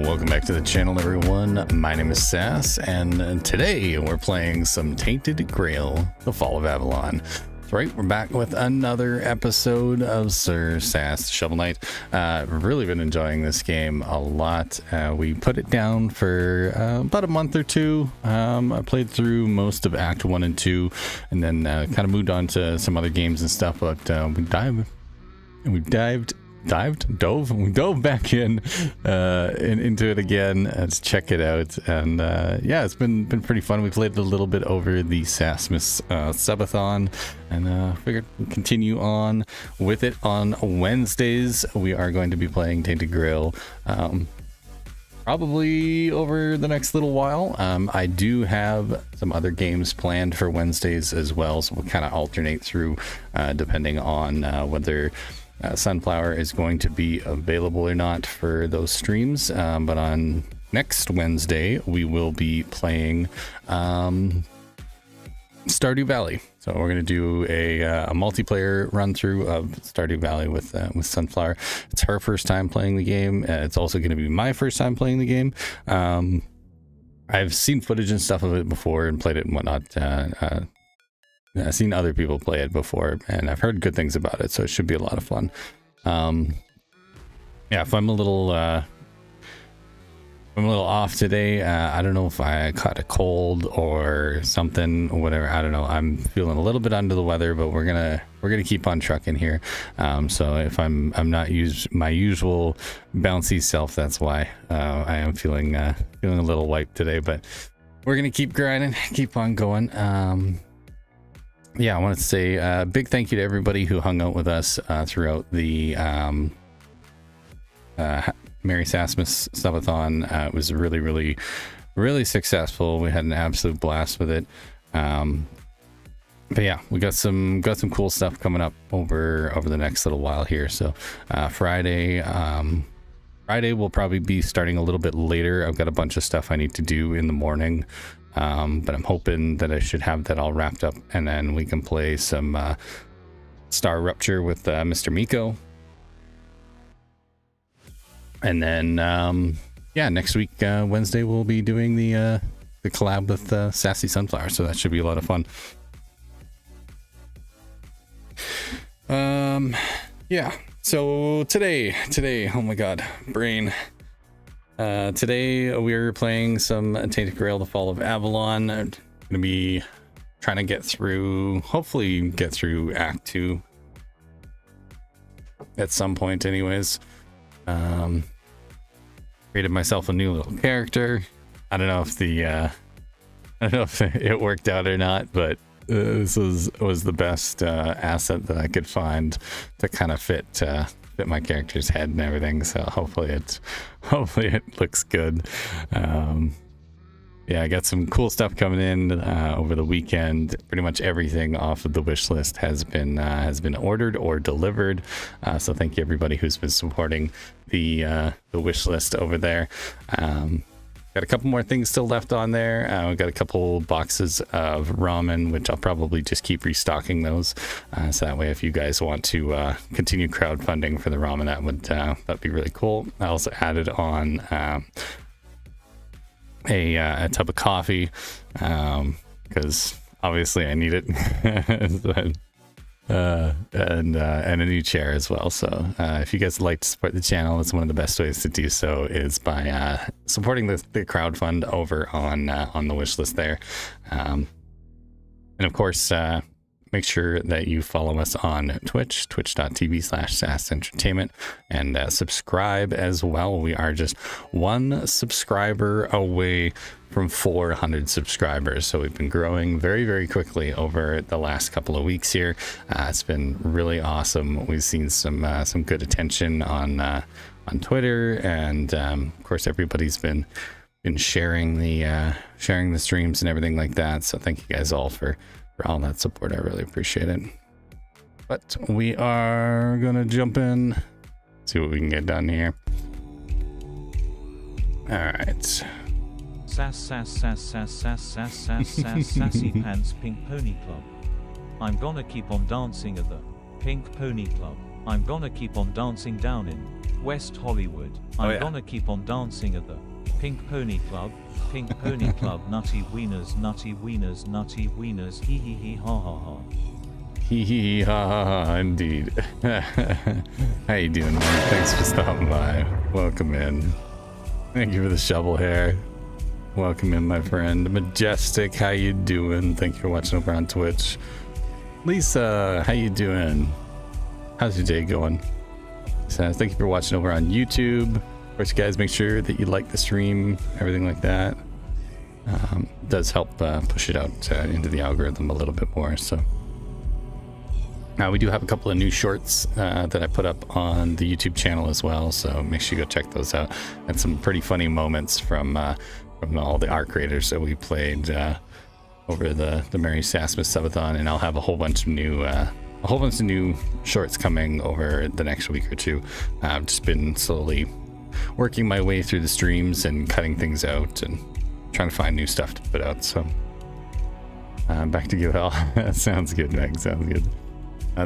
Welcome back to the channel, everyone. My name is SASS, and today we're playing some Tainted Grail, The Fall of Avalon. That's right, we're back with another episode of Sir SASS Shovel Knight. Really been enjoying this game a lot. We put it down for about a month or two. I played through most of Act 1 and 2, and then kind of moved on to some other games and stuff, but we dove back into it again to check it out, and yeah, it's been pretty fun. We played a little bit over the SASS subathon, and figured we'd continue on with it on Wednesdays. We are going to be playing Tainted Grail probably over the next little while. I do have some other games planned for Wednesdays as well, so we'll kind of alternate through depending on whether Sunflower is going to be available or not for those streams, but on next Wednesday we will be playing Stardew Valley. So we're going to do a multiplayer run through of Stardew Valley with Sunflower. It's her first time playing the game. It's also going to be my first time playing the game. I've seen footage and stuff of it before and played it and whatnot. I've seen other people play it before, and I've heard good things about it, so it should be a lot of fun. Yeah, if I'm a little off today, I don't know if I caught a cold or something or whatever. I don't know. I'm feeling a little bit under the weather, but we're gonna keep on trucking here. So if I'm not my usual bouncy self, that's why I am feeling a little wiped today. But we're gonna keep grinding, keep on going. Yeah, I wanted to say a big thank you to everybody who hung out with us throughout the Merry Sassmas subathon. It was really successful. We had an absolute blast with it. But yeah, we got some cool stuff coming up over the next little while here. So Friday will probably be starting a little bit later. I've got a bunch of stuff I need to do in the morning. But I'm hoping that I should have that all wrapped up, and then we can play some Star Rupture with Mr. Miko. And then, yeah, next week, Wednesday, we'll be doing the collab with Sassy Sunflower, so that should be a lot of fun. Yeah, so today, oh my god, brain. Today we're playing some Tainted Grail, The Fall of Avalon. I'm gonna be trying to hopefully get through Act 2 at some point anyways. Created myself a new little character. I don't know if it worked out or not, but this was the best asset that I could find to kind of fit my character's head and everything, so hopefully it looks good. Yeah, I got some cool stuff coming in over the weekend. Pretty much everything off of the wish list has been ordered or delivered, so thank you everybody who's been supporting the wish list over there. Got a couple more things still left on there. We've got a couple boxes of ramen, which I'll probably just keep restocking those. So that way, if you guys want to continue crowdfunding for the ramen, that'd be really cool. I also added on a tub of coffee because obviously I need it. And a new chair as well. So if you guys would like to support the channel, it's one of the best ways to do so is by supporting the crowdfund over on the wish list there. And of course, make sure that you follow us on Twitch, twitch.tv/SASS Entertainment, and subscribe as well. We are just one subscriber away from 400 subscribers, so we've been growing very, very quickly over the last couple of weeks here. It's been really awesome. We've seen some good attention on Twitter, and of course everybody's been sharing the streams and everything like that. So thank you guys all for all that support. I really appreciate it. But we are gonna jump in, see what we can get done here. All right. Sass, sass, sass, sass, sass, sass, sass, sass, sassy pants, Pink Pony Club. I'm gonna keep on dancing at the Pink Pony Club. I'm gonna keep on dancing down in West Hollywood. I'm gonna keep on dancing at the Pink Pony Club. Pink Pony Club. Nutty wieners, nutty wieners, nutty wieners. Hee hee hee ha ha ha. Hee hee hee ha ha ha, indeed. How you doing, man? Thanks for stopping by. Welcome in. Thank you for the shovel hair. Welcome in, my friend. Majestic, how you doing? Thank you for watching over on Twitch. Lisa, how you doing? How's your day going? So, thank you for watching over on YouTube. Of course, you guys make sure that you like the stream, everything like that. It does help push it out into the algorithm a little bit more. So we do have a couple of new shorts that I put up on the YouTube channel as well. So make sure you go check those out. And some pretty funny moments from all the art creators that we played over the Merry Sassmas Subathon, and I'll have a whole bunch of new shorts coming over the next week or two. I've just been slowly working my way through the streams and cutting things out and trying to find new stuff to put out. So back to you, Al. Sounds good, Meg. Sounds good.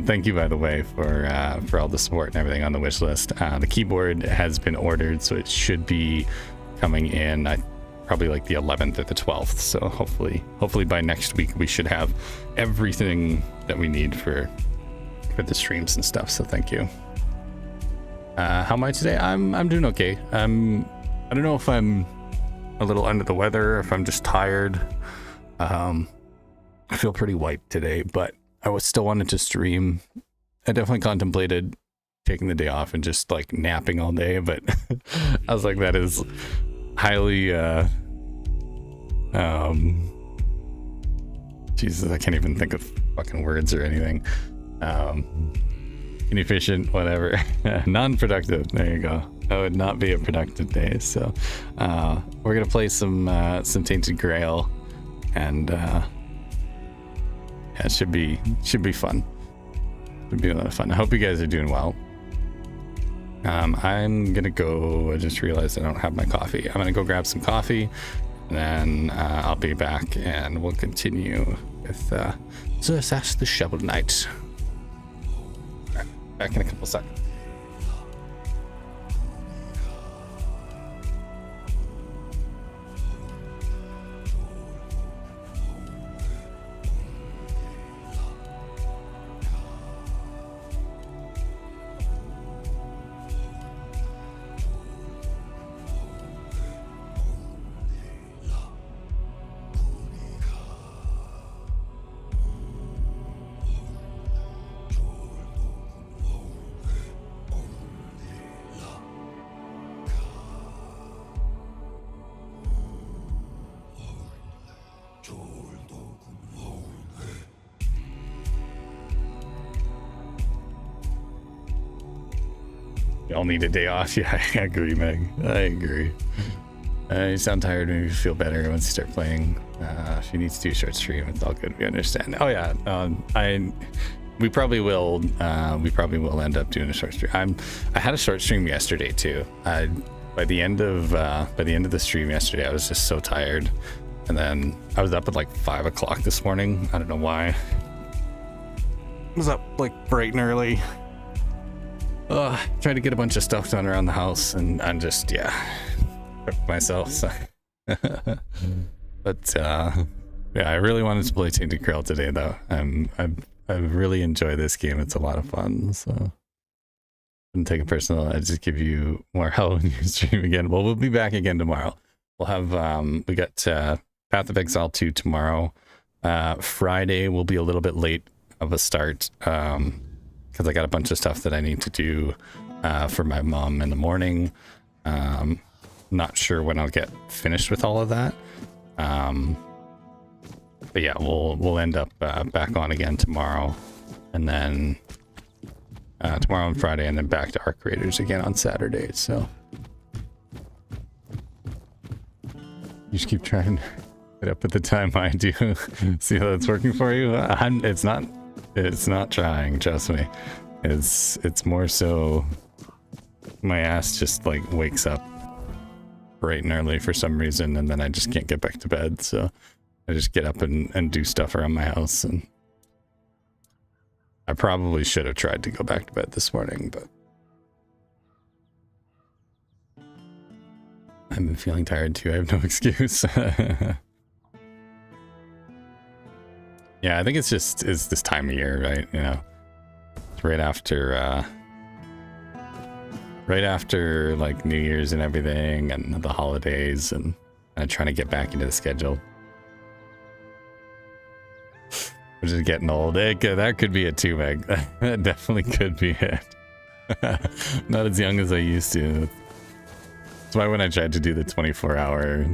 Thank you, by the way, for all the support and everything on the wish list. The keyboard has been ordered, so it should be coming in probably like the 11th or the 12th. So hopefully by next week we should have everything that we need for the streams and stuff. So thank you. How am I today? I'm doing okay. I don't know if I'm a little under the weather, or if I'm just tired. I feel pretty wiped today, but I still wanted to stream. I definitely contemplated taking the day off and just like napping all day, but I was like, that is highly Jesus, I can't even think of fucking words or anything. Inefficient, whatever. Non-productive. There you go. That would not be a productive day. So we're gonna play some Tainted Grail, and yeah, it should be fun. It'd be a lot of fun. I hope you guys are doing well. I'm gonna go. I just realized I don't have my coffee. I'm gonna go grab some coffee, and then I'll be back, and we'll continue with SASS the Shovel Knight. Right, back in a couple seconds. Y'all need a day off. Yeah, I agree, Meg. I agree. You sound tired, maybe feel better once you start playing. If you need to do a short stream, it's all good. We understand. Oh yeah, we probably will. We probably will end up doing a short stream. I had a short stream yesterday too. by the end of the stream yesterday, I was just so tired. And then I was up at like 5 o'clock this morning. I don't know why. I was up like bright and early. Trying to get a bunch of stuff done around the house, and I'm just, yeah, myself. So. But yeah, I really wanted to play Tainted Grail today, though. I really enjoy this game. It's a lot of fun. So and take it personal. I just give you more hell when you stream again. Well, we'll be back again tomorrow. We'll have we got Path of Exile 2 tomorrow. Friday will be a little bit late of a start because I got a bunch of stuff that I need to do for my mom in the morning. Not sure when I'll get finished with all of that. But yeah, we'll end up back on again tomorrow, and then tomorrow and Friday, and then back to Arc Raiders again on Saturday. So you just keep trying to get up at the time I do. See how that's working for you? It's not trying, trust me. It's more so my ass just like wakes up bright and early for some reason, and then I just can't get back to bed. So I just get up and do stuff around my house, and I probably should have tried to go back to bed this morning, but I've been feeling tired too. I have no excuse. Yeah, I think it's this time of year, right? You know, it's right after like New Year's and everything, and the holidays, and I'm trying to get back into the schedule. Which is getting old. That could be it too, Meg. That definitely could be it. Not as young as I used to. That's why when I tried to do the 24-hour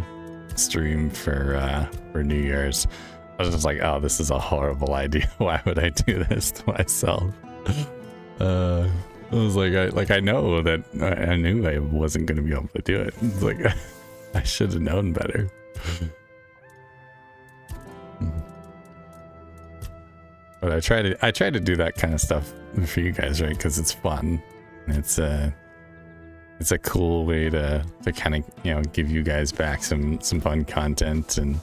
stream for New Year's, I was just like, oh, this is a horrible idea. Why would I do this to myself? I was like, I know that I knew I wasn't going to be able to do it. It's like, I should have known better. But I try to do that kind of stuff for you guys, right? Because it's fun. It's a cool way to kind of, you know, give you guys back some fun content, and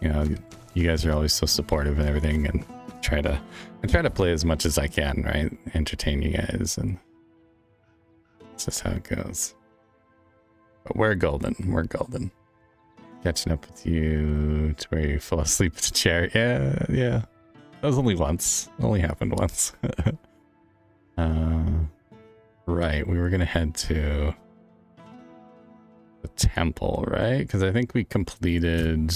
you know, you guys are always so supportive and everything, and I try to play as much as I can, right? Entertain you guys, and that's just how it goes. But we're golden. We're golden. Catching up with you to where you fall asleep in the chair. Yeah. That was only once. Only happened once. Right, we were gonna head to the temple, right? Because I think we completed...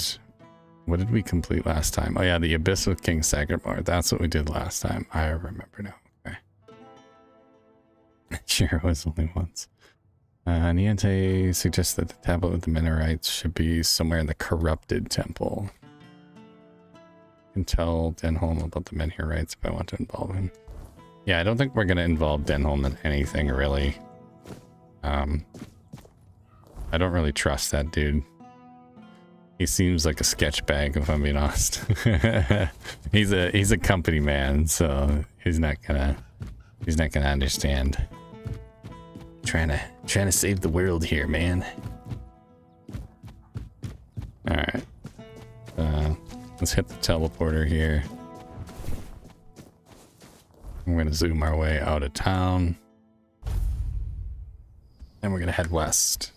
What did we complete last time? Oh yeah, the Abyss with King Sagamore. That's what we did last time. I remember now. Okay. Sure, it was only once. Niente suggests that the tablet with the Menorites should be somewhere in the corrupted temple. Can tell Denholm about the Menorites if I want to involve him. Yeah, I don't think we're going to involve Denholm in anything, really. I don't really trust that dude. He seems like a sketch bag, if I'm being honest. He's a company man, so he's not gonna understand. Trying to save the world here, man. All right. Let's hit the teleporter here. We're going to zoom our way out of town. And we're going to head west.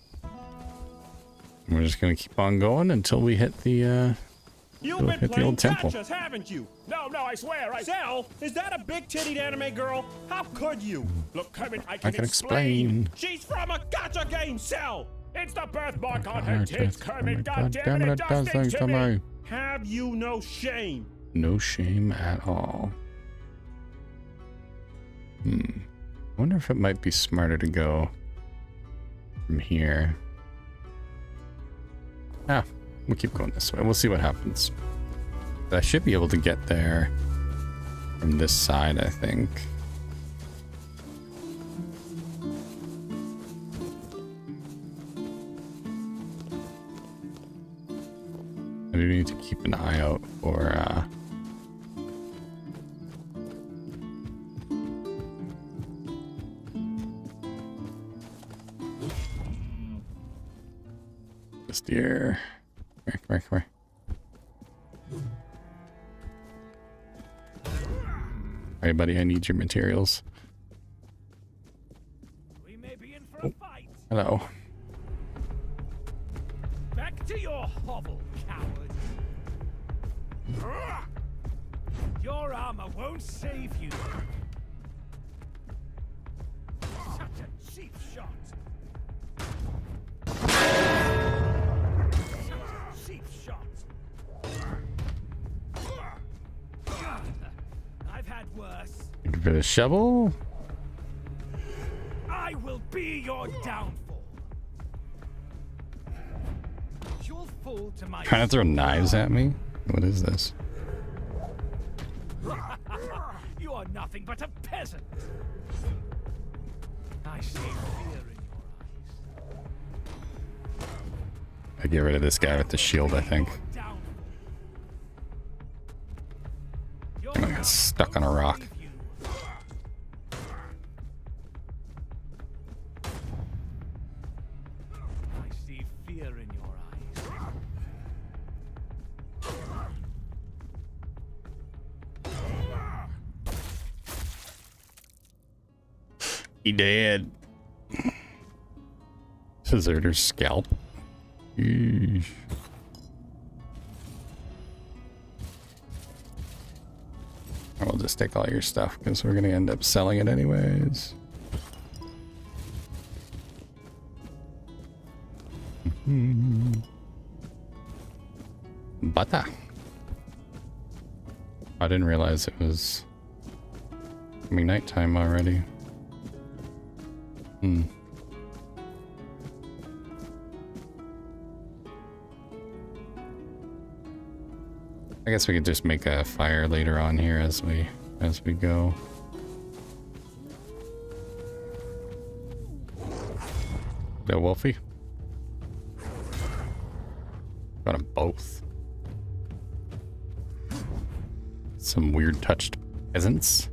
And we're just going to keep on going until we hit the old temple. Gotchas, haven't you? No, I swear. Cell, is that a big-tittied anime girl? How could you? Look, Kermit, I can explain. She's from a gotcha game, Cell. It's the birthmark on her tits, Kermit. Goddammit, it does things to me. Have you no shame? No shame at all. I wonder if it might be smarter to go from here. We'll keep going this way. We'll see what happens. I should be able to get there from this side, I think. I do need to keep an eye out for this deer. Come here, come here, come here. Alright, buddy, I need your materials. We may be in for a fight. Hello. Back to your hovel, coward. Your armor won't save you. Such a cheap shot. Such a cheap shot. I've had worse. Looking for the shovel? I will be your downfall. You'll fall to my. Trying to throw knives at me? What is this? You are nothing but a peasant. I see fear in your eyes. I get rid of this guy with the shield, I think. I'm gonna get stuck on a rock. I see fear in your eyes. He dead. Deserter's scalp. Eesh. I'll just take all your stuff because we're gonna end up selling it anyways. Butter. I didn't realize it was nighttime already. I guess we could just make a fire later on here as we go. Go, Wolfie. Got them both. Some weird touched peasants.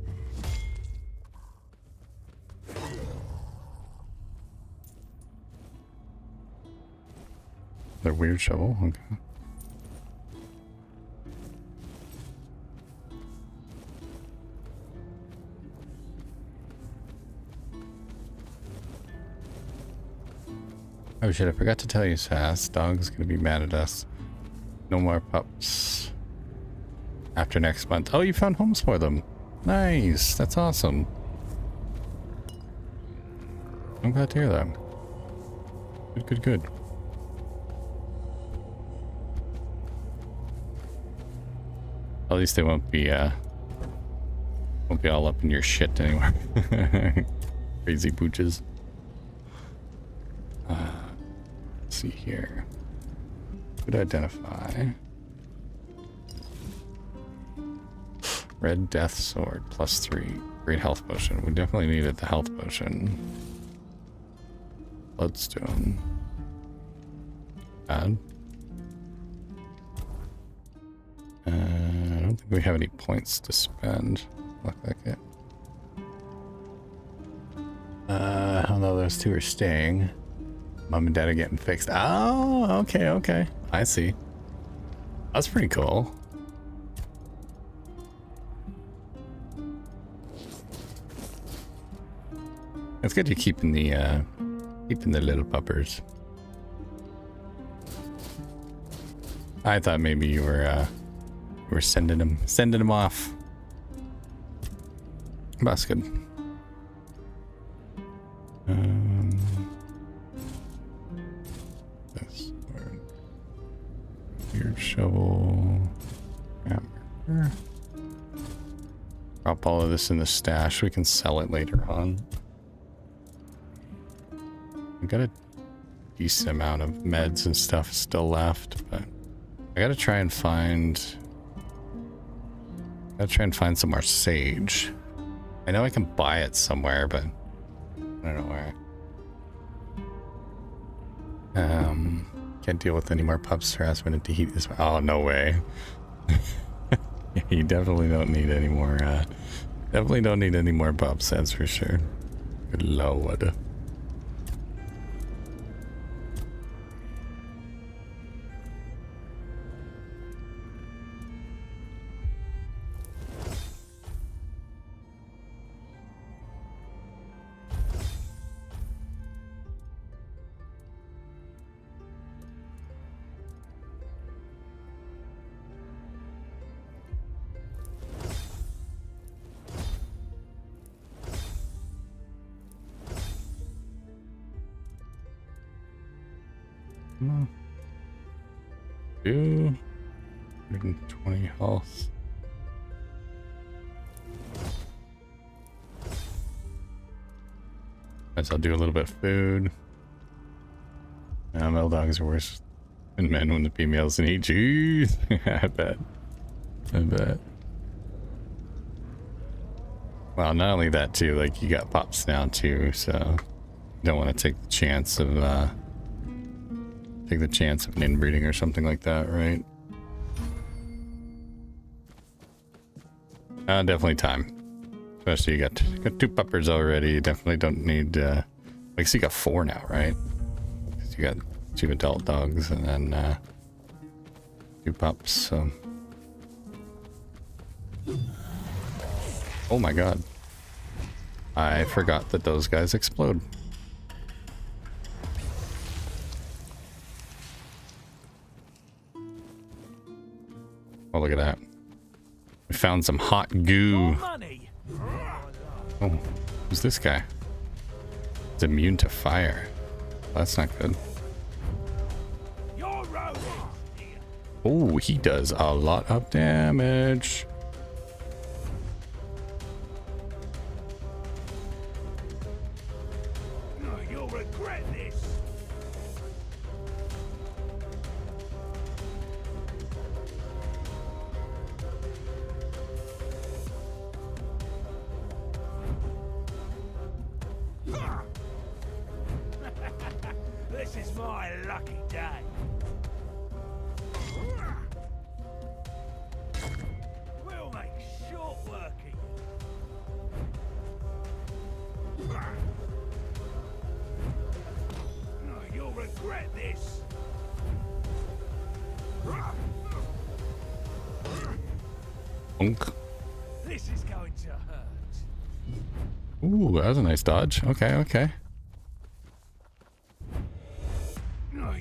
The weird shovel, okay. Oh shit, I forgot to tell you, SASS. Dog's gonna be mad at us. No more pups. After next month. Oh, you found homes for them. Nice. That's awesome. I'm glad to hear that. Good, good, good. At least they won't be all up in your shit anymore. Crazy pooches. Let's see here. Good identify. Red Death Sword, +3. Great health potion. We definitely needed the health potion. Bloodstone. Bad. I don't think we have any points to spend. Look like it. Although those two are staying. Mom and Dad are getting fixed. Oh, okay, okay. I see. That's pretty cool. It's good you're keeping the little puppers. I thought maybe you were sending them off. That's good. This word. Weird shovel. Hammer. Drop all of this in the stash. We can sell it later on. We got a decent amount of meds and stuff still left, but I gotta try and find some more sage. I know I can buy it somewhere, but I don't know where. Can't deal with any more pups. Harassment and heat is. Oh, no way. Yeah, you definitely don't need any more. Definitely don't need any more pups. That's for sure. Good lord. Come on. 220 health. Guess I'll do a little bit of food. Male dogs are worse than men when the females can eat. Jeez. I bet. I bet. Well, not only that too, like you got pups now too, so you don't want to take the chance of an inbreeding or something like that, right? Definitely time. Especially you got 2 puppers already. You definitely don't need like so you got 4 now, right? You got 2 adult dogs and then 2 pups, so. Oh my god. I forgot that those guys explode. Oh, look at that. We found some hot goo. Oh, who's this guy? He's immune to fire. That's not good. Oh, he does a lot of damage. You'll regret this. This is my lucky day. We'll make short work of you. You'll regret this. Bonk. This is going to hurt. Ooh, that was a nice dodge. Okay, okay.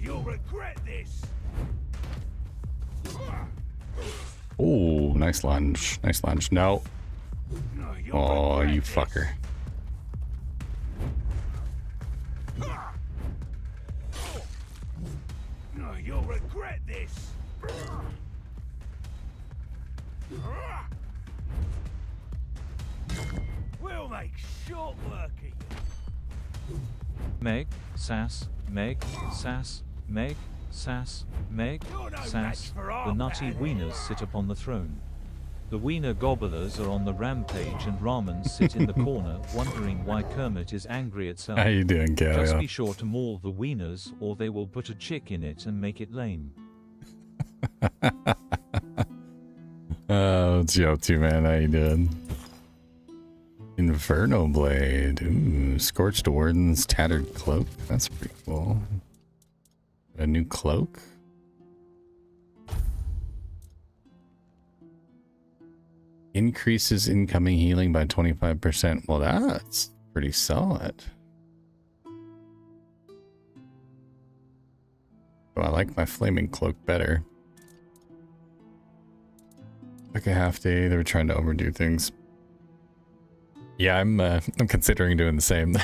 You'll regret this. Oh, nice lunge. Nice lunge. No. Oh, you fucker. You'll regret this. We'll make short work of you. Meg, SASS, Meg, SASS, Meg, SASS, Meg, SASS. The nutty wieners sit upon the throne. The wiener gobblers are on the rampage and Ramen sit in the corner wondering why Kermit is angry itself. How you doing, Gary? Just be sure to maul the wieners or they will put a chick in it and make it lame. What's you up to, man? How you doing? Inferno Blade. Ooh, Scorched Warden's Tattered Cloak. That's pretty cool. A new cloak? Increases incoming healing by 25%. Well, that's pretty solid. Oh, I like my flaming cloak better. Like a half day, they were trying to overdo things. Yeah, I'm considering doing the same.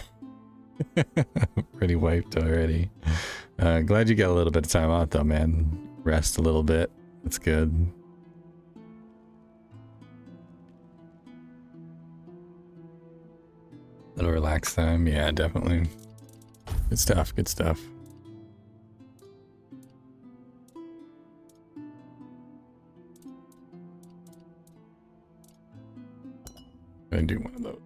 Pretty wiped already. Glad you got a little bit of time out though, man. Rest a little bit. That's good. Little relax time. Yeah, definitely. Good stuff. Good stuff. I do one of those.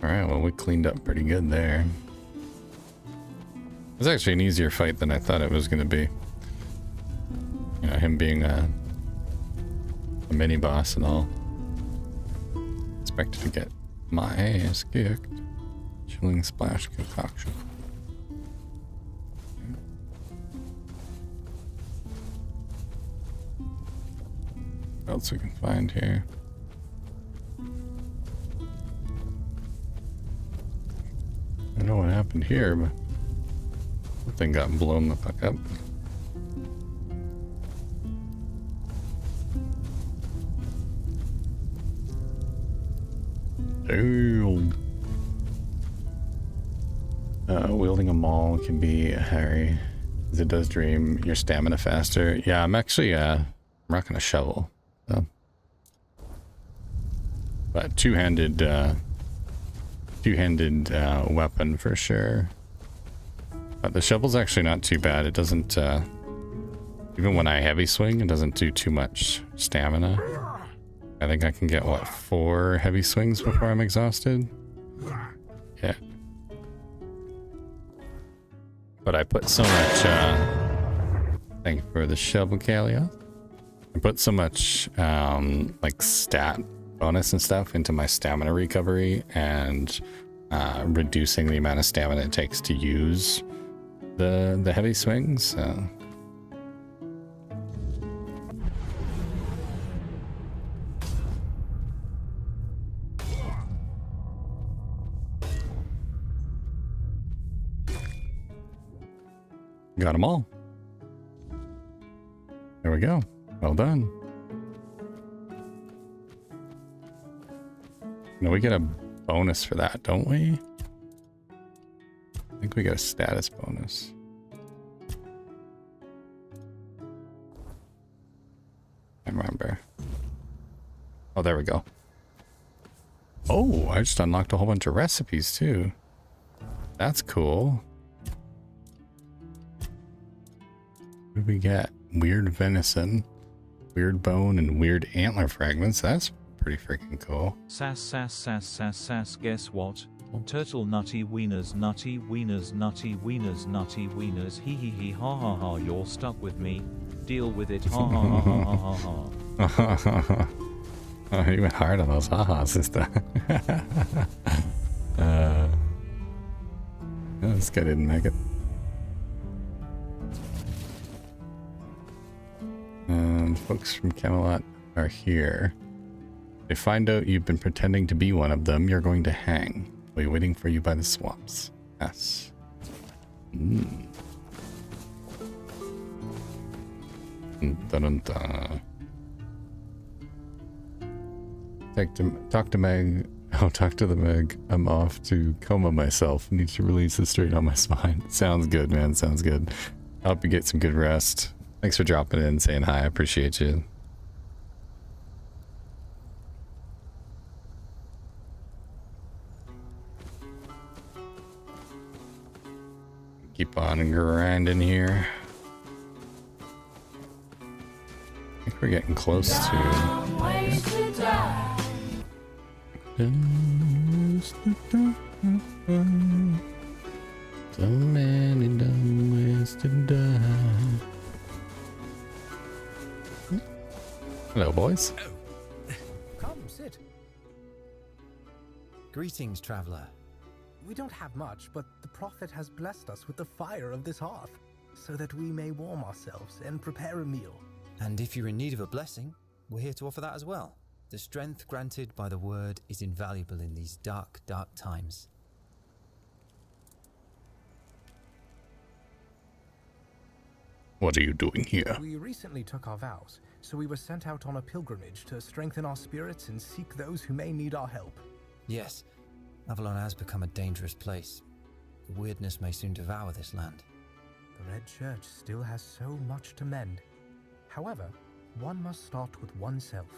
Alright, well, we cleaned up pretty good there. It was actually an easier fight than I thought it was going to be. You know, him being a mini boss and all. Expected to get my ass kicked. Chilling splash concoction. What else we can find here? I don't know what happened here, but something got blown the fuck up. Damn. Wielding a maul can be hairy, as it does drain your stamina faster. Yeah, I'm actually I'm rocking a shovel. So. But two-handed weapon for sure. But the shovel's actually not too bad. It doesn't even when I heavy swing, it doesn't do too much stamina. I think I can get what, 4 heavy swings before I'm exhausted. Yeah. But I put so much thank you for the shovel, Kalia. I put so much like stat bonus and stuff into my stamina recovery and reducing the amount of stamina it takes to use the heavy swings. So. Got them all. There we go. Well done. No, we get a bonus for that, don't we? I think we get a status bonus. I remember. Oh, there we go. Oh, I just unlocked a whole bunch of recipes too. That's cool. What do we get? Weird venison, weird bone, and weird antler fragments. That's pretty freaking cool. Sass, sass, sass, sass, sass, guess what? Turtle nutty wieners, nutty wieners, nutty wieners, nutty wieners, hee hee hee, ha ha ha, you're stuck with me. Deal with it, ha ha ha ha ha ha ha. Oh, you went hard on those ha-ha, sister. This guy didn't make it. Folks from Camelot are here. They find out you've been pretending to be one of them, you're going to hang. We'll be waiting for you by the swamps. Yes. Dun dun dun. Talk to Meg. Oh, talk to the Meg. I'm off to coma myself. Need to release the strain on my spine. Sounds good, man. Sounds good. I hope you get some good rest. Thanks for dropping in and saying hi. I appreciate you. Keep on grinding here. I think we're getting close to... So many dumb ways to die. Hello, boys. Come, sit. Greetings, traveler. We don't have much, but the Prophet has blessed us with the fire of this hearth, so that we may warm ourselves and prepare a meal. And if you're in need of a blessing, we're here to offer that as well. The strength granted by the word is invaluable in these dark, dark times. What are you doing here? We recently took our vows, so we were sent out on a pilgrimage to strengthen our spirits and seek those who may need our help. Yes, Avalon has become a dangerous place. The weirdness may soon devour this land. The Red Church still has so much to mend. However, one must start with oneself,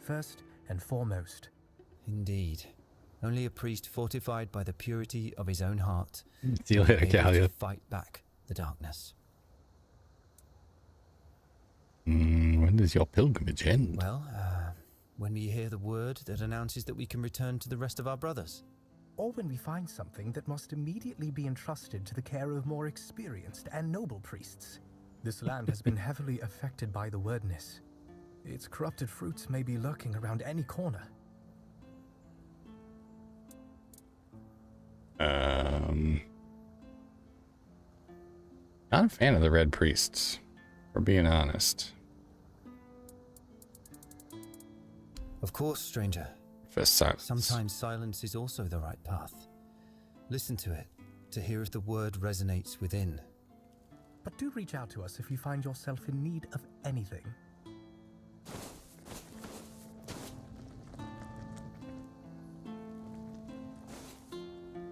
first and foremost. Indeed. Only a priest fortified by the purity of his own heart See you later, may able Kalia. to fight back the darkness. When does your pilgrimage end? Well, when we hear the word that announces that we can return to the rest of our brothers. Or when we find something that must immediately be entrusted to the care of more experienced and noble priests. This land has been heavily affected by the wordness. Its corrupted fruits may be lurking around any corner. Not a fan of the red priests, for being honest. Of course, stranger. First silence. Sometimes silence is also the right path. Listen to it, to hear if the word resonates within. But do reach out to us if you find yourself in need of anything.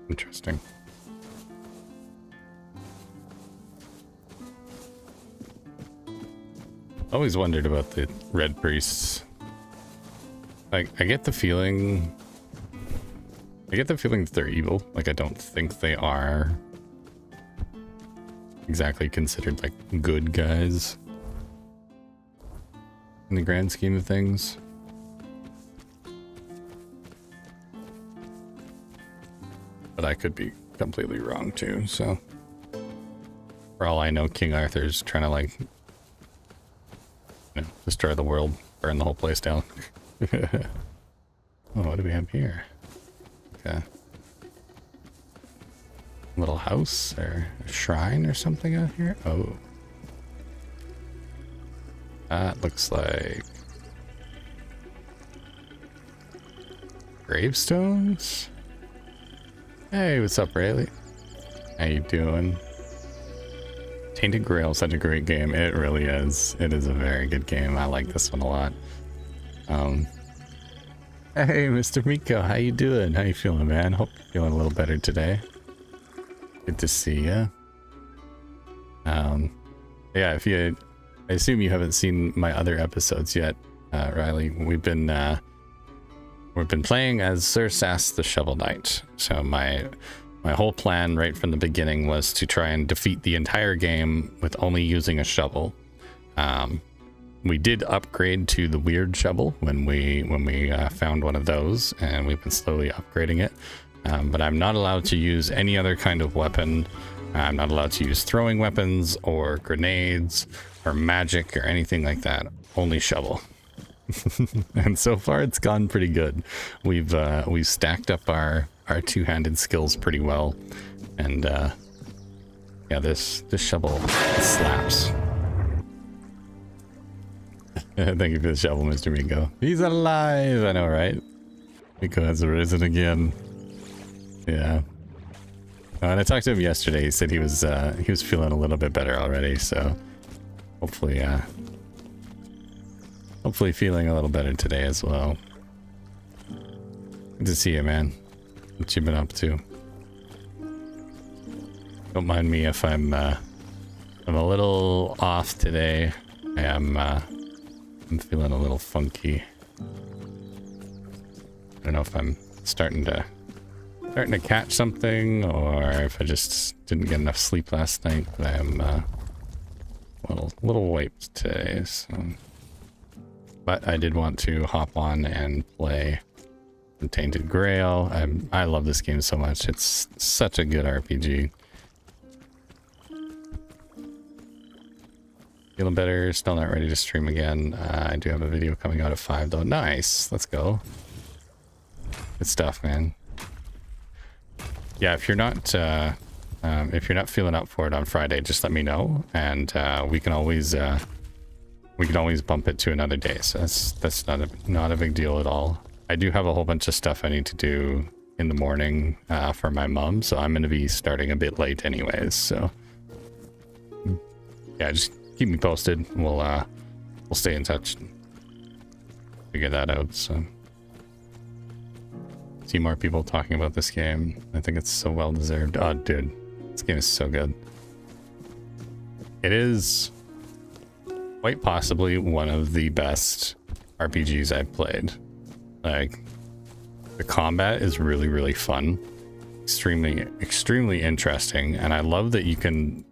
Interesting. Always wondered about the red priests. Like, I get the feeling that they're evil. Like, I don't think they are exactly considered like good guys in the grand scheme of things. But I could be completely wrong too, so for all I know, King Arthur's trying to like, you know, destroy the world, burn the whole place down. Oh, what do we have here? Okay. Little house or a shrine or something out here? Oh. That looks like gravestones? Hey, what's up, Rayleigh? How you doing? Tainted Grail, such a great game. It really is. It is a very good game. I like this one a lot. Hey, Mr. Miko, how you doing? How you feeling, man? Hope you're feeling a little better today. Good to see you. Yeah, I assume you haven't seen my other episodes yet, Riley. We've been playing as Sir SASS the Shovel Knight. So my whole plan right from the beginning was to try and defeat the entire game with only using a shovel. We did upgrade to the weird shovel when we found one of those, and we've been slowly upgrading it. But I'm not allowed to use any other kind of weapon. I'm not allowed to use throwing weapons or grenades or magic or anything like that. Only shovel. And so far it's gone pretty good. We've stacked up our two-handed skills pretty well, and yeah, this shovel slaps. Thank you for the shovel, Mr. Miko. He's alive! I know, right? Miko has arisen again. Yeah. And I talked to him yesterday. He said he was feeling a little bit better already, so hopefully feeling a little better today as well. Good to see you, man. What you been up to? Don't mind me if I'm a little off today. I'm feeling a little funky. I don't know if I'm starting to catch something, or if I just didn't get enough sleep last night. But I'm a little wiped today. So. But I did want to hop on and play the Tainted Grail. I love this game so much. It's such a good RPG. Feeling better, still not ready to stream again. I do have a video coming out at 5 though. Nice, let's go. Good stuff, man. Yeah, if you're not feeling up for it on Friday, just let me know, and we can always bump it to another day. So that's not a big deal at all. I do have a whole bunch of stuff I need to do in the morning for my mom, so I'm going to be starting a bit late anyways. So yeah, just keep me posted. We'll stay in touch and figure that out. So see more people talking about this game. I think it's so well deserved. Oh, dude, this game is so good. It is quite possibly one of the best RPGs I've played. Like, the combat is really, really fun. Extremely interesting. And I love that you can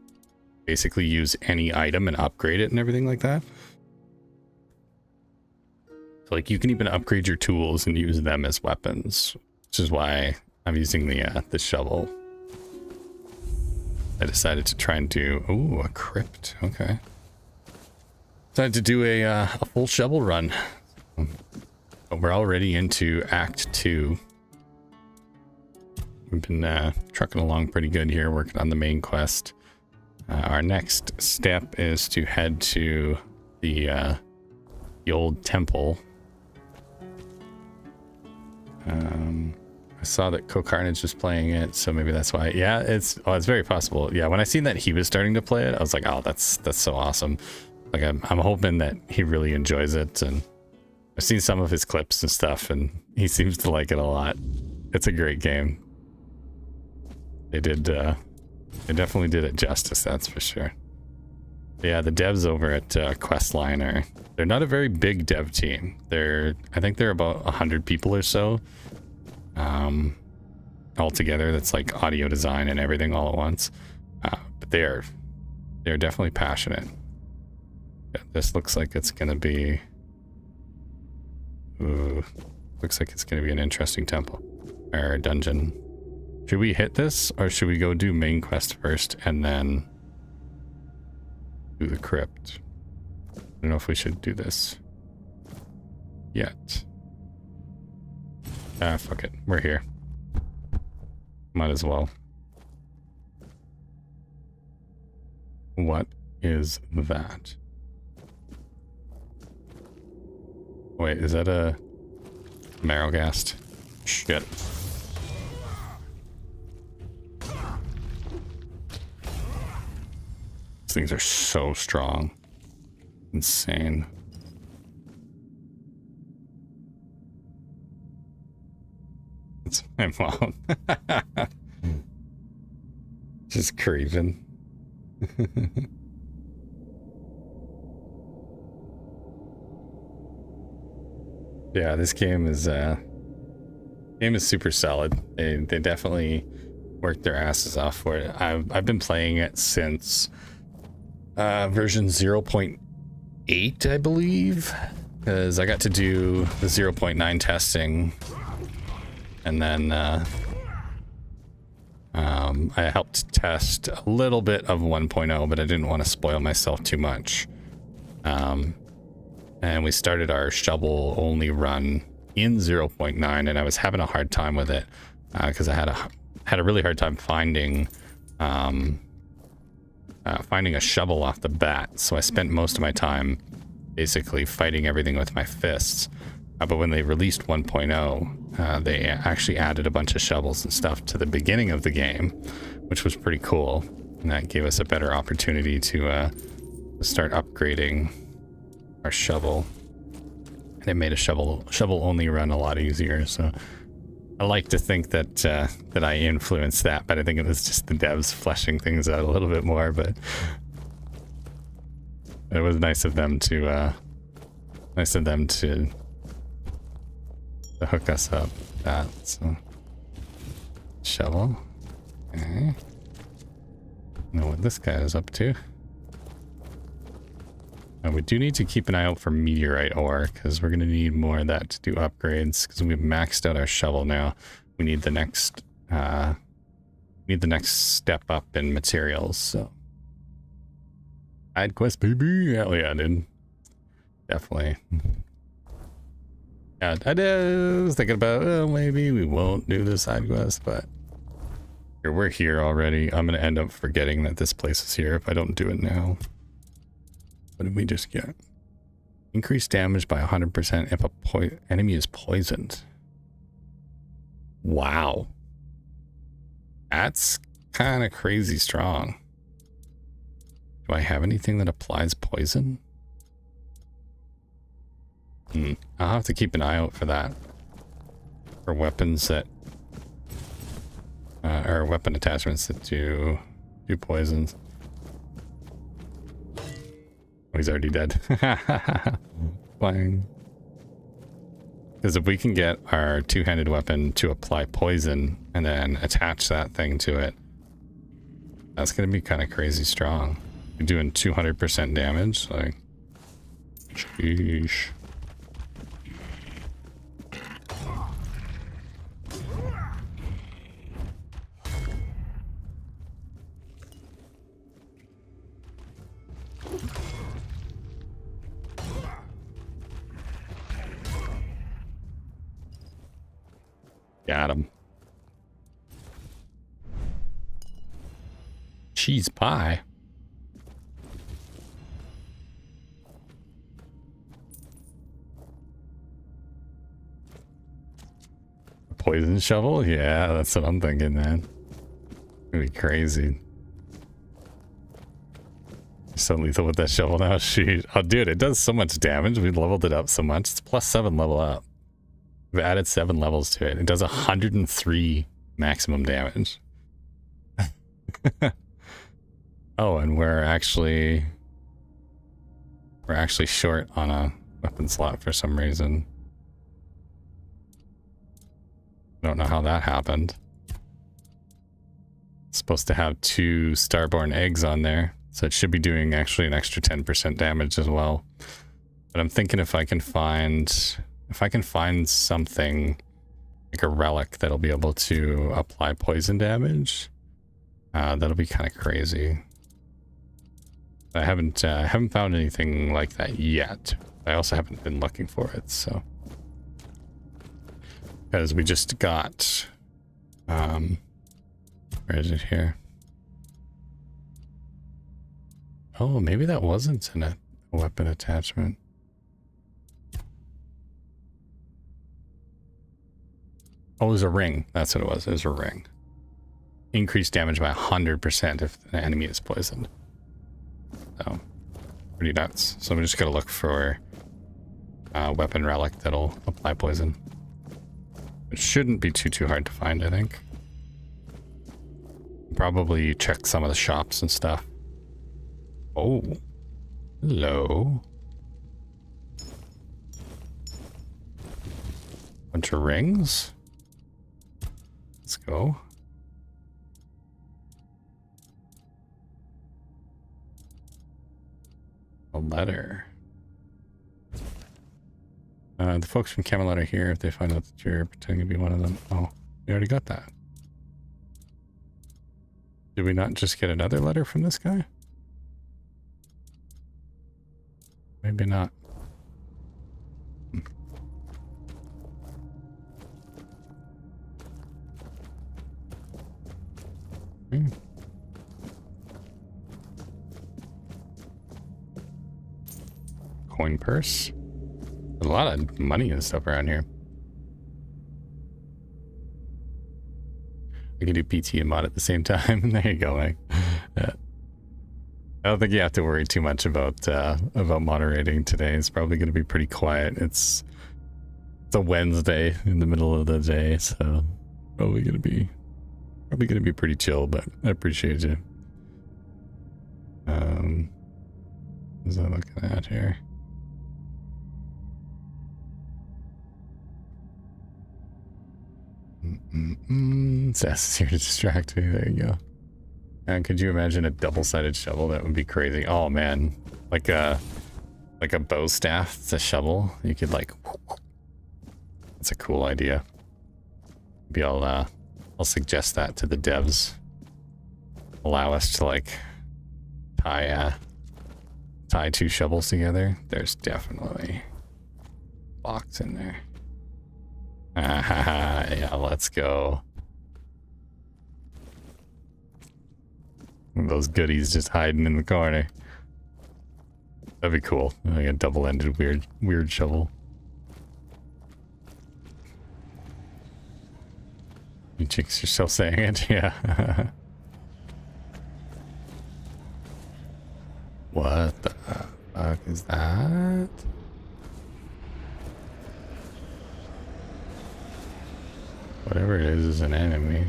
basically use any item and upgrade it and everything like that. So, like, you can even upgrade your tools and use them as weapons, which is why I'm using the shovel. I decided to try and do... Ooh, a crypt. Okay. Decided to do a full shovel run. But we're already into Act 2. We've been trucking along pretty good here, working on the main quest. Our next step is to head to the old temple. I saw that Co-Carnage was playing it, so maybe that's why. Yeah, it's very possible. Yeah, when I seen that he was starting to play it, I was like, oh, that's so awesome. Like, I'm hoping that he really enjoys it, and I've seen some of his clips and stuff, and he seems to like it a lot. It's a great game. They definitely did it justice, that's for sure. Yeah, the devs over at Questline they're not a very big dev team. I think they're about 100 people or so. All together, that's like audio design and everything all at once. But they're definitely passionate. Yeah, this looks like it's gonna be looks like it's gonna be an interesting temple or dungeon. Should we hit this, or should we go do main quest first and then do the crypt? I don't know if we should do this yet. Fuck it, we're here. Might as well. What is that? Wait, is that a Marrowghast? Shit. These things are so strong. Insane. It's my mom. Just creeping. Yeah, this game is super solid. They definitely worked their asses off for it. I've been playing it since version 0.8, I believe, because I got to do the 0.9 testing, and then I helped test a little bit of 1.0, but I didn't want to spoil myself too much. And we started our shovel only run in 0.9, and I was having a hard time with it because I had a really hard time finding a shovel off the bat. So I spent most of my time basically fighting everything with my fists. But when they released 1.0, they actually added a bunch of shovels and stuff to the beginning of the game, which was pretty cool. And that gave us a better opportunity to start upgrading our shovel. And it made a shovel only run a lot easier. So I like to think that that I influenced that, but I think it was just the devs fleshing things out a little bit more. But it was nice of them to hook us up with that. So shovel. Okay. Know what this guy is up to. Now we do need to keep an eye out for meteorite ore, because we're going to need more of that to do upgrades, because we've maxed out our shovel now. We need the next step up in materials. So side quest, baby. Hell yeah, dude. Definitely. Yeah, I was thinking about, well, maybe we won't do the side quest, but we're here already. I'm going to end up forgetting that this place is here if I don't do it now. What did we just get? Increased damage by 100% if a enemy is poisoned. Wow. That's kind of crazy strong. Do I have anything that applies poison? I'll have to keep an eye out for that. For weapons that... or weapon attachments that do poisons. Oh, he's already dead. Flying. Because if we can get our two-handed weapon to apply poison and then attach that thing to it, that's going to be kind of crazy strong. You're doing 200% damage, like... Sheesh. Got him. Cheese pie. Poison shovel? Yeah, that's what I'm thinking, man. It's gonna be crazy. So lethal with that shovel now. Shoot. Oh, dude, it does so much damage. We leveled it up so much. It's +7 level up. We've added 7 levels to it. It does 103 maximum damage. Oh, and we're actually short on a weapon slot for some reason. I don't know how that happened. It's supposed to have 2 Starborn eggs on there, so it should be doing actually an extra 10% damage as well. But I'm thinking if I can find something like a relic that'll be able to apply poison damage, that'll be kind of crazy. I haven't found anything like that yet. I also haven't been looking for it, so. Because we just got, where is it here? Oh, maybe that wasn't in a weapon attachment. Oh, it was a ring. That's what it was. It was a ring. Increased damage by 100% if an enemy is poisoned. So, pretty nuts. So I'm just gonna look for a weapon relic that'll apply poison. It shouldn't be too hard to find, I think. Probably check some of the shops and stuff. Oh, hello. Bunch of rings. Let's go. A letter. The folks from Camelot are here if they find out that you're pretending to be one of them. Oh, we already got that. Did we not just get another letter from this guy? Maybe not. Coin purse. There's a lot of money and stuff around here. I can do PT and mod at the same time. There you go, Mike. Yeah. I don't think you have to worry too much about moderating today. It's probably going to be pretty quiet. It's a Wednesday in the middle of the day, so probably going to be pretty chill. But I appreciate you. What was I looking at here? SASS is here to distract me. There you go. And could you imagine a double-sided shovel? That would be crazy. Oh man, like a bow staff. It's a shovel. You could like. That's a cool idea. Maybe I'll suggest that to the devs. Allow us to like tie 2 shovels together. There's definitely a box in there. Yeah, let's go. Those goodies just hiding in the corner. That'd be cool. Like a double-ended weird shovel. You chicks are still saying it, yeah. What the fuck is that? Whatever it is an enemy.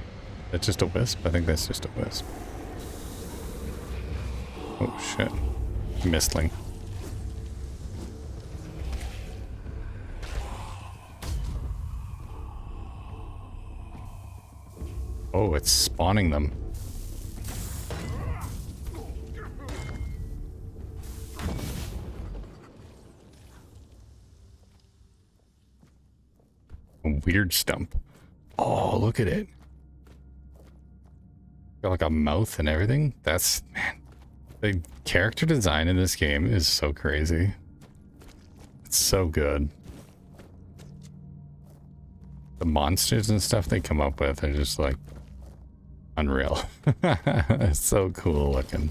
That's just a wisp? I think that's just a wisp. Oh shit. Mistling. Oh, it's spawning them. A weird stump. Oh, look at it. Got like a mouth and everything. That's, man. The character design in this game is so crazy. It's so good. The monsters and stuff they come up with are just like unreal. It's so cool looking.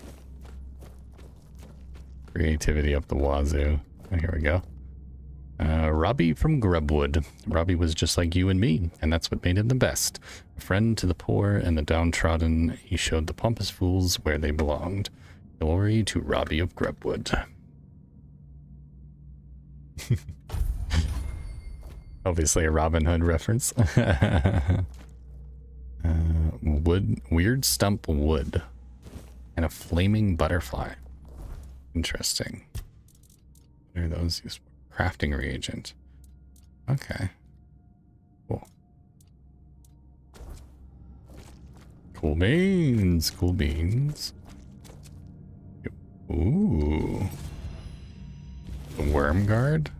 Creativity up the wazoo. Oh, here we go. Robbie from Grubwood. Robbie was just like you and me, and that's what made him the best. A friend to the poor and the downtrodden, he showed the pompous fools where they belonged. Glory to Robbie of Grubwood. Obviously a Robin Hood reference. weird stump wood, and a flaming butterfly. Interesting. What are those used for? Crafting reagent. Okay. Cool. Cool beans. Cool beans. Ooh. The worm guard.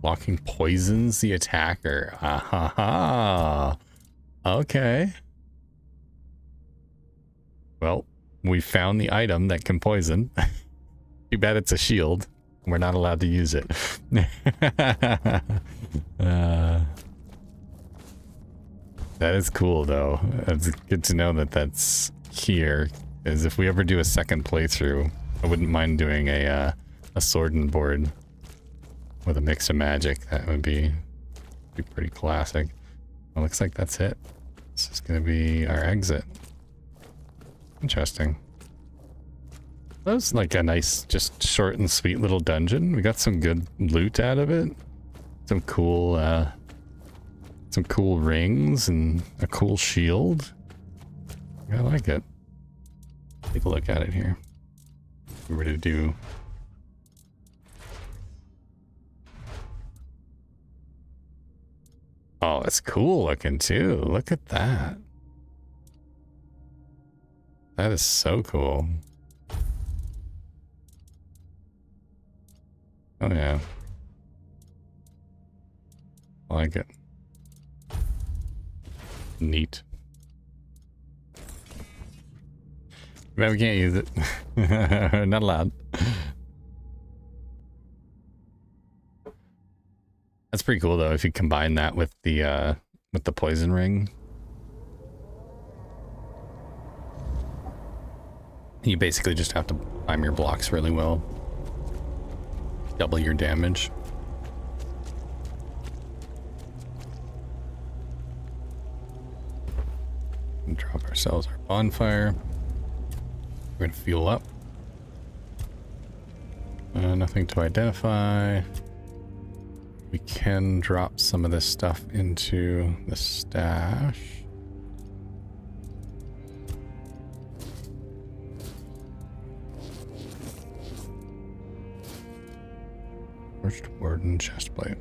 Blocking poisons the attacker. Ah. Okay. Well, we found the item that can poison. Too bad it's a shield. We're not allowed to use it. That is cool, though. It's good to know that that's here. Because if we ever do a second playthrough, I wouldn't mind doing a sword and board with a mix of magic. That would be pretty classic. It looks like that's it. This is going to be our exit. Interesting. That was like a nice, just short and sweet little dungeon. We got some good loot out of it. Some cool rings and a cool shield. I like it. Take a look at it here. We're ready to do. Oh, it's cool looking too. Look at that. That is so cool. Oh yeah. I like it. Neat. But we can't use it. Not allowed. That's pretty cool though if you combine that with the poison ring. You basically just have to time your blocks really well. Double your damage. And drop ourselves our bonfire. We're gonna fuel up. Nothing to identify. We can drop some of this stuff into the stash. First warden chestplate.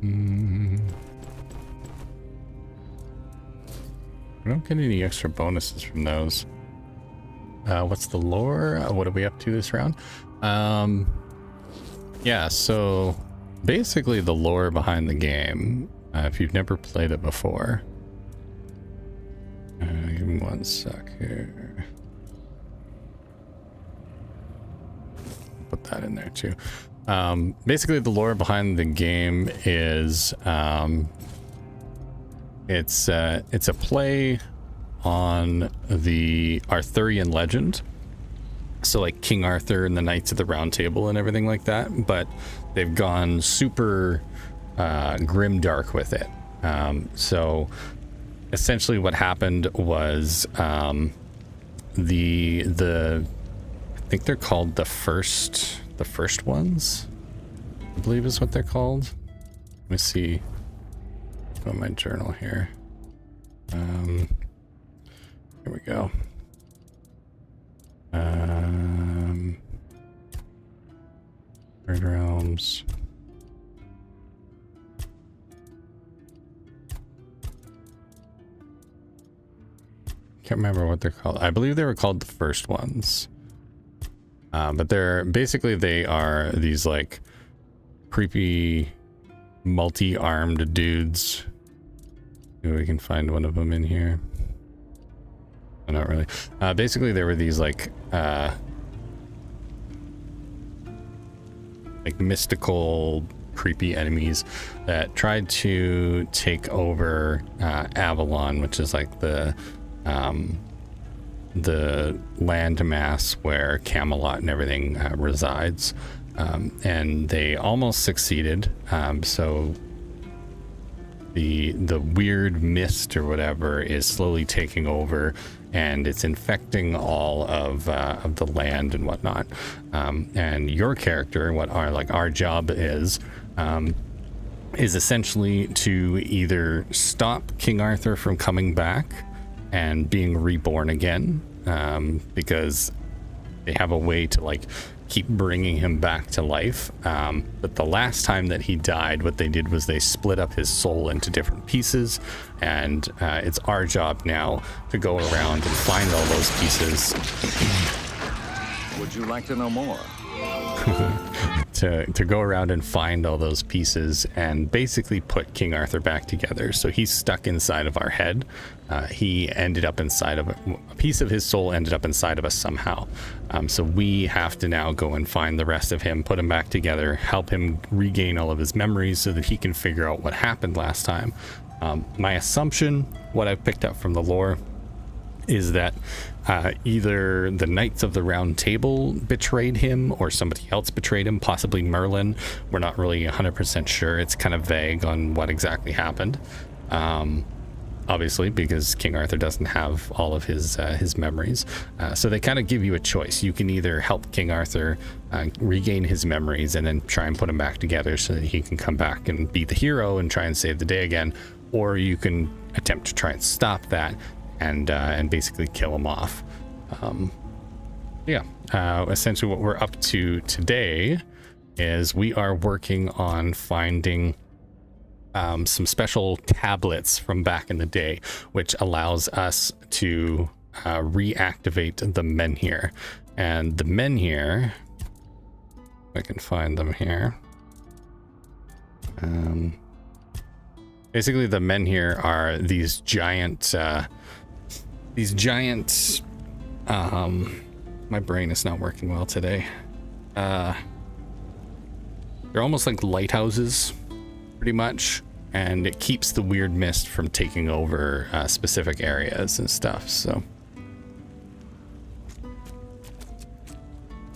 I don't get any extra bonuses from those. What's the lore? What are we up to this round? Yeah, so basically the lore behind the game, if you've never played it before. Give me one sec here. Put that in there too. Basically the lore behind the game is it's a play on the Arthurian legend. So like King Arthur and the Knights of the Round Table and everything like that, but they've gone super grim dark with it. So essentially what happened was the I think they're called the first ones, I believe is what they're called. Let me see. Go in my journal here. Here we go. Third Realms. Can't remember what they're called. I believe they were called the first ones. But they are these like creepy multi-armed dudes. Maybe we can find one of them in here. Oh, not really. Basically they were these like mystical creepy enemies that tried to take over Avalon, which is like the landmass where Camelot and everything resides, and they almost succeeded. So the weird mist or whatever is slowly taking over, and it's infecting all of the land and whatnot. And your character, what our job is is essentially to either stop King Arthur from coming back and being reborn again, because they have a way to like keep bringing him back to life. But the last time that he died, what they did was they split up his soul into different pieces, and it's our job now to go around and find all those pieces. Would you like to know more? to go around and find all those pieces and basically put King Arthur back together. So he's stuck inside of our head. He ended up inside of a piece of his soul ended up inside of us somehow. So we have to now go and find the rest of him, put him back together, help him regain all of his memories so that he can figure out what happened last time. My assumption, what I've picked up from the lore, is that either the Knights of the Round Table betrayed him or somebody else betrayed him, possibly Merlin. We're not really 100% sure. It's kind of vague on what exactly happened. Obviously, because King Arthur doesn't have all of his memories. So they kind of give you a choice. You can either help King Arthur regain his memories and then try and put him back together so that he can come back and be the hero and try and save the day again, or you can attempt to try and stop that and basically kill him off. Essentially what we're up to today is we are working on finding some special tablets from back in the day, which allows us to reactivate the menhir. And the menhir, if I can find them here. Basically the menhir are these giant my brain is not working well today. They're almost like lighthouses, pretty much, and it keeps the weird mist from taking over specific areas and stuff. So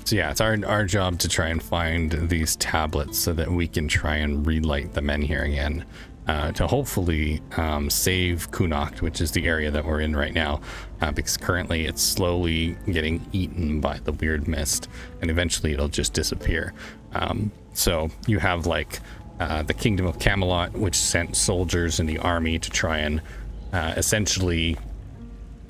yeah, it's our job to try and find these tablets so that we can try and relight the menhir again. To hopefully save Connacht, which is the area that we're in right now, because currently it's slowly getting eaten by the weird mist, and eventually it'll just disappear. So you have like the Kingdom of Camelot, which sent soldiers in the army to try and essentially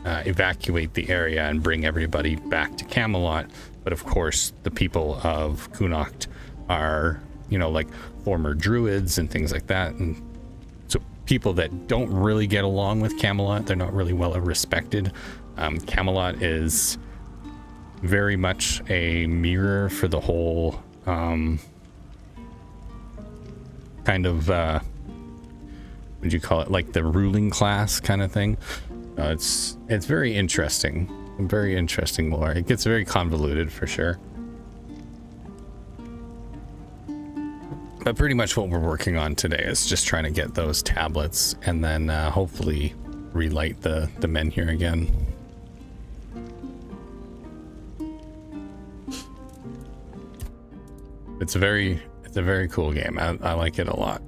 evacuate the area and bring everybody back to Camelot. But of course, the people of Connacht are, like former druids and things like that, and people that don't really get along with Camelot. They're not really well respected. Camelot is very much a mirror for the whole kind of what would you call it, like the ruling class kind of thing. It's very interesting lore. It gets very convoluted for sure. But pretty much what we're working on today is just trying to get those tablets and then hopefully relight the menhir again. It's a very cool game. I like it a lot.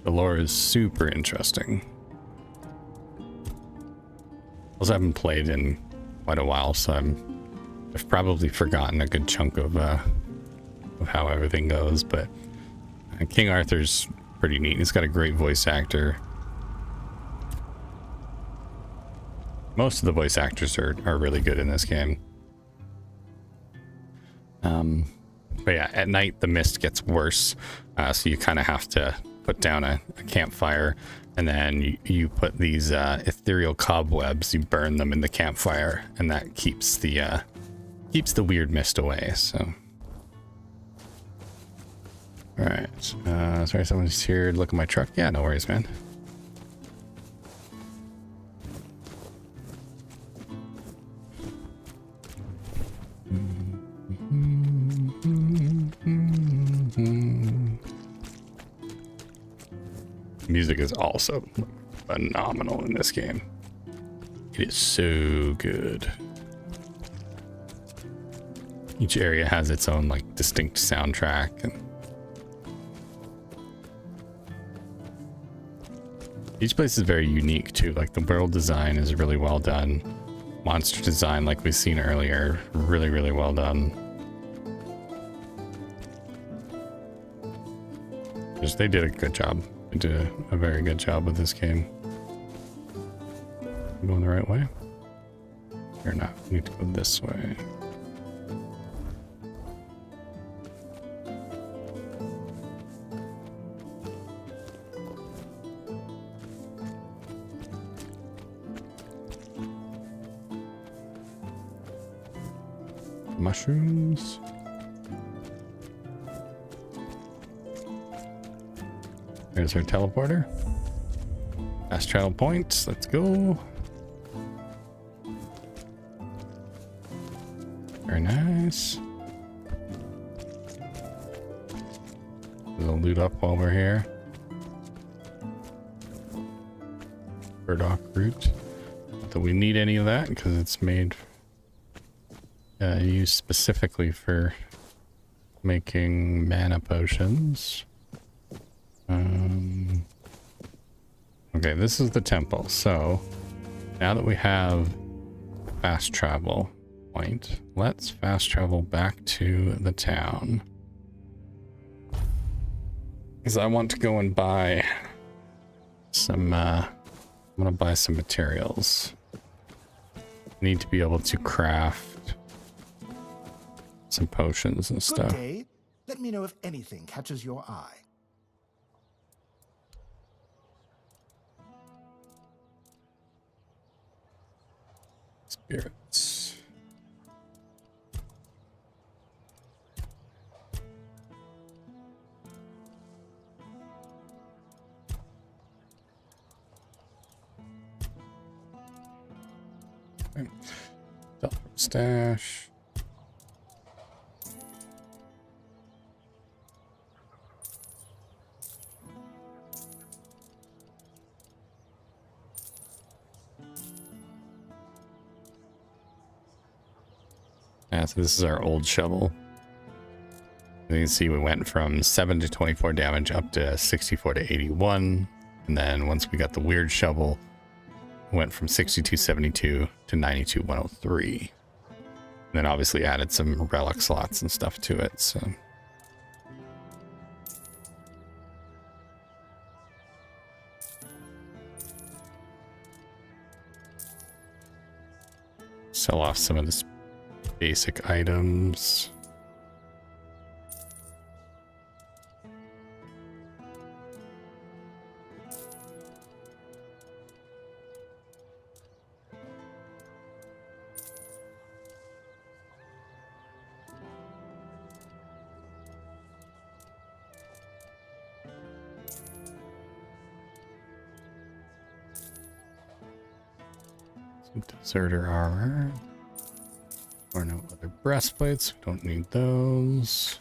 The lore is super interesting. Also, I haven't played in quite a while, so I've probably forgotten a good chunk of how everything goes, but King Arthur's pretty neat. He's got a great voice actor. Most of the voice actors are really good in this game. But yeah, at night the mist gets worse, so you kind of have to put down a campfire, and then you put these ethereal cobwebs, you burn them in the campfire, and that keeps the weird mist away. So all right, sorry, someone's here to look at my truck. Yeah, no worries, man. Music is also phenomenal in this game. It is so good. Each area has its own like distinct soundtrack, and each place is very unique too. Like the world design is really well done. Monster design, like we've seen earlier, really, really well done. Just, they did a good job. They did a very good job with this game. I'm going the right way? Or not? We need to go this way. Mushrooms. There's our teleporter. Fast travel points. Let's go. Very nice. We'll loot up while we're here. Burdock root. Not that we need any of that because it's made used specifically for making mana potions. Okay, this is the temple. So now that we have fast travel point, let's fast travel back to the town. Because I want to go and buy some, I'm gonna buy some materials. Need to be able to craft some potions and stuff. Good day. Let me know if anything catches your eye. Spirits. Okay. Stash. Yeah, so this is our old shovel. You can see we went from 7 to 24 damage up to 64 to 81. And then once we got the weird shovel, we went from 6272 to 92103. And then obviously added some relic slots and stuff to it, so. Sell off some of this basic items. Some deserter armor. Or no other breastplates. We don't need those.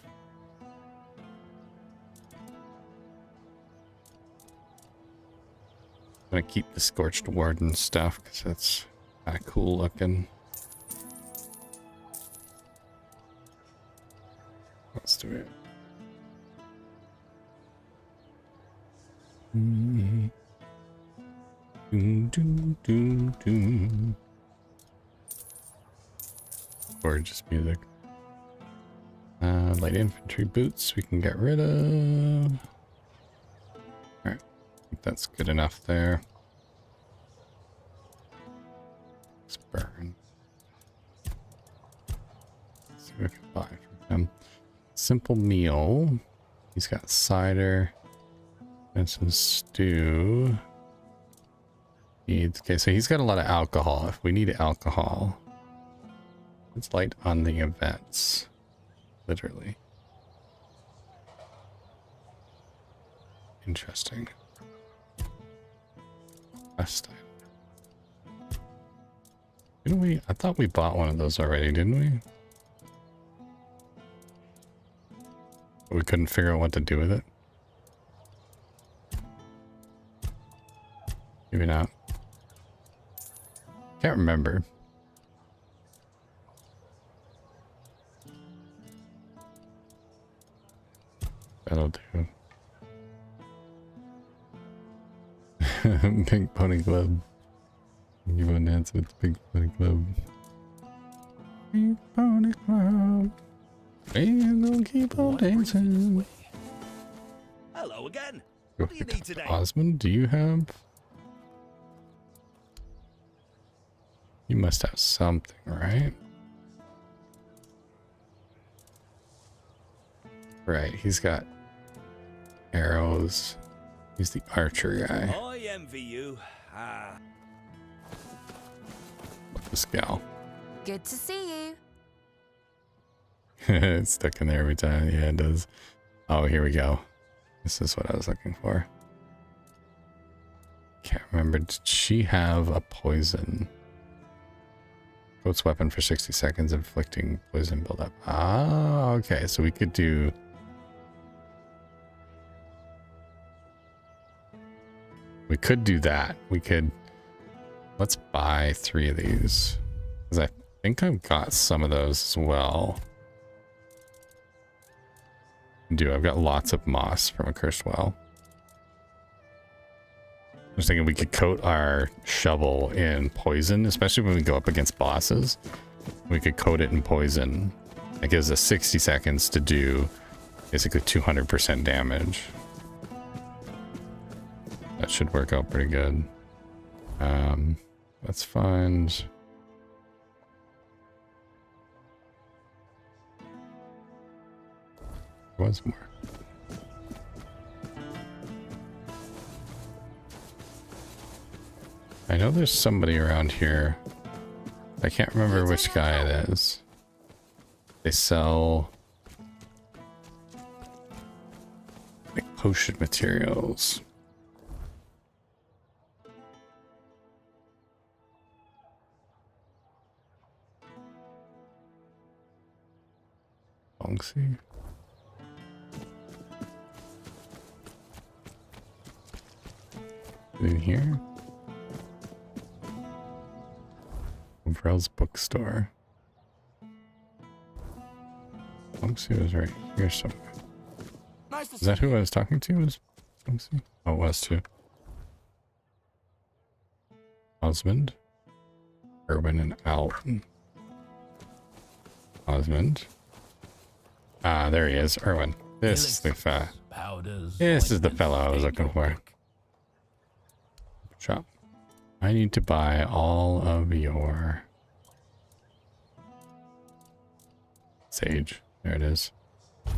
I'm gonna keep the Scorched Warden stuff because that's kind of cool looking. Let's do it. Gorgeous music. Light infantry boots we can get rid of. Alright, I think that's good enough there. Let's burn. Let's see what we can buy from him. Simple meal. He's got cider and some stew. Okay, so he's got a lot of alcohol. If we need alcohol, it's light on the events. Literally. Interesting. Quest item. Didn't we? I thought we bought one of those already, didn't we? But we couldn't figure out what to do with it. Maybe not. Can't remember. That'll do. Pink Pony Club. You want to dance with the Pink Pony Club? Pink Pony Club. We're gonna keep on dancing. Hello, Hello again. Go What do you pick need up today? Osmond, do you have? You must have something, right? Right, he's got arrows. He's the archer guy. I envy you. Ah. This gal. Good to see you. It's stuck in there every time. Yeah, it does. Oh, here we go. This is what I was looking for. Can't remember. Did she have a poison? Coats weapon for 60 seconds, inflicting poison buildup. Ah, okay. So we could do... We could do that. We could... Let's buy 3 of these. Because I think I've got some of those as well. I've got lots of moss from a cursed well. I was thinking we could coat our shovel in poison, especially when we go up against bosses. We could coat it in poison. That gives us 60 seconds to do basically 200% damage. That should work out pretty good. Let's find... was more. I know there's somebody around here. I can't remember which guy it is. They sell like potion materials. Bonksy. In here? Umbrell's bookstore. Bonksy was right here somewhere. Is that who I was talking to? Was Bonksy? Oh, it was too. Osmond. Urban and Alton. Osmond. Ah, there he is. Erwin. This is the fellow I was looking for. Shop. I need to buy all of your sage. There it is.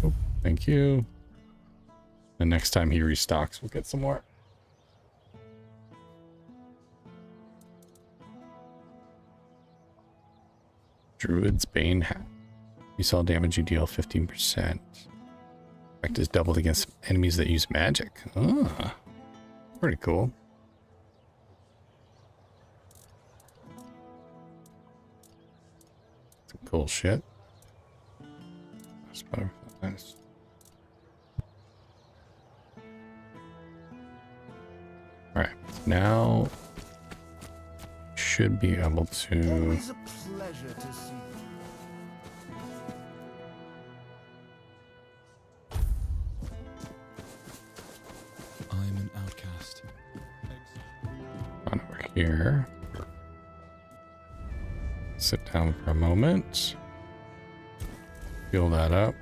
Oh, thank you. The next time he restocks, we'll get some more. Druid's Bane hat. You saw damage you deal 15%. Effect is doubled against enemies that use magic. Ah, pretty cool. Some cool shit. Nice. Alright, now should be able to... Always a pleasure to see you. I'm an outcast. On over here. Sit down for a moment. Fill that up.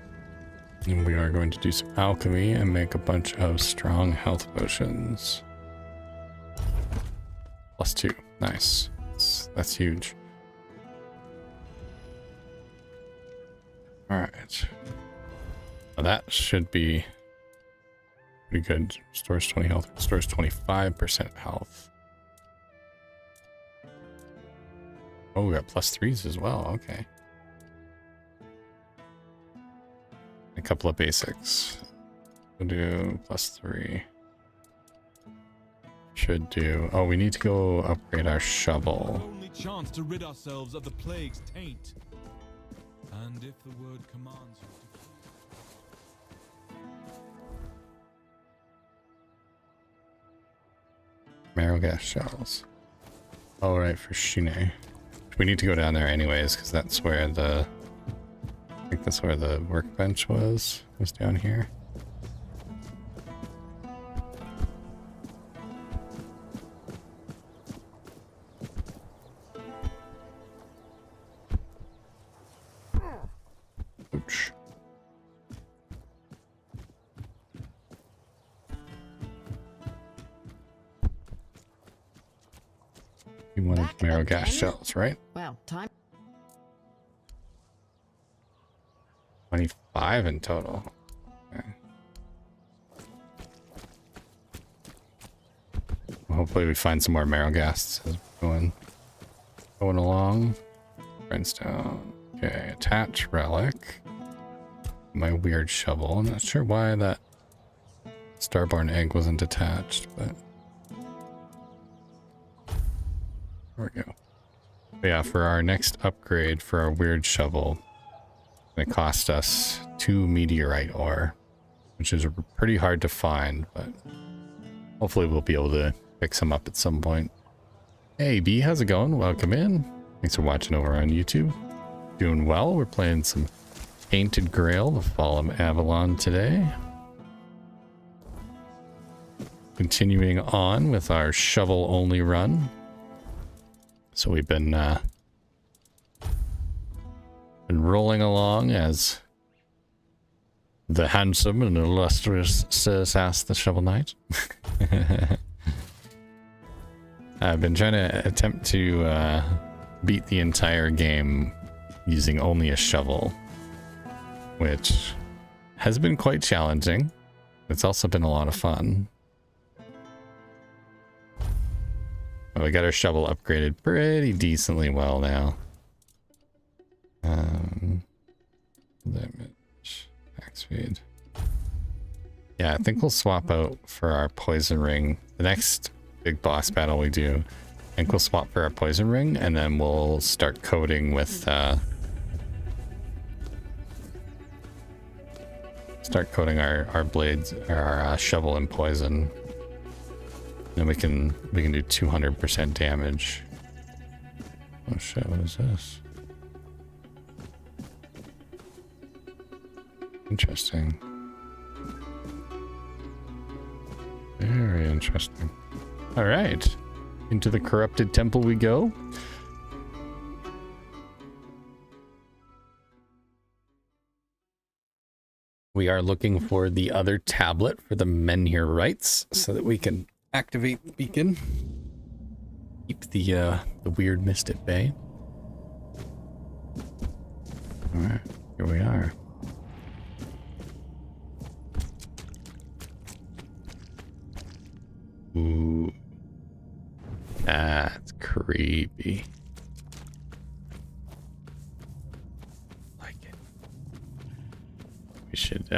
And we are going to do some alchemy and make a bunch of strong health potions. +2. Nice. That's huge. Alright. Well, that should be pretty good. Restores 20 health. Restores 25% health. Oh, we got +3s as well. Okay. A couple of basics. We'll do +3. Should do. Oh, we need to go upgrade our shovel. Only chance to rid ourselves of the plague's taint. And if the word commands you to... Marrow gas shells. All right, for Shine. We need to go down there anyways, because that's where the... I think that's where the workbench was down here. Oops. wanted marrow gas shells, right? Well, time. 25 in total. Okay. Well, hopefully we find some more marrow gas as we're going along. Grindstone. Okay, attach relic. My weird shovel. I'm not sure why that starborn egg wasn't attached, but there we go. But yeah, for our next upgrade for our weird shovel, it cost us 2 meteorite ore, which is pretty hard to find, but hopefully we'll be able to pick some up at some point. Hey B, how's it going? Welcome in. Thanks for watching over on YouTube. Doing well. We're playing some Tainted Grail, the Fall of Avalon today. Continuing on with our shovel only run. So we've been rolling along as the handsome and illustrious SASS the Shovel Knight. I've been trying to attempt to beat the entire game using only a shovel, which has been quite challenging. It's also been a lot of fun. Well, we got our shovel upgraded pretty decently well now. Damage, max speed. Yeah, I think we'll swap out for our poison ring. The next big boss battle we do, I think we'll swap for our poison ring, and then we'll start coating with start coating our blades, our shovel in poison. Then we can do 200% damage. Oh shit, what is this? Interesting. Very interesting. All right, into the corrupted temple we go. We are looking for the other tablet for the Menhir rights so that we can activate the beacon. Keep the weird mist at bay. All right, here we are. Ooh, that's creepy. Like it. We should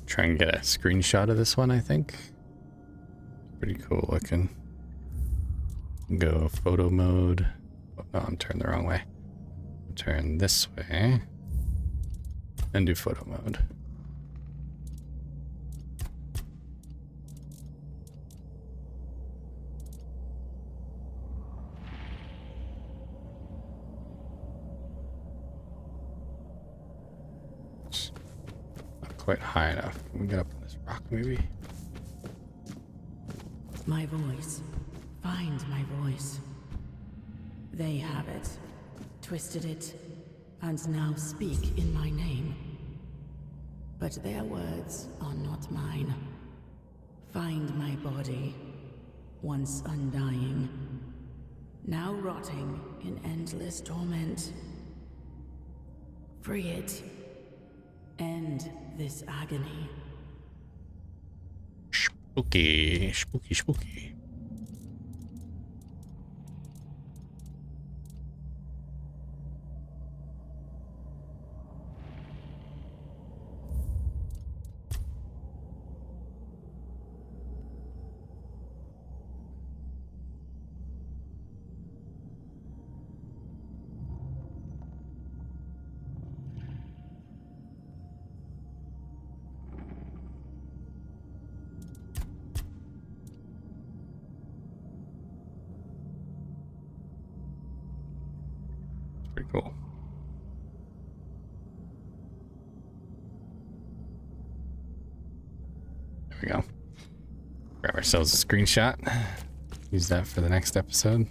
try and get a screenshot of this one, I think. Pretty cool looking. Go photo mode. Oh, no, I'm turned the wrong way. Turn this way. And do photo mode. Not quite high enough. Can we get up on this rock maybe? My voice. Find my voice. They have it. Twisted it. And now speak in my name. But their words are not mine. Find my body, once undying, now rotting in endless torment. Free it. End this agony. Spooky, spooky, spooky. Pretty cool. There we go. Grab ourselves a screenshot. Use that for the next episode.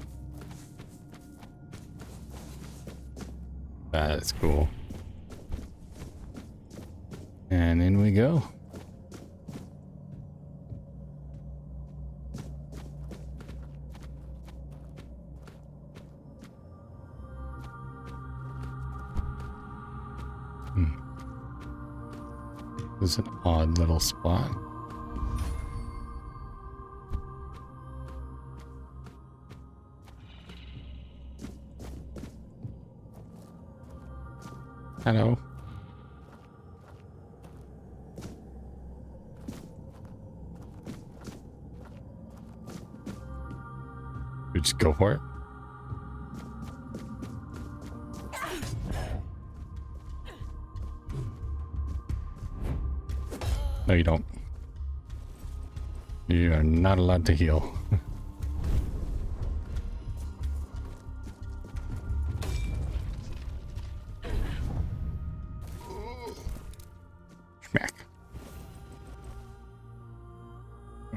That is cool. And in we go. This is an odd little spot. Hello. We just go for it. No, you don't. You are not allowed to heal. Schmack.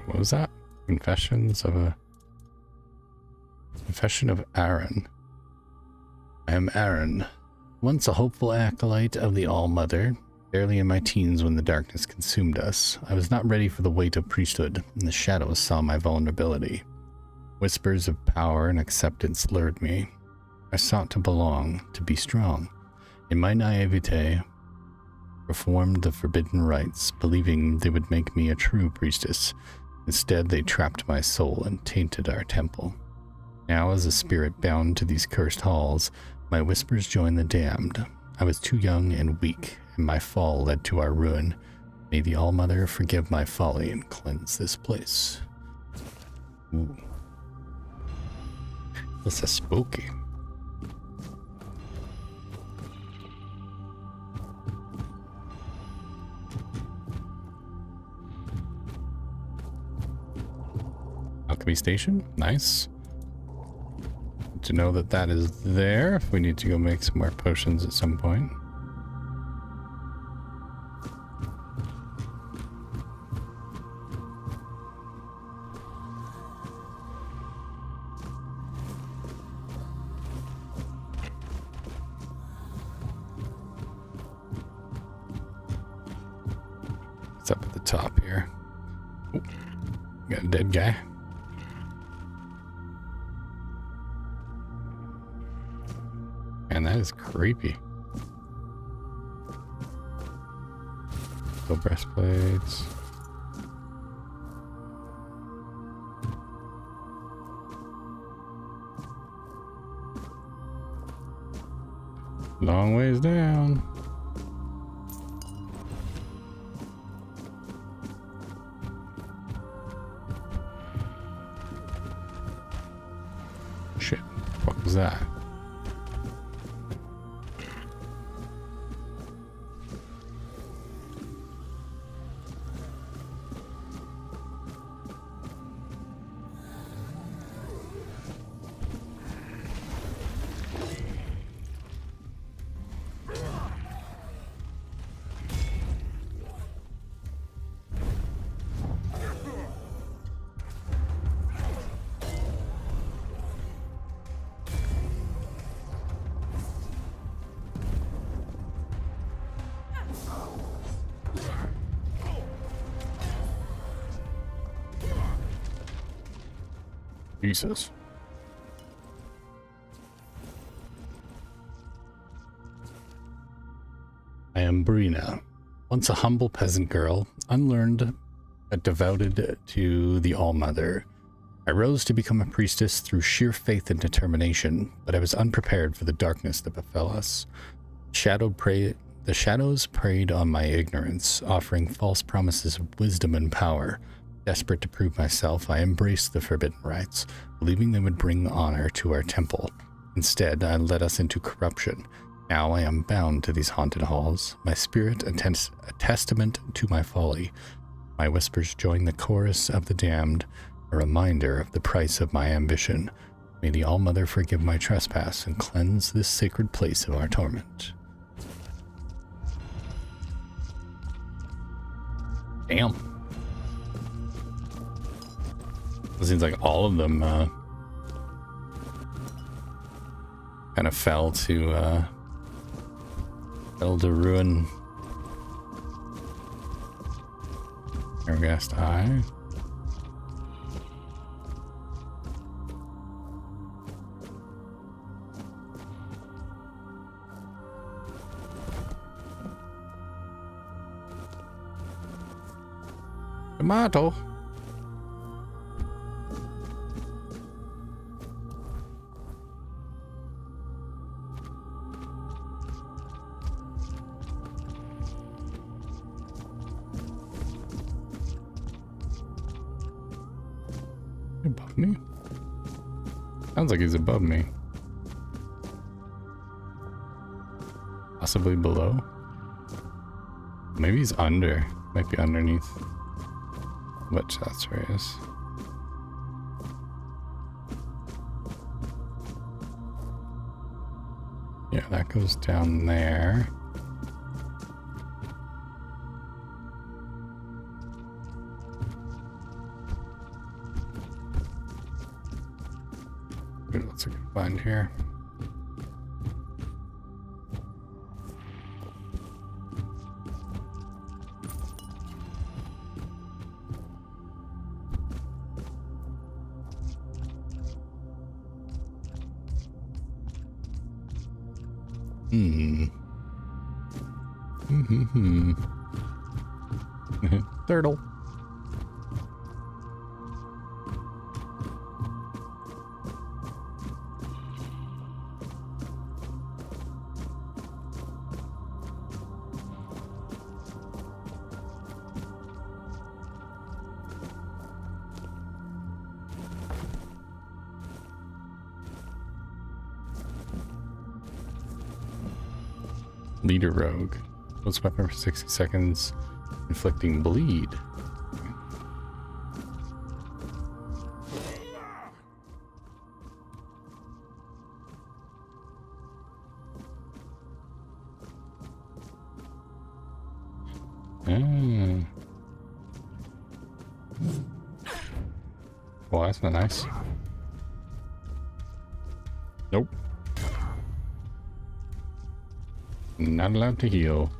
What was that? Confession of Aaron. I am Aaron, once a hopeful acolyte of the All-Mother. Barely in my teens when the darkness consumed us, I was not ready for the weight of priesthood, and the shadows saw my vulnerability. Whispers of power and acceptance lured me. I sought to belong, to be strong. In my naivete, performed the forbidden rites, believing they would make me a true priestess. Instead, they trapped my soul and tainted our temple. Now, as a spirit bound to these cursed halls, my whispers join the damned. I was too young and weak, and my fall led to our ruin. May the All-Mother forgive my folly and cleanse this place. Ooh. This is spooky. Alchemy station, nice. Good to know that that is there if we need to go make some more potions at some point. It's up at the top here. Ooh, got a dead guy. Man, that is creepy. Steel breastplates. Long ways down. Shit, what was that? Jesus. I am Brina, once a humble peasant girl, unlearned but devoted to the All-Mother. I rose to become a priestess through sheer faith and determination, but I was unprepared for the darkness that befell us. The shadows preyed on my ignorance, offering false promises of wisdom and power. Desperate to prove myself, I embraced the forbidden rites, believing they would bring honor to our temple. Instead, I led us into corruption. Now I am bound to these haunted halls, my spirit a testament to my folly. My whispers join the chorus of the damned, a reminder of the price of my ambition. May the All-Mother forgive my trespass and cleanse this sacred place of our torment. Damn. It seems like all of them kind of fell to ruin. Ergast Eye. Tomato. Above me? Sounds like he's above me. Possibly below? Maybe he's under. Might be underneath. But that's where he is. Yeah, that goes down there. What's a good find here? Turtle. Leader rogue. Holds weapon for 60 seconds, inflicting bleed. Well, that's not nice. Nope. Not allowed to heal.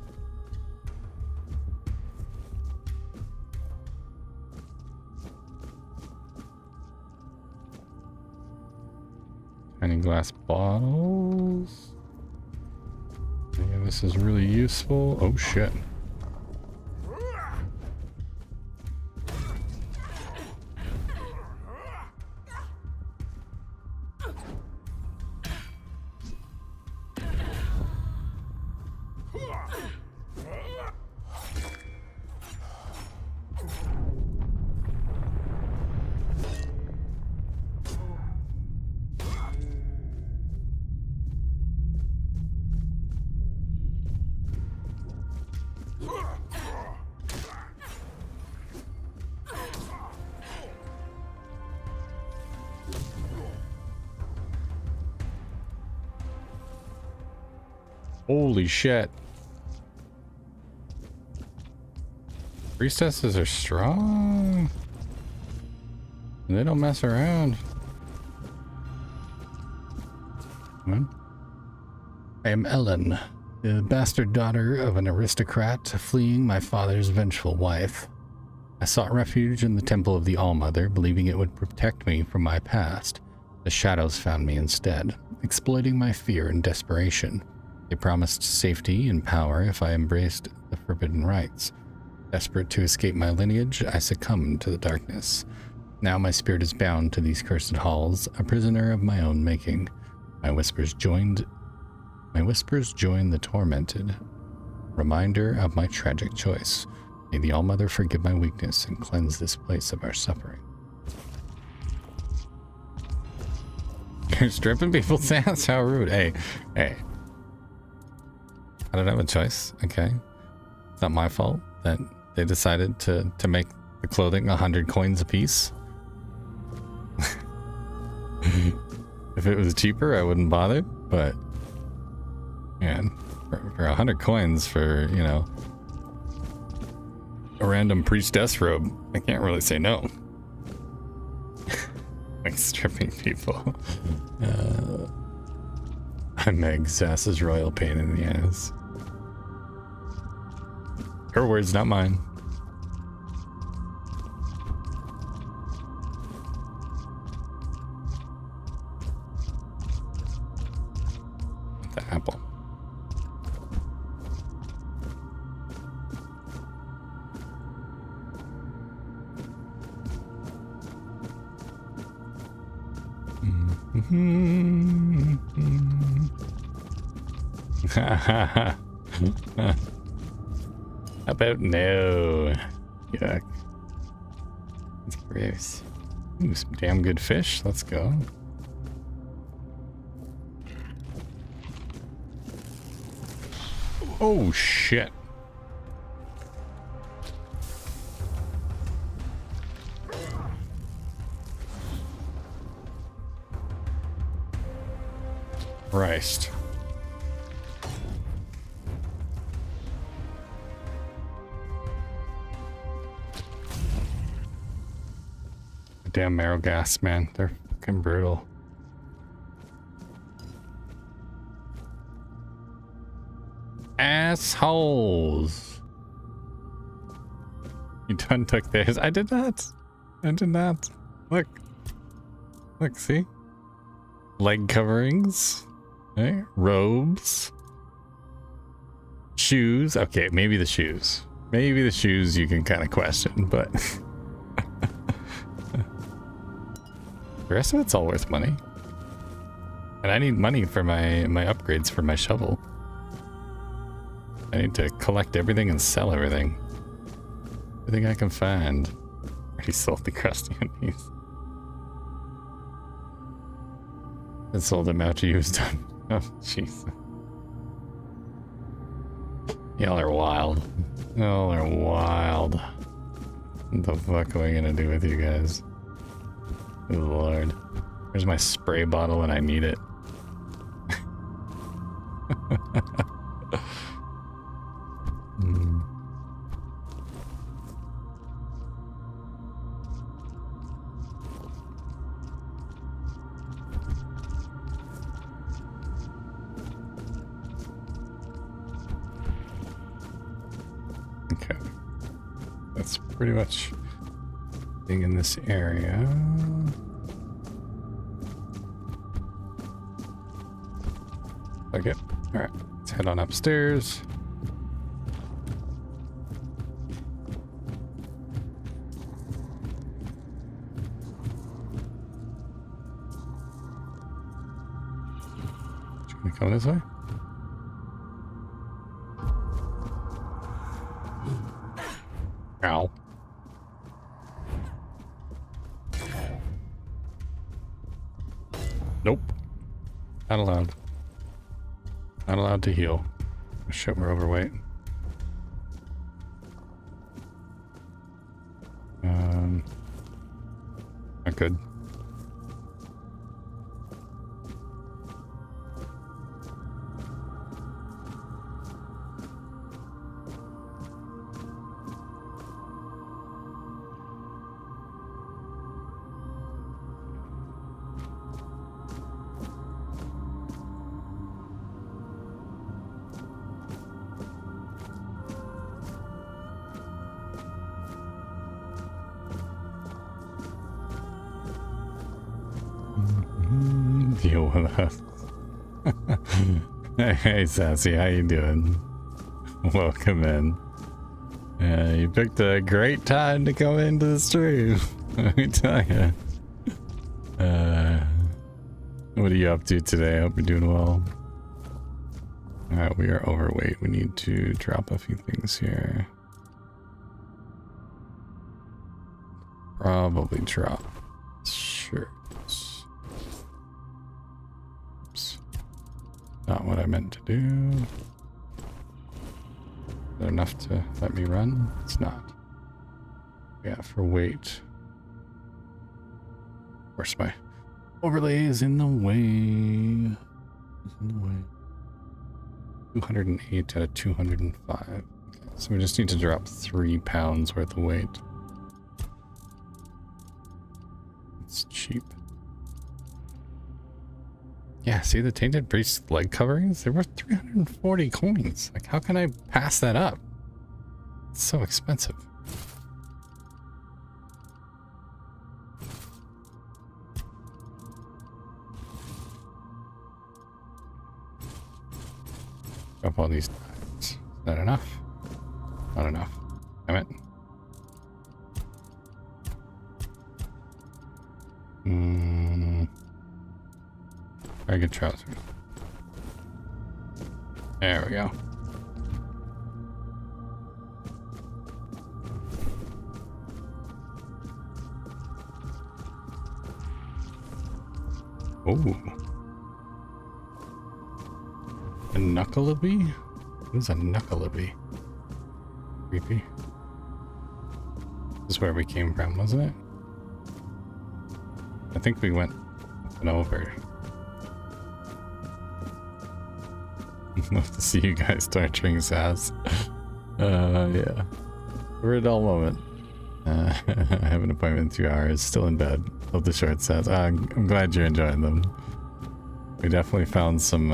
Tiny glass bottles. Yeah, this is really useful. Oh shit. Holy shit. Priestesses are strong. They don't mess around. Come on. I am Ellen, the bastard daughter of an aristocrat fleeing my father's vengeful wife. I sought refuge in the temple of the Allmother, believing it would protect me from my past. The shadows found me instead, exploiting my fear and desperation. They promised safety and power if I embraced the forbidden rites. Desperate to escape my lineage, I succumbed to the darkness. Now my spirit is bound to these cursed halls, a prisoner of my own making. My whispers join the tormented. Reminder of my tragic choice. May the Allmother forgive my weakness and cleanse this place of our suffering. You're stripping people's ass? How rude. Hey. I don't have a choice, okay? It's not my fault that they decided to make the clothing 100 coins a piece. If it was cheaper, I wouldn't bother, but man, for 100 coins for, you know, a random priestess robe, I can't really say no. Like stripping people. Meg SASS' royal pain in the ass. Her words, not mine. The apple. How about no? Yuck. That's gross. Ooh, some damn good fish. Let's go. Oh shit. Christ. Damn marrow gas, man. They're fucking brutal. Assholes. You done took this. I did not. I did not. Look. Look, see? Leg coverings. Okay. Robes. Shoes. Okay, maybe the shoes. Maybe the shoes you can kind of question, but... The rest of it's all worth money. And I need money for my upgrades for my shovel. I need to collect everything and sell everything. Everything I can find. Already sold the crusty onions. And sold them after you was done. Oh, jeez. Y'all are wild. Y'all are wild. What the fuck am I gonna do with you guys? Good lord. Where's my spray bottle when I need it? Okay. That's pretty much being in this area. Okay. Alright. Let's head on upstairs. Can we come this way? Ow. Nope. Not allowed. Not allowed to heal. Oh, shit, we're overweight. Not good. Deal with us. Hey Sassy, how you doing? Welcome in. You picked a great time to come into the stream. Let me tell you. What are you up to today? I hope you're doing well. Alright, we are overweight. We need to drop a few things here. Probably drop shirts. Oops. Not what I meant to do. Is that enough to let me run? It's not. Yeah, for weight. Of course, my overlay is in the way. It's in the way. 208 out of 205. Okay, so we just need to drop 3 pounds worth of weight. It's cheap. Yeah, see the Tainted Priest leg coverings? They're worth 340 coins. Like, how can I pass that up? It's so expensive. Up all these times. Is that enough? Not enough. Damn it. Ragged trousers. There we go. Oh. A knuckleabee? What is a knuckleabee? Creepy. This is where we came from, wasn't it? I think we went over. Love to see you guys torturing SASS. Yeah. We're a dull moment. I have an appointment in 2 hours, still in bed. Love the short sets. I'm glad you're enjoying them. We definitely found some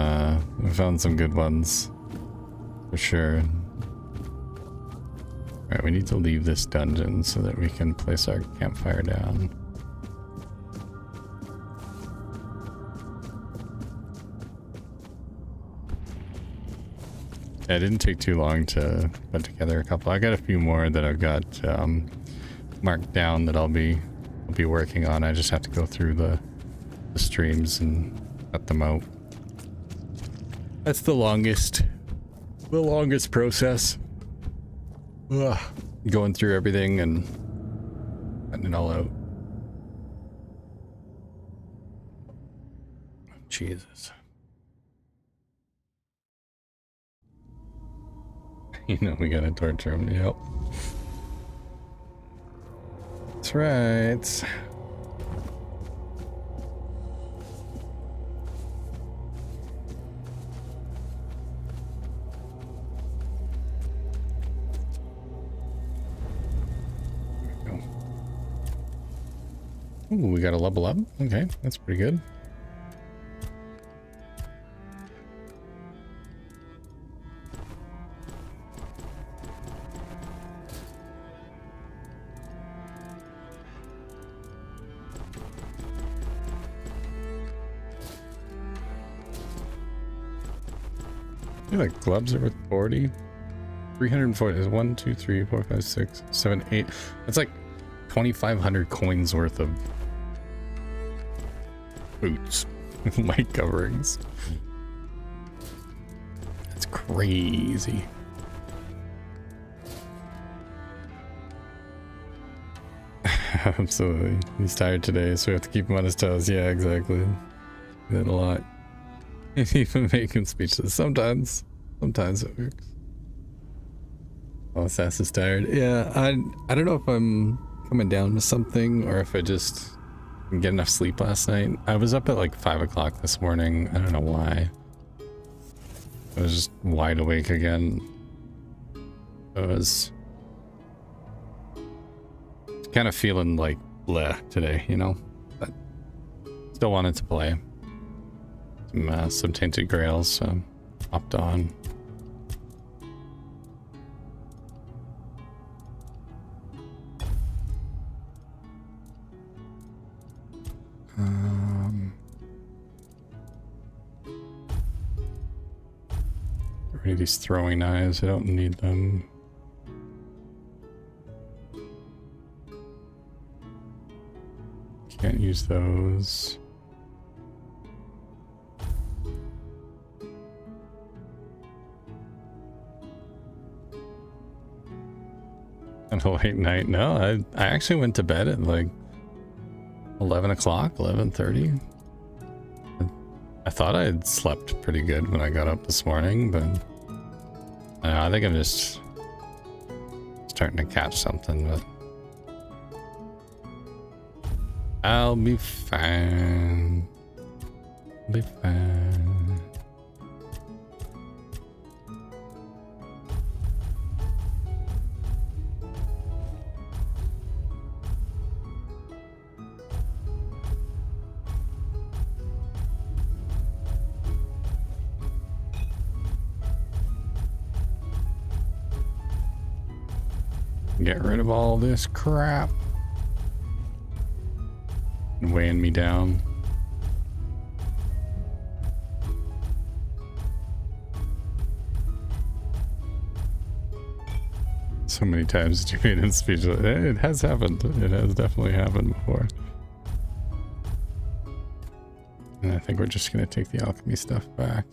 good ones. For sure. Alright, we need to leave this dungeon so that we can place our campfire down. Yeah, it didn't take too long to put together a couple. I got a few more that I've got marked down that I'll be working on. I just have to go through the streams and cut them out. That's the longest process. Ugh. Going through everything and cutting it all out. Jesus. You know we gotta torture him. Yep. That's right. Ooh, we got a level up. Okay, that's pretty good. I feel like gloves are worth 40. 340 is 1, 2, 3, 4, 5, 6, 7, 8. It's like 2,500 coins worth of boots with light coverings. That's crazy. Absolutely. He's tired today, so we have to keep him on his toes. Yeah, exactly. That a lot. Even make him speechless. Sometimes it works. Oh, SASS is tired. Yeah, I don't know if I'm coming down with something or if I just didn't get enough sleep last night. I was up at like 5 o'clock this morning. I don't know why. I was just wide awake again. I was kind of feeling like bleh today, you know? But still wanted to play. Some Tainted Grails, so hopped on. Get rid of these throwing knives, I don't need them. Can't use those. And a late night? No, I actually went to bed at like 11 o'clock, 11:30. I thought I had slept pretty good when I got up this morning, but I think I'm just starting to catch something, but I'll be fine. I'll be fine. Get rid of all this crap. Weighing me down. So many times that you made him speechless. It has happened. It has definitely happened before. think we're just gonna take the alchemy stuff back.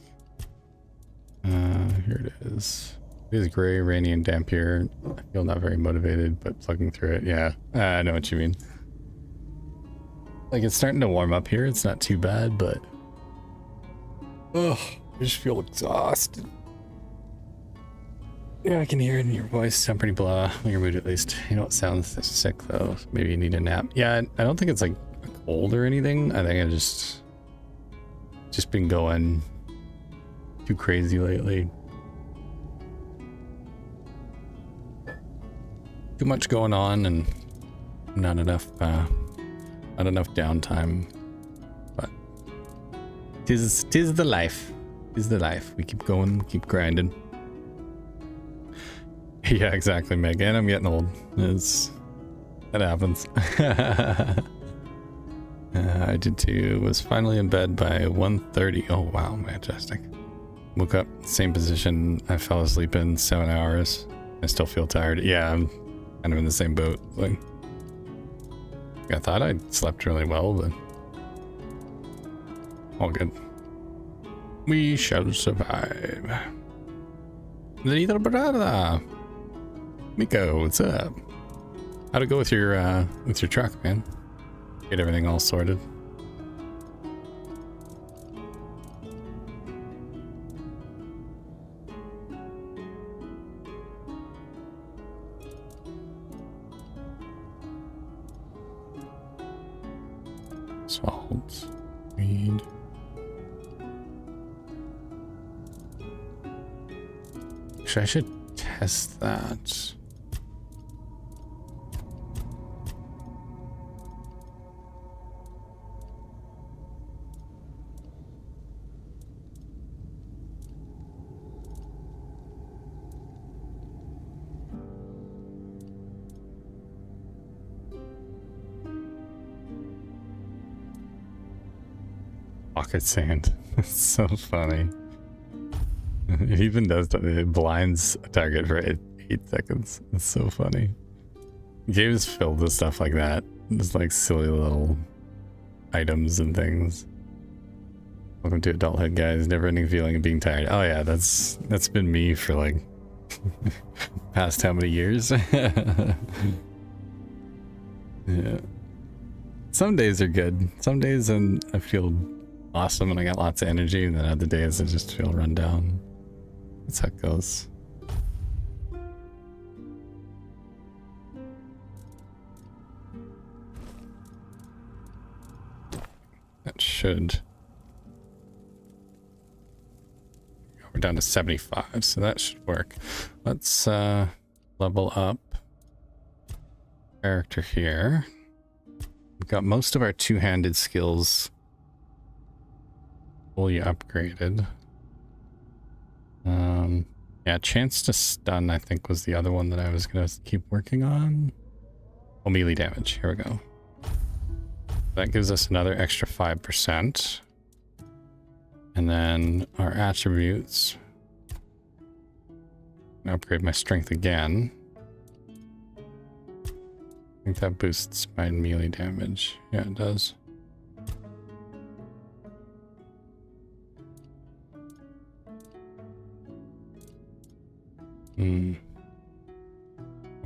Here it is. It is gray, rainy, and damp here. I feel not very motivated, but plugging through it, yeah. I know what you mean. Like, it's starting to warm up here. It's not too bad, but... ugh, I just feel exhausted. Yeah, I can hear it in your voice. I'm pretty blah. In your mood, at least. You don't sound sick, though. Maybe you need a nap. Yeah, I don't think it's, like, a cold or anything. I think I just been going too crazy lately. Too much going on and not enough downtime. But tis the life. Tis the life. We keep going, keep grinding. Yeah, exactly, Meg. And I'm getting old. That happens. I did too. Was finally in bed by 1:30. Oh wow, majestic. Woke up, same position I fell asleep in 7 hours. I still feel tired. Yeah, I'm kind of in the same boat. Like, I thought I slept really well, but all good. We shall survive. Little brother, Miko, what's up? How'd it go with your truck, man? Get everything all sorted. Salt, weed. Actually, I should test that. Pocket sand. It's so funny. It even does that. It blinds a target for 8 seconds. It's so funny. Games filled with stuff like that. Just like silly little items and things. Welcome to adulthood, guys. Never ending feeling of being tired. Oh yeah, that's been me for like past how many years? Yeah. Some days are good. Some days I feel awesome and I got lots of energy, and then other days I just feel run down. That's how it goes. That should... we're down to 75, so that should work. Let's level up character here. We've got most of our two-handed skills fully upgraded. Yeah, chance to stun I think was the other one that I was gonna keep working on. Oh, melee damage, here we go. That gives us another extra 5%. And then our attributes. Upgrade my strength again. I think that boosts my melee damage. Yeah, it does.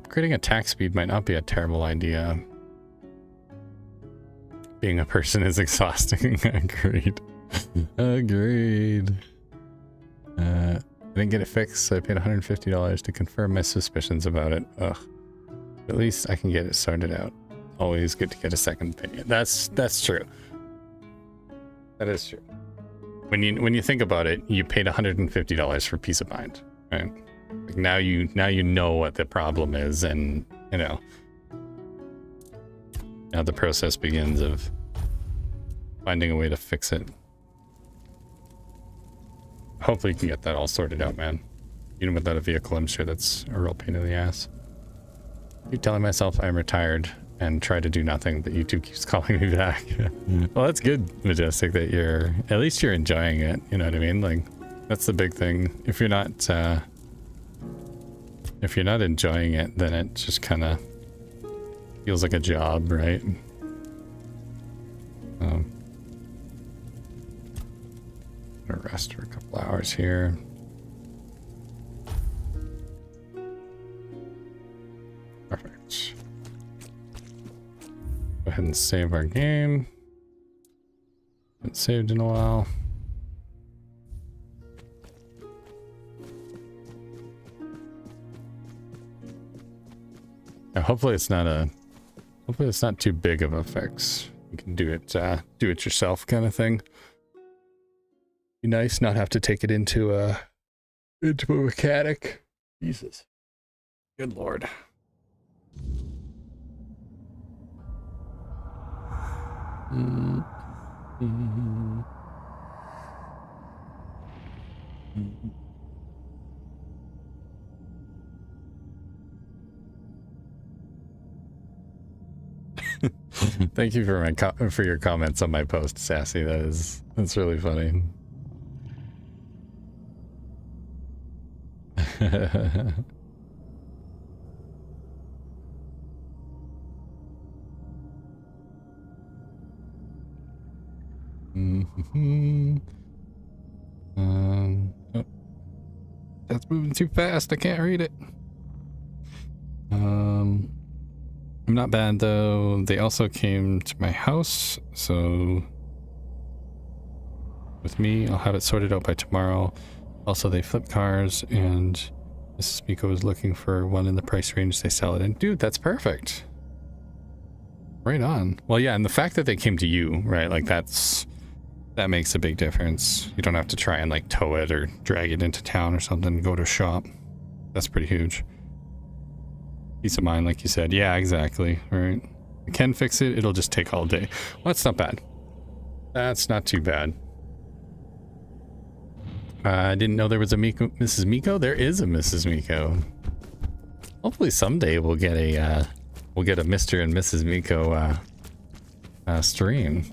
Upgrading attack speed might not be a terrible idea. Being a person is exhausting. Agreed. Agreed. I didn't get it fixed, so I paid $150 to confirm my suspicions about it. Ugh. At least I can get it sorted out. Always good to get a second opinion. That's true. That is true. When you think about it, you paid $150 for peace of mind, right? Like now you know what the problem is, and you know now the process begins of finding a way to fix it. Hopefully you can get that all sorted out, man. Even without a vehicle, I'm sure that's a real pain in the ass. I keep telling myself I'm retired and try to do nothing, but YouTube keeps calling me back. Well, that's good, Majestic, that at least you're enjoying it. You know what I mean? Like, that's the big thing. If you're not enjoying it, then it just kind of feels like a job, right? Gonna rest for a couple hours here. Perfect. Go ahead and save our game. Haven't saved in a while. Now, hopefully it's not too big of a fix. You can do it yourself kind of thing. Be nice not have to take it into a mechanic. Jesus. Good lord. Thank you for your comments on my post, Sassy. That's really funny. Oh, that's moving too fast. I can't read it. I'm not bad though. They also came to my house, so with me, I'll have it sorted out by tomorrow. Also, they flip cars, and Mrs. Miko was looking for one in the price range they sell it in. Dude, that's perfect. Right on. Well, yeah, and the fact that they came to you, right? Like that makes a big difference. You don't have to try and like tow it or drag it into town or something, go to a shop. That's pretty huge. Peace of mind, like you said. Yeah, exactly. Right. I can fix it. It'll just take all day. Well, that's not bad. That's not too bad. I didn't know there was a Mrs. Miko. There is a Mrs. Miko. Hopefully someday we'll get a Mr. and Mrs. Miko stream.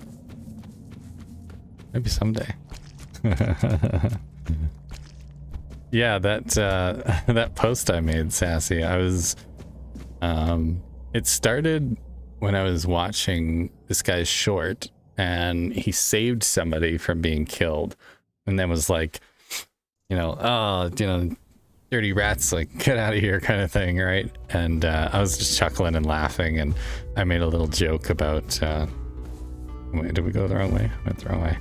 Maybe someday. Yeah, that post I made, Sassy. I was it started when I was watching this guy's short, and he saved somebody from being killed, and then was like, dirty rats, like, get out of here kind of thing, right? And I was just chuckling and laughing, and I made a little joke about wait, did we go the wrong way? I went the wrong way.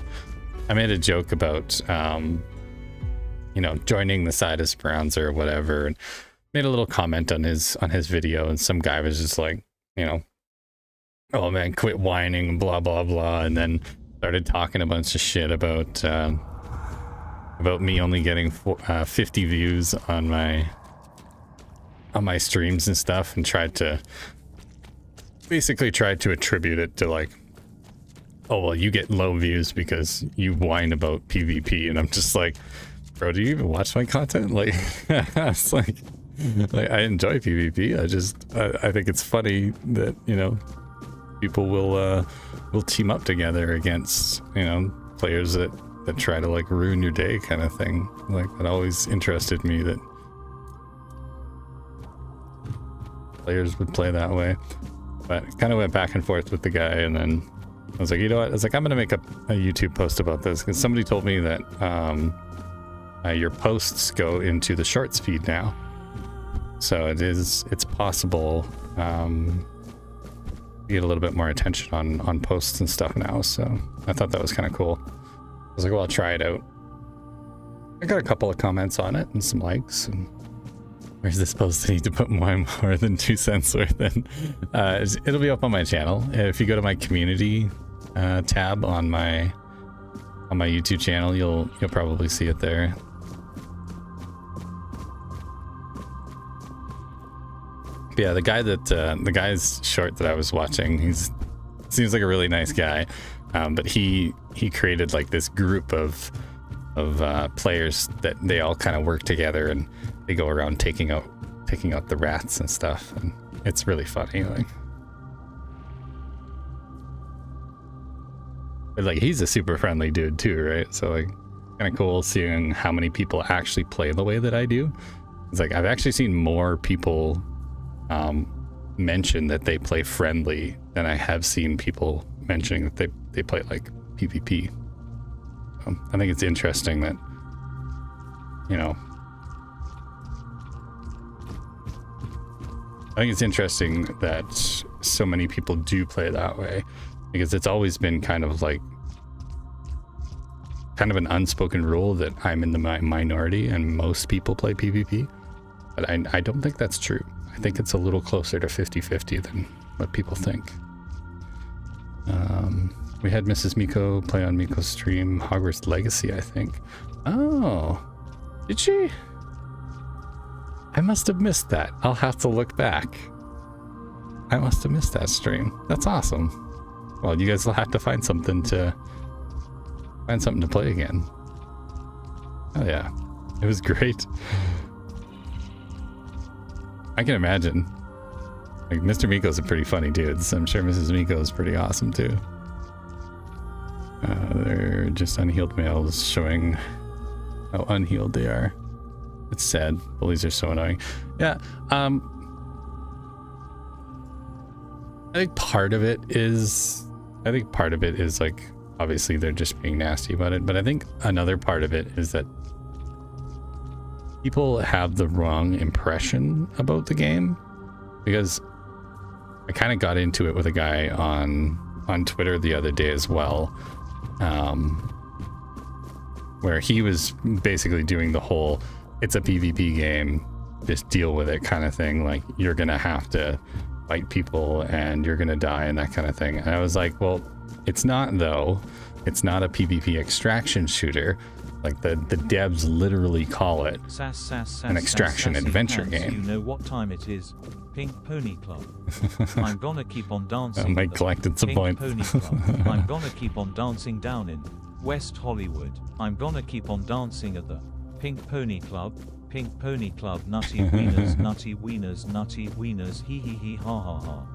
I made a joke about joining the side of Speranza or whatever, and made a little comment on his video, and some guy was just like, oh man, quit whining, blah blah blah, and then started talking a bunch of shit about me only getting 50 views on my streams and stuff, and tried to attribute it to like, oh well, you get low views because you whine about PvP, and I'm just like, bro, do you even watch my content? Like, it's like I enjoy PvP. I think it's funny that people will team up together against players that try to like ruin your day kind of thing. Like, that always interested me, that players would play that way. But kind of went back and forth with the guy, and then I was like, you know what? I was like, I'm gonna make a YouTube post about this, because somebody told me that your posts go into the shorts feed now, so it's possible to get a little bit more attention on posts and stuff now. So I thought that was kind of cool. I was like, well, I'll try it out. I got a couple of comments on it and some likes. And where's this post? I need to put more than 2 cents worth in. It'll be up on my channel. If you go to my community tab on my YouTube channel, you'll probably see it there. But yeah, the guy's short that I was watching, seems like a really nice guy. But he created like this group of players that they all kind of work together, and they go around taking out the rats and stuff, and it's really funny. Like he's a super friendly dude too, right? So like, kind of cool seeing how many people actually play the way that I do. It's like I've actually seen more people mention that they play friendly than I have seen people mentioning that they play like PvP. I think it's interesting that, you know, I think it's interesting that so many people do play that way, because it's always been kind of like an unspoken rule that I'm in the minority and most people play PvP, but I don't think that's true. I think it's a little closer to 50-50 than what people think. We had Mrs. Miko play on Miko's stream Hogwarts Legacy, I think. Oh, did she? I must have missed that. I'll have to look back. I must have missed that stream. That's awesome. Well, you guys will have to find something to play again. Oh yeah, it was great. I can imagine. Like, Mr. Miko's a pretty funny dude, so I'm sure Mrs. Miko is pretty awesome too. They're just unhealed males showing how unhealed they are. It's sad. Bullies are so annoying. Yeah. I think part of it is like, obviously they're just being nasty about it, but I think another part of it is that people have the wrong impression about the game, because I kind of got into it with a guy on Twitter the other day as well, where he was basically doing the whole it's a PvP game, just deal with it kind of thing, like you're gonna have to fight people and you're gonna die and that kind of thing. And I was like, well, it's not though. It's not a PvP extraction shooter. Like the devs literally call it an extraction adventure game. You know what time it is? Pink Pony Club. I'm gonna keep on dancing. Mike collected some points. Pony Club. I'm gonna keep on dancing down in West Hollywood. I'm gonna keep on dancing at the Pink Pony Club. Pink Pony Club. Nutty wieners, nutty wieners, nutty wieners. Hee hee hee ha ha ha.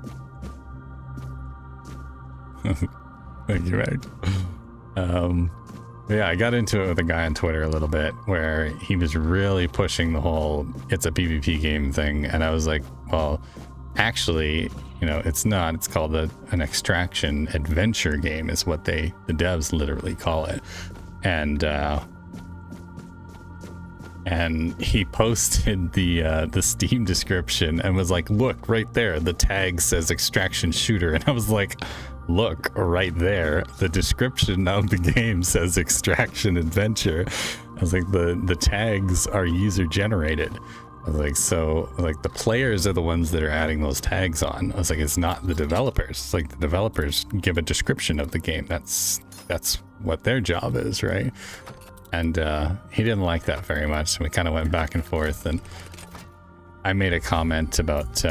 Thank you, Mike. Yeah, I got into it with a guy on Twitter a little bit where he was really pushing the whole it's a PvP game thing, and I was like, well, actually, you know, it's not. It's called an extraction adventure game is what the devs literally call it. And he posted the Steam description and was like, look right there, the tag says extraction shooter, and I was like, look right there, the description of the game says extraction adventure. I was like, the tags are user generated. I was like, so like the players are the ones that are adding those tags on. I was like, it's not the developers. It's like the developers give a description of the game. That's what their job is, right? And he didn't like that very much. We kind of went back and forth, and I made a comment about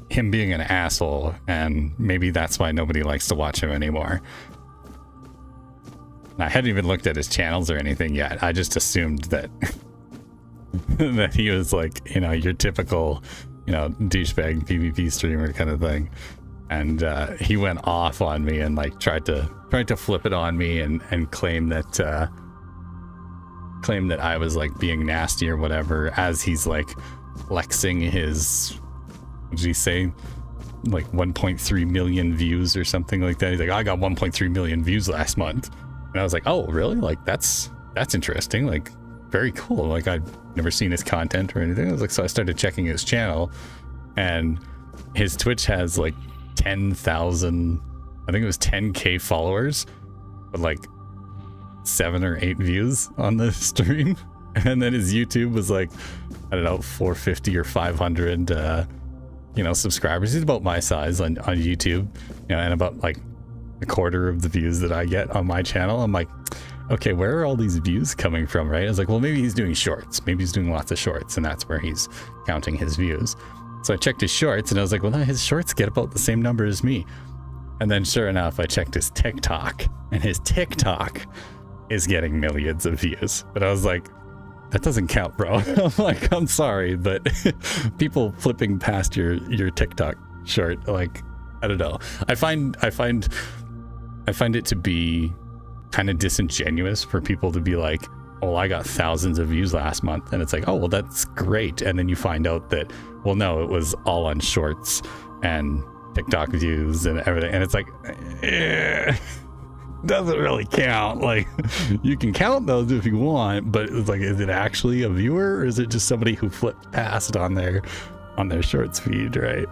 him being an asshole, and maybe that's why nobody likes to watch him anymore. And I hadn't even looked at his channels or anything yet. I just assumed that that he was like, you know, your typical, you know, douchebag PvP streamer kind of thing. And he went off on me and like tried to flip it on me and claim that I was like being nasty or whatever, as he's like flexing his, what did he say, like 1.3 million views or something like that. He's like, I got 1.3 million views last month. And I was like, oh really? Like that's interesting, like very cool. Like I'd never seen his content or anything. I was like, so I started checking his channel, and his Twitch has like 10,000, I think it was 10k followers, but like 7 or 8 views on the stream. And then his YouTube was like, I don't know, 450 or 500 you know, subscribers. He's about my size on YouTube, you know, and about like a quarter of the views that I get on my channel. I'm like, okay, where are all these views coming from, right? I was like, well, maybe he's doing shorts, maybe he's doing lots of shorts, and that's where he's counting his views. So I checked his shorts, and I was like, well, no, his shorts get about the same number as me. And then sure enough, I checked his TikTok, and his TikTok is getting millions of views. But I was like, that doesn't count, bro. I'm like, I'm sorry, but people flipping past your TikTok short, like, I don't know. I find it to be kind of disingenuous for people to be like, oh, I got thousands of views last month. And it's like, oh, well, that's great. And then you find out that, well, no, it was all on shorts, and TikTok views and everything, and it's like, doesn't really count. Like, you can count those if you want, but it's like, is it actually a viewer, or is it just somebody who flipped past on their shorts feed, right?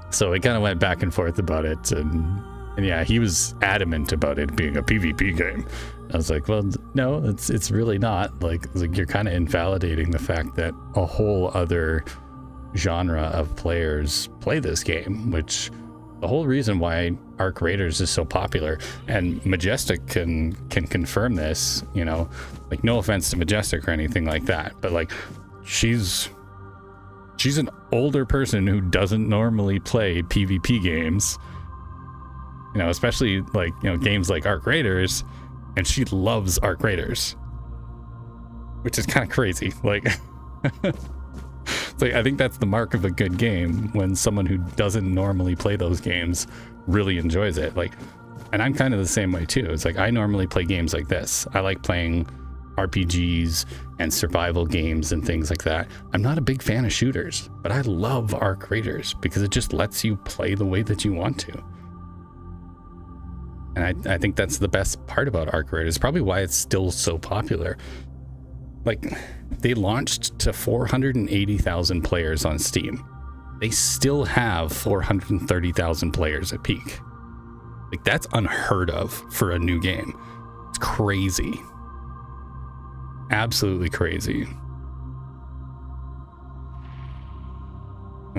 So we kind of went back and forth about it, and yeah, he was adamant about it being a PvP game. I was like, well, no, it's really not. Like you're kind of invalidating the fact that a whole other genre of players play this game, which the whole reason why Arc Raiders is so popular, and Majestic can confirm this, you know, like, no offense to Majestic or anything like that, but like, she's an older person who doesn't normally play PvP games, you know, especially like, you know, games like Arc Raiders, and she loves Arc Raiders, which is kind of crazy. Like, it's like, I think that's the mark of a good game, when someone who doesn't normally play those games really enjoys it. Like, and I'm kind of the same way too. It's like, I normally play games like this. I like playing RPGs and survival games and things like that. I'm not a big fan of shooters, but I love Arc Raiders because it just lets you play the way that you want to. And I think that's the best part about Arc Raiders. Probably why it's still so popular. Like, they launched to 480,000 players on Steam. They still have 430,000 players at peak. Like, that's unheard of for a new game. It's crazy. Absolutely crazy.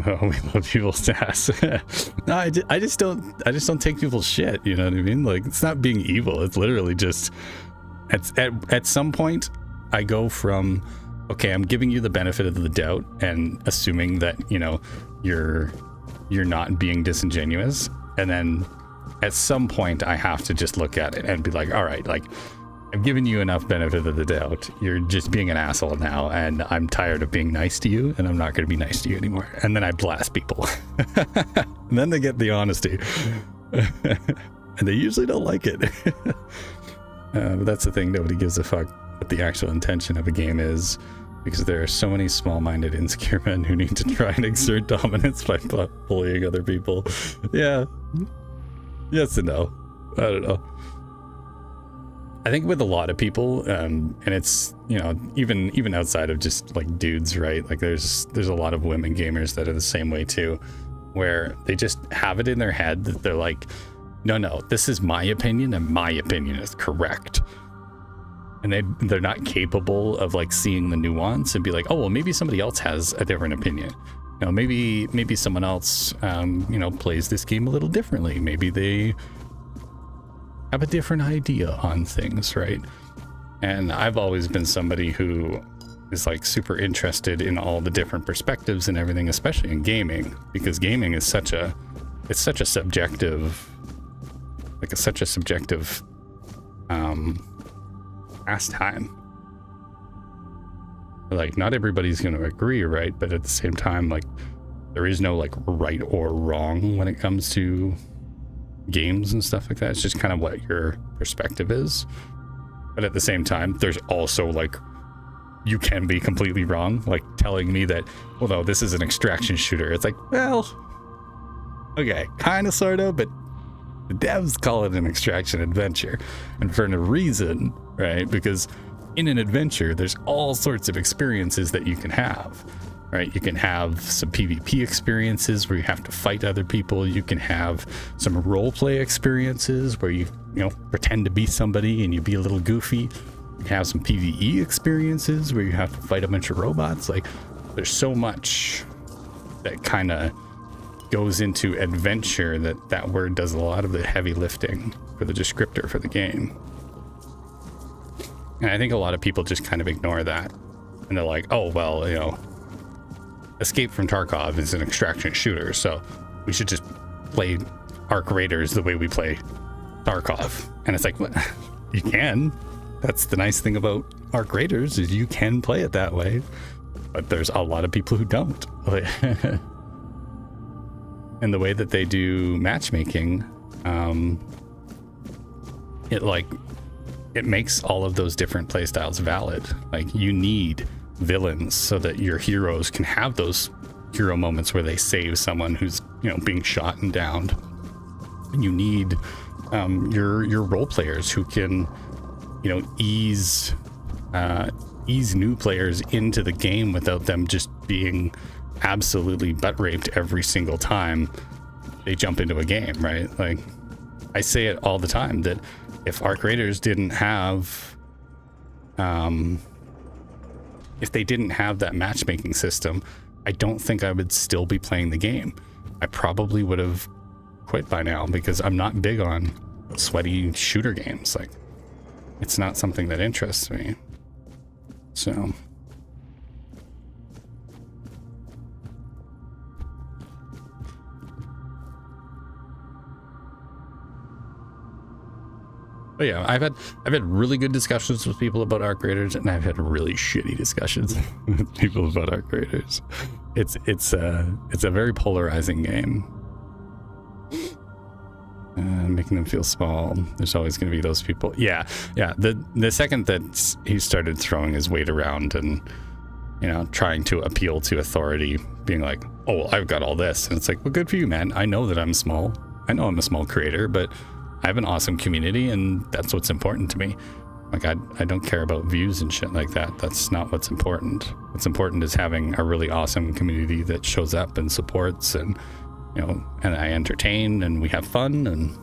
Oh, we love people's SASS. No, I just don't take people's shit. You know what I mean? Like, it's not being evil. It's literally just at some point I go from, okay, I'm giving you the benefit of the doubt and assuming that, you know, you're not being disingenuous, and then at some point I have to just look at it and be like, all right, like, I've given you enough benefit of the doubt. You're just being an asshole now, and I'm tired of being nice to you, and I'm not going to be nice to you anymore. And then I blast people. And then they get the honesty. And they usually don't like it. But that's the thing. Nobody gives a fuck what the actual intention of a game is, because there are so many small-minded, insecure men who need to try and exert dominance by bullying other people. Yeah. Yes and no. I don't know. I think with a lot of people, and it's, you know, even outside of just like dudes, right? Like there's a lot of women gamers that are the same way too, where they just have it in their head that they're like, no, this is my opinion and my opinion is correct. And they're not capable of like seeing the nuance and be like, oh, well, maybe somebody else has a different opinion. You know, maybe someone else, you know, plays this game a little differently. Maybe they have a different idea on things, right? And I've always been somebody who is like super interested in all the different perspectives and everything, especially in gaming, because gaming is such a subjective pastime. Like, not everybody's going to agree, right? But at the same time, like, there is no like right or wrong when it comes to games and stuff like that. It's just kind of what your perspective is. But at the same time, there's also like, you can be completely wrong, like telling me that, well, no, this is an extraction shooter. It's like, well, okay, kind of, sort of, but the devs call it an extraction adventure, and for a reason, right? Because in an adventure, there's all sorts of experiences that you can have, right? You can have some PvP experiences where you have to fight other people. You can have some roleplay experiences where you pretend to be somebody and you be a little goofy. You can have some PvE experiences where you have to fight a bunch of robots. Like, there's so much that kind of goes into adventure that word does a lot of the heavy lifting for the descriptor for the game. And I think a lot of people just kind of ignore that. And they're like, oh, well, you know, Escape from Tarkov is an extraction shooter, so we should just play Arc Raiders the way we play Tarkov. And it's like, well, you can. That's the nice thing about Arc Raiders, is you can play it that way. But there's a lot of people who don't. And the way that they do matchmaking, it makes all of those different playstyles valid. Like, you need villains so that your heroes can have those hero moments where they save someone who's, you know, being shot and downed. And you need your role players who can, you know, ease new players into the game without them just being absolutely butt raped every single time they jump into a game, right? Like, I say it all the time that if our creators didn't have, if they didn't have that matchmaking system, I don't think I would still be playing the game. I probably would have quit by now because I'm not big on sweaty shooter games. Like, it's not something that interests me. So. But yeah, I've had really good discussions with people about ARC creators, and I've had really shitty discussions with people about ARC creators. It's a very polarizing game. Making them feel small. There's always going to be those people. Yeah. The second that he started throwing his weight around and, you know, trying to appeal to authority, being like, "Oh, well, I've got all this," and it's like, well, good for you, man. I know that I'm small. I know I'm a small creator, but I have an awesome community, and that's what's important to me. Like, I don't care about views and shit like that. That's not what's important. What's important is having a really awesome community that shows up and supports, and, you know, and I entertain, and we have fun, and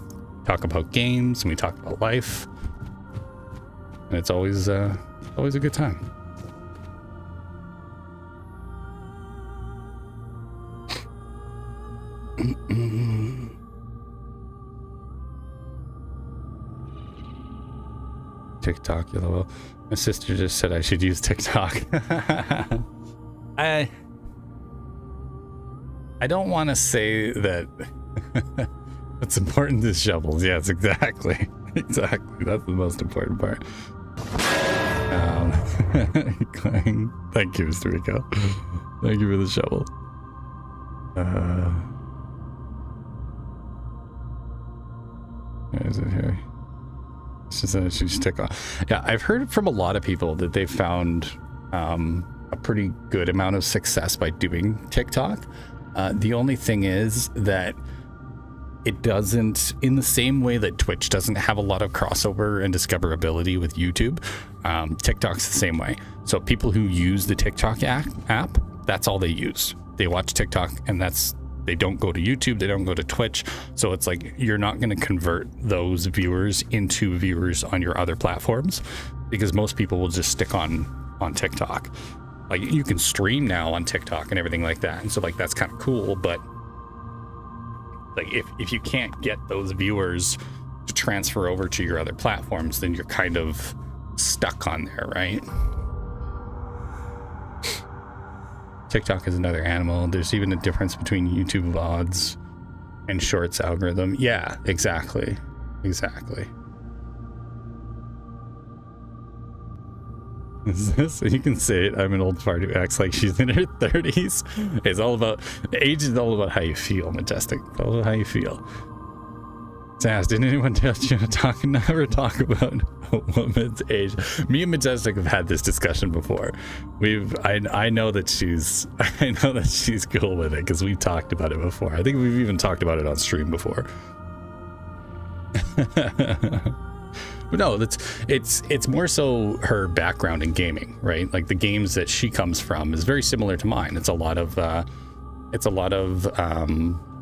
talk about games, and we talk about life, and it's always a good time. TikTok, LOL. My sister just said I should use TikTok. I don't want to say that what's important is shovels. Yes, exactly. Exactly. That's the most important part. Thank you, Mr. Rico. Thank you for the shovel. Where is it here? She just took off. Yeah, I've heard from a lot of people that they found a pretty good amount of success by doing TikTok. The only thing is that it doesn't, in the same way that Twitch doesn't have a lot of crossover and discoverability with YouTube, TikTok's the same way. So people who use the TikTok app, that's all they use. They watch TikTok, and they don't go to YouTube, they don't go to Twitch. So it's like, you're not going to convert those viewers into viewers on your other platforms, because most people will just stick on TikTok. Like, you can stream now on TikTok and everything like that. And so, like, that's kind of cool. But like, if you can't get those viewers to transfer over to your other platforms, then you're kind of stuck on there, right? TikTok is another animal. There's even a difference between YouTube VODs and Shorts algorithm. Yeah, exactly. Is this? You can say it. I'm an old fart who acts like she's in her 30s. It's all about, age is all about how you feel, Majestic. It's all about how you feel. SASS, didn't anyone tell you to never talk about a woman's age? Me and Majestic have had this discussion before. I know that she's cool with it because we've talked about it before. I think we've even talked about it on stream before. But no, it's more so her background in gaming, right? Like, the games that she comes from is very similar to mine. It's a lot of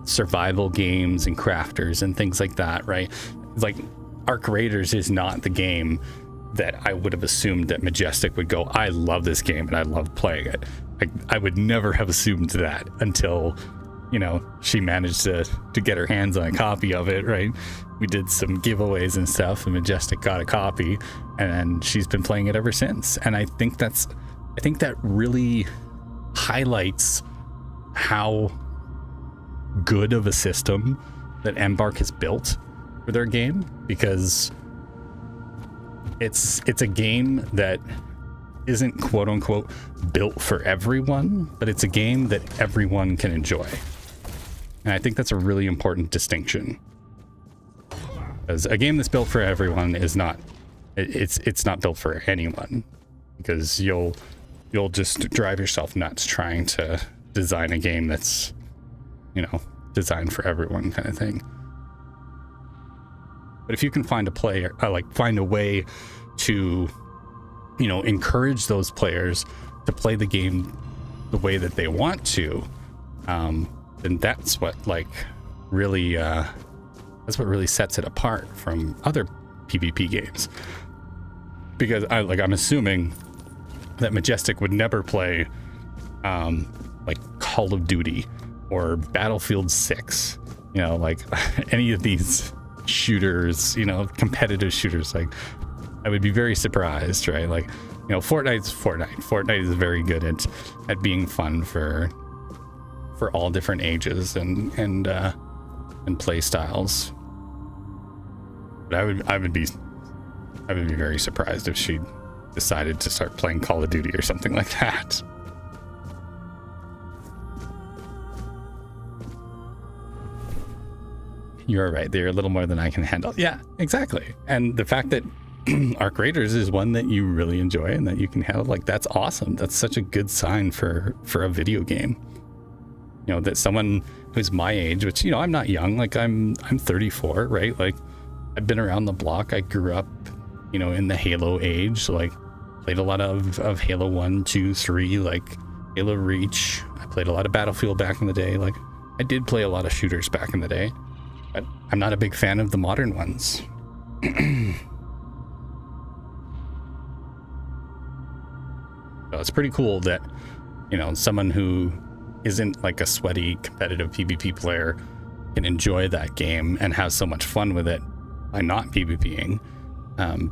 survival games and crafters and things like that, right? Like, Arc Raiders is not the game that I would have assumed that Majestic would go, I love this game and I love playing it. I would never have assumed that until, you know, she managed to get her hands on a copy of it, right? We did some giveaways and stuff, and Majestic got a copy, and she's been playing it ever since. And I think that really highlights how good of a system that Embark has built for their game, because it's a game that isn't quote unquote built for everyone, but it's a game that everyone can enjoy. And I think that's a really important distinction, because a game that's built for everyone is not, it's not built for anyone, because you'll just drive yourself nuts trying to design a game that's, you know, designed for everyone kind of thing. But if you can find a player, find a way to, you know, encourage those players to play the game the way that they want to, then that's what really sets it apart from other PvP games. Because I'm assuming that Majestic would never play like Call of Duty or Battlefield 6, you know, like any of these shooters, you know, competitive shooters. Like, I would be very surprised, right? Like, you know, Fortnite's Fortnite. Fortnite is very good at being fun for all different ages and play styles. But I would be very surprised if she decided to start playing Call of Duty or something like that. You're right. They're a little more than I can handle. Yeah, exactly. And the fact that Arc Raiders is one that you really enjoy and that you can handle, like, that's awesome. That's such a good sign for a video game. You know, that someone who's my age, which, you know, I'm not young, like I'm 34, right? Like, I've been around the block. I grew up, you know, in the Halo age, so, like, played a lot of Halo 1, 2, 3, like Halo Reach. I played a lot of Battlefield back in the day. Like, I did play a lot of shooters back in the day, but I'm not a big fan of the modern ones. So it's pretty cool that, you know, someone who isn't like a sweaty competitive PvP player can enjoy that game and have so much fun with it by not PvPing.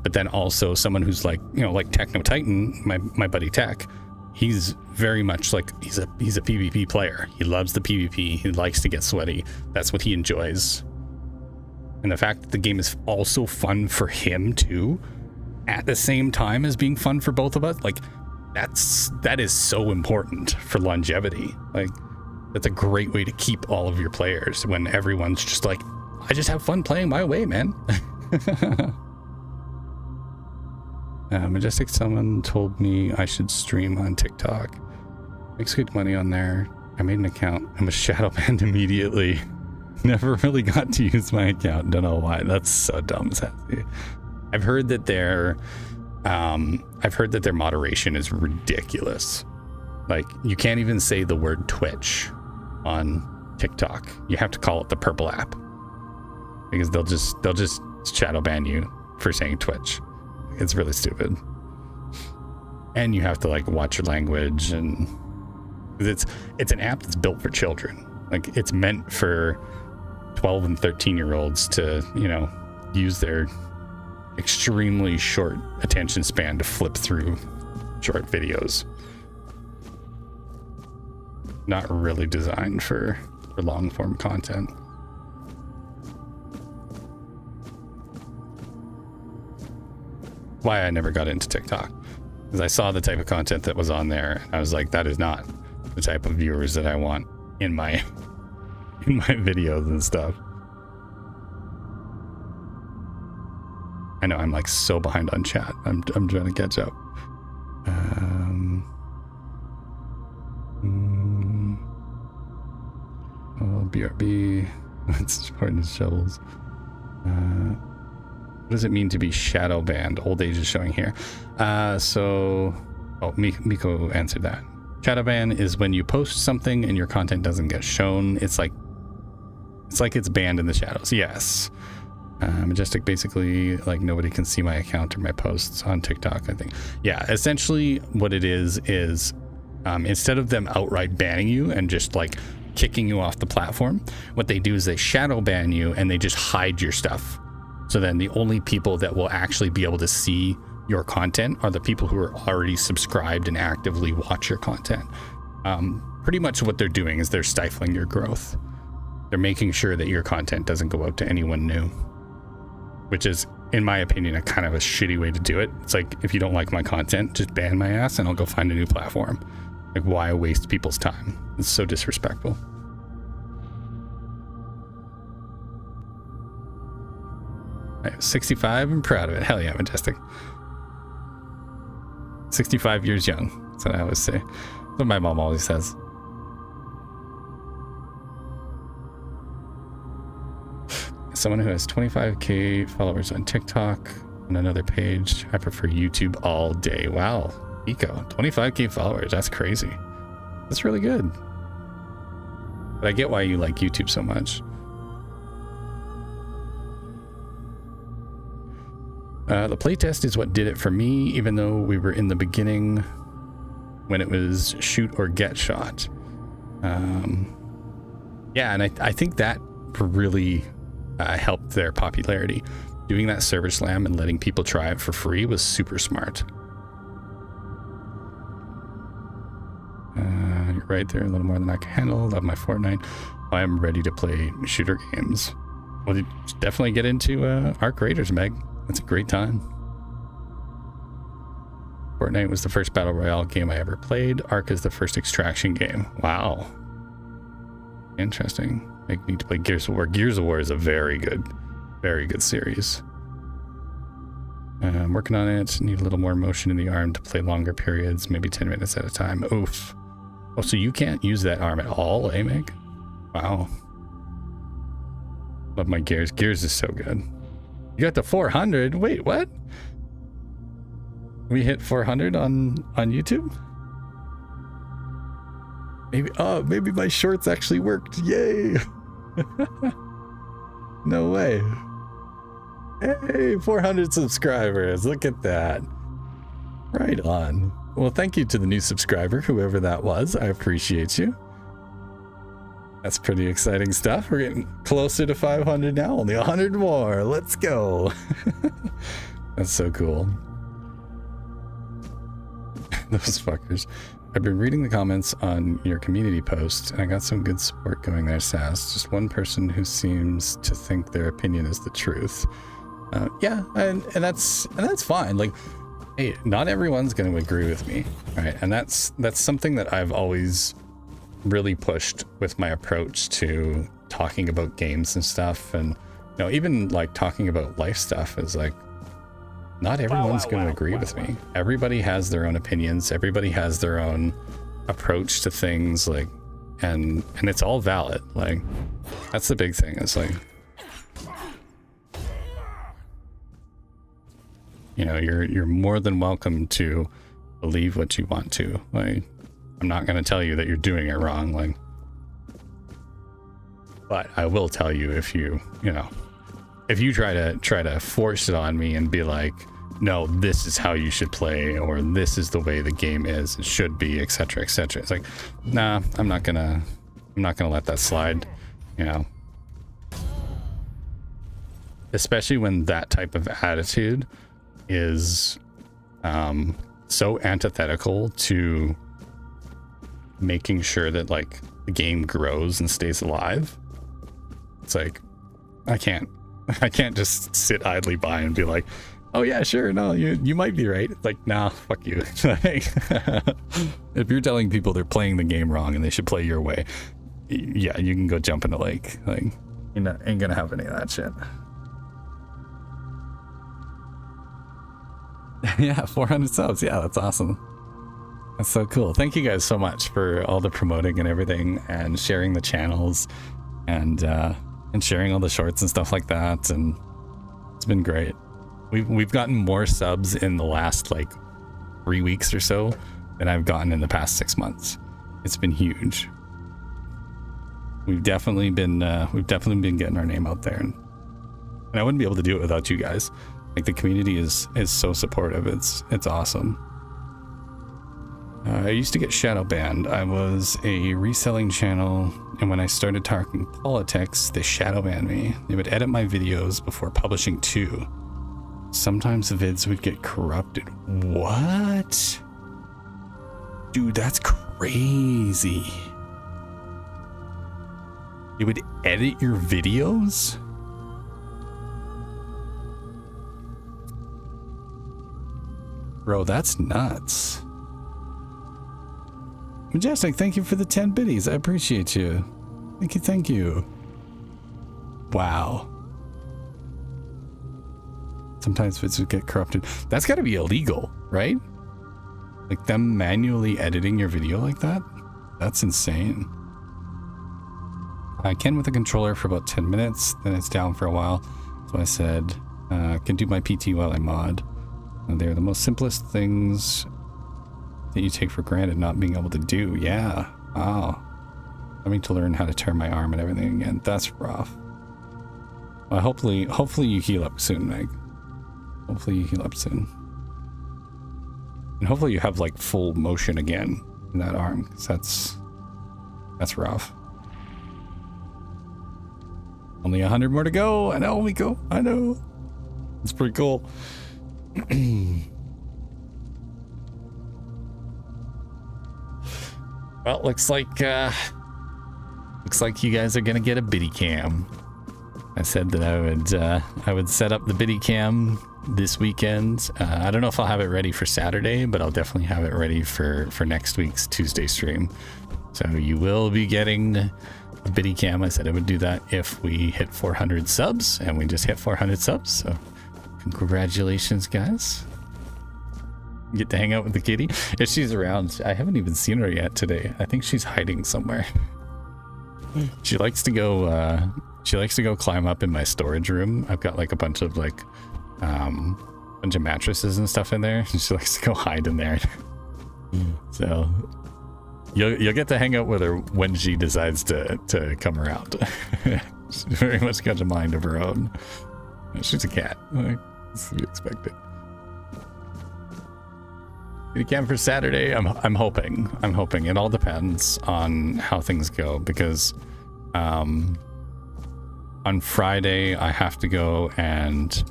But then also someone who's like, you know, like Techno Titan, my buddy Tech, he's very much like, he's a PvP player. He loves the PvP. He likes to get sweaty. That's what he enjoys. And the fact that the game is also fun for him too, at the same time as being fun for both of us, like, that is so important for longevity. Like, that's a great way to keep all of your players when everyone's just like, I just have fun playing my way, man. Majestic, someone told me I should stream on TikTok. Makes good money on there. I made an account and was shadow banned immediately. Never really got to use my account. Don't know why. That's so dumb, Sassy. I've heard that their moderation is ridiculous. Like, you can't even say the word Twitch on TikTok. You have to call it the purple app, because they'll just shadow ban you for saying Twitch. It's really stupid. And you have to, like, watch your language, and it's an app that's built for children. Like, it's meant for 12 and 13-year-olds to, you know, use their extremely short attention span to flip through short videos. Not really designed for long form content. Why I never got into TikTok, because I saw the type of content that was on there, and I was like, that is not the type of viewers that I want in my videos and stuff. I know I'm like so behind on chat. I'm trying to catch up. BRB. It's important as shovels. What does it mean to be shadow banned? Old age is showing here. Miko answered that. Shadow ban is when you post something and your content doesn't get shown. It's like it's banned in the shadows. Yes. Majestic, basically, like, nobody can see my account or my posts on TikTok, I think. Yeah, essentially what it is instead of them outright banning you and just like kicking you off the platform, what they do is they shadow ban you and they just hide your stuff. So then the only people that will actually be able to see your content are the people who are already subscribed and actively watch your content. Pretty much what they're doing is they're stifling your growth. They're making sure that your content doesn't go out to anyone new, which is, in my opinion, a kind of a shitty way to do it. It's like, if you don't like my content, just ban my ass and I'll go find a new platform. Like, why waste people's time? It's so disrespectful. I'm 65 and proud of it. Hell yeah, Majestic. 65 years young. That's what I always say. That's what my mom always says. someone who has 25k followers on TikTok on another page. I prefer YouTube all day. Wow, Eco, 25k followers. That's crazy. That's really good. But I get why you like YouTube so much. The playtest is what did it for me, even though we were in the beginning when it was shoot or get shot. Yeah, and I think that really helped their popularity. Doing that server slam and letting people try it for free was super smart. You're right, there a little more than I can handle. Love my Fortnite. I am ready to play shooter games. Well, you definitely get into Arc Raiders, Meg. That's a great time. Fortnite was the first battle royale game I ever played. Arc is the first extraction game. Wow. Interesting. I need to play Gears of War. Gears of War is a very good series. I'm working on it. Need a little more motion in the arm to play longer periods, maybe 10 minutes at a time. Oof. Oh, so you can't use that arm at all, eh, Meg? Wow. Love my Gears. Gears is so good. You got the 400. Wait, what? We hit 400 on YouTube? Maybe my shorts actually worked. Yay. No way. Hey, 400 subscribers. Look at that. Right on. Well, thank you to the new subscriber, whoever that was. I appreciate you. That's pretty exciting stuff. We're getting closer to 500 now. Only 100 more. Let's go. That's so cool. Those fuckers. I've been reading the comments on your community post, and I got some good support going there, SASS. Just one person who seems to think their opinion is the truth. Yeah, and that's fine. Like, hey, not everyone's going to agree with me, right? And that's something that I've always really pushed with my approach to talking about games and stuff, and even like talking about life stuff is like, not everyone's going to agree with me. Everybody has their own opinions. Everybody has their own approach to things, like, and it's all valid. Like, that's the big thing. It's like, you're more than welcome to believe what you want to. Like, I'm not going to tell you that you're doing it wrong. Like, but I will tell you if you try to force it on me and be like, no, this is how you should play, or this is the way the game is, it should be, etc., etc. It's like, nah, I'm not gonna let that slide, especially when that type of attitude is so antithetical to making sure that like the game grows and stays alive. It's like, I can't just sit idly by and be like, oh yeah, sure, no, you might be right. Like, nah, fuck you. If you're telling people they're playing the game wrong and they should play your way, yeah, you can go jump in the lake. Like, ain't gonna have any of that shit. Yeah, 400 subs. Yeah, that's awesome. That's so cool. Thank you guys so much for all the promoting and everything, and sharing the channels, and sharing all the shorts and stuff like that. And it's been great. We've gotten more subs in the last like 3 weeks or so than I've gotten in the past 6 months. It's been huge. We've definitely been getting our name out there, and I wouldn't be able to do it without you guys. Like, the community is so supportive. It's awesome. I used to get shadow banned. I was a reselling channel, and when I started talking politics, they shadow banned me. They would edit my videos before publishing too. Sometimes the vids would get corrupted. What? Dude, that's crazy. They would edit your videos? Bro, that's nuts. Majestic, thank you for the 10 biddies. I appreciate you. Thank you. Wow. Sometimes vids would get corrupted. That's got to be illegal, right? Like, them manually editing your video like that? That's insane. I can with the controller for about 10 minutes, then it's down for a while. So I said, can do my PT while I mod. And they're the most simplest things that you take for granted not being able to do. Yeah. Wow. Having to learn how to turn my arm and everything again. That's rough. Well, hopefully you heal up soon, Meg. Hopefully you heal up soon. And hopefully you have like full motion again in that arm, because that's rough. Only 100 more to go. I know, Miko. I know. It's pretty cool. Well, looks like you guys are gonna get a biddy cam. I said that I would set up the biddy cam this weekend. I don't know if I'll have it ready for Saturday, but I'll definitely have it ready for next week's Tuesday stream. So you will be getting a biddy cam. I said I would do that if we hit 400 subs, and we just hit 400 subs. So congratulations, guys. Get to hang out with the kitty. If she's around, I haven't even seen her yet today. I think she's hiding somewhere. She likes to go climb up in my storage room. I've got like a bunch of mattresses and stuff in there. She likes to go hide in there. So you'll get to hang out with her when she decides to come around. She's very much got a mind of her own. She's a cat. That's to be expected. Again for Saturday, I'm hoping. It all depends on how things go, because on Friday I have to go and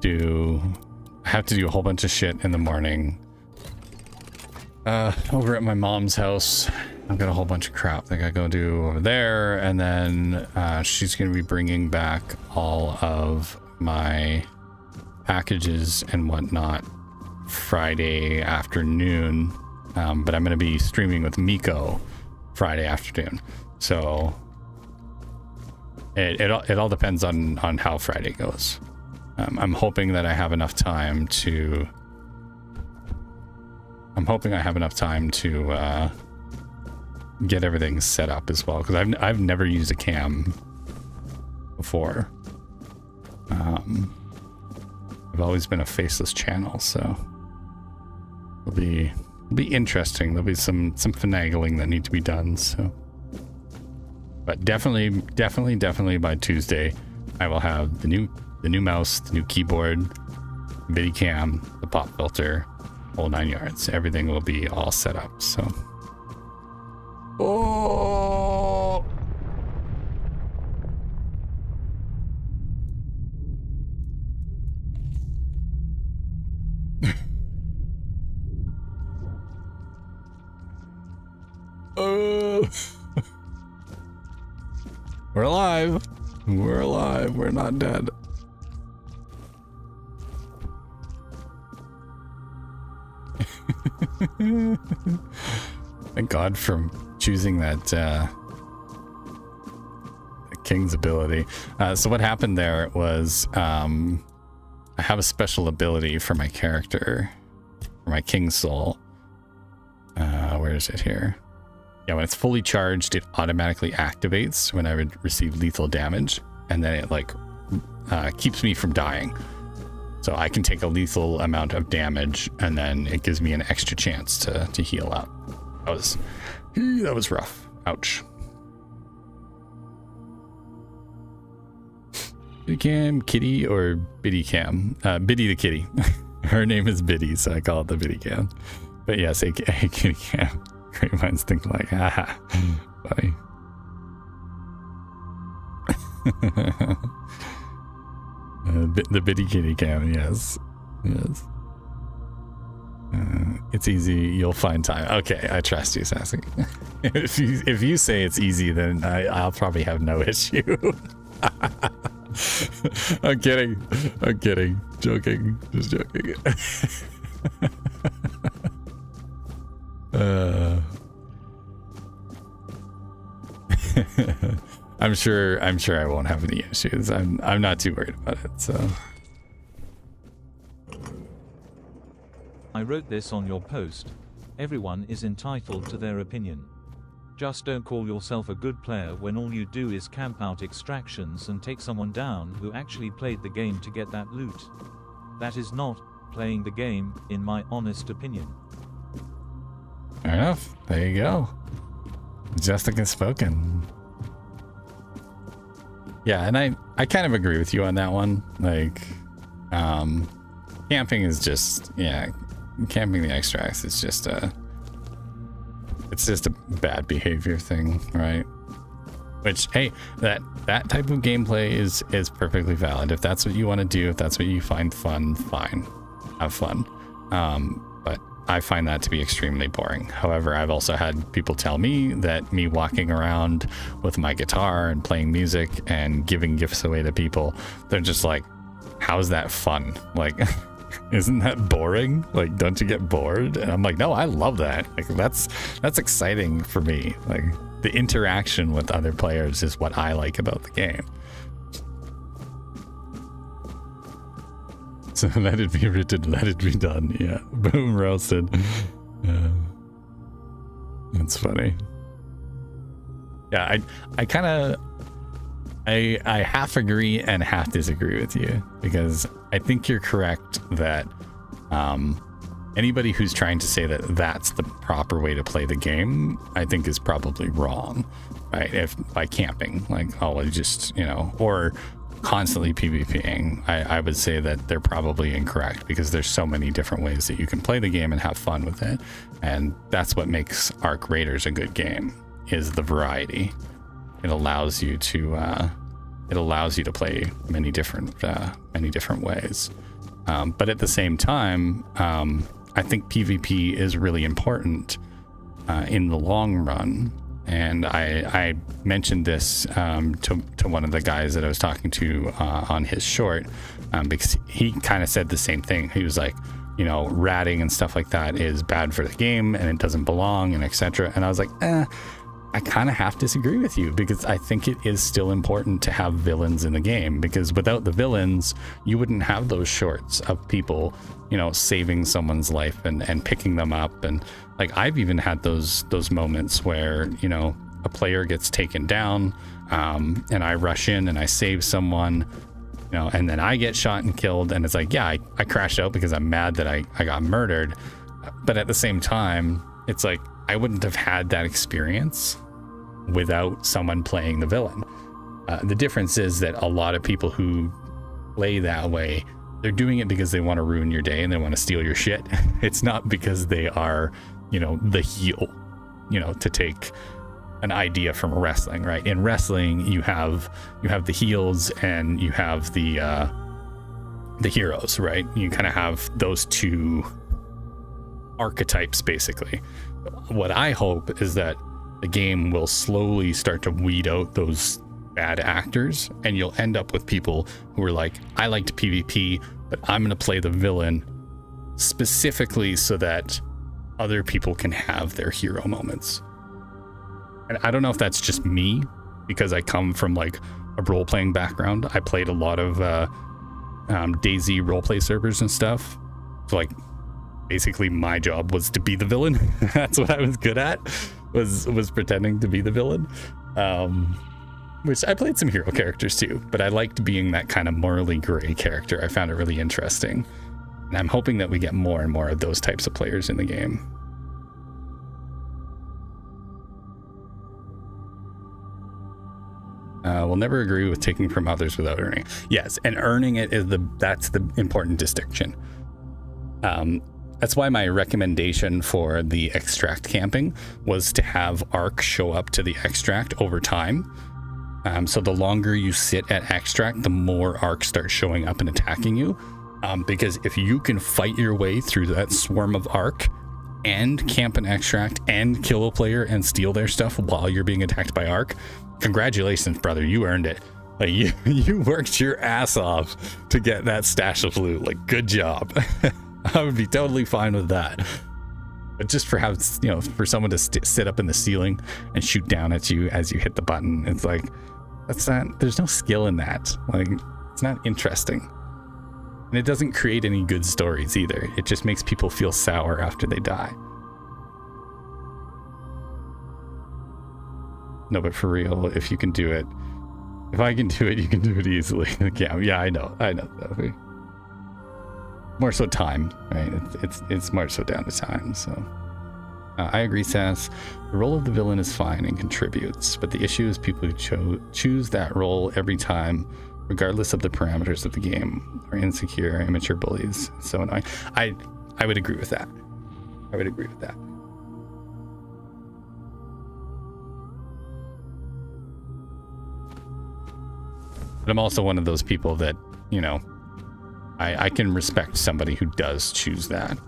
do a whole bunch of shit in the morning over at my mom's house. I've got a whole bunch of crap that I gotta go do over there, and then she's gonna be bringing back all of my packages and whatnot Friday afternoon, but I'm going to be streaming with Miko Friday afternoon, so it all depends on how Friday goes. I'm hoping that I have enough time to get everything set up as well, because I've never used a cam before. I've always been a faceless channel, so it'll be interesting. There'll be some finagling that need to be done. So, but definitely by Tuesday, I will have the new mouse, the new keyboard, video cam, the pop filter, whole 9 yards. Everything will be all set up. So, oh. We're alive. We're not dead. Thank God for choosing that King's ability. So what happened there was I have a special ability for my character, for my King Soul. Where is it here? Yeah, when it's fully charged, it automatically activates when I would receive lethal damage, and then it like keeps me from dying. So I can take a lethal amount of damage, and then it gives me an extra chance to heal up. That was rough. Ouch. Biddy Cam, Kitty, or Biddy Cam? Biddy the kitty. Her name is Biddy, so I call it the Biddy Cam. But yes, a Kitty Cam. Great minds think alike. Haha. Funny. The Biddy Kitty Cam, yes. It's easy, you'll find time. Okay, I trust you, Sassy. If you say it's easy, then I'll probably have no issue. I'm kidding. Joking. Just joking. I'm sure I won't have any issues. I'm not too worried about it, so. I wrote this on your post. Everyone is entitled to their opinion. Just don't call yourself a good player when all you do is camp out extractions and take someone down who actually played the game to get that loot. That is not playing the game, in my honest opinion. Fair enough. There you go. Jessica spoken. Yeah, and I kind of agree with you on that one. Like, camping is just, yeah, camping the extracts is just it's just a bad behavior thing, right? Which, hey, that type of gameplay is perfectly valid. If that's what you want to do, if that's what you find fun, fine, have fun. But I find that to be extremely boring. However, I've also had people tell me that me walking around with my guitar and playing music and giving gifts away to people, they're just like, how's that fun? Like, isn't that boring? Like, don't you get bored? And I'm like, no, I love that. Like, that's exciting for me. Like, the interaction with other players is what I like about the game. So let it be written, let it be done. Yeah, boom, roasted. That's funny. Yeah, I kind of I half agree and half disagree with you, because I think you're correct that anybody who's trying to say that that's the proper way to play the game, I think is probably wrong, right? If by camping, like, oh, just, you know, or constantly PvPing, I would say that they're probably incorrect, because there's so many different ways that you can play the game and have fun with it, and that's what makes Arc Raiders a good game, is the variety. It allows you to play many different ways, but at the same time, I think PvP is really important in the long run. And I mentioned this to one of the guys that I was talking to on his short, because he kind of said the same thing. He was like, you know, ratting and stuff like that is bad for the game and it doesn't belong and etc. And I was like, I kind of half disagree with you, because I think it is still important to have villains in the game, because without the villains, you wouldn't have those shorts of people, you know, saving someone's life and picking them up. And like, I've even had those moments where, you know, a player gets taken down, and I rush in and I save someone, you know, and then I get shot and killed. And it's like, yeah, I crashed out because I'm mad that I got murdered. But at the same time, it's like, I wouldn't have had that experience without someone playing the villain. The difference is that a lot of people who play that way, they're doing it because they want to ruin your day and they want to steal your shit. It's not because they are, you know, the heel, you know, to take an idea from wrestling, right? In wrestling, you have the heels and you have the heroes, right? You kind of have those two archetypes, basically. What I hope is that the game will slowly start to weed out those bad actors, and you'll end up with people who are like, I like to PvP, but I'm going to play the villain specifically so that other people can have their hero moments. And I don't know if that's just me, because I come from like a role-playing background. I played a lot of DayZ roleplay servers and stuff. So like, basically my job was to be the villain. That's what I was good at, was pretending to be the villain. Which I played some hero characters too, but I liked being that kind of morally gray character. I found it really interesting. And I'm hoping that we get more and more of those types of players in the game. We'll never agree with taking from others without earning. Yes, and earning it is that's the important distinction. That's why my recommendation for the extract camping was to have Arc show up to the extract over time. So the longer you sit at extract, the more Arc starts showing up and attacking you. Because if you can fight your way through that swarm of Arc and camp an extract and kill a player and steal their stuff while you're being attacked by Arc, congratulations, brother, you earned it. Like, you worked your ass off to get that stash of loot. Like, good job. I would be totally fine with that. But just for how, you know, for someone to sit up in the ceiling and shoot down at you as you hit the button, it's like, that's not, there's no skill in that. Like, it's not interesting. And it doesn't create any good stories either. It just makes people feel sour after they die. No, but for real, if you can do it, if I can do it, you can do it easily. Yeah, I know. Sophie. More so time, right? It's more so down to time. So I agree, Sass. The role of the villain is fine and contributes, but the issue is people who choose that role every time, regardless of the parameters of the game, are insecure, immature bullies. It's so annoying. I would agree with that. I would agree with that. But I'm also one of those people that, you know, I can respect somebody who does choose that.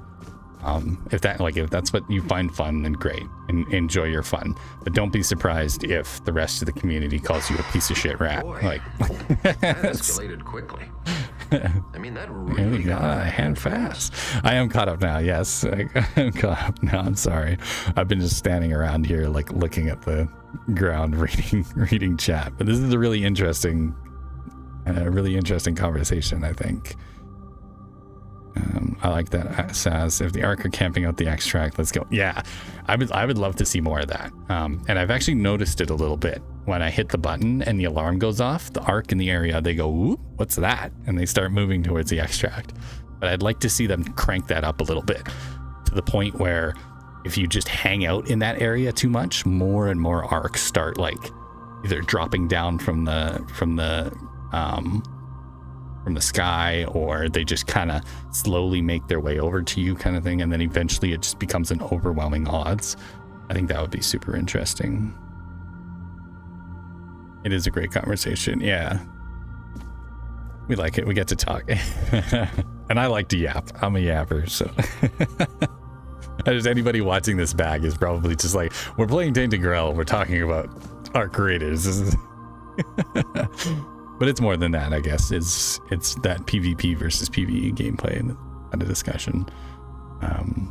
If that's what you find fun, then great, and enjoy your fun. But don't be surprised if the rest of the community calls you a piece of shit rat. Boy, like that escalated quickly. I mean, that really got out of hand fast. I am caught up now. Yes, I'm caught up now. I'm sorry. I've been just standing around here, like looking at the ground, reading chat. But this is a really interesting conversation, I think. I like that, Sass. If the Ark are camping out the extract, let's go. Yeah, I would love to see more of that. And I've actually noticed it a little bit. When I hit the button and the alarm goes off, the Ark in the area, they go, "Ooh, what's that?" And they start moving towards the extract. But I'd like to see them crank that up a little bit to the point where if you just hang out in that area too much, more and more Arks start like either dropping down from the sky, or they just kind of slowly make their way over to you, kind of thing, and then eventually it just becomes an overwhelming odds. I think that would be super interesting. It is a great conversation. Yeah, we like it. We get to talk. And I like to yap. I'm a yapper, so just anybody watching this bag is probably just like, we're playing Tainted Grail, we're talking about our creators. But it's more than that, I guess. It's that PvP versus PvE gameplay and a discussion.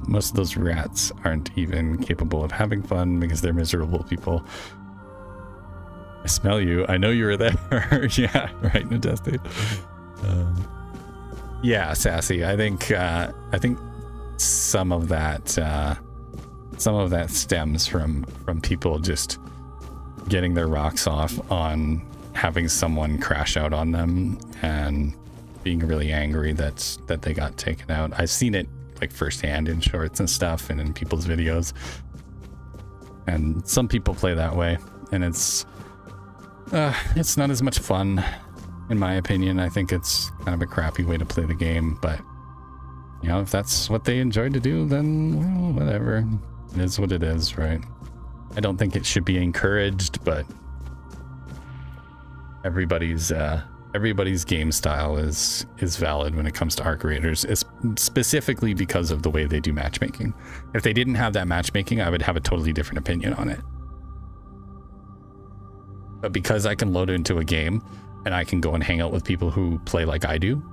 Most of those rats aren't even capable of having fun because they're miserable people. I smell you. I know you were there. Yeah, right, Nadeste. Yeah, Sassy. I think some of that stems from people just getting their rocks off on having someone crash out on them and being really angry that they got taken out. I've seen it like firsthand in shorts and stuff and in people's videos, and some people play that way, and it's not as much fun in my opinion. I think it's kind of a crappy way to play the game, but you know, if that's what they enjoy to do, then well, whatever. It is what it is, right? I don't think it should be encouraged, but everybody's game style is valid when it comes to Ark Raiders, specifically because of the way they do matchmaking. If they didn't have that matchmaking, I would have a totally different opinion on it. But because I can load it into a game and I can go and hang out with people who play like I do,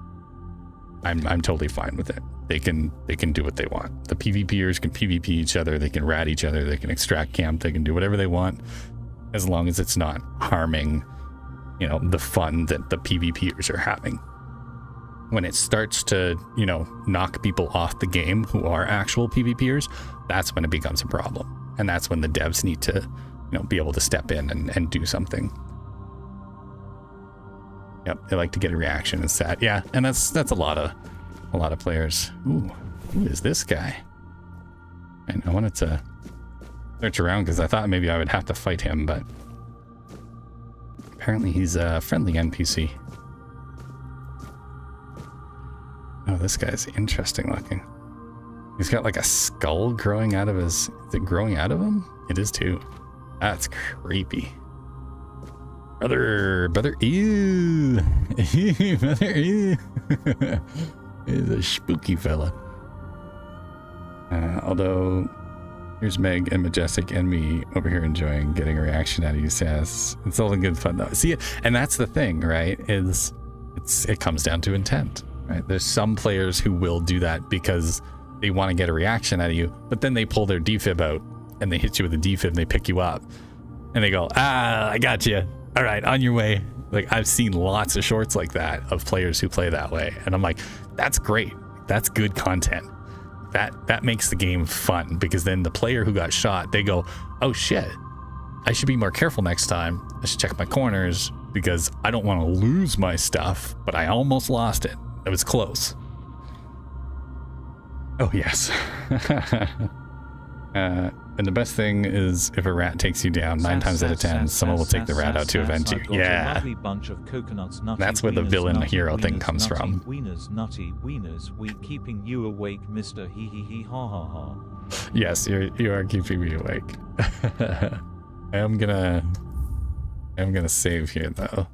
I'm totally fine with it. They can do what they want. The PvPers can PvP each other, they can rat each other, they can extract camp, they can do whatever they want, as long as it's not harming, you know, the fun that the PvPers are having. When it starts to, you know, knock people off the game who are actual PvPers, that's when it becomes a problem. And that's when the devs need to, you know, be able to step in and do something. Yep, they like to get a reaction and sad. Yeah, and that's a lot of players. Ooh, who is this guy? And I wanted to search around because I thought maybe I would have to fight him, but apparently he's a friendly NPC. Oh, this guy's interesting looking. He's got like a skull growing out of his... Is it growing out of him? It is too. That's creepy. Brother, ew. Brother, ew. He's a spooky fella. Although, here's Meg and Majestic and me over here enjoying getting a reaction out of you, Sass. It's all in good fun though. See, and that's the thing, right? It comes down to intent, right? There's some players who will do that because they want to get a reaction out of you, but then they pull their defib out and they hit you with a defib and they pick you up and they go, I got you. All right, on your way. Like, I've seen lots of shorts like that of players who play that way, and I'm like, that's great. That's good content. That makes the game fun, because then the player who got shot, they go, oh shit, I should be more careful next time. I should check my corners because I don't want to lose my stuff, but I almost lost it. It was close. Oh, yes. And the best thing is if a rat takes you down, 9 times out of 10, someone will take the rat out to avenge you. Yeah. That's where the villain hero thing comes from. Wieners, nutty wieners, we keeping you awake, Mr. Hee hee hee ha ha ha. Yes, you are keeping me awake. I am gonna save here though.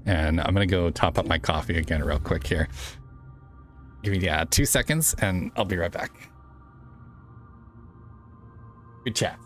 And I'm gonna go top up my coffee again real quick here. Give me 2 seconds and I'll be right back. Good chat.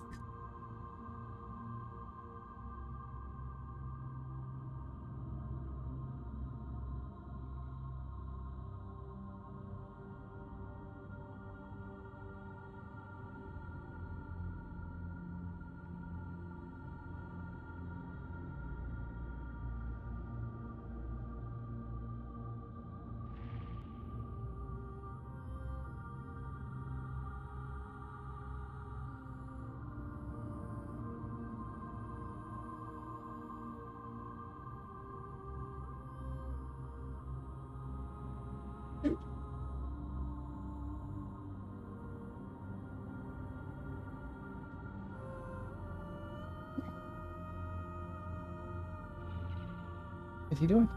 What's he doing?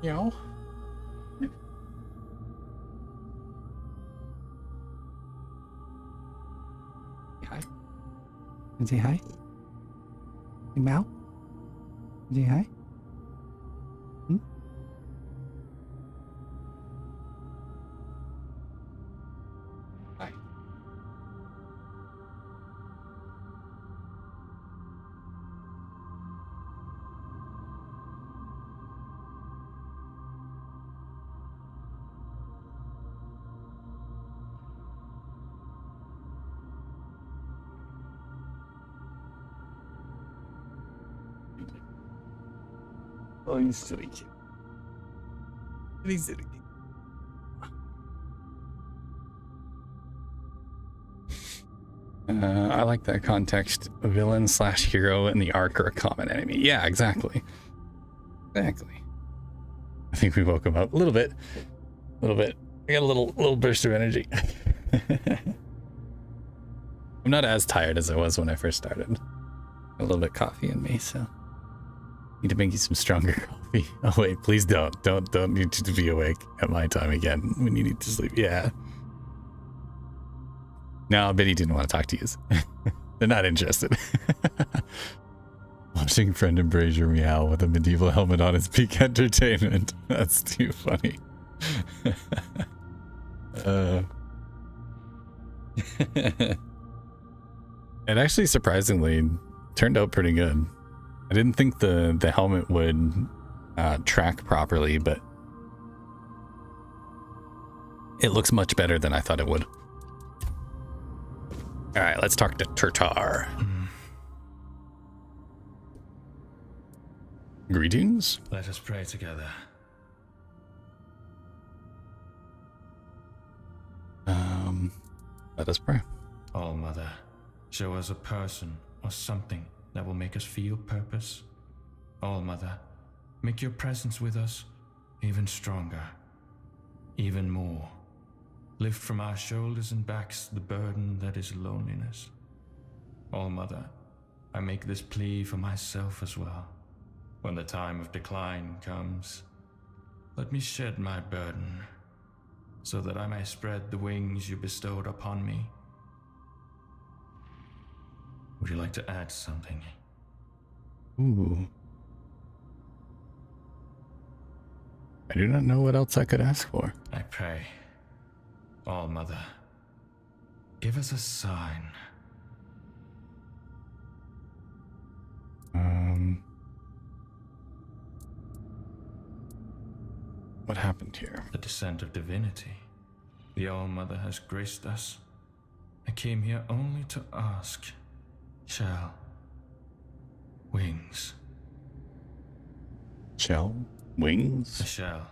Meow. Hi. Say hi. Say meow. Say hi. Hmm? Hi. Oh, he's silly kid. He's silly kid. I like that context. A villain slash hero in the arc or a common enemy. Yeah, exactly. Exactly. I think we woke him up a little bit. A little bit. I got a little burst of energy. I'm not as tired as I was when I first started. A little bit of coffee in me, so need to make you some stronger coffee. Oh wait, please don't need you to be awake at my time again when you need to sleep. Yeah. No, I bet he didn't want to talk to you. They're not interested. Watching Brendan Brazier meow with a medieval helmet on is peak entertainment. That's too funny. It actually surprisingly turned out pretty good. I didn't think the helmet would track properly, but it looks much better than I thought it would. All right, let's talk to Turtar. Greetings. Let us pray together. Let us pray. All Mother, show us a person or something that will make us feel purpose. All Mother, make your presence with us even stronger, even more. Lift from our shoulders and backs the burden that is loneliness. All Mother, I make this plea for myself as well. When the time of decline comes, let me shed my burden, so that I may spread the wings you bestowed upon me. Would you like to add something? Ooh. I do not know what else I could ask for. I pray, All Mother, give us a sign. What happened here? The descent of divinity. The All Mother has graced us. I came here only to ask. Shall wings. Shell? Wings? A shell.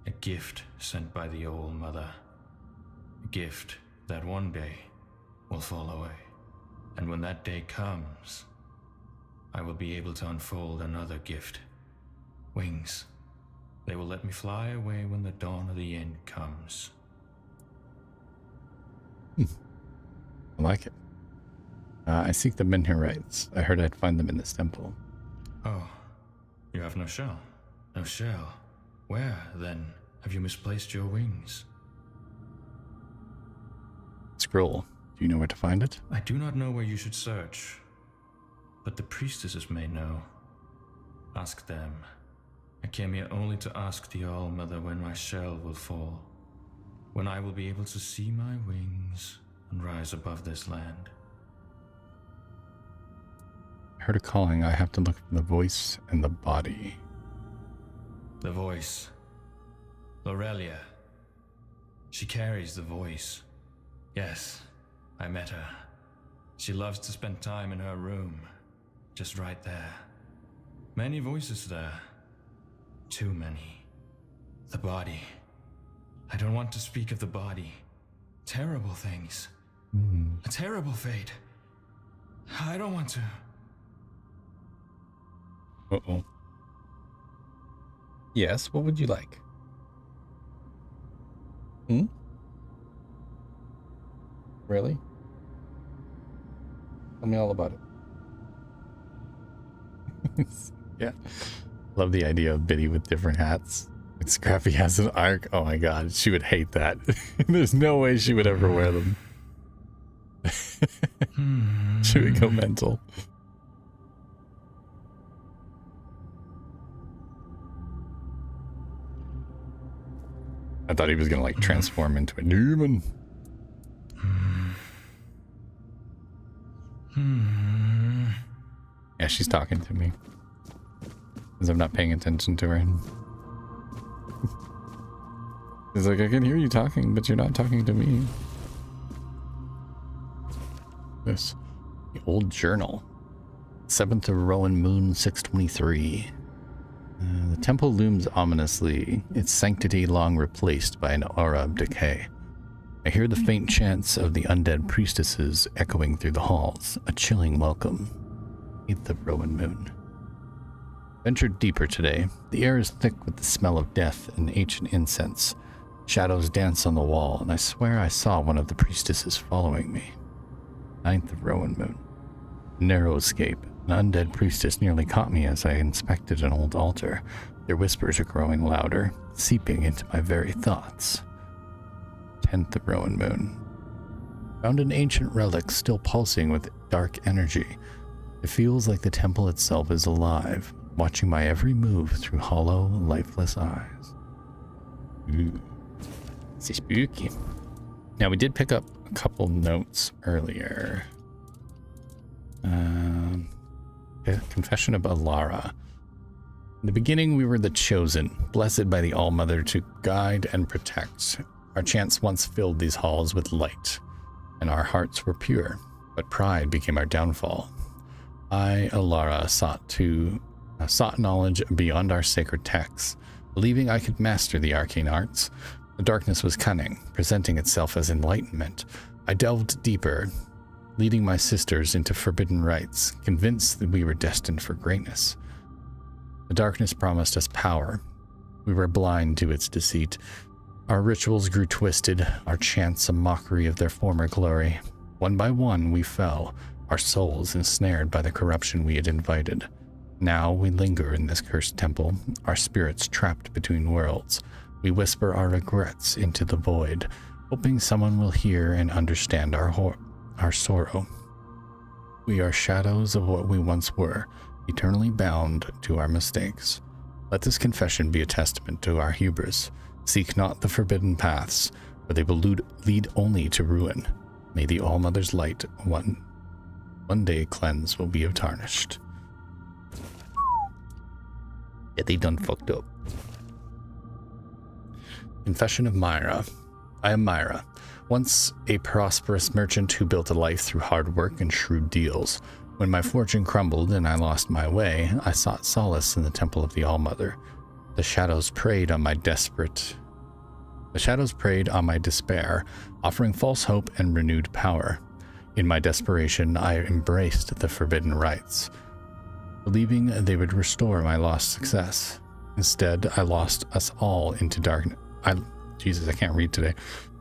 A gift sent by the All Mother. A gift that one day will fall away. And when that day comes, I will be able to unfold another gift. Wings. They will let me fly away when the dawn of the end comes. I like it. I seek the NVMe. I heard I'd find them in this temple. Oh, you have no shell? No shell? Where, then, have you misplaced your wings? Scroll. Do you know where to find it? I do not know where you should search, but the priestesses may know. Ask them. I came here only to ask the All-Mother when my shell will fall, when I will be able to see my wings and rise above this land. I heard a calling. I have to look for the voice and the body. The voice. Lorelia. She carries the voice. Yes, I met her. She loves to spend time in her room, just right there. Many voices there. Too many. The body. I don't want to speak of the body. Terrible things. A terrible fate. I don't want to. Uh-oh. Yes, what would you like? Really? Tell me all about it. Yeah. Love the idea of Biddy with different hats. Like Scrappy has an arc. Oh my god, she would hate that. There's no way she would ever wear them. She would go mental. I thought he was gonna like transform into a demon. Yeah, she's talking to me. Because I'm not paying attention to her. He's like, I can hear you talking, but you're not talking to me. This. The old journal. 7th of Rowan Moon 623. The temple looms ominously, its sanctity long replaced by an aura of decay. I hear the faint chants of the undead priestesses echoing through the halls, a chilling welcome. 8th of Rowan Moon. Ventured deeper today. The air is thick with the smell of death and ancient incense. Shadows dance on the wall, and I swear I saw one of the priestesses following me. 9th of Rowan Moon. Narrow escape. An undead priestess nearly caught me as I inspected an old altar. Their whispers are growing louder, seeping into my very thoughts. 10th of Rowan Moon. Found an ancient relic still pulsing with dark energy. It feels like the temple itself is alive, watching my every move through hollow, lifeless eyes. Ooh. It's spooky. Now, we did pick up a couple notes earlier. Confession of Alara. In the beginning, we were the chosen, blessed by the All-Mother to guide and protect. Our chants once filled these halls with light, and our hearts were pure, but pride became our downfall. I, Alara, sought knowledge beyond our sacred texts, believing I could master the arcane arts. The darkness was cunning, presenting itself as enlightenment. I delved deeper, leading my sisters into forbidden rites, convinced that we were destined for greatness. The darkness promised us power. We were blind to its deceit. Our rituals grew twisted, our chants a mockery of their former glory. One by one we fell, our souls ensnared by the corruption we had invited. Now we linger in this cursed temple, our spirits trapped between worlds. We whisper our regrets into the void, hoping someone will hear and understand our sorrow. We are shadows of what we once were, eternally bound to our mistakes. Let this confession be a testament to our hubris. Seek not the forbidden paths, for they will lead only to ruin. May the All-Mother's light one day cleanse will be tarnished. Yeah, they done fucked up. Confession of Myra. I am Myra, once a prosperous merchant who built a life through hard work and shrewd deals. When my fortune crumbled and I lost my way, I sought solace in the temple of the All-Mother. The shadows preyed on my desperate The shadows preyed on my despair, offering false hope and renewed power. In my desperation, I embraced the forbidden rites, believing they would restore my lost success. Instead, I lost us all into darkness. Jesus, I can't read today.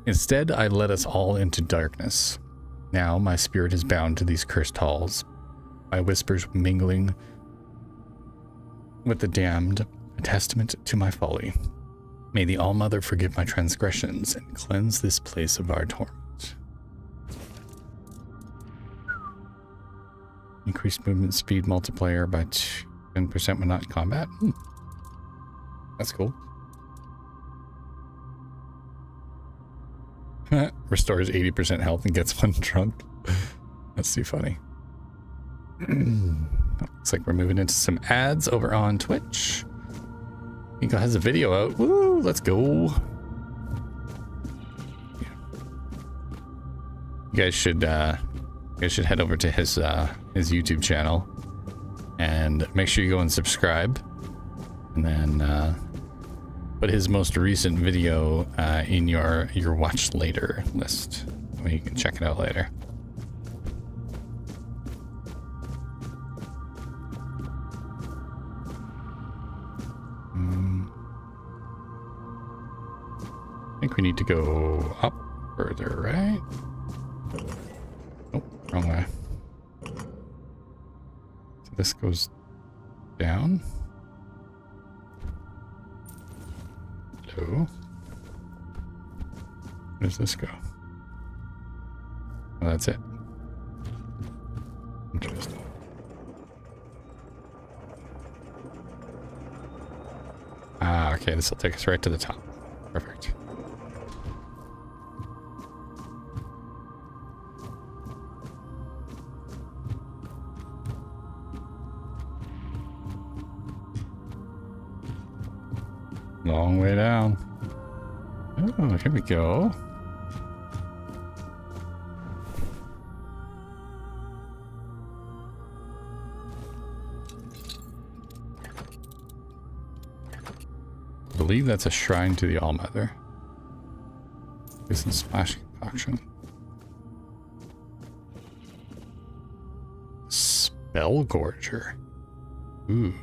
Instead, I led us all into darkness. Now my spirit is bound to these cursed halls, my whispers mingling with the damned, a testament to my folly. May the All-Mother forgive my transgressions and cleanse this place of our torment. Increased movement speed multiplier by 10% when not in combat. That's cool. Restores 80% health and gets one drunk. That's too funny. Looks like we're moving into some ads over on Twitch. Nico has a video out. Woo, let's go. Yeah. You guys should head over to his YouTube channel and make sure you go and subscribe, and then put his most recent video in your watch later list, where you can check it out later. I think we need to go up further, right? Oh, wrong way. So this goes down. Hello. Where does this go? Oh, that's it. Interesting. Ah, okay, this will take us right to the top. Perfect. Long way down. Oh, here we go. I believe that's a shrine to the All-Mother. This is Splash Concoction. Spell Gorger. Ooh.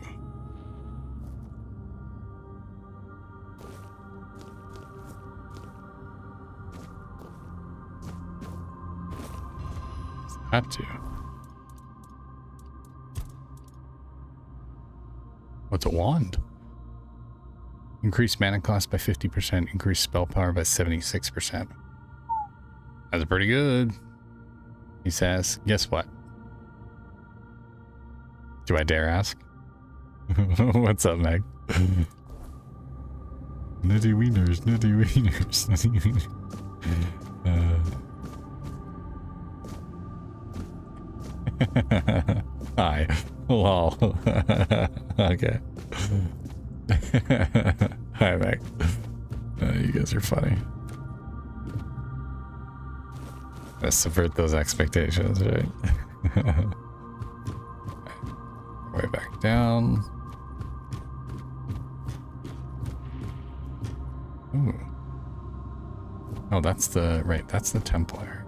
Had to. What's a wand? Increase mana cost by 50%, increase spell power by 76%. That's pretty good. He says, guess what? Do I dare ask? What's up, Meg? Nutty wieners, nutty wieners, nutty wieners. Hi. Lol. Okay. Hi, Meg. You guys are funny. Let's subvert those expectations, right? Way back down. Ooh. Oh, that's the right. That's the Templar.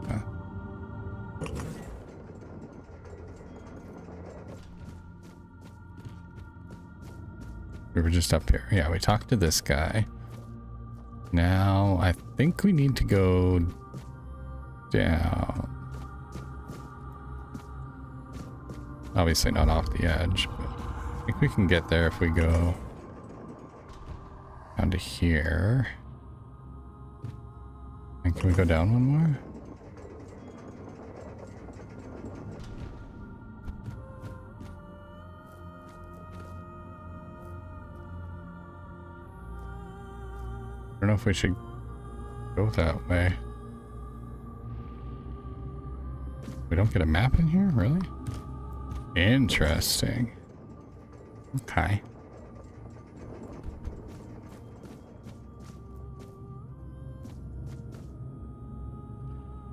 We were just up here. Yeah, we talked to this guy. Now, I think we need to go down. Obviously not off the edge, but I think we can get there if we go down to here. And can we go down one more? I don't know if we should go that way. We don't get a map in here, really? Interesting. Okay.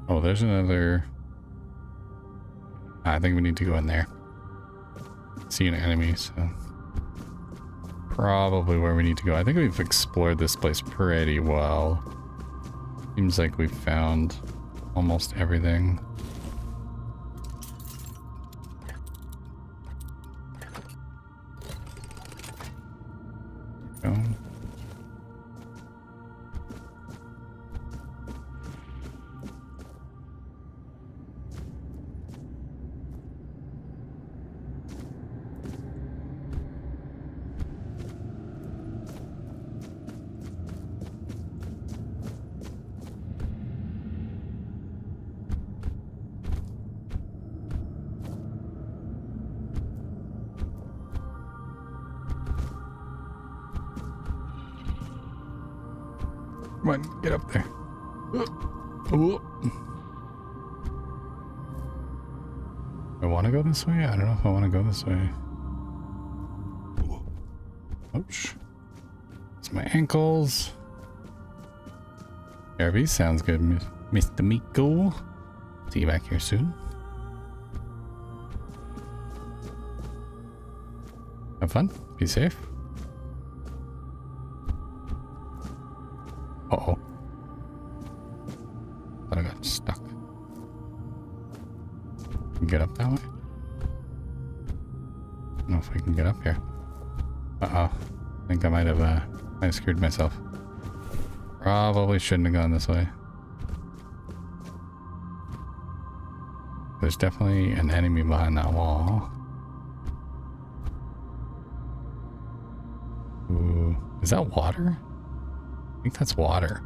Oh, there's another... I think we need to go in there. See an enemy, so... Probably where we need to go. I think we've explored this place pretty well. Seems like we've found almost everything. Go. Come on, get up there. I want to go this way? I don't know if I want to go this way. Ouch. It's my ankles. RV sounds good, Mr. Miko. See you back here soon. Have fun. Be safe. Uh-oh. Thought I got stuck. Get up that way? I don't know if we can get up here. Uh-oh. I think I might have screwed myself. Probably shouldn't have gone this way. There's definitely an enemy behind that wall. Ooh. Is that water? I think that's water.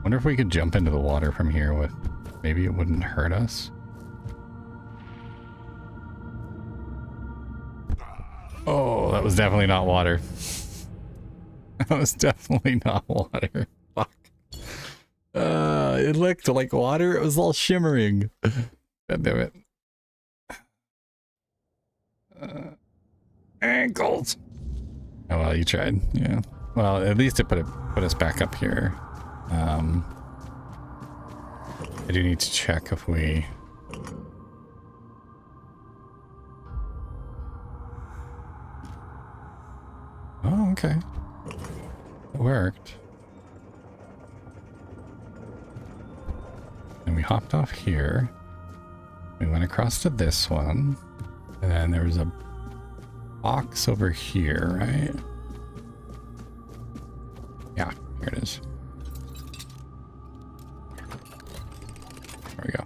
Wonder if we could jump into the water from here with... Maybe it wouldn't hurt us. Oh, that was definitely not water. That was definitely not water. Fuck. It looked like water. It was all shimmering. God damn it. Ankles. Oh well, you tried. Yeah. Well, at least it put us back up here. I do need to check if we... Oh, okay. It worked. And we hopped off here. We went across to this one. And then there was a box over here, right? Yeah, here it is. There we go.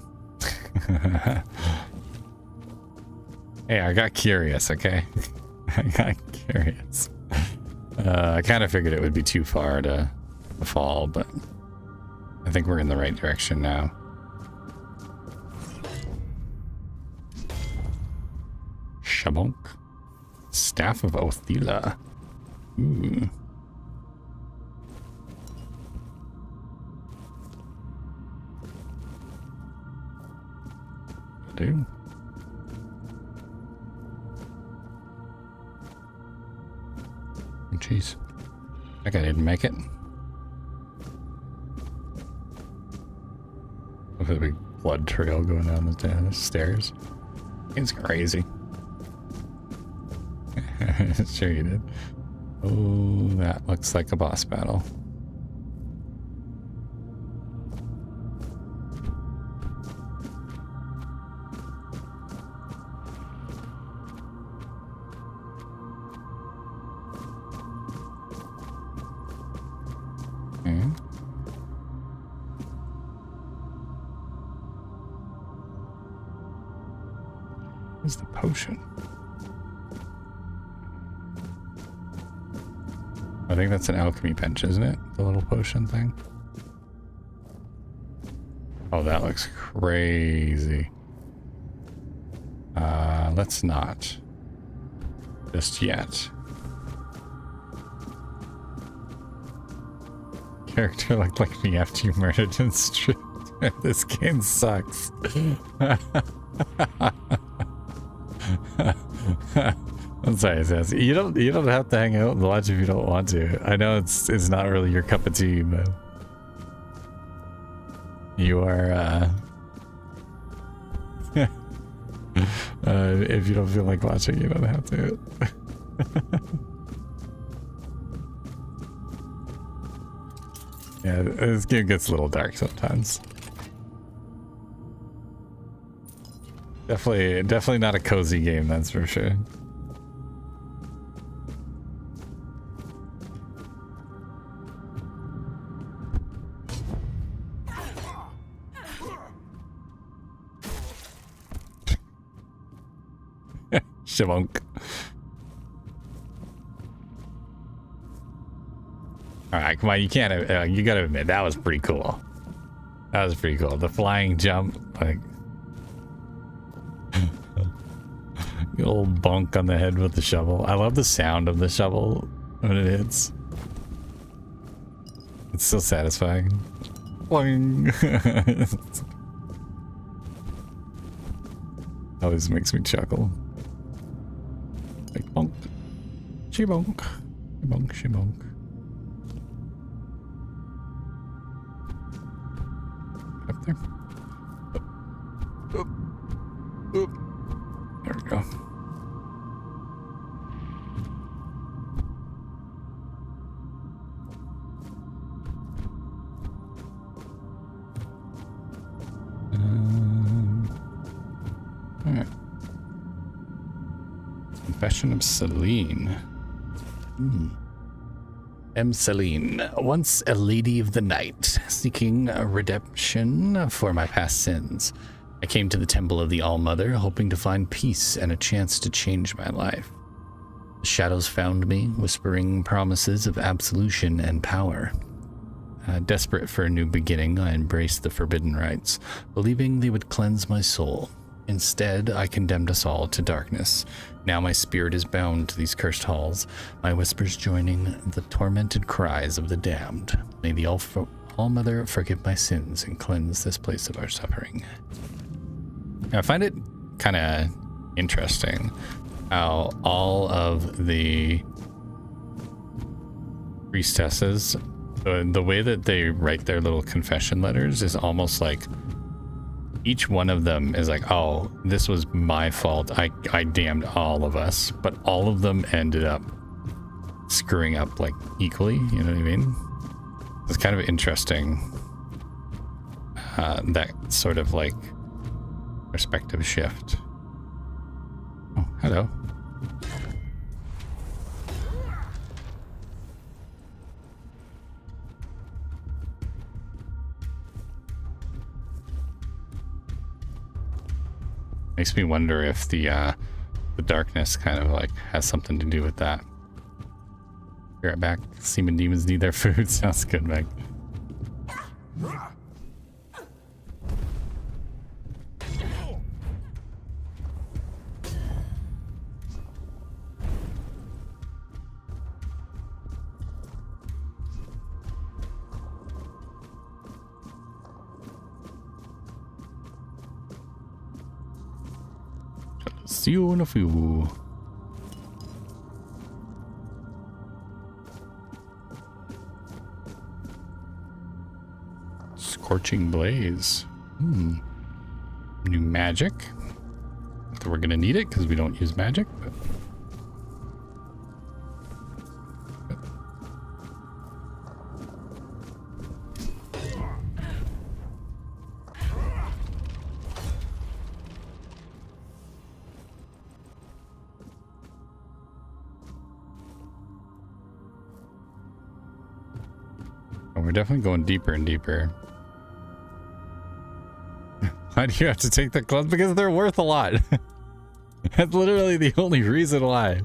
Hey, I got curious, okay? I got curious. I kind of figured it would be too far to fall, but I think we're in the right direction now. Shabonk. Staff of Othila. Ooh. Dude. Oh, jeez. That guy didn't make it. Look at the big blood trail going down the stairs. It's crazy. Sure you did. Oh, that looks like a boss battle. Where's the potion? I think that's an alchemy bench, isn't it? The little potion thing. Oh, that looks crazy. Let's not. Just yet. Character looked like me after you murdered and stripped. This game sucks. I'm sorry, Sass. You don't have to hang out and watch if you don't want to. I know it's not really your cup of tea, but you are if you don't feel like watching, you don't have to. Yeah, this game gets a little dark sometimes. Definitely not a cozy game, that's for sure. Shabonk. Alright, come on, you can't, you gotta admit, that was pretty cool. That was pretty cool. The flying jump, like... Old bonk on the head with the shovel. I love the sound of the shovel when it hits. It's so satisfying. Boing. Always makes me chuckle. Like bonk. She bonk. She bonk, she bonk. Up there. Oop. Oop. There we go. Alright. Confession of Celine. M. Celine, once a lady of the night, seeking a redemption for my past sins. I came to the temple of the All-Mother, hoping to find peace and a chance to change my life. The shadows found me, whispering promises of absolution and power. Desperate for a new beginning, I embraced the forbidden rites, believing they would cleanse my soul. Instead, I condemned us all to darkness. Now my spirit is bound to these cursed halls, my whispers joining the tormented cries of the damned. May the All-Mother forgive my sins and cleanse this place of our suffering. I find it kind of interesting how all of the priestesses, the way that they write their little confession letters is almost like each one of them is like, oh, this was my fault. I damned all of us, but all of them ended up screwing up like equally. You know what I mean? It's kind of interesting. That sort of like perspective shift. Oh, hello. Makes me wonder if the darkness kind of like has something to do with that. Be right back. Seaman demons need their food. Sounds good, Meg. See you in a few. Scorching Blaze. New magic. Not that we're gonna need it because we don't use magic, but we're definitely going deeper and deeper. Why do you have to take the clubs? Because they're worth a lot. That's literally the only reason why.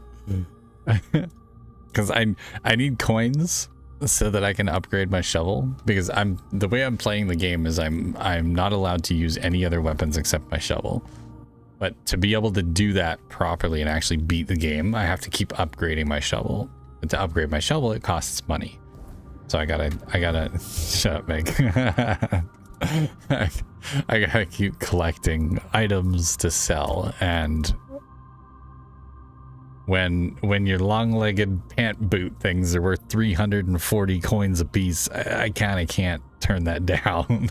Because I need coins so that I can upgrade my shovel. Because the way I'm playing the game is I'm not allowed to use any other weapons except my shovel. But to be able to do that properly and actually beat the game, I have to keep upgrading my shovel. And to upgrade my shovel, it costs money. So I gotta shut up, Meg. I gotta keep collecting items to sell, and when your long-legged pant boot things are worth 340 coins a piece, I kind of can't turn that down.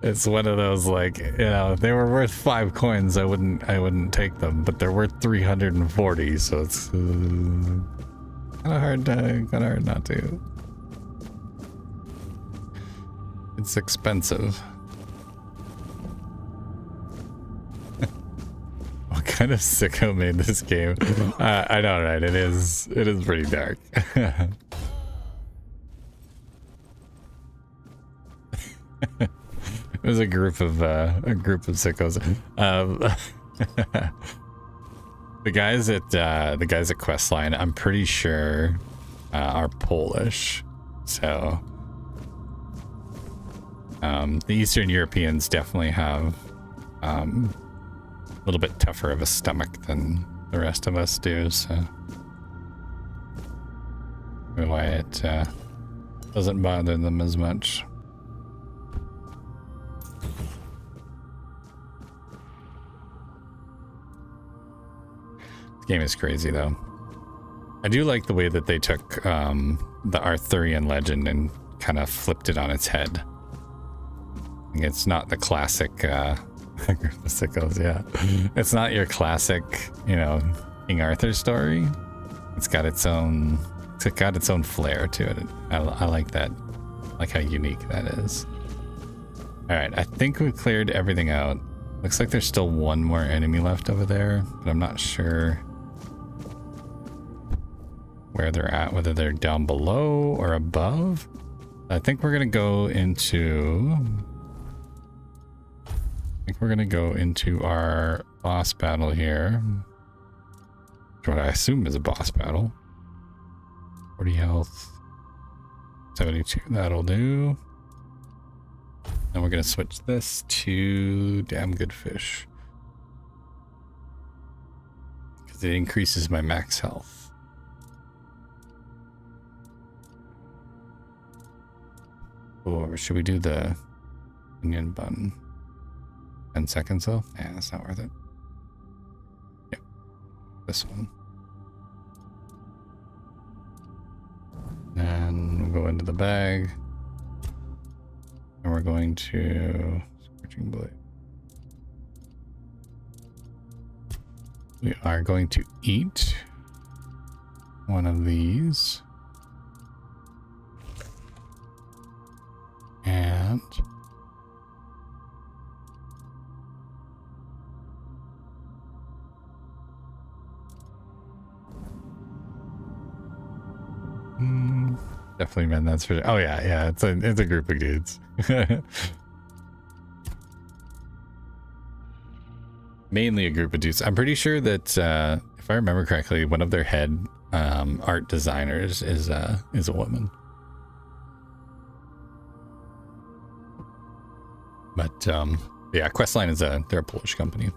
It's one of those, like, you know, if they were worth 5 coins, I wouldn't take them, but they're worth 340, so it's kind of hard not to. It's expensive. What kind of sicko made this game? I know, right? It is pretty dark. It was a group of sickos. The guys at Questline, I'm pretty sure, are Polish. So the Eastern Europeans definitely have a little bit tougher of a stomach than the rest of us do. So why it doesn't bother them as much. Game is crazy though. I do like the way that they took the Arthurian legend and kind of flipped it on its head. It's not the classic sickles, yeah. It's not your classic, you know, King Arthur story. It's got its own flair to it. I like that. I like how unique that is. All right, I think we cleared everything out. Looks like there's still one more enemy left over there, but I'm not sure where they're at, whether they're down below or above. I think we're gonna go into our boss battle here. What I assume is a boss battle. 40 health, 72, that'll do. And we're gonna switch this to Damn Good Fish, because it increases my max health. Or should we do the onion bun? 10 seconds though? Yeah, that's not worth it. Yep. This one. And we'll go into the bag. And we're going to Scorching Blade. We are going to eat one of these. And definitely, man. That's for sure. Oh yeah, it's a group of dudes. Mainly a group of dudes. I'm pretty sure that if I remember correctly, one of their head art designers is a woman. But yeah, Questline is they're a Polish company.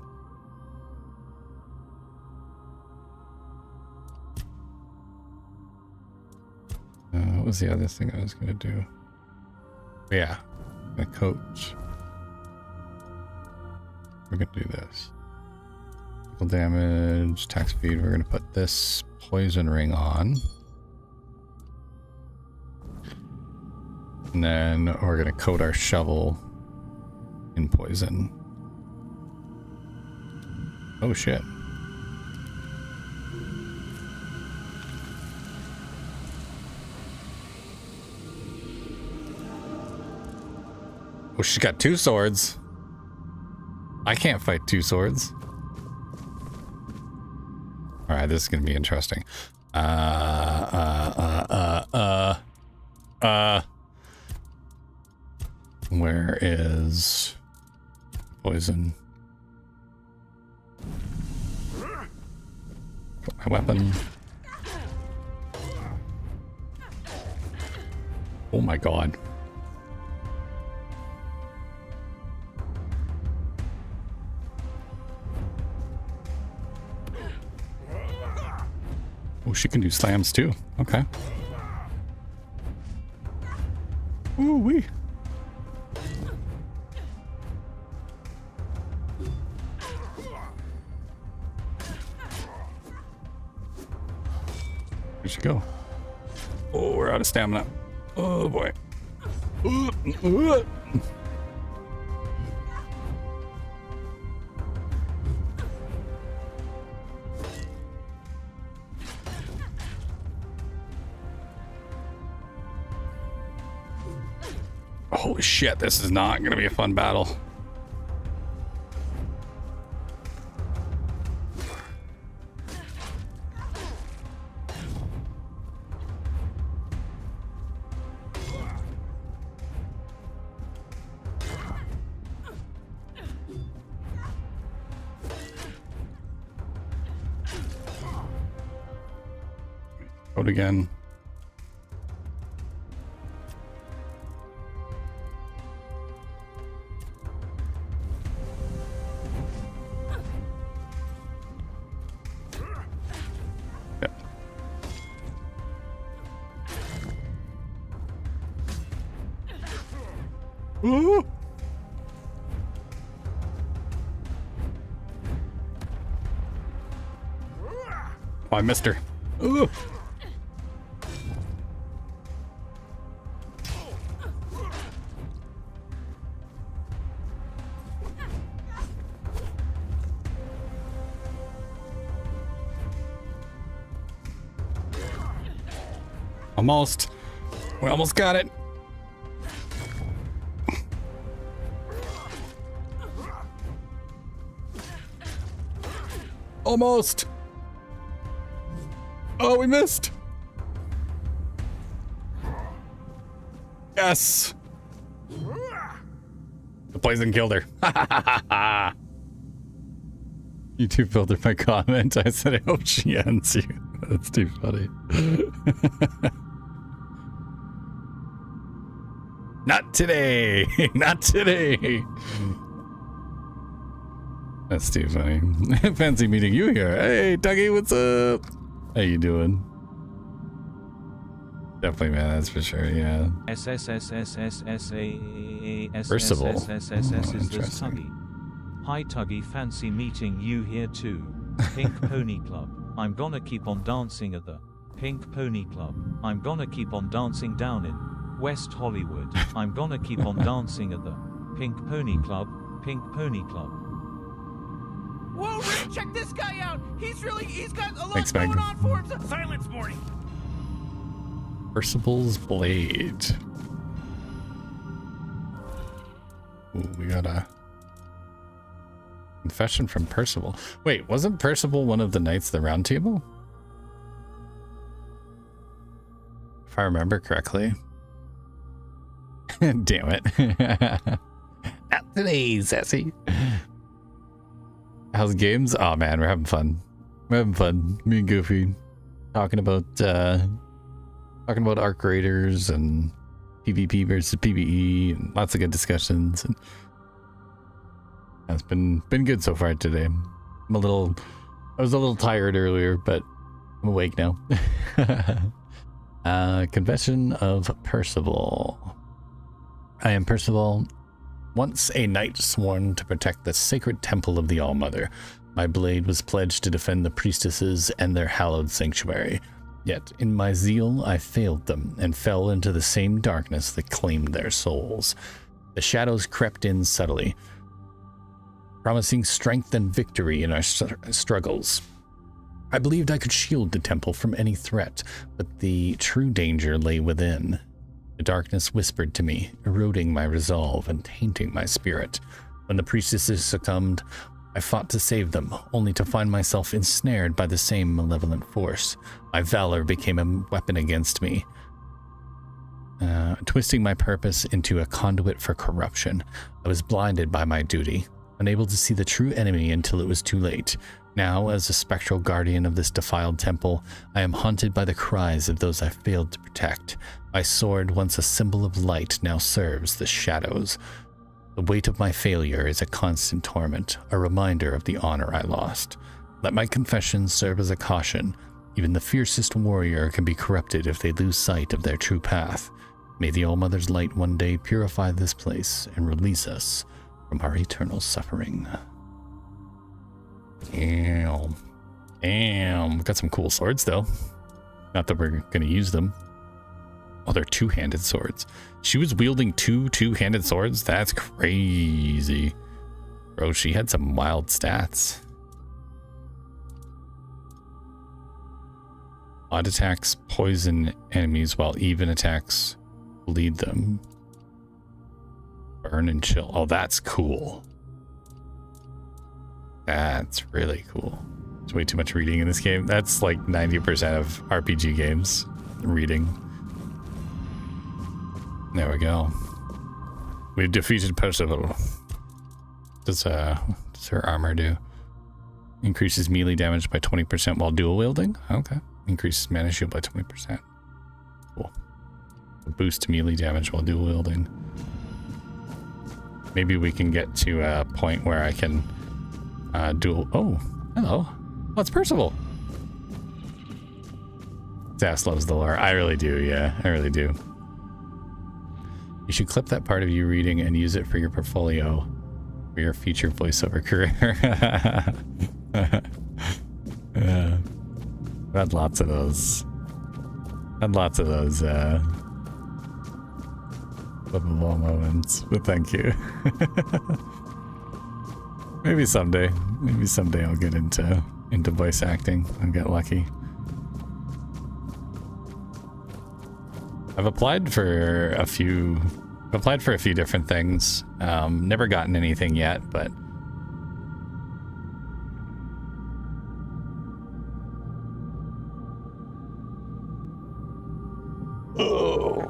What was the other thing I was gonna do? Yeah, the coach. We're gonna do this. Critical damage, attack speed. We're gonna put this poison ring on. And then we're gonna coat our shovel in poison. Oh shit. Oh, she's got two swords. I can't fight two swords. All right, this is gonna be interesting. Where is poison? Put my weapon. Oh my god. Oh, she can do slams too. Okay. Ooh wee. Where'd she go? Oh, we're out of stamina. Oh boy. Holy shit, this is not gonna be a fun battle. Out again. Yep. Ooh. Oh, I missed her. Ooh. Almost. We almost got it. Almost. Oh, we missed. Yes. The poison killed her. YouTube filtered my comment. I said, I hope she ends you. That's too funny. Not today. Not today. That's too funny. Fancy meeting you here. Hey, Dougie, what's up? How you doing? Definitely, man. That's for sure. Yeah. Percival. Is this Tuggy? Hi, Tuggy. Fancy meeting you here too. Pink Pony Club. I'm gonna keep on dancing at the Pink Pony Club. I'm gonna keep on dancing down in West Hollywood. I'm gonna keep on dancing at the Pink Pony Club. Pink Pony Club. Whoa, Rick, check this guy out. He's got a lot Thanks, going Meg. on for him. Silence, Morty. Percival's Blade. Ooh, we got a confession from Percival. Wait, wasn't Percival one of the Knights of the Round Table? If I remember correctly. Damn it. Not today, sassy. How's games? Oh man, we're having fun. We're having fun. Me and Goofy talking about Arc Raiders and PvP versus PvE and lots of good discussions. And it's been good so far today. I was a little tired earlier, but I'm awake now. Confession of Percival. I am Percival, once a knight sworn to protect the sacred temple of the All-Mother. My blade was pledged to defend the priestesses and their hallowed sanctuary. Yet, in my zeal, I failed them and fell into the same darkness that claimed their souls. The shadows crept in subtly, promising strength and victory in our struggles. I believed I could shield the temple from any threat, but the true danger lay within. The darkness whispered to me, eroding my resolve and tainting my spirit. When the priestesses succumbed, I fought to save them, only to find myself ensnared by the same malevolent force. My valor became a weapon against me, twisting my purpose into a conduit for corruption. I was blinded by my duty, unable to see the true enemy until it was too late. Now, as a spectral guardian of this defiled temple, I am haunted by the cries of those I failed to protect. My sword, once a symbol of light, now serves the shadows. The weight of my failure is a constant torment, a reminder of the honor I lost. Let my confession serve as a caution. Even the fiercest warrior can be corrupted if they lose sight of their true path. May the All-Mother's light one day purify this place and release us from our eternal suffering. Damn. Damn. We've got some cool swords, though. Not that we're going to use them. Oh, they're two-handed swords. She was wielding two-handed swords? That's crazy. Bro, she had some wild stats. Odd attacks poison enemies while even attacks bleed them. Burn and chill. Oh, that's cool. That's really cool. There's way too much reading in this game. That's like 90% of RPG games. Reading. There we go. We've defeated Percival. Does her armor do? Increases melee damage by 20% while dual wielding. Okay. Increases mana shield by 20%. Cool. Boost melee damage while dual wielding. Maybe we can get to a point where I can dual. Oh, hello. Oh, it's Percival. SASS loves the lore. I really do. Yeah, I really do. You should clip that part of you reading and use it for your portfolio for your future voiceover career. Yeah. I've had lots of those. Lovable moments, but thank you. Maybe someday I'll get into voice acting. I'll get lucky. I've applied for a few different things. Never gotten anything yet, but oh.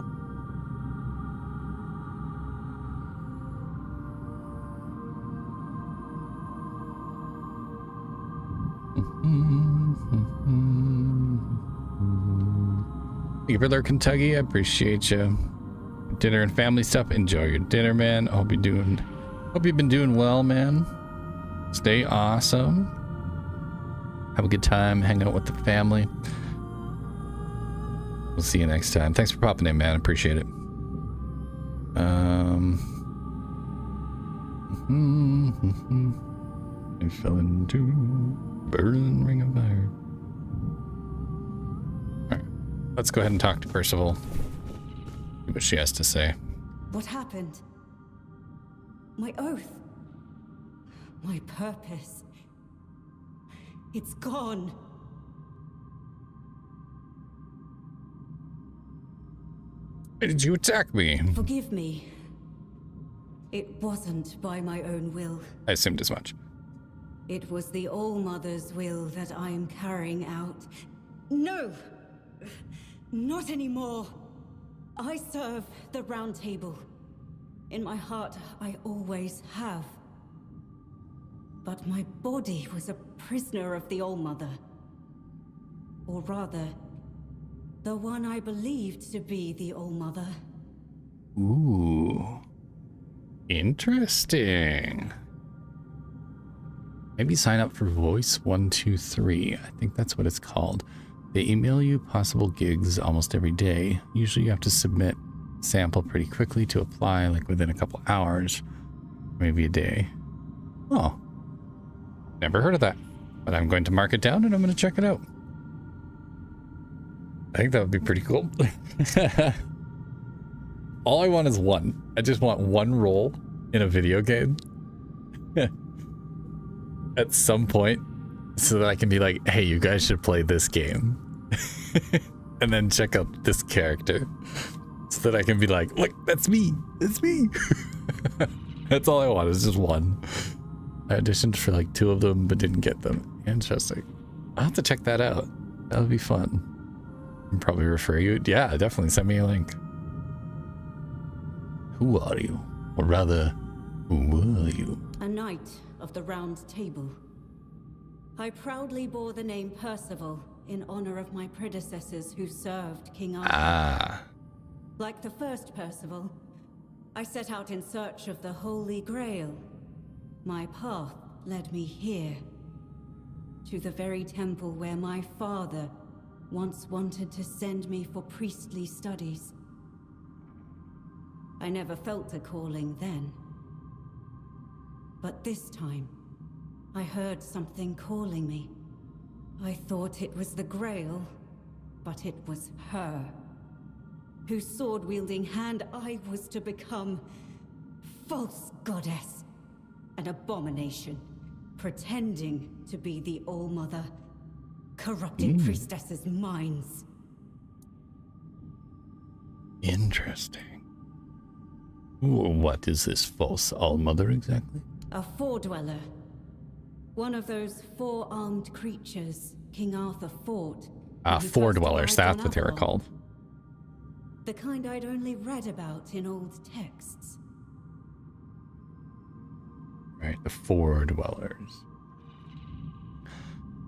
Thank you for lurking, Tuggy. I appreciate you. Dinner and family stuff. Enjoy your dinner, man. Hope you've been doing well, man. Stay awesome. Have a good time. Hang out with the family. We'll see you next time. Thanks for popping in, man. Appreciate it. I fell into burning ring of fire. Alright. Let's go ahead and talk to Percival. See what she has to say. What happened? My oath. My purpose. It's gone. Why did you attack me? Forgive me. It wasn't by my own will. I assumed as much. It was the All-Mother's will that I am carrying out. No! Not anymore. I serve the Round Table. In my heart, I always have. But my body was a prisoner of the All-Mother. Or rather, the one I believed to be the All-Mother. Ooh. Interesting. Maybe sign up for Voice 123. I think that's what it's called. They email you possible gigs almost every day. Usually you have to submit sample pretty quickly to apply, like within a couple hours, maybe a day. Oh, never heard of that, but I'm going to mark it down and I'm going to check it out. I think that would be pretty cool. All I want is one. I just want one role in a video game at some point so that I can be like, hey, you guys should play this game. And then check out this character so that I can be like, look, that's me. It's me. That's all I want is just one. I auditioned for like 2 of them, but didn't get them. Interesting. I'll have to check that out. That would be fun. I'll probably refer you. Yeah, definitely send me a link. Who are you? Or rather, who are you? A knight of the Round Table. I proudly bore the name Percival in honor of my predecessors who served King Arthur. Ah. Like the first Percival, I set out in search of the Holy Grail. My path led me here, to the very temple where my father once wanted to send me for priestly studies. I never felt a calling then. But this time, I heard something calling me. I thought it was the Grail, but it was her, whose sword-wielding hand I was to become. False goddess, an abomination, pretending to be the All-Mother, corrupting priestesses' minds. Interesting. What is this false Allmother exactly? A four-dweller. One of those four-armed creatures King Arthur fought. Four dwellers, that's what they were called. The kind I'd only read about in old texts. Right, the four dwellers.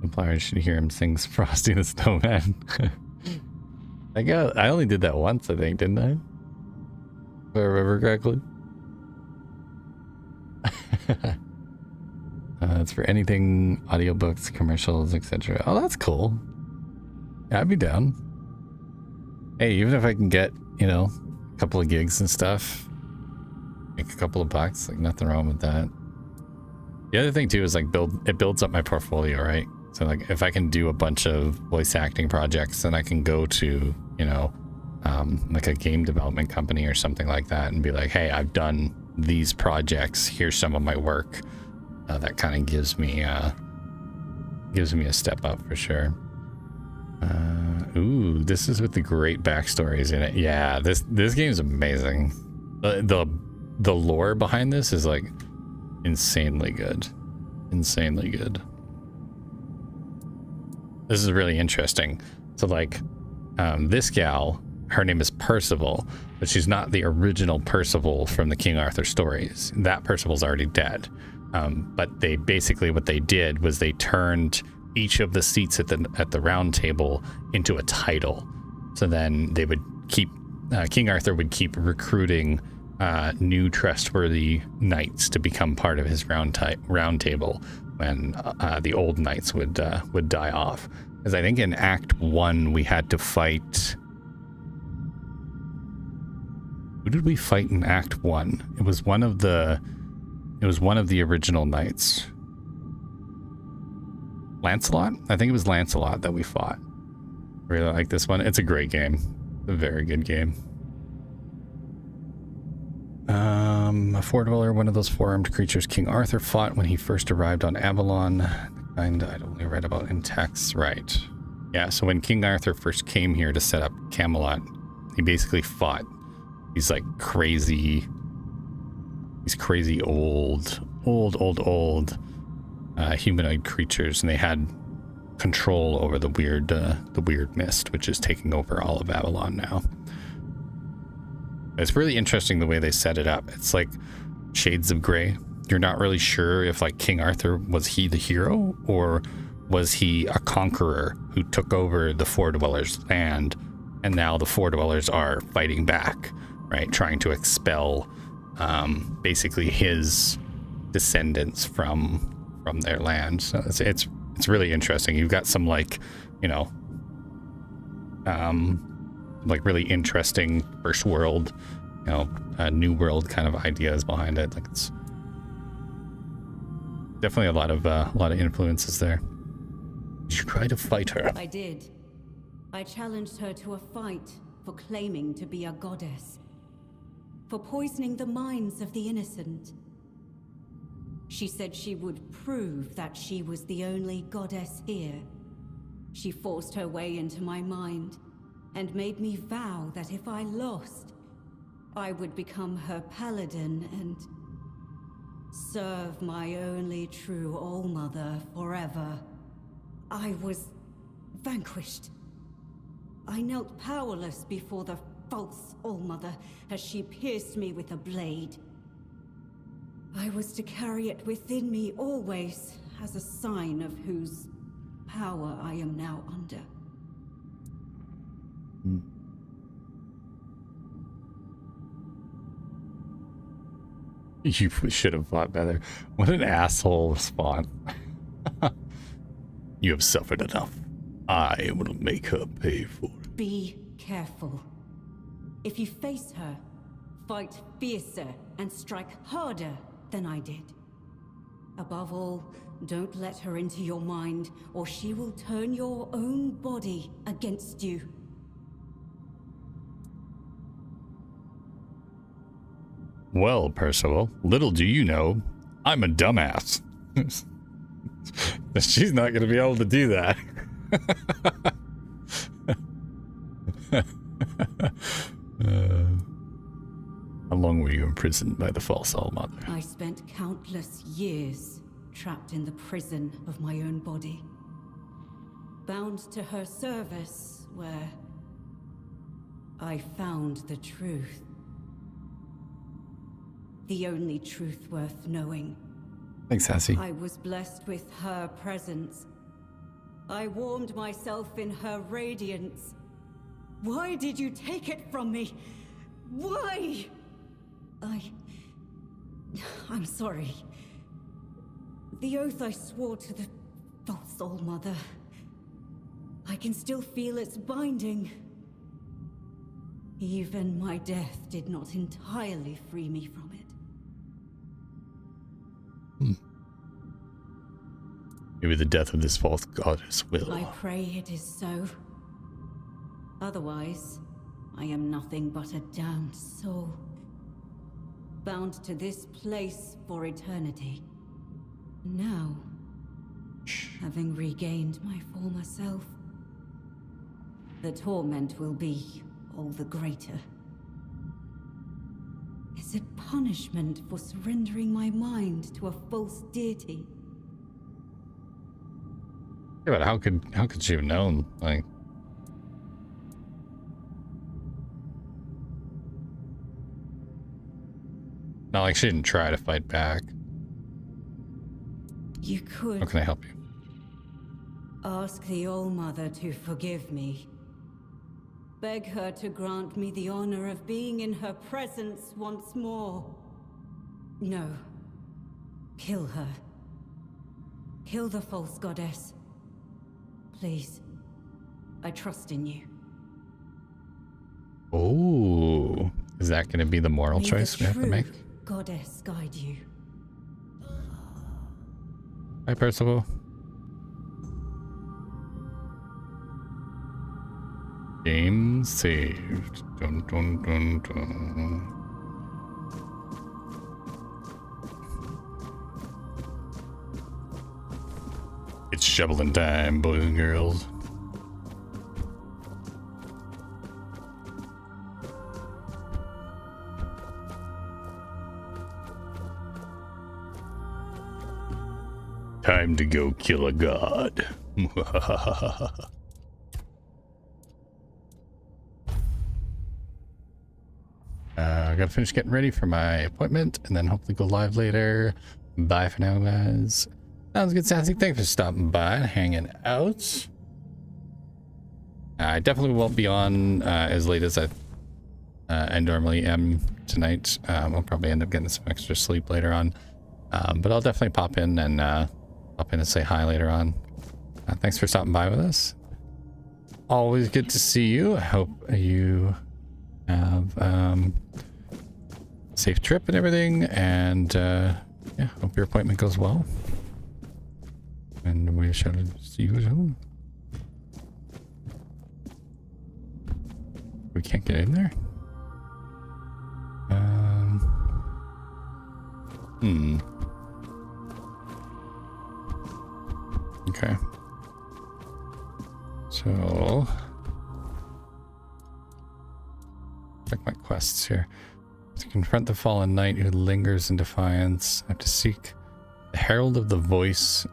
Vampire should hear him sing Frosty the Snowman. I only did that once, I think, didn't I? If I remember correctly. It's for anything, audiobooks, commercials, etc. Oh, that's cool. Yeah, I'd be down. Hey, even if I can get, you know, a couple of gigs and stuff, make a couple of bucks, like nothing wrong with that. The other thing too is like it builds up my portfolio, right? So like if I can do a bunch of voice acting projects, then I can go to, you know, like a game development company or something like that and be like, hey, I've done these projects. Here's some of my work. That kind of gives me a step up for sure. Ooh, this is with the great backstories in it. Yeah, this game's amazing. The lore behind this is like insanely good. Insanely good. This is really interesting. So like, this gal, her name is Percival, but she's not the original Percival from the King Arthur stories. That Percival's already dead. But they basically, what they did was they turned each of the seats at the round table into a title. So then they would keep, King Arthur would keep recruiting new trustworthy knights to become part of his round table when the old knights would die off. Because I think in Act 1 we had to fight. Who did we fight in Act 1? It was one of the original knights. Lancelot? I think it was Lancelot that we fought. Really like this one. It's a great game. A very good game. A four dweller, one of those four-armed creatures King Arthur fought when he first arrived on Avalon. The kind I'd only read about in texts. Right. Yeah, so when King Arthur first came here to set up Camelot, he basically fought these like crazy old humanoid creatures, and they had control over the weird mist, which is taking over all of Avalon now. It's really interesting the way they set it up. It's like Shades of Grey. You're not really sure if like King Arthur, was he the hero or was he a conqueror who took over the Four Dwellers' land, and now the Four Dwellers are fighting back, right? Trying to expel basically his descendants from their land. So it's really interesting. You've got some like, you know, like really interesting first world, you know, new world kind of ideas behind it. Like it's definitely a lot of influences there. Did you try to fight her? I did. I challenged her to a fight for claiming to be a goddess, for poisoning the minds of the innocent. She said she would prove that she was the only goddess here. She forced her way into my mind and made me vow that if I lost, I would become her paladin and serve my only true Allmother forever. I was vanquished. I knelt powerless before the false Allmother as she pierced me with a blade. I was to carry it within me always as a sign of whose power I am now under. You should have fought better. What an asshole response. You have suffered enough. I will make her pay for it. Be careful. If you face her, fight fiercer and strike harder than I did. Above all, don't let her into your mind, or she will turn your own body against you. Well, Percival, little do you know, I'm a dumbass. She's not going to be able to do that. How long were you imprisoned by the false All-Mother? I spent countless years trapped in the prison of my own body. Bound to her service, where I found the truth. The only truth worth knowing. Thanks, Sassy. I was blessed with her presence. I warmed myself in her radiance. Why did you take it from me? Why? I'm sorry. The oath I swore to the false All-Mother. I can still feel its binding. Even my death did not entirely free me from it. Maybe the death of this false goddess will. I pray it is so. Otherwise, I am nothing but a damned soul. Bound to this place for eternity. Now, having regained my former self, the torment will be all the greater. Is it punishment for surrendering my mind to a false deity? Yeah, but how could she have known? Like, not like she didn't try to fight back. You could. How can I help you? Ask the All-Mother to forgive me. Beg her to grant me the honor of being in her presence once more. No. Kill her. Kill the false goddess. Please. I trust in you. Oh, is that going to be the moral May choice we have to make? Goddess guide you. Hi, Percival. Game saved. Dun, dun, dun, dun. It's shoveling time, boys and girls. Time to go kill a god. I gotta finish getting ready for my appointment and then hopefully go live later. Bye for now, guys. Sounds good, Sassy. Thanks for stopping by and hanging out. I definitely won't be on as late as I normally am tonight. I'll probably end up getting some extra sleep later on. But I'll definitely pop in and say hi later on. Thanks for stopping by with us. Always good to see you. I hope you have safe trip and everything, and yeah, hope your appointment goes well. And we shall see you soon. We can't get in there. Okay. So check my quests here. To confront the fallen knight who lingers in defiance, I have to seek the herald of the voice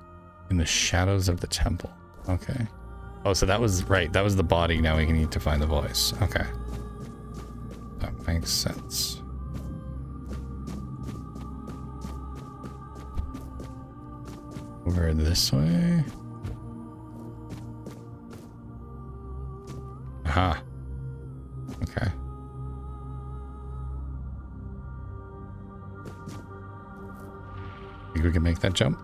in the shadows of the temple. Okay. Oh, so that was right. That was the body. Now we need to find the voice. Okay. That makes sense. Over this way. Aha. Okay. Think we can make that jump?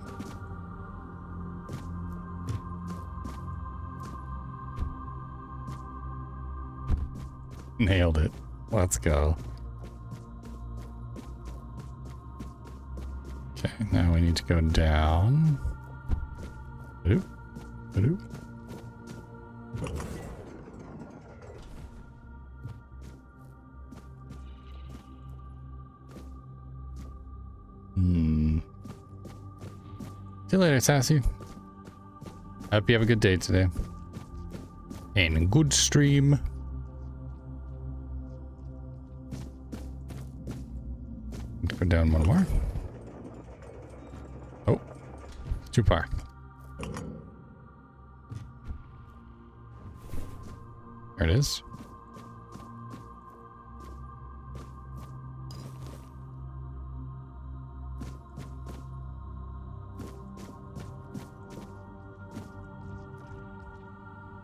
Nailed it. Let's go. Okay, now we need to go down. Ba-doop. Ba-doop. See you later, Sassy. I hope you have a good day today. And a good stream. Go down one more. Oh, too far. There it is.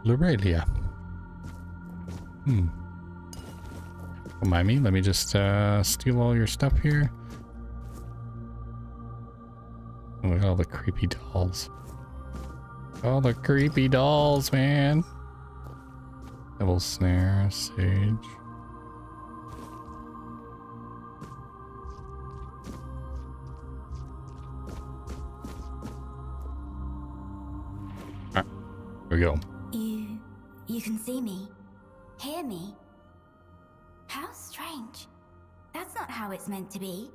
Lorelia. Don't mind me. Let me just steal all your stuff here. Oh, look at all the creepy dolls. All the creepy dolls, man. Double snare, sage. Alright, here we go. You can see me, hear me. How strange. That's not how it's meant to be.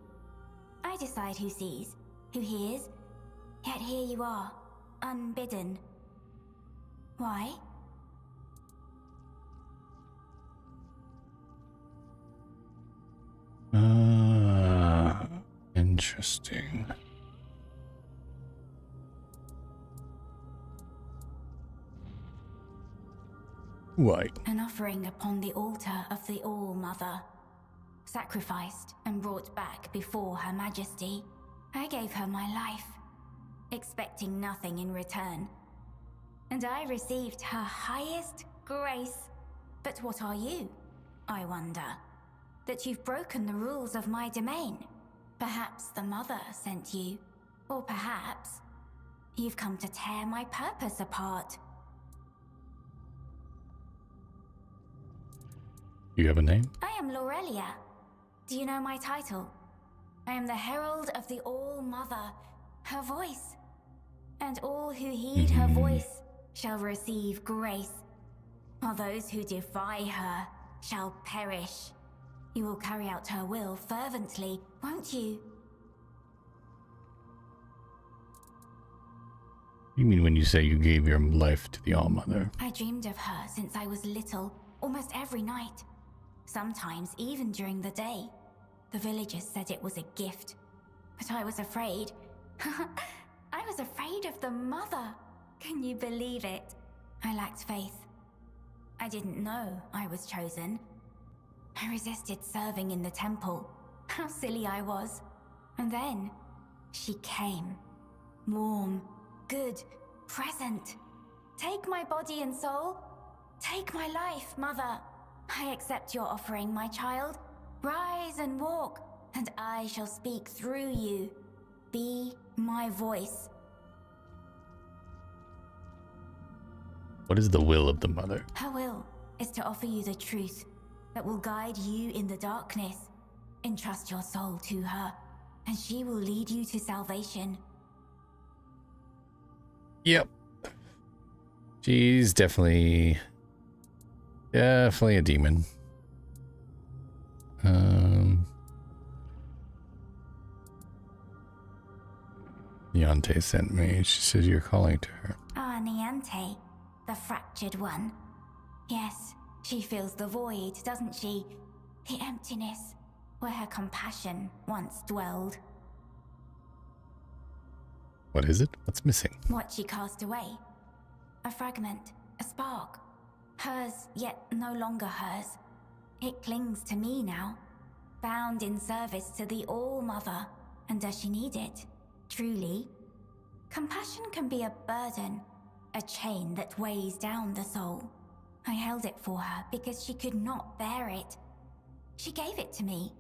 I decide who sees, who hears, yet here you are, unbidden. Why? Interesting. Why? An offering upon the altar of the All-Mother. Sacrificed and brought back before Her Majesty. I gave her my life, expecting nothing in return. And I received her highest grace. But what are you, I wonder? That you've broken the rules of my domain. Perhaps the Mother sent you. Or perhaps you've come to tear my purpose apart. You have a name? I am Lorelia. Do you know my title? I am the Herald of the All-Mother, her voice. And all who heed her voice shall receive grace. While those who defy her shall perish. You will carry out her will fervently, won't you? You mean when you say you gave your life to the All-Mother? I dreamed of her since I was little, almost every night. Sometimes even during the day. The villagers said it was a gift. But I was afraid. I was afraid of the Mother. Can you believe it? I lacked faith. I didn't know I was chosen. I resisted serving in the temple. How silly I was. And then, she came. Warm, good, present. Take my body and soul. Take my life, Mother. I accept your offering, my child. Rise and walk, and I shall speak through you. Be my voice. What is the will of the Mother? Her will is to offer you the truth that will guide you in the darkness. Entrust your soul to her, and she will lead you to salvation. Yep. She's definitely a demon. Niante sent me. She says you're calling to her. Ah, Niante, the fractured one. Yes, she feels the void, doesn't she? The emptiness, where her compassion once dwelled. What is it? What's missing? What she cast away. A fragment, a spark. Hers, yet no longer hers. It clings to me now, bound in service to the All-Mother. And does she need it? Truly? Compassion can be a burden, a chain that weighs down the soul. I held it for her because she could not bear it. She gave it to me.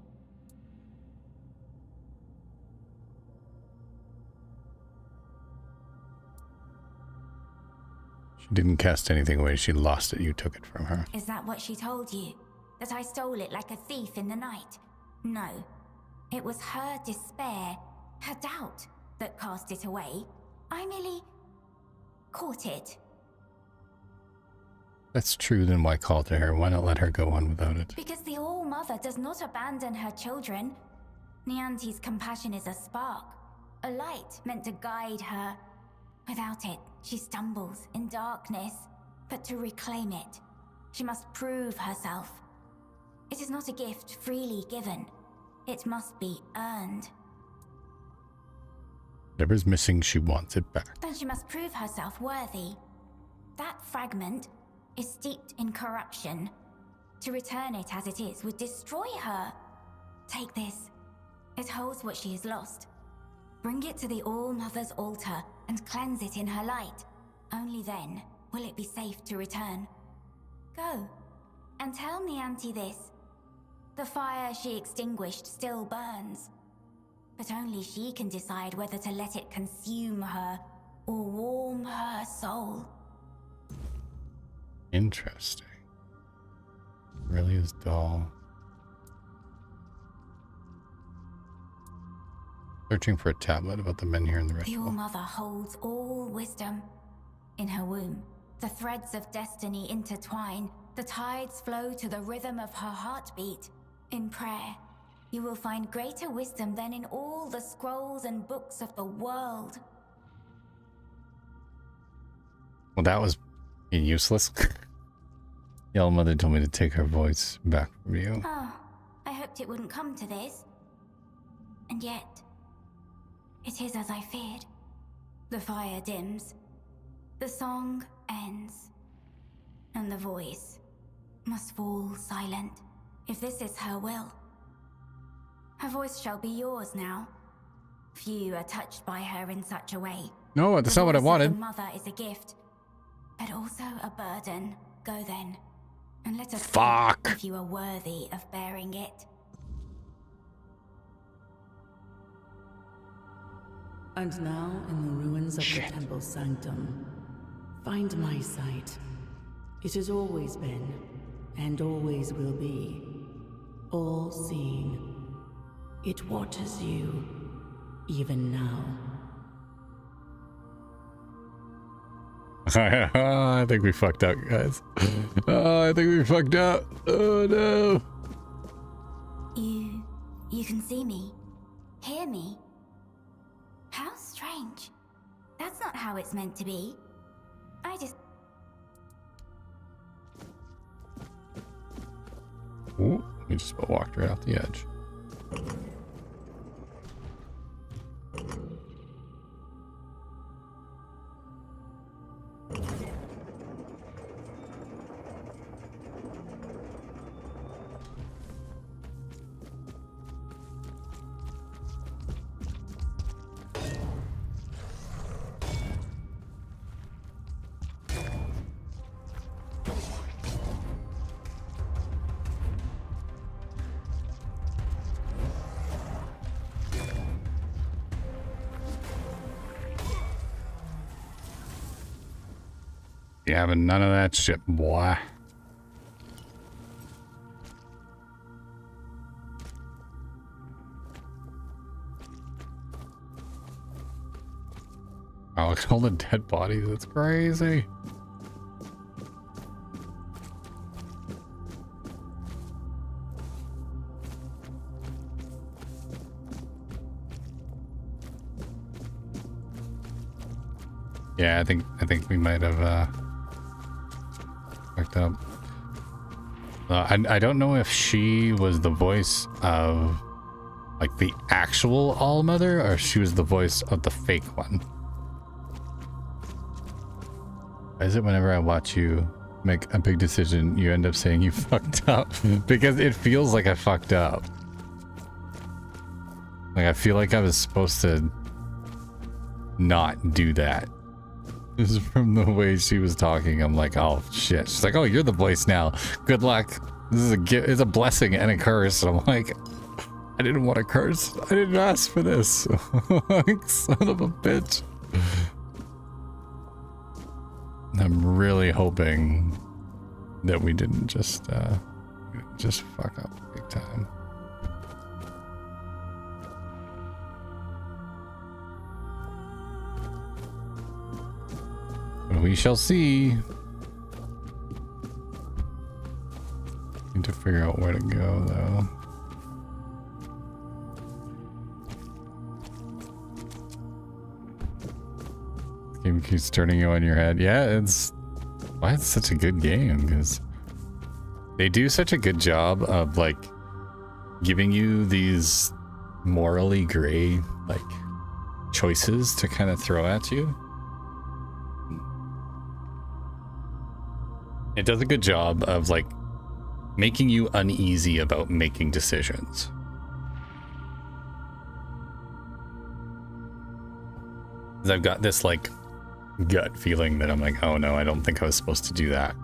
She didn't cast anything away. She lost it. You took it from her. Is that what she told you? That I stole it like a thief in the night? No. It was her despair, her doubt, that cast it away. I merely caught it. That's true. Then why call to her? Why not let her go on without it? Because the All-Mother does not abandon her children. Niante's compassion is a spark, a light meant to guide her. Without it, she stumbles in darkness. But to reclaim it, she must prove herself. It is not a gift freely given. it must be earned. Whatever's missing, she wants it back. Then she must prove herself worthy. That fragment is steeped in corruption. To return it as it is would destroy her. Take this. It holds what she has lost. Bring it to the All-Mother's altar and cleanse it in her light. Only then will it be safe to return. Go, and tell Nianti this. The fire she extinguished still burns. But only she can decide whether to let it consume her or warm her soul. Interesting. Really is dull. Searching for a tablet about the men here in the The ritual. All-Mother holds all wisdom. In her womb, the threads of destiny intertwine. The tides flow to the rhythm of her heartbeat. In prayer, you will find greater wisdom than in all the scrolls and books of the world. Well, that was useless. The All Mother told me to take her voice back from you. Oh, I hoped it wouldn't come to this. And yet, it is as I feared. The fire dims. The song ends. And the voice must fall silent. If this is her will, her voice shall be yours now. Few are touched by her in such a way. No, that's not what I wanted. The Mother is a gift, but also a burden. Go then, and let us see if you are worthy of bearing it. And now, in the ruins of the temple sanctum, find my sight. It has always been, and always will be, all-seeing. It watches you, even now. I think we fucked up, guys. Oh, I think we fucked up. Oh no. You can see me, hear me. How strange. That's not how it's meant to be. Ooh, we just walked right off the edge. You having none of that shit, boy. Oh, look at all the dead bodies. That's crazy. Yeah, I think we might have fucked up. I don't know if she was the voice of like the actual All-Mother or if she was the voice of the fake one. Why is it whenever I watch you make a big decision, you end up saying you fucked up? Because it feels like I fucked up. Like I feel like I was supposed to not do that. This is from the way she was talking. I'm like, oh shit. She's like, oh, you're the voice now. Good luck. This is it's a blessing and a curse. And I'm like, I didn't want a curse. I didn't ask for this. Like, son of a bitch. I'm really hoping that we didn't just fuck up big time. We shall see. Need to figure out where to go, though. This game keeps turning you on your head. Yeah, it's why it's such a good game, because they do such a good job of like giving you these morally gray, like, choices to kind of throw at you. It does a good job of, like, making you uneasy about making decisions. Because I've got this, like, gut feeling that I'm like, oh no, I don't think I was supposed to do that.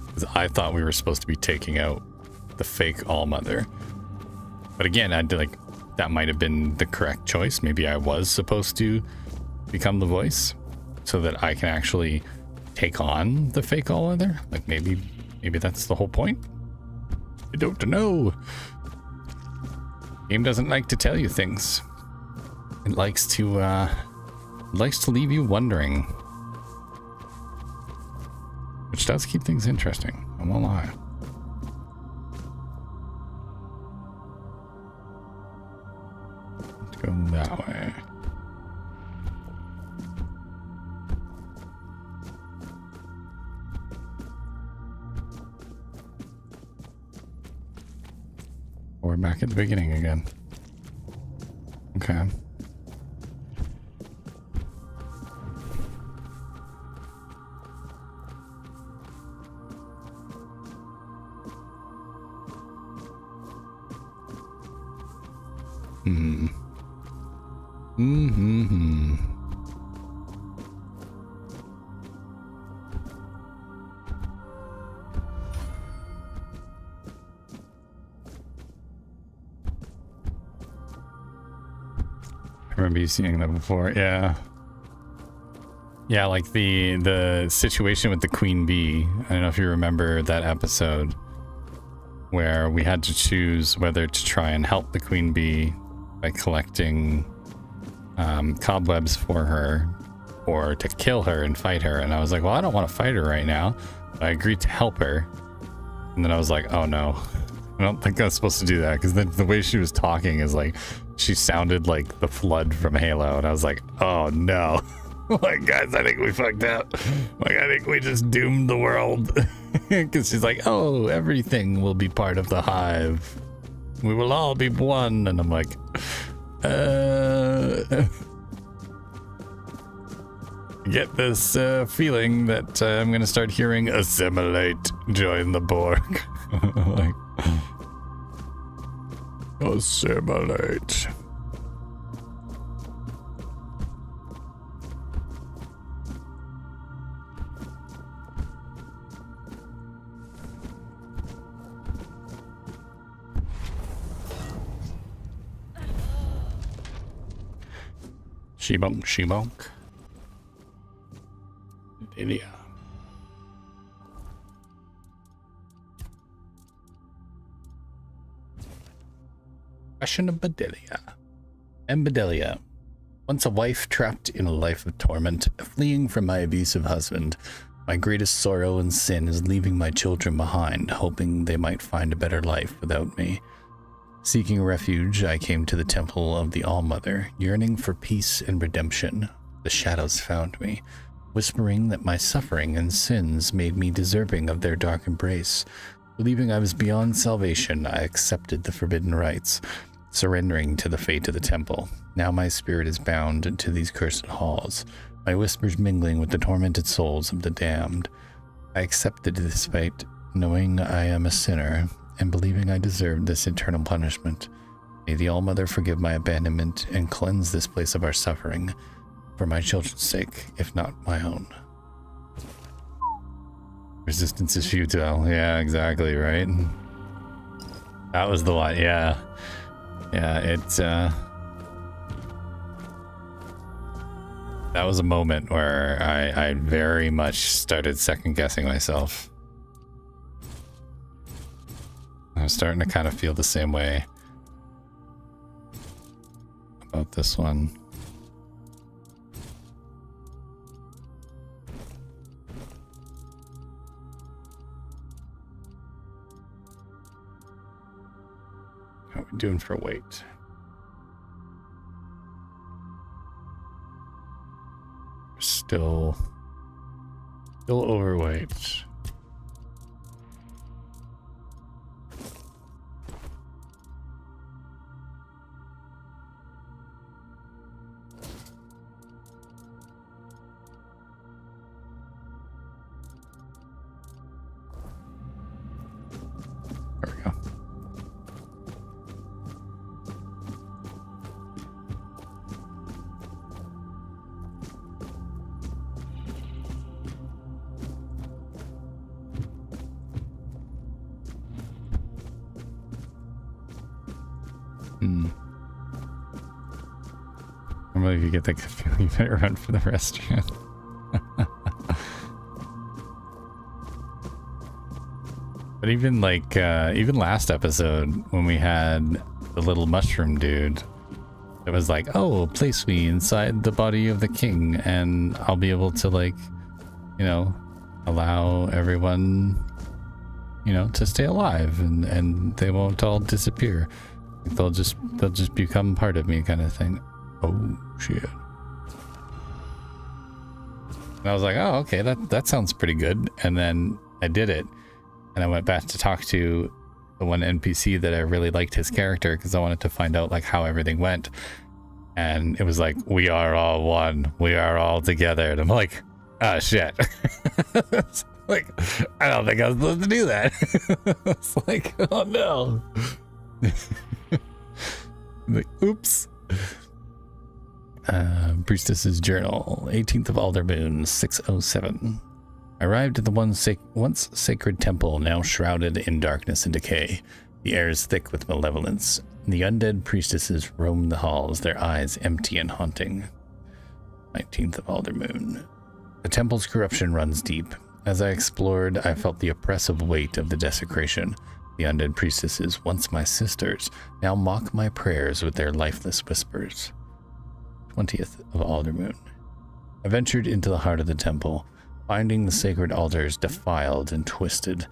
Because I thought we were supposed to be taking out the fake Allmother. But again, I did, like, that might have been the correct choice. Maybe I was supposed to become the voice so that I can actually take on the fake Allmother. Like, maybe that's the whole point. I don't know. Game doesn't like to tell you things. It likes to leave you wondering, which does keep things interesting. I won't lie. Let's go that way. We're back at the beginning again. Okay. I remember you seeing that before. Yeah, like the situation with the Queen Bee. I don't know if you remember that episode where we had to choose whether to try and help the Queen Bee by collecting cobwebs for her, or to kill her and fight her. And I was like, well, I don't want to fight her right now, but I agreed to help her. And then I was like, oh no, I don't think I was supposed to do that, because the way she was talking is like, she sounded like the Flood from Halo, and I was like, oh no. Like, guys, I think we fucked up. Like, I think we just doomed the world. Because she's like, oh, everything will be part of the hive. We will all be one. And I'm like, get this feeling that I'm going to start hearing assimilate, join the Borg. Like, assimilate. Shibonk, shibonk. Bedelia. Question of Bedelia. And Bedelia. Once a wife trapped in a life of torment, fleeing from my abusive husband, my greatest sorrow and sin is leaving my children behind, hoping they might find a better life without me. Seeking refuge, I came to the temple of the Allmother, yearning for peace and redemption. The shadows found me, whispering that my suffering and sins made me deserving of their dark embrace. Believing I was beyond salvation, I accepted the forbidden rites, surrendering to the fate of the temple. Now my spirit is bound to these cursed halls, my whispers mingling with the tormented souls of the damned. I accepted this fate, knowing I am a sinner, and believing I deserved this eternal punishment. May the Allmother forgive my abandonment and cleanse this place of our suffering, for my children's sake, if not my own. Resistance is futile. Yeah, exactly, right? That was the one, yeah. Yeah, it's, that was a moment where I very much started second-guessing myself. I'm starting to kind of feel the same way about this one. How are we doing for weight? Still overweight. Normally if you get that feeling, you better run for the restaurant. But even like, even last episode when we had the little mushroom dude, it was like, oh, place me inside the body of the king and I'll be able to, like, you know, allow everyone, you know, to stay alive and they won't all disappear. They'll just become part of me, kind of thing. Oh shit. And I was like, oh, okay, that sounds pretty good. And then I did it. And I went back to talk to the one NPC that I really liked his character because I wanted to find out like how everything went. And it was like, we are all one. We are all together. And I'm like, oh shit. Like, I don't think I was supposed to do that. It's like, oh no. Like, oops. Priestess's Journal, 18th of Aldermoon, 607. I arrived at the once sacred temple, now shrouded in darkness and decay. The air is thick with malevolence. The undead priestesses roam the halls, their eyes empty and haunting. 19th of Aldermoon. The temple's corruption runs deep. As I explored, I felt the oppressive weight of the desecration. The undead priestesses, once my sisters, now mock my prayers with their lifeless whispers. 20th of Aldermoon. I ventured into the heart of the temple, finding the sacred altars defiled and twisted.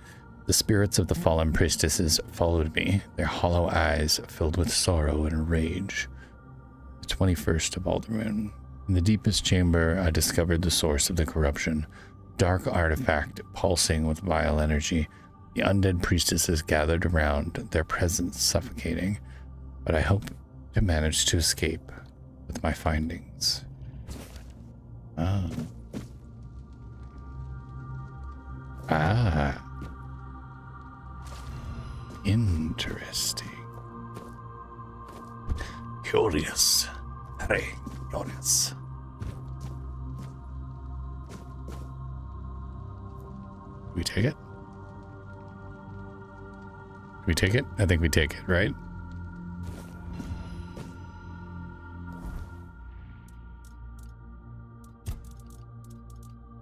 The spirits of the fallen priestesses followed me, their hollow eyes filled with sorrow and rage. The 21st of Aldermoon. In the deepest chamber, I discovered the source of the corruption. Dark artifact pulsing with vile energy. The undead priestesses gathered around, their presence suffocating. But I hope to manage to escape with my findings. Interesting. Curious. Very curious. Do we take it? Do we take it? I think we take it, right?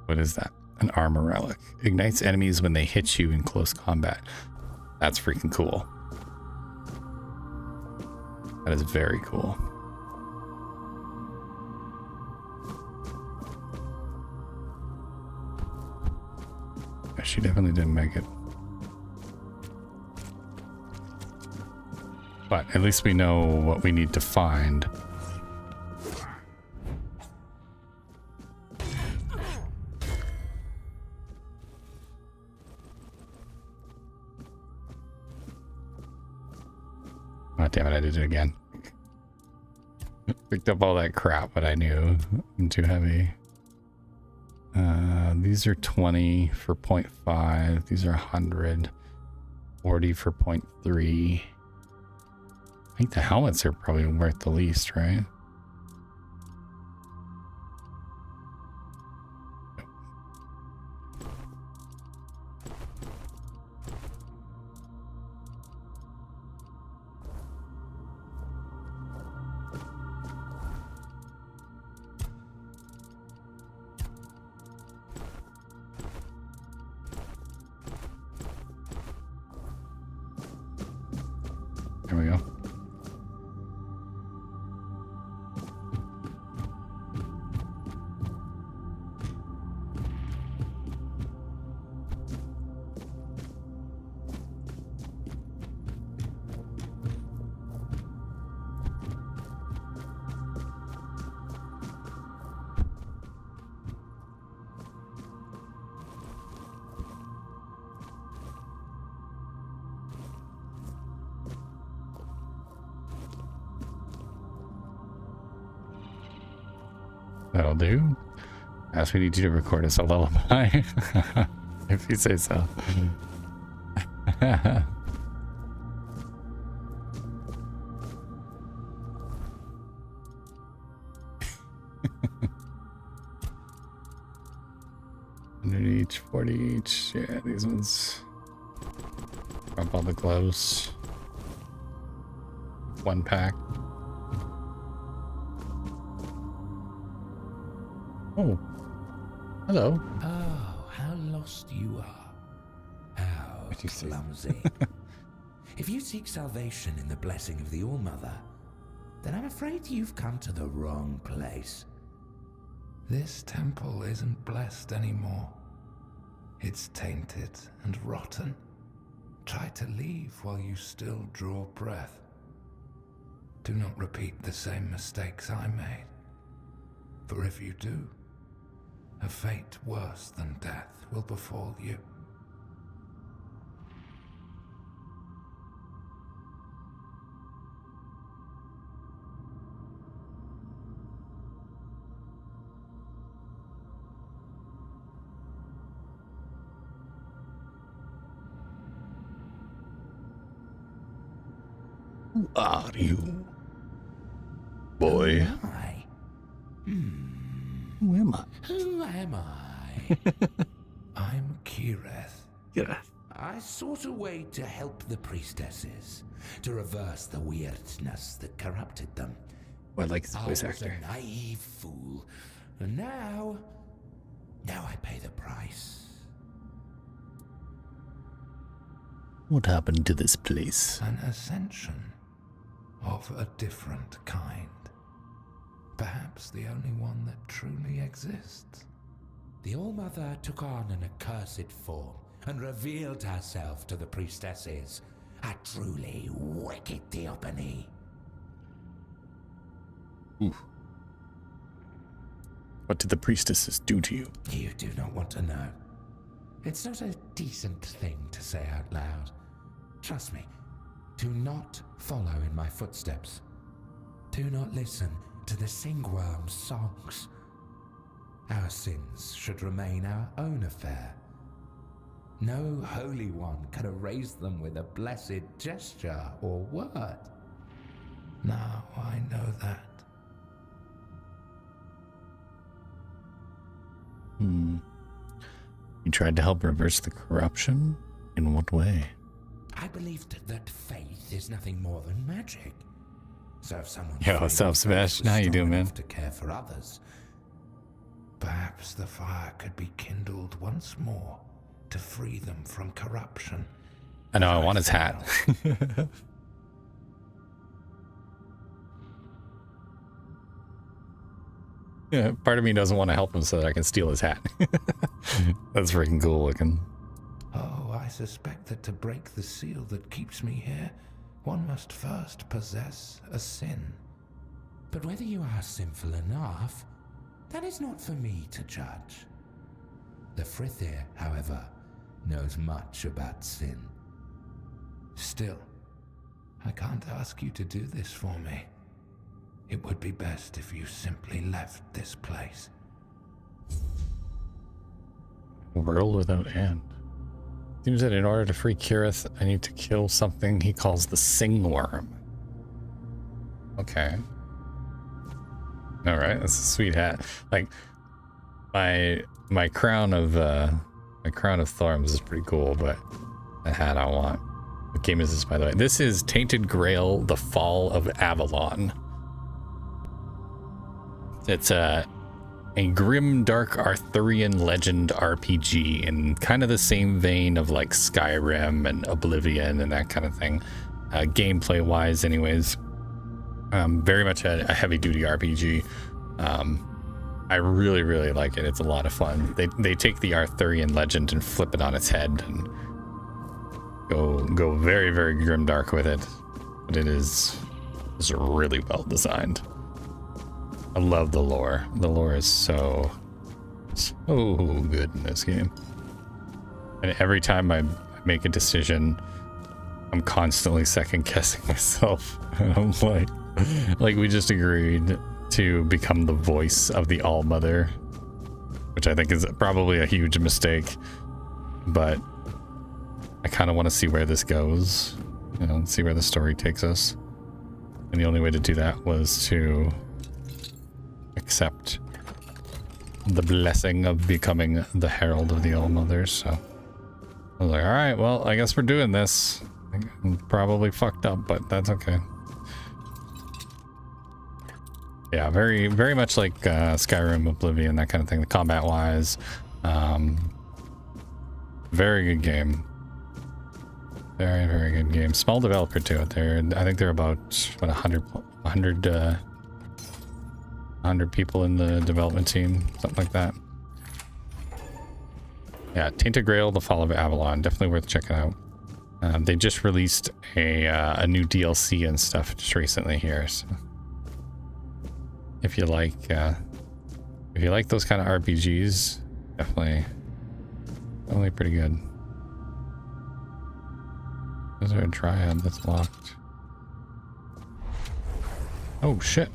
What is that? An armor relic. Ignites enemies when they hit you in close combat. That's freaking cool. That is very cool. Yeah, she definitely didn't make it. But at least we know what we need to find. Oh, damn it, I did it again. Picked up all that crap, but I knew I'm too heavy. These are 20 for 0.5. These are 100. 40 for 0.3. I think the helmets are probably worth the least, right? There we go. That'll do. As we need you to record us a lullaby. If you say so. Each 40 each. Yeah, these ones. Drop all the gloves. one pack. Oh, hello. Oh, how lost you are. How clumsy. If you seek salvation in the blessing of the All-Mother, then I'm afraid you've come to the wrong place. This temple isn't blessed anymore. It's tainted and rotten. Try to leave while you still draw breath. Do not repeat the same mistakes I made. For if you do, a fate worse than death will befall you. Who are you, boy? Who am I? Who am I? Who am I? I'm Kireth. Yeah. I sought a way to help the priestesses, to reverse the weirdness that corrupted them. Well, I like the voice I was actor. a naive fool, and now I pay the price. What happened to this place? An ascension of a different kind. Perhaps the only one that truly exists. The All-Mother took on an accursed form and revealed herself to the priestesses. A truly wicked theophany. Oof. What did the priestesses do to you? You do not want to know. It's not a decent thing to say out loud. Trust me, do not follow in my footsteps. Do not listen to the Singworm's songs. Our sins should remain our own affair. No holy one can erase them with a blessed gesture or word. Now I know that. You tried to help reverse the corruption? In what way? I believed that faith is nothing more than magic. So if someone Yo, what's up, Sebastian? How you doing, man? to care for others, Perhaps the fire could be kindled once more to free them from corruption. I know, I want his hat. Yeah, part of me doesn't want to help him so that I can steal his hat. That's freaking cool looking. Oh, I suspect that to break the seal that keeps me here, one must first possess a sin. but whether you are sinful enough, that is not for me to judge. The Frithir, however, knows much about sin. Still, I can't ask you to do this for me. It would be best if you simply left this place. World without end. Seems that in order to free Kirith, I need to kill something he calls the Singworm. Okay. Alright, that's a sweet hat. Like my crown of thorns is pretty cool, but the hat I want. What game is this, by the way? This is Tainted Grail, The Fall of Avalon. It's a grim, dark Arthurian legend RPG in kind of the same vein of like Skyrim and Oblivion and that kind of thing. Gameplay wise, anyways. Very much a heavy duty RPG. I really, really like it. It's a lot of fun. They take the Arthurian legend and flip it on its head and go very, very grim dark with it. But it is really well designed. I love the lore. The lore is so good in this game. And every time I make a decision, I'm constantly second guessing myself. And I'm like we just agreed to become the voice of the All-Mother, which I think is probably a huge mistake, but I kind of want to see where this goes, you know, see where the story takes us. And the only way to do that was to accept the blessing of becoming the herald of the All-Mother. So I was like, all right, well, I guess we're doing this. I'm probably fucked up, but that's okay. Yeah, very, very much like Skyrim, Oblivion, that kind of thing. The combat-wise, very good game. Very, very good game. Small developer too. I think they're about 100 people in the development team, something like that. Yeah, Tainted Grail: The Fall of Avalon, definitely worth checking out. They just released a new DLC and stuff just recently here. So if you like those kind of RPGs, definitely pretty good. Is there a Dryad that's locked? Oh shit!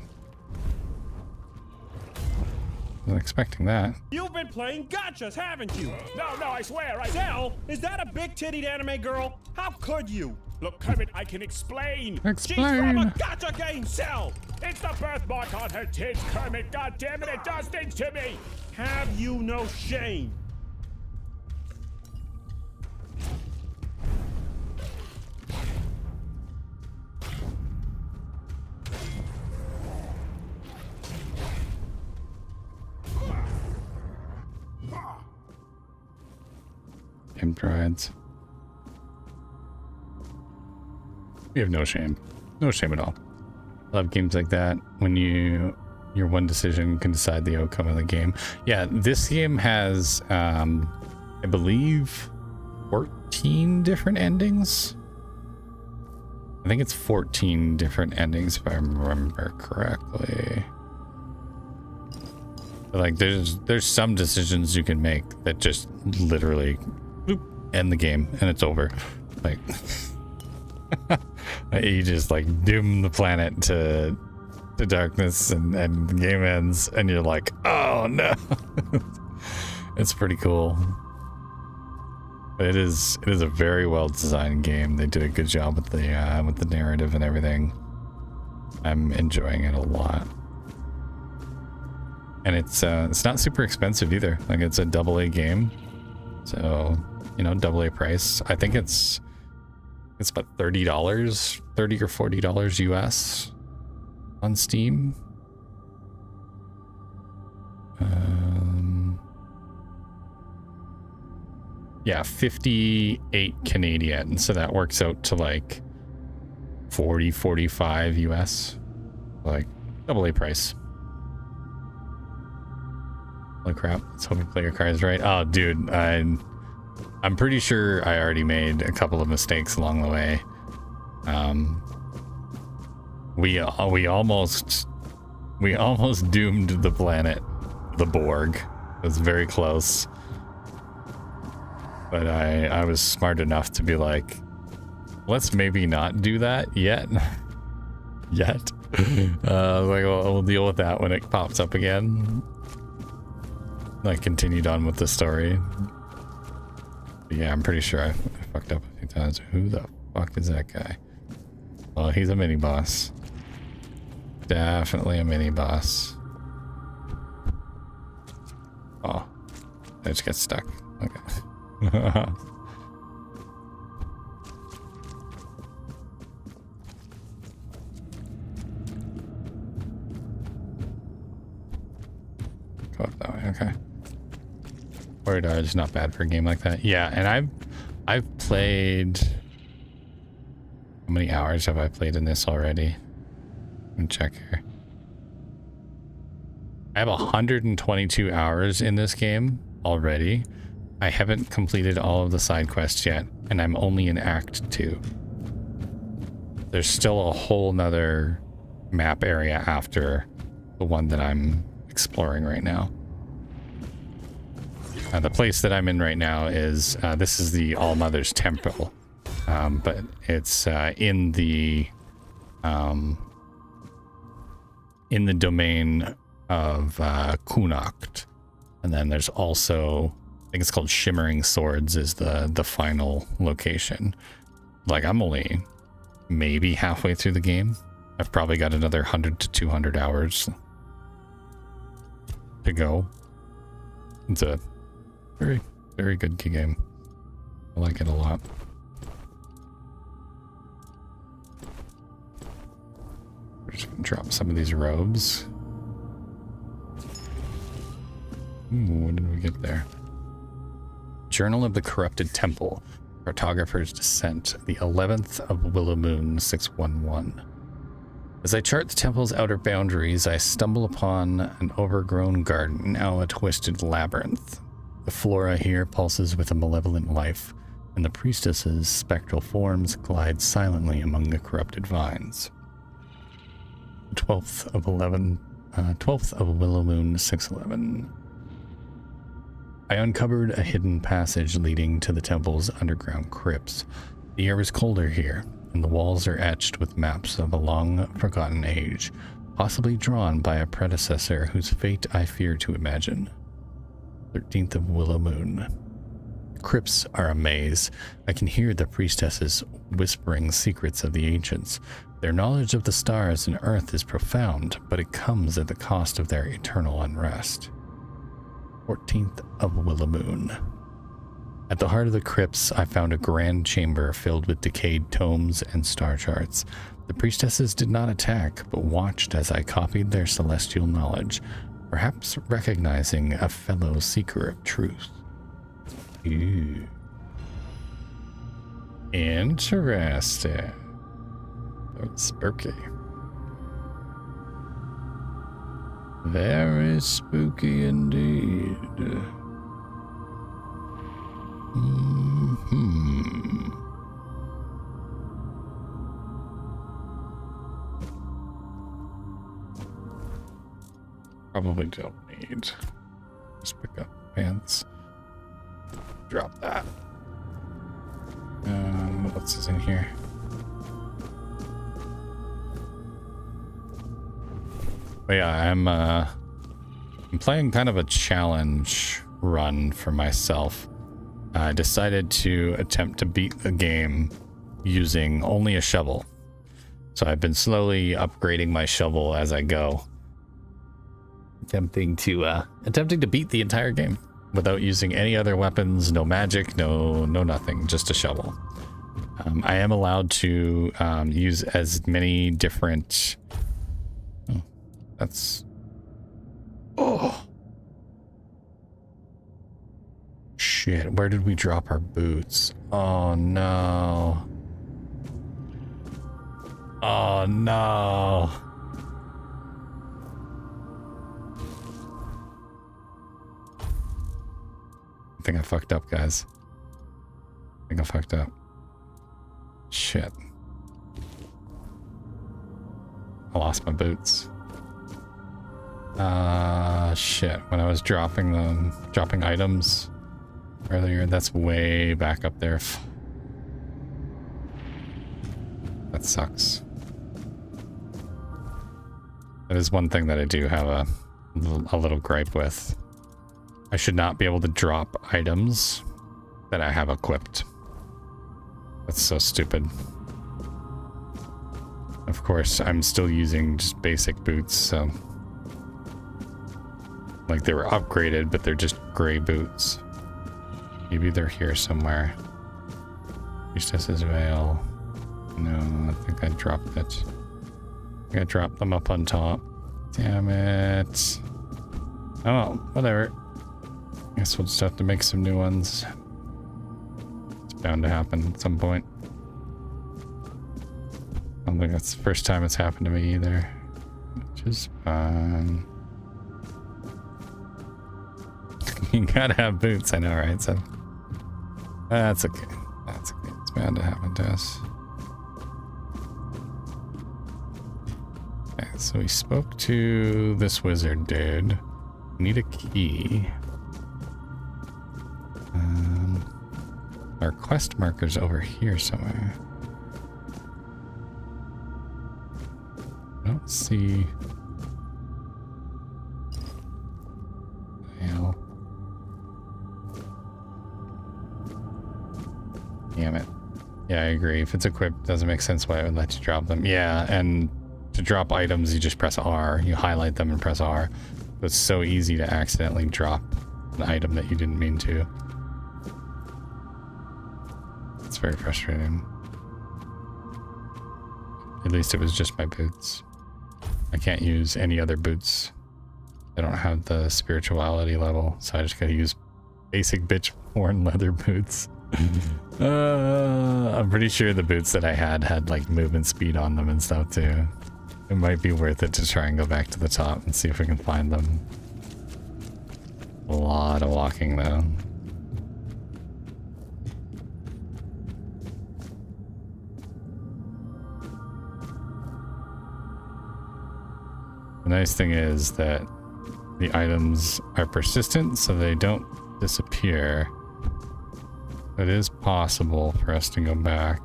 Wasn't expecting that. You've been playing gotchas, haven't you? No, I swear. Cell, is that a big-tittied anime girl? How could you? Look, Kermit, I can explain. She's from a gotcha game, Cell. It's the birthmark on her tits, Kermit. God damn it, it does things to me. Have you no shame? Imp Drieds. We have no shame. No shame at all. Love games like that when your one decision can decide the outcome of the game. Yeah, this game has I believe 14 different endings. I think it's 14 different endings if I remember correctly. But like there's some decisions you can make that just literally end the game and it's over. Like you just like doom the planet to darkness and the game ends and you're like, oh no. It's pretty cool. But it is a very well designed game. They did a good job with the narrative and everything. I'm enjoying it a lot. And it's not super expensive either. Like it's a AA game. So, you know, AA price. I think it's about $30, $30 or $40 US on Steam. Yeah, 58 Canadian. So that works out to like 40, 45 US. Like AA price. Holy crap. Let's hope you play your cards right. Oh, dude, I'm pretty sure I already made a couple of mistakes along the way. We almost doomed the planet, the Borg. It was very close. But I was smart enough to be like, let's maybe not do that yet. Like, we'll deal with that when it pops up again. I continued on with the story. But yeah, I'm pretty sure I fucked up a few times. Who the fuck is that guy? Well, he's a mini boss. Definitely a mini boss. Oh, I just got stuck. Okay. Go up that way. Okay. Corridor is not bad for a game like that. Yeah, and I've played. How many hours have I played in this already? Let me check here. I have 122 hours in this game already. I haven't completed all of the side quests yet, and I'm only in Act 2. There's still a whole nother map area after the one that I'm exploring right now. The place that I'm in right now is, this is the All-Mother's Temple, but it's in the domain of Kunacht. And then there's also, I think it's called Shimmering Swords is the final location. Like, I'm only maybe halfway through the game. I've probably got another 100 to 200 hours to go. It's a very, very good game. I like it a lot. We're just gonna drop some of these robes. Ooh, what did we get there? Journal of the Corrupted Temple. Cartographer's Descent. The 11th of Willow Moon 611. As I chart the temple's outer boundaries, I stumble upon an overgrown garden, now a twisted labyrinth. The flora here pulses with a malevolent life, and the priestess's spectral forms glide silently among the corrupted vines. 12th of Willow Moon 611. I uncovered a hidden passage leading to the temple's underground crypts. The air is colder here, and the walls are etched with maps of a long-forgotten age, possibly drawn by a predecessor whose fate I fear to imagine. 13th of Willow Moon. The crypts are a maze. I can hear the priestesses whispering secrets of the ancients. Their knowledge of the stars and earth is profound, but it comes at the cost of their eternal unrest. 14th of Willow Moon. At the heart of the crypts, I found a grand chamber filled with decayed tomes and star charts. The priestesses did not attack, but watched as I copied their celestial knowledge, perhaps recognizing a fellow seeker of truth. Ooh. Interesting. That's spooky. Very spooky indeed. Probably don't need. Just pick up pants. Drop that. What else is in here? But yeah, I'm playing kind of a challenge run for myself. I decided to attempt to beat the game using only a shovel. So I've been slowly upgrading my shovel as I go. Attempting to beat the entire game without using any other weapons, no magic, no nothing, just a shovel. I am allowed to use as many different... Oh. Shit, where did we drop our boots? Oh no. Oh no. I think I fucked up, guys. I think I fucked up. Shit. I lost my boots. Shit. When I was dropping items earlier, that's way back up there. That sucks. That is one thing that I do have a little gripe with. I should not be able to drop items that I have equipped. That's so stupid. Of course, I'm still using just basic boots, so... Like, they were upgraded, but they're just gray boots. Maybe they're here somewhere. Priestess's Veil. No, I think I dropped it. I think I dropped them up on top. Damn it. Oh, whatever. Guess we'll just have to make some new ones. It's bound to happen at some point. I don't think that's the first time it's happened to me either. Which is fine. You gotta have boots, I know, right? So that's okay. That's okay. It's bound to happen to us. Okay, so we spoke to this wizard dude. We need a key. Our quest marker's over here somewhere. I don't see... Hell. Damn it. Yeah, I agree. If it's equipped, it doesn't make sense why it would let you drop them. Yeah, and to drop items, you just press R. You highlight them and press R. It's so easy to accidentally drop an item that you didn't mean to. It's very frustrating. At least it was just my boots. I can't use any other boots I don't have the spirituality level, so I just gotta use basic bitch worn leather boots. I'm pretty sure the boots that I had like movement speed on them and stuff too. It might be worth it to try and go back to the top and see if we can find them. A lot of walking though. The nice thing is that the items are persistent, so they don't disappear. It is possible for us to go back.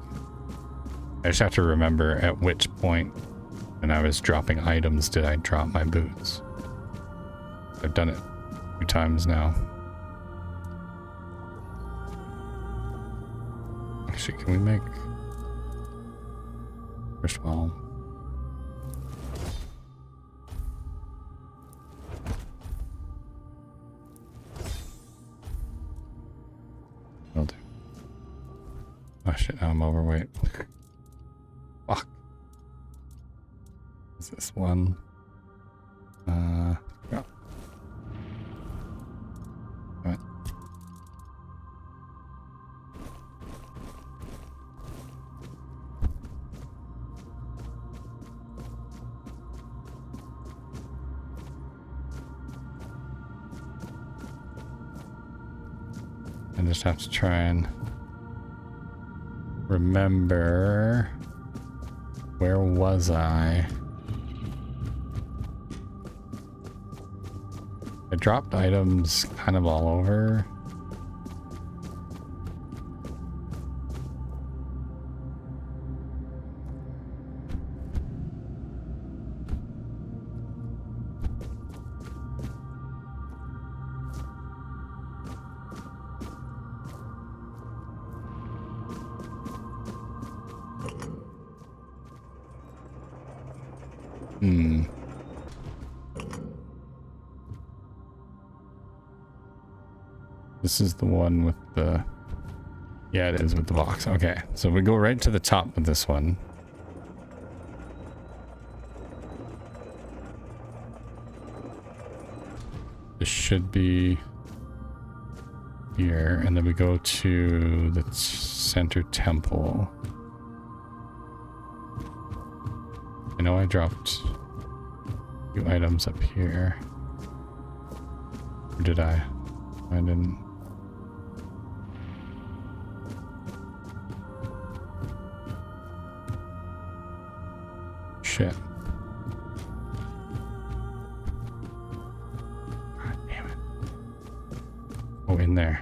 I just have to remember at which point when I was dropping items did I drop my boots. I've done it a few times now. Actually, can we make... First of all... Will do. Oh shit, now I'm overweight. Fuck. Is this one? Yeah. Damn it. I just have to try and remember, where was I? I dropped items kind of all over. This is the one with the... Yeah, it is with the box. Okay, so we go right to the top with this one. This should be here, and then we go to the center temple. I know I dropped a few items up here. Or did I? I didn't. Shit. God damn it. Oh, in there.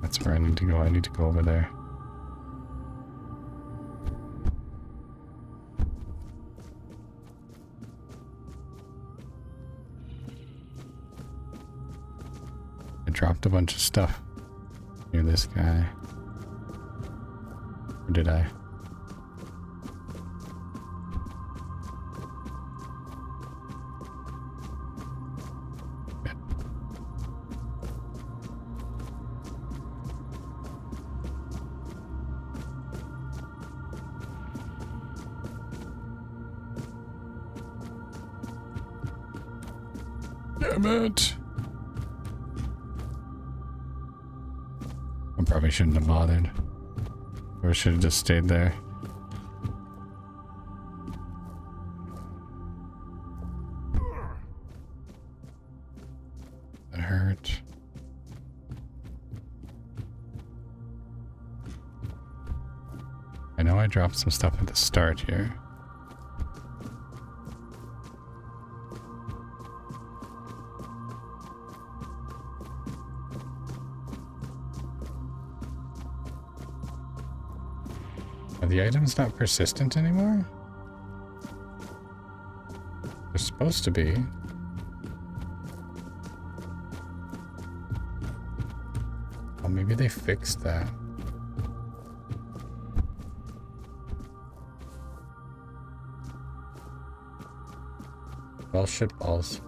That's where I need to go. I need to go over there. I dropped a bunch of stuff near this guy. Or did I? Damn it! I probably shouldn't have bothered. Or should have just stayed there. That hurt. I know I dropped some stuff at the start here. Are the items not persistent anymore? They're supposed to be. Oh, maybe they fixed that. Well, shit balls.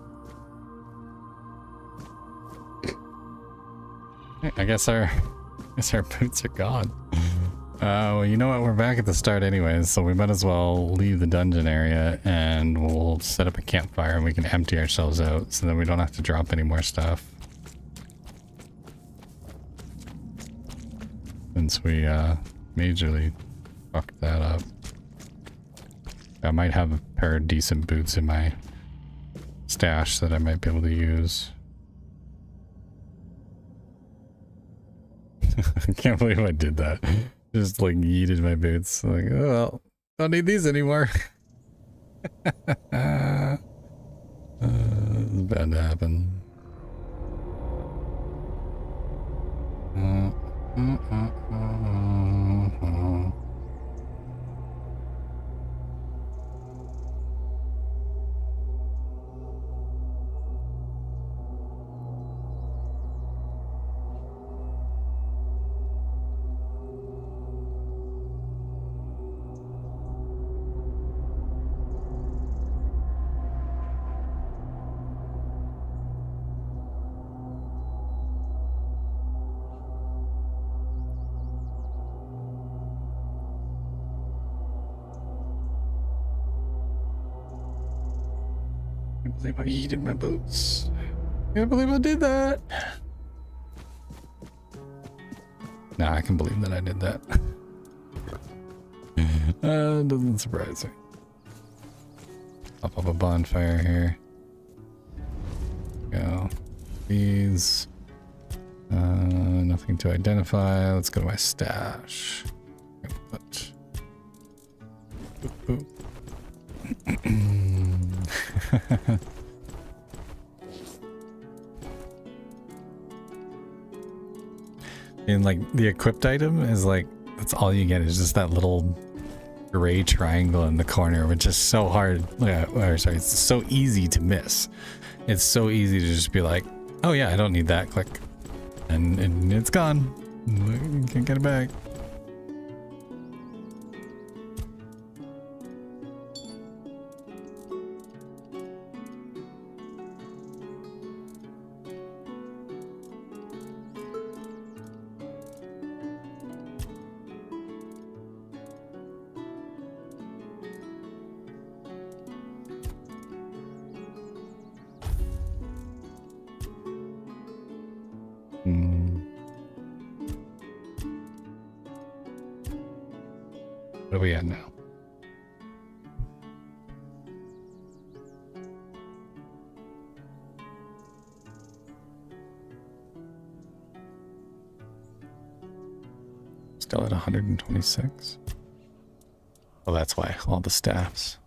I guess our boots are gone. Well, you know what? We're back at the start anyways, so we might as well leave the dungeon area and we'll set up a campfire and we can empty ourselves out so then we don't have to drop any more stuff. Since we majorly fucked that up. I might have a pair of decent boots in my stash that I might be able to use. I can't believe I did that. Just like yeeted my boots. Like, oh well, don't need these anymore. It's bound to happen. I can't believe I yeeted my boots. I can't believe I did that. Nah, I can believe that I did that. Doesn't surprise me. Pop up a bonfire here. Go. These. Nothing to identify. Let's go to my stash. Put. Boop, boop. And like the equipped item is like, that's all you get is just that little gray triangle in the corner, which is so hard. Sorry, it's so easy to miss. It's so easy to just be like, oh yeah, I don't need that. Click. And it's gone. You can't get it back. What are we at now? Still at 126? Well, that's why. All the staffs.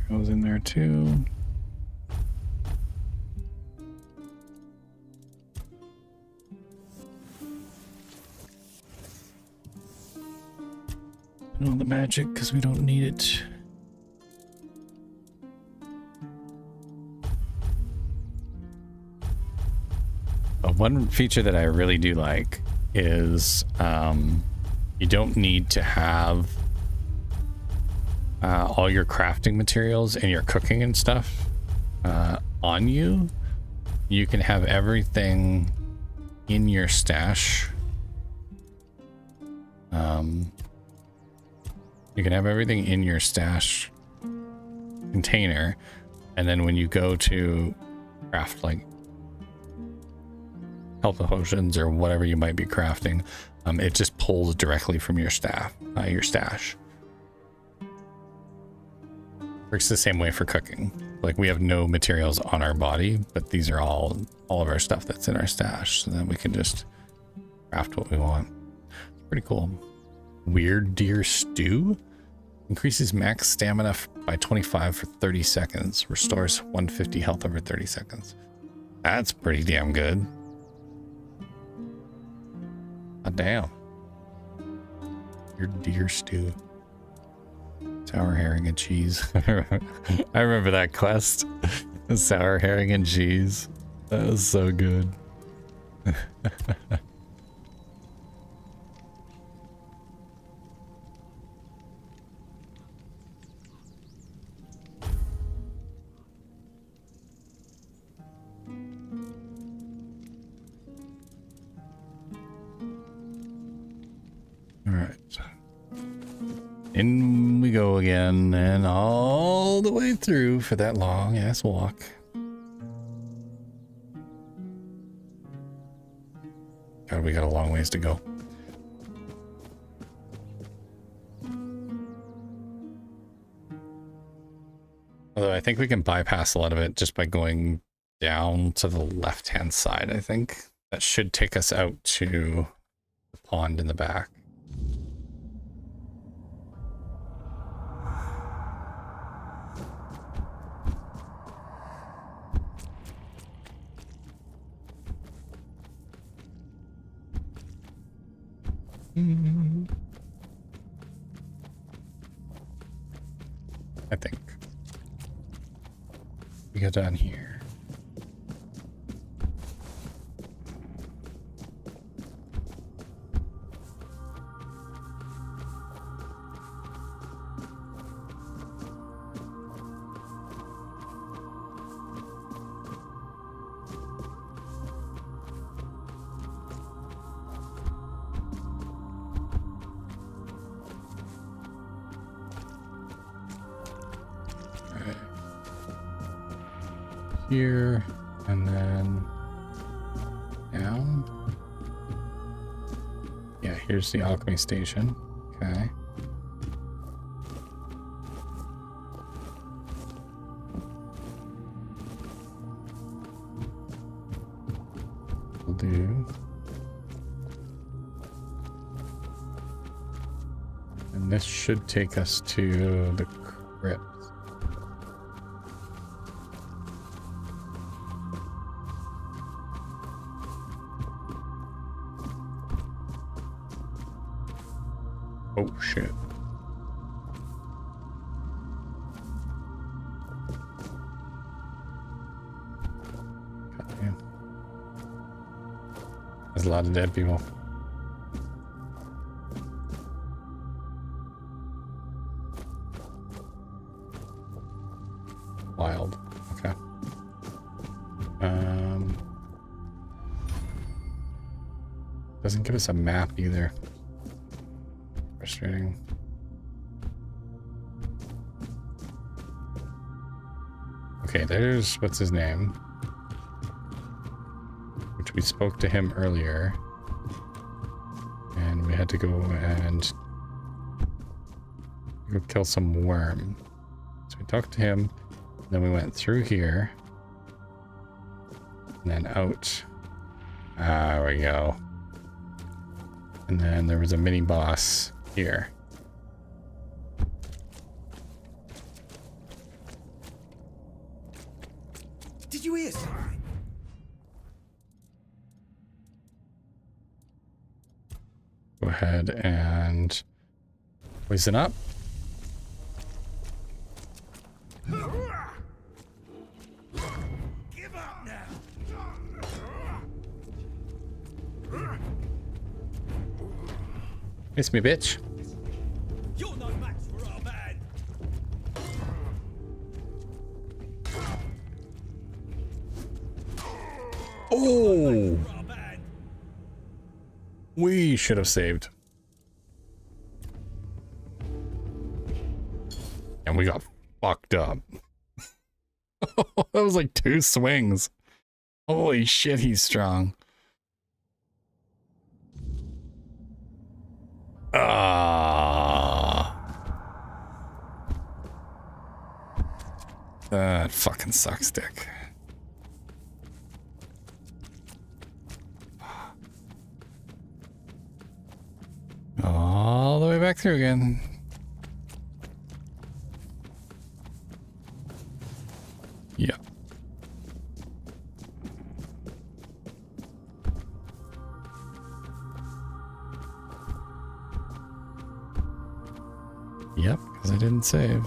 Goes in there too. And all the magic because we don't need it. One feature that I really do like is you don't need to have all your crafting materials and your cooking and stuff on you. You can have everything in your stash. You can have everything in your stash container, and then when you go to craft like health potions or whatever you might be crafting, it just pulls directly from your stash. Works the same way for cooking. Like we have no materials on our body, but these are all of our stuff that's in our stash, so that we can just craft what we want. It's pretty cool. Weird Deer Stew increases max stamina by 25 for 30 seconds. Restores 150 health over 30 seconds. That's pretty damn good. Ah, damn. Weird Deer Stew. Sour herring and cheese. I remember that quest. Sour herring and cheese. That was so good. In we go again, and all the way through for that long ass walk. God, we got a long ways to go. Although I think we can bypass a lot of it just by going down to the left-hand side, I think. That should take us out to the pond in the back. I think. We go down here. Here and then down. Yeah, here's the alchemy station. Okay. Will do. And this should take us to the crypt. Oh shit. God damn. There's a lot of dead people. Wild. Okay. Doesn't give us a map either. Frustrating. Okay, there's what's his name, which we spoke to him earlier, and we had to go and go kill some worm. So we talked to him, and then we went through here, and then out. Ah, there we go. And then there was a mini boss here. Did you hear something? Go ahead and poison up. Give up now. Miss me, bitch. You're no match for our man. Oh! We should have saved. And we got fucked up. That was like 2 swings. Holy shit, he's strong. That fucking sucks, dick. All the way back through again. Yeah. Yep, because I didn't save.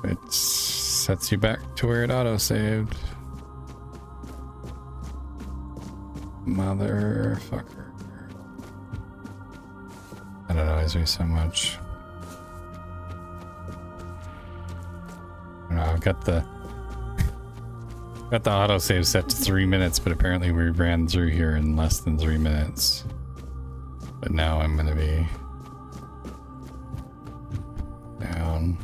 It sets you back to where it auto-saved. Motherfucker. That annoys me so much. I don't know, I've got the autosave set to 3 minutes, but apparently we ran through here in less than 3 minutes. But now I'm gonna be down.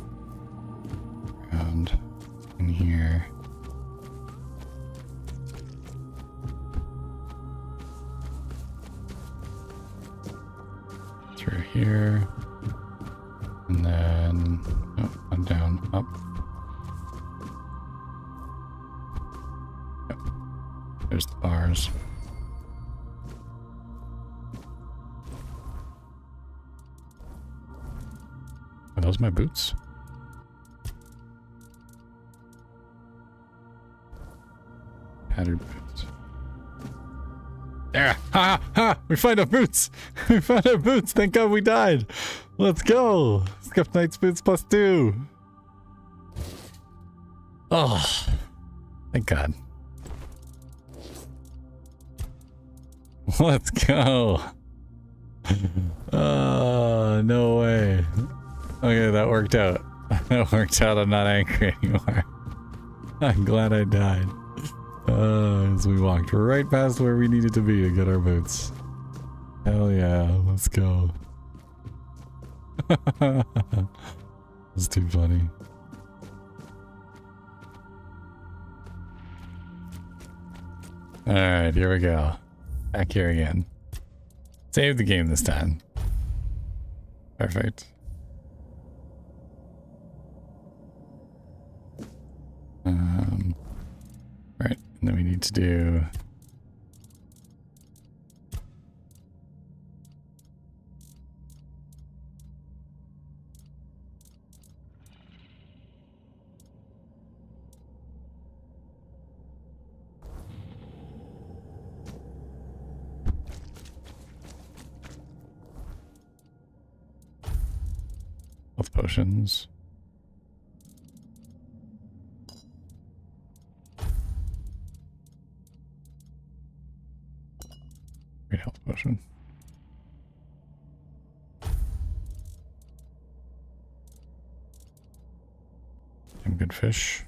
Around in here. Through here. And then, oh, I'm down, up. Yep. There's the bars. Are those my boots? Padded boots. There! Ha! Ha! We found our boots! We found our boots! Thank God we died! Let's go! Scuff Knight's boots +2! Oh! Thank God. Let's go! Oh, no way. Okay, that worked out. That worked out. I'm not angry anymore. I'm glad I died. As we walked right past where we needed to be to get our boots. Hell yeah, let's go. That's too funny. Alright, here we go. Back here again. Save the game this time. Perfect. Right, and then we need to do health potions. Great health potion. Damn good fish.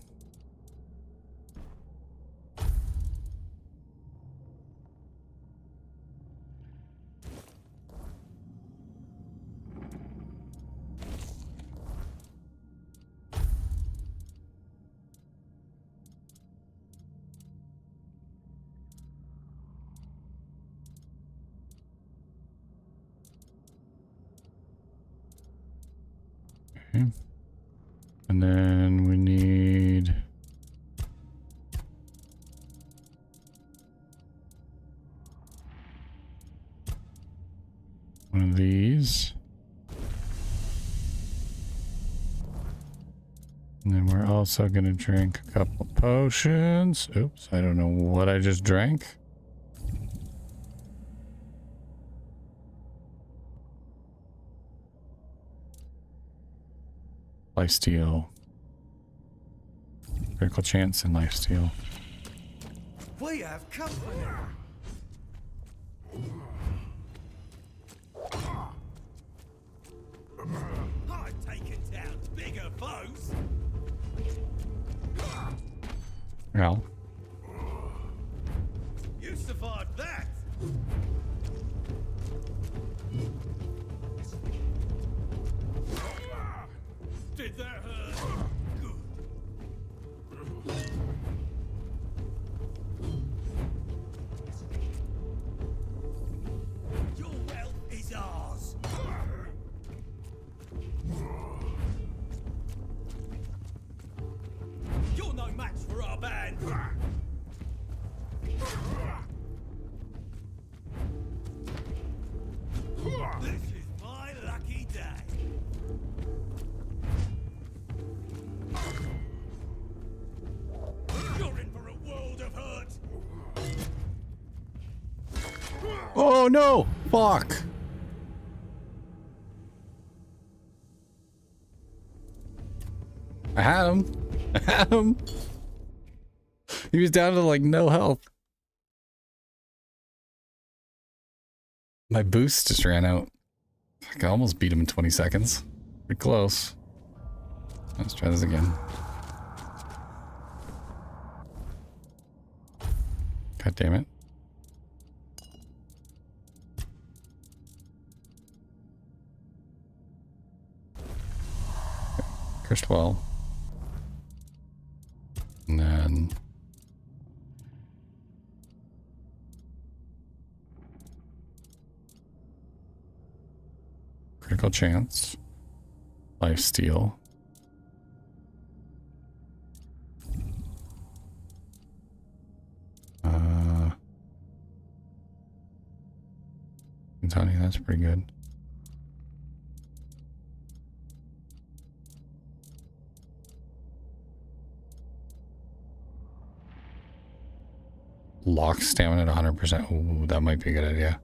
Okay. And then we need one of these. And then we're also going to drink a couple potions. Oops, I don't know what I just drank. Lifesteal. Critical chance and lifesteal. We have company. I've taken down bigger foes. Well. You survived that. Did that hurt? Good. Your wealth is ours. You're no match for our band. This is my lucky day. You're in for a world of hurt. Oh no! Fuck! I had him. I had him. He was down to like no health. My boost just ran out. I almost beat him in 20 seconds. Pretty close. Let's try this again. God damn it. First well. And then... critical chance. Life steal. Tony, that's pretty good. Lock stamina at 100%. Ooh, that might be a good idea.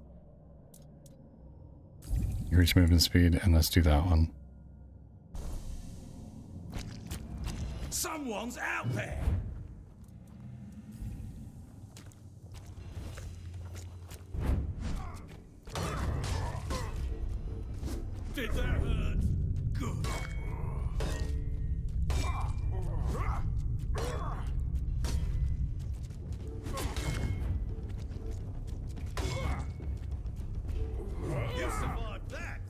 Increase movement speed, and let's do that one. Someone's out there. Did that hurt? Good. You survived that.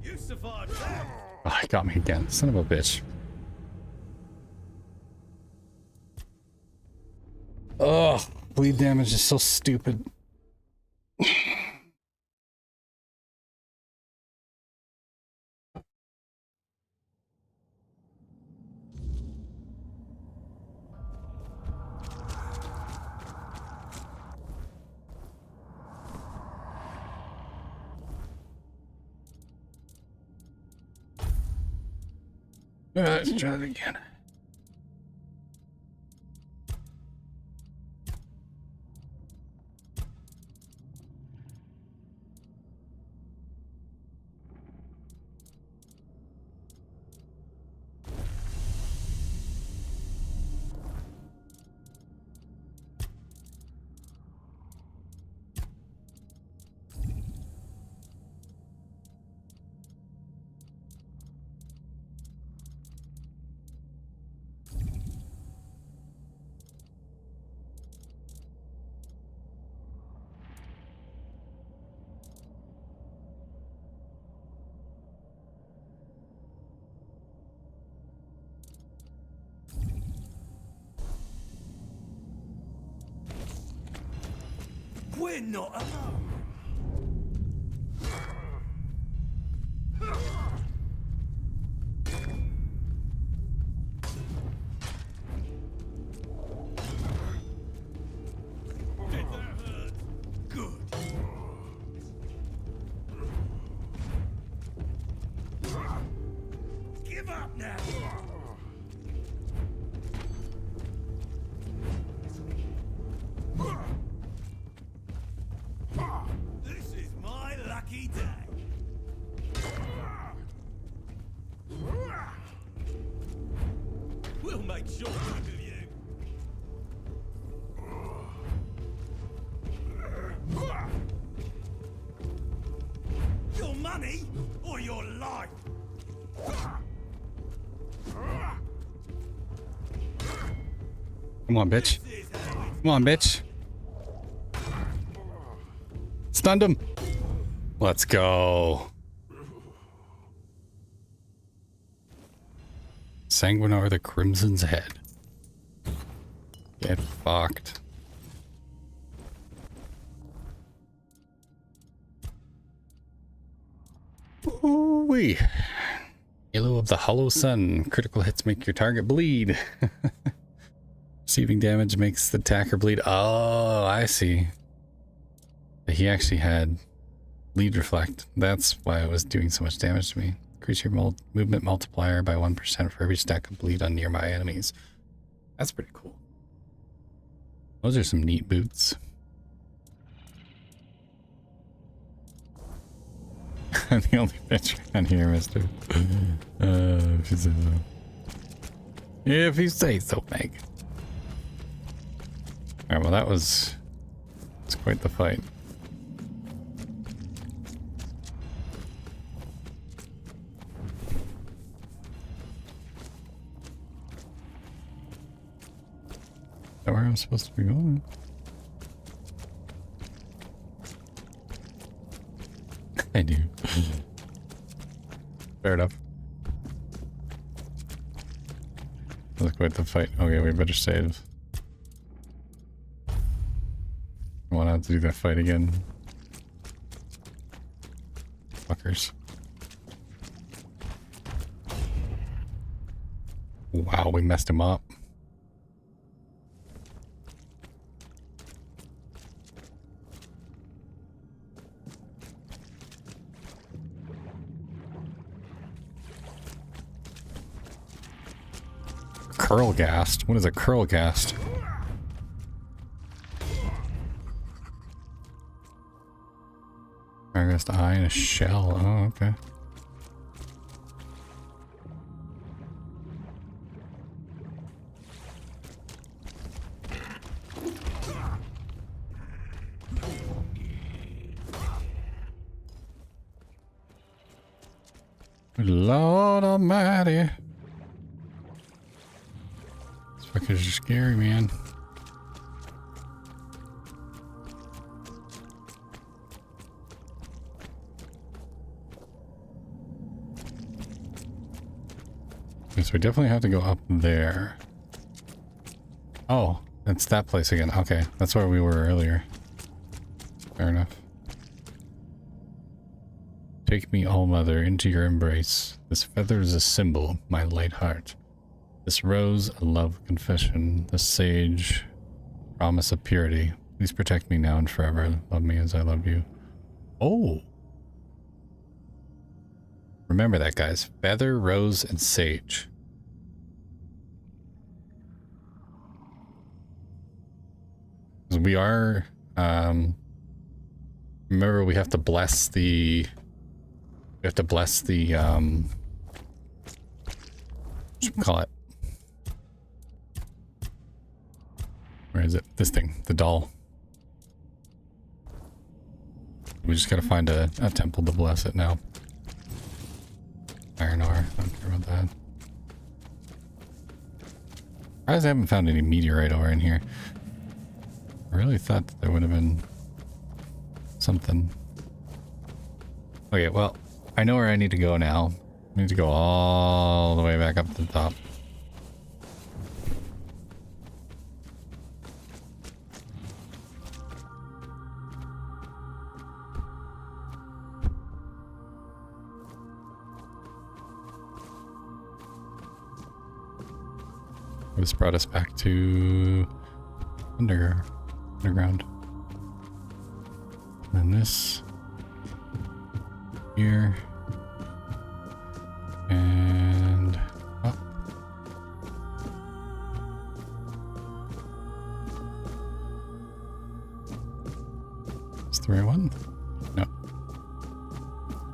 You survived that. Oh, he got me again. Son of a bitch. Ugh, bleed damage is so stupid. Let's try it again. We're not alone. Did that hurt? Good. Give up now. This is my lucky day. We'll make short work of you. Your money or your life? Come on, bitch. Come on, bitch. Stunned him. Let's go. Sanguinar the Crimson's head. Get fucked. Ooh-wee. Halo of the Hollow Sun. Critical hits make your target bleed. Receiving damage makes the attacker bleed. Oh, I see. He actually had bleed reflect. That's why it was doing so much damage to me. Increase your movement multiplier by 1% for every stack of bleed on nearby enemies. That's pretty cool. Those are some neat boots. I'm the only bitch around here, mister. If you say so, Meg. Alright, well that was... it's quite the fight. Is that where I'm supposed to be going? I do. Fair enough. That's quite the fight. Okay, we better save. I want to have to do that fight again. Fuckers. Wow, we messed him up. Curl ghast? What is a curl ghast? Curl eye and a shell. Oh, okay. Lord Almighty. This fucker's scary, man. Okay, so we definitely have to go up there. Oh, it's that place again. Okay, that's where we were earlier. Fair enough. Take me, all mother, into your embrace. This feather is a symbol, my light heart. This rose, a love confession. The sage, promise of purity. Please protect me now and forever. Love me as I love you. Oh! Remember that, guys. Feather, rose, and sage. We are, remember we have to bless the... We have to bless the, what should we call it? Where is it? This thing, the doll. We just gotta find a temple to bless it now. Iron ore, I don't care about that. I haven't found any meteorite ore in here. I really thought that there would have been something. Okay, well, I know where I need to go now. I need to go all the way back up to the top. This brought us back to underground. And this here and up. It's the right one? No.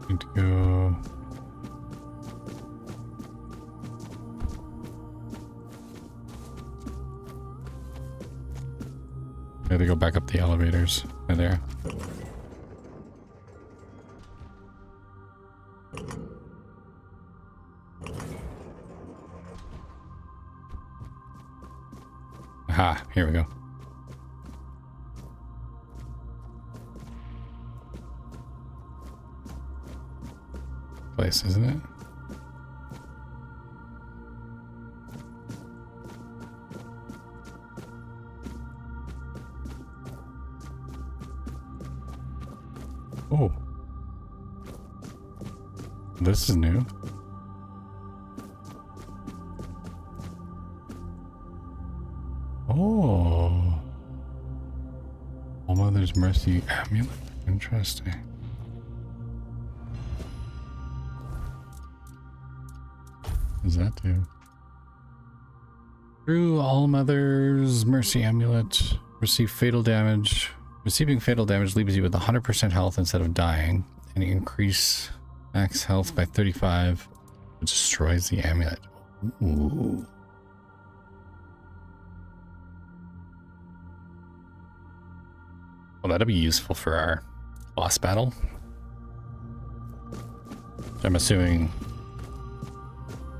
Need to go. I have to go back up the elevators. Right there. Aha, here we go. Place, isn't it? Oh. This is new. Oh. All Mother's Mercy amulet. Interesting. What does that do? Through All Mother's Mercy amulet, receive fatal damage. Receiving fatal damage leaves you with 100% health instead of dying, and increase max health by 35, which destroys the amulet. Ooh. Well, that'll be useful for our boss battle. I'm assuming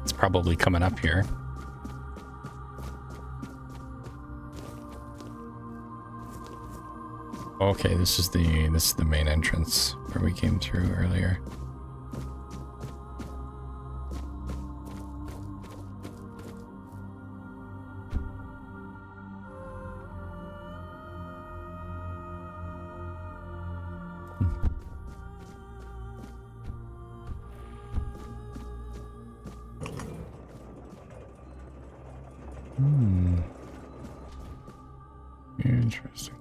it's probably coming up here. Okay, this is the main entrance. where we came through earlier. Interesting.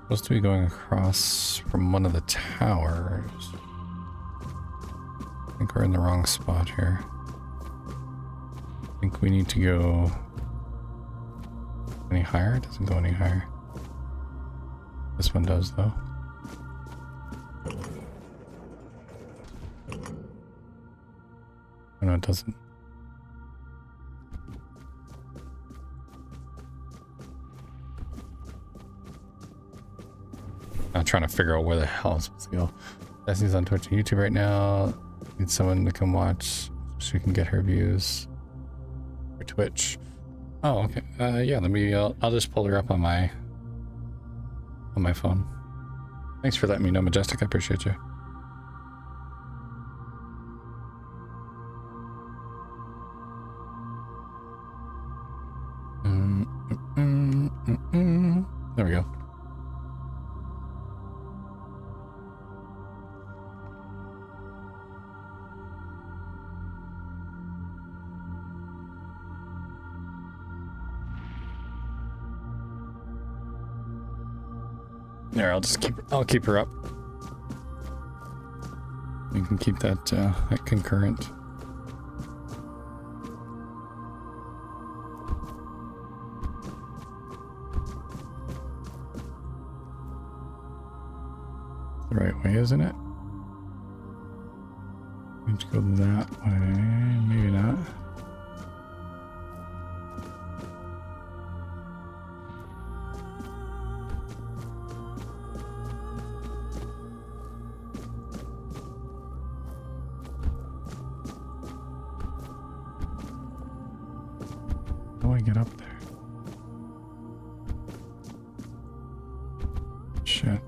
Supposed to be going across from one of the towers. I think we're in the wrong spot here. I think we need to go any higher. It doesn't go any higher. This one does, though. Oh, no, it doesn't. I'm trying to figure out where the hell I'm supposed to go. Destiny's on Twitch and YouTube right now. Need someone to come watch so we can get her views for Twitch. Oh, okay. Yeah, let me. I'll just pull her up on my phone. Thanks for letting me know, Majestic. I appreciate you. There we go. There, I'll keep her up. You can keep that that concurrent. The right way, isn't it? Need to go that way, maybe not. How do I get up there? Shit.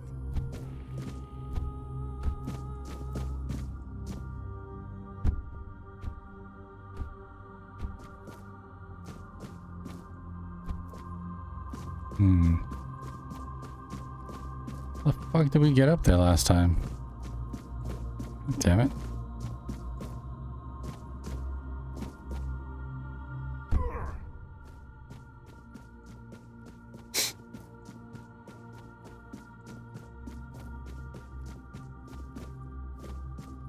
How the fuck did we get up there last time? Damn it.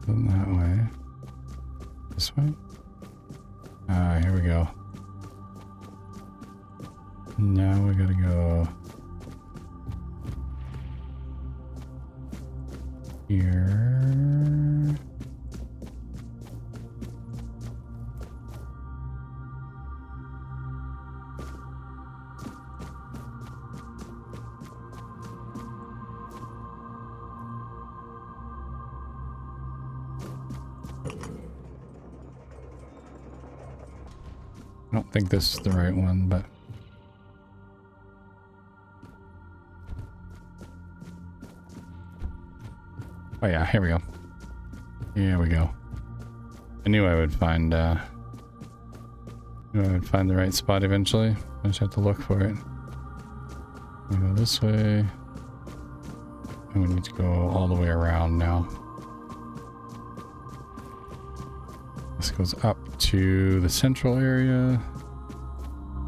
That way. This way? Ah, here we go. Now we gotta go here. I don't think this is the right one, but oh yeah, here we go. Here we go. I knew I would find the right spot eventually. I just have to look for it. We go this way. And we need to go all the way around now. This goes up to the central area.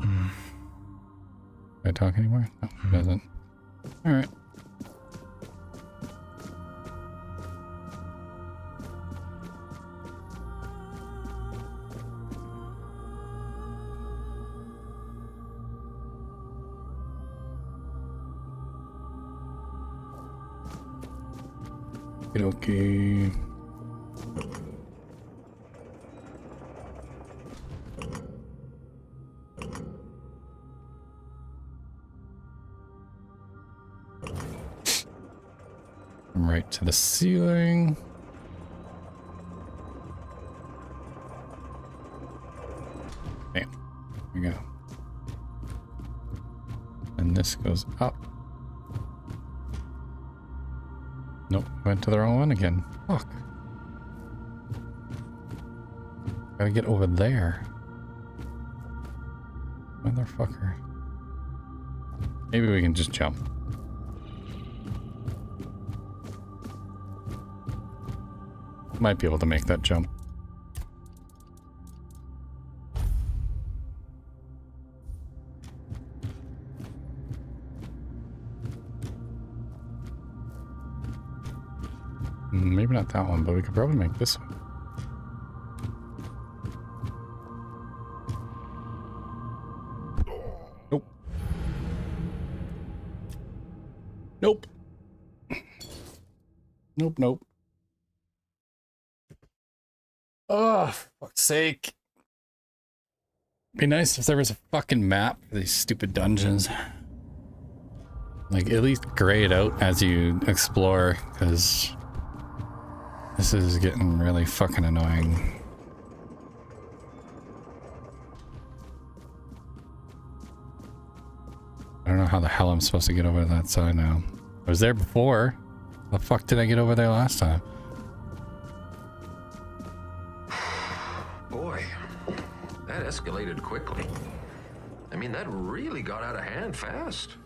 Do I talk anymore? No, it doesn't. Alright. Okay. Right to the ceiling. Bam. There we go. And this goes up. Nope, went to the wrong one again. Fuck. Gotta get over there. Motherfucker. Maybe we can just jump. Might be able to make that jump. Maybe not that one, but we could probably make this one. Nope. Nope. Nope, nope. Oh, for fuck's sake. Be nice if there was a fucking map for these stupid dungeons. Like, at least gray it out as you explore, because this is getting really fucking annoying. I don't know how the hell I'm supposed to get over to that side now. I was there before. How the fuck did I get over there last time? Boy, that escalated quickly. I mean, that really got out of hand fast.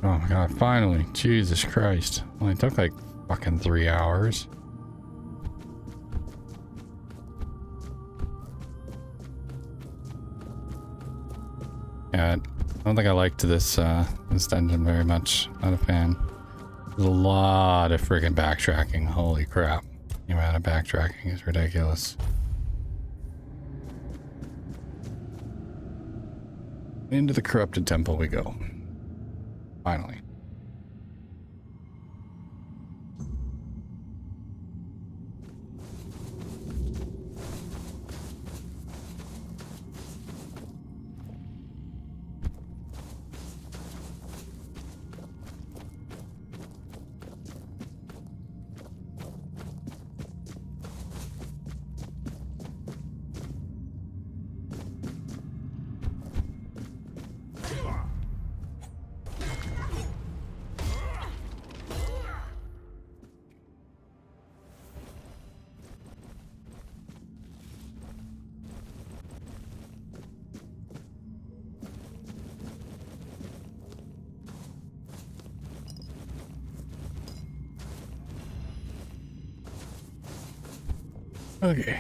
Oh my god, finally. Jesus Christ. Well, it took like fucking 3 hours. Yeah, I don't think I liked this this dungeon very much. Not a fan. There's a lot of friggin' backtracking. Holy crap. The amount of backtracking is ridiculous. Into the corrupted temple we go. Finally. Okay.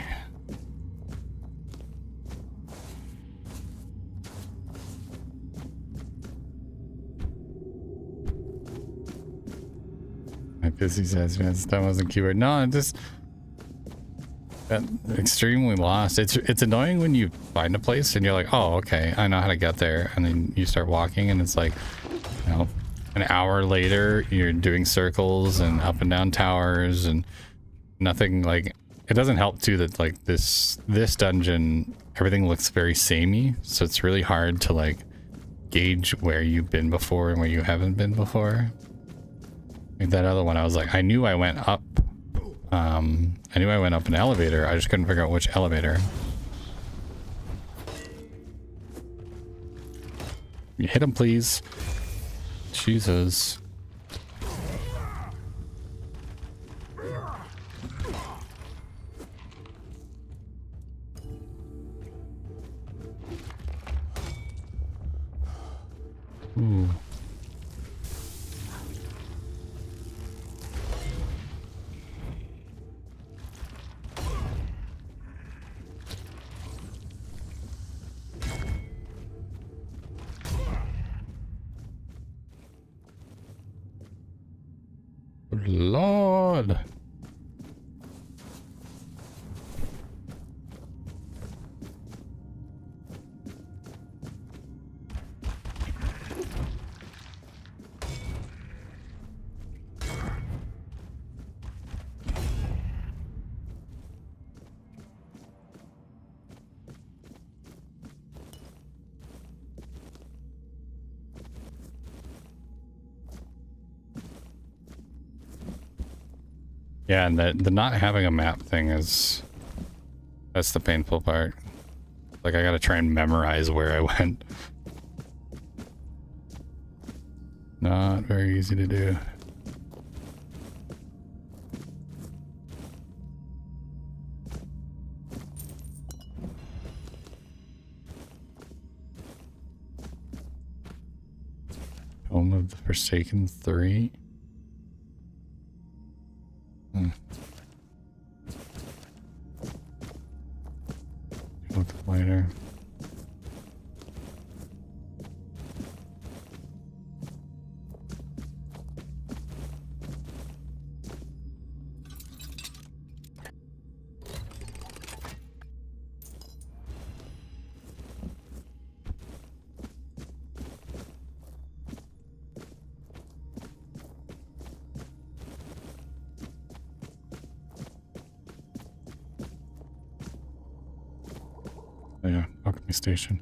My busy says, man, that wasn't keyword. No, I just got extremely lost. It's annoying when you find a place and you're like, oh, okay, I know how to get there, and then you start walking and it's like, you know, an hour later you're doing circles and up and down towers and nothing. Like, it doesn't help too that like this dungeon, everything looks very samey, so it's really hard to like gauge where you've been before and where you haven't been before. Like that other one, I was like, I knew I went up. I knew I went up an elevator. I just couldn't figure out which elevator. You hit him, please. Jesus. Ooh. Lord. Yeah, and the not having a map thing is That's the painful part. Like, I gotta try and memorize where I went. Not very easy to do. Home of the Forsaken 3. Look later. Oh yeah, alchemy station.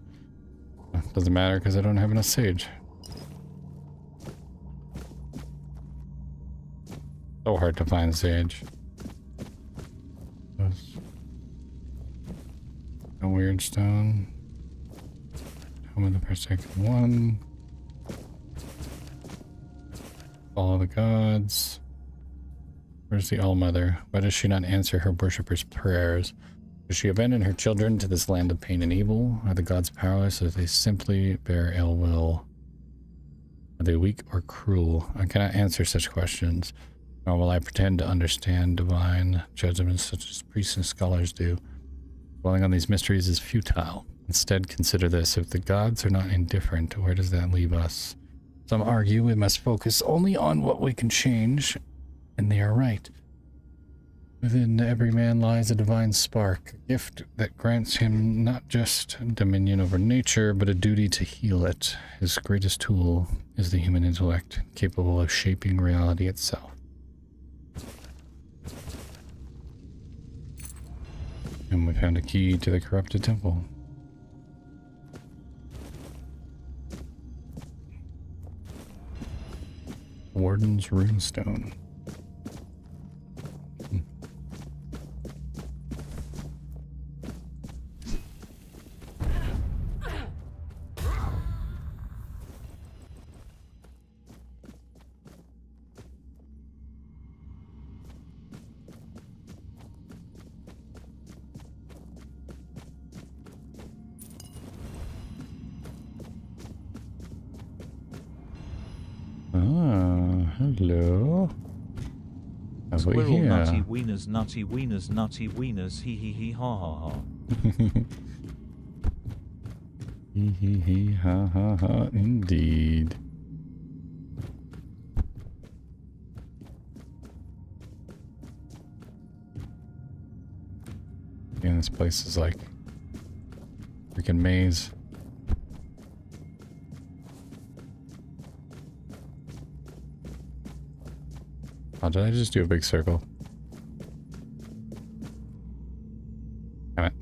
Doesn't matter because I don't have enough sage. So hard to find sage. A weird stone. Home of the Forsaken 1. Follow the gods. Where's the All-Mother? Why does she not answer her worshippers' prayers? Does she abandon her children to this land of pain and evil? Are the gods powerless, or do they simply bear ill will? Are they weak or cruel? I cannot answer such questions, nor will I pretend to understand divine judgments such as priests and scholars do. Dwelling on these mysteries is futile. Instead, consider this. If the gods are not indifferent, where does that leave us? Some argue we must focus only on what we can change, and they are right. Within every man lies a divine spark, a gift that grants him not just dominion over nature, but a duty to heal it. His greatest tool is the human intellect, capable of shaping reality itself. And we found a key to the corrupted temple. Warden's runestone. Hello. Have we Squirrel here? nutty wieners, nutty wieners, nutty wieners, hee hee hee ha ha ha. Hee hee hee ha ha ha, indeed. Yeah, this place is like freaking maze. Oh, did I just do a big circle? Damn it.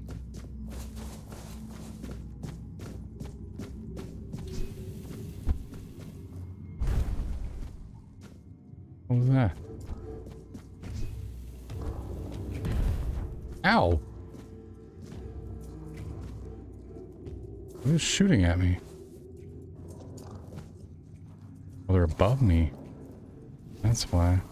What was that? Ow! Who's shooting at me? Oh, they're above me. That's why.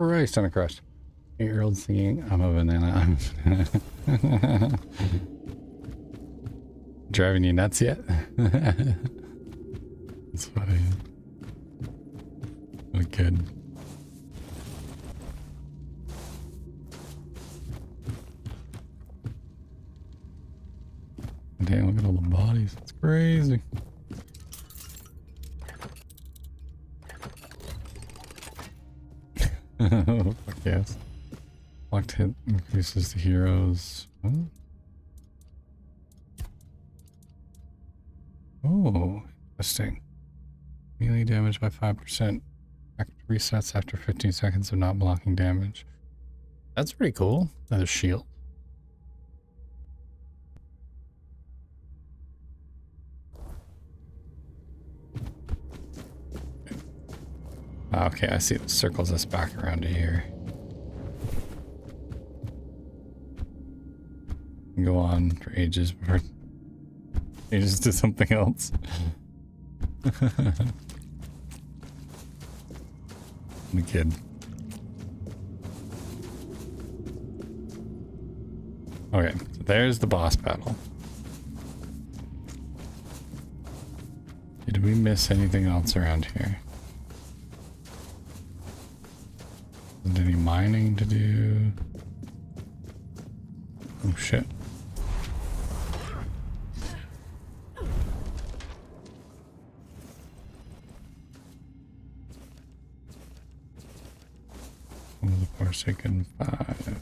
Christ on a crust. 8-year-old singing, I'm a banana, I'm a banana. Driving you nuts yet? That's funny. What a kid. Damn, look at all the bodies. It's crazy. Fuck yes. Locked hit increases the heroes. Huh? Oh, interesting. Melee damage by 5%. Resets after 15 seconds of not blocking damage. That's pretty cool. Another shield. Okay, I see it circles us back around to here. Go on for ages before ages to something else. I'm a kid. Okay, so there's the boss battle. Did we miss anything else around here? Isn't any mining to do? Oh shit. The Forsaken 5.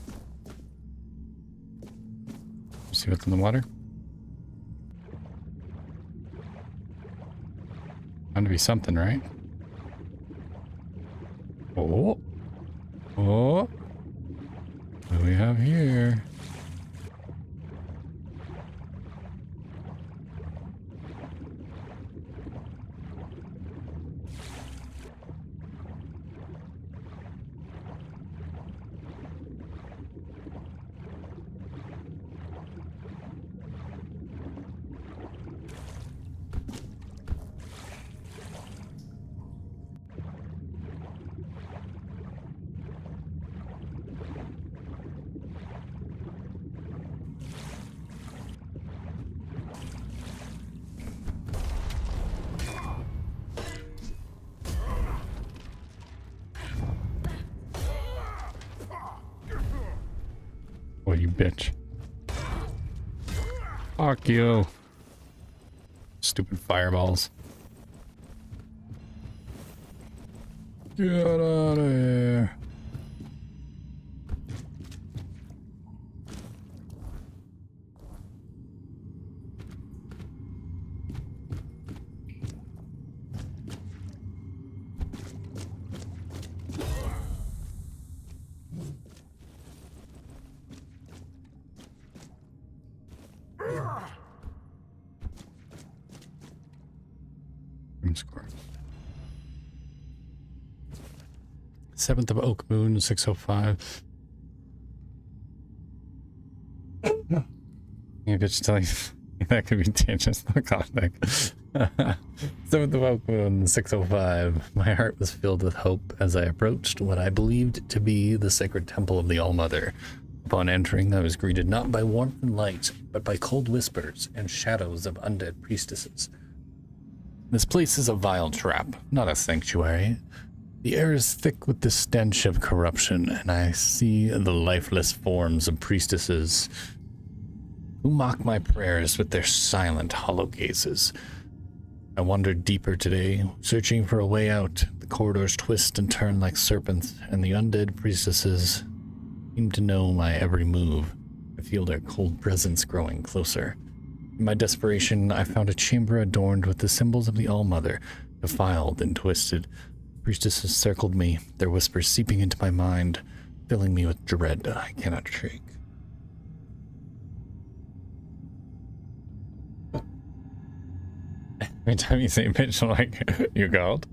See what's in the water? Bound to be something, right? Oh. Oh. What do we have here? Oh, you bitch. Fuck you. Stupid fireballs. Get out of here. Score. 7th of Oak Moon, 605. I could just tell you that could be dangerous. Oh god, 7th of Oak Moon, 605. My heart was filled with hope as I approached what I believed to be the sacred temple of the All-Mother. Upon entering, I was greeted not by warmth and light, but by cold whispers and shadows of undead priestesses. This place is a vile trap, not a sanctuary. The air is thick with the stench of corruption, and I see the lifeless forms of priestesses who mock my prayers with their silent, hollow gazes. I wandered deeper today, searching for a way out. The corridors twist and turn like serpents, and the undead priestesses seem to know my every move. I feel their cold presence growing closer. In my desperation, I found a chamber adorned with the symbols of the All-Mother, defiled and twisted. Priestesses circled me, their whispers seeping into my mind, filling me with dread I cannot shake. Every time you say bitch, I'm like, you called?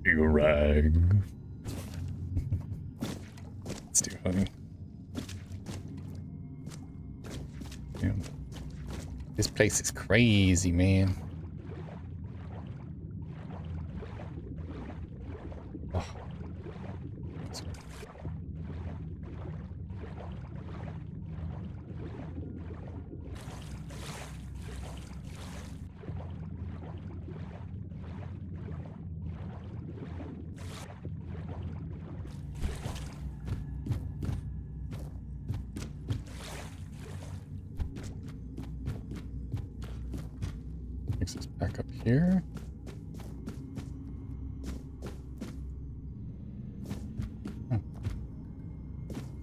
You rag. It's too funny. Yeah. This place is crazy, man. Oh. Back up here.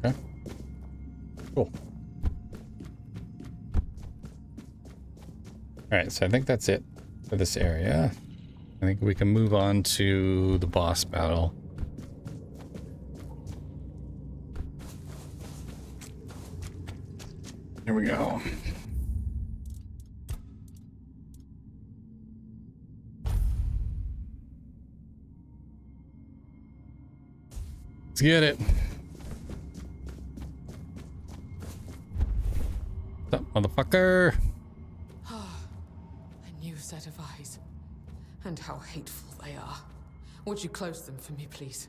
Okay. Cool. Alright, so I think that's it for this area. I think we can move on to the boss battle. Here we go. Let's get it. What's up, motherfucker? A new set of eyes. And how hateful they are. Would you close them for me, please?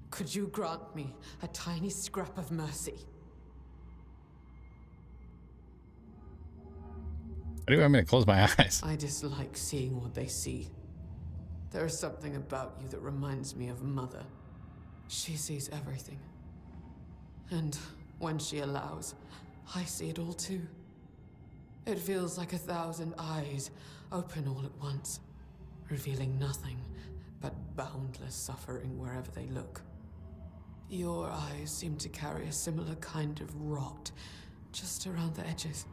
Could you grant me a tiny scrap of mercy? Why do you want me to close my eyes? I dislike seeing what they see. There is something about you that reminds me of Mother. She sees everything. And when she allows, I see it all too. It feels like 1,000 eyes open all at once, revealing nothing but boundless suffering wherever they look. Your eyes seem to carry a similar kind of rot just around the edges.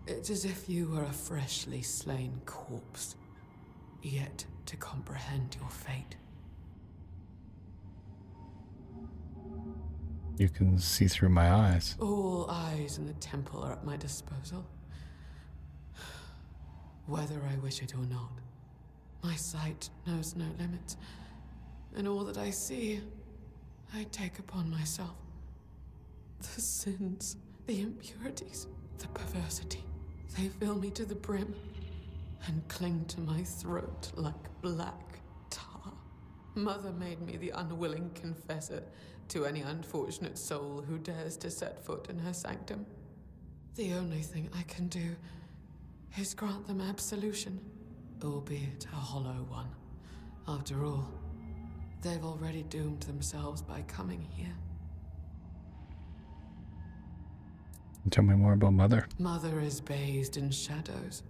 It's as if you were a freshly slain corpse, yet to comprehend your fate. You can see through my eyes. All eyes in the temple are at my disposal, whether I wish it or not. My sight knows no limits, and all that I see, I take upon myself. The sins, the impurities, the perversity, they fill me to the brim and cling to my throat like black tar. Mother made me the unwilling confessor to any unfortunate soul who dares to set foot in her sanctum. The only thing I can do is grant them absolution, albeit a hollow one. After all, they've already doomed themselves by coming here. Tell me more about Mother. Mother is bathed in shadows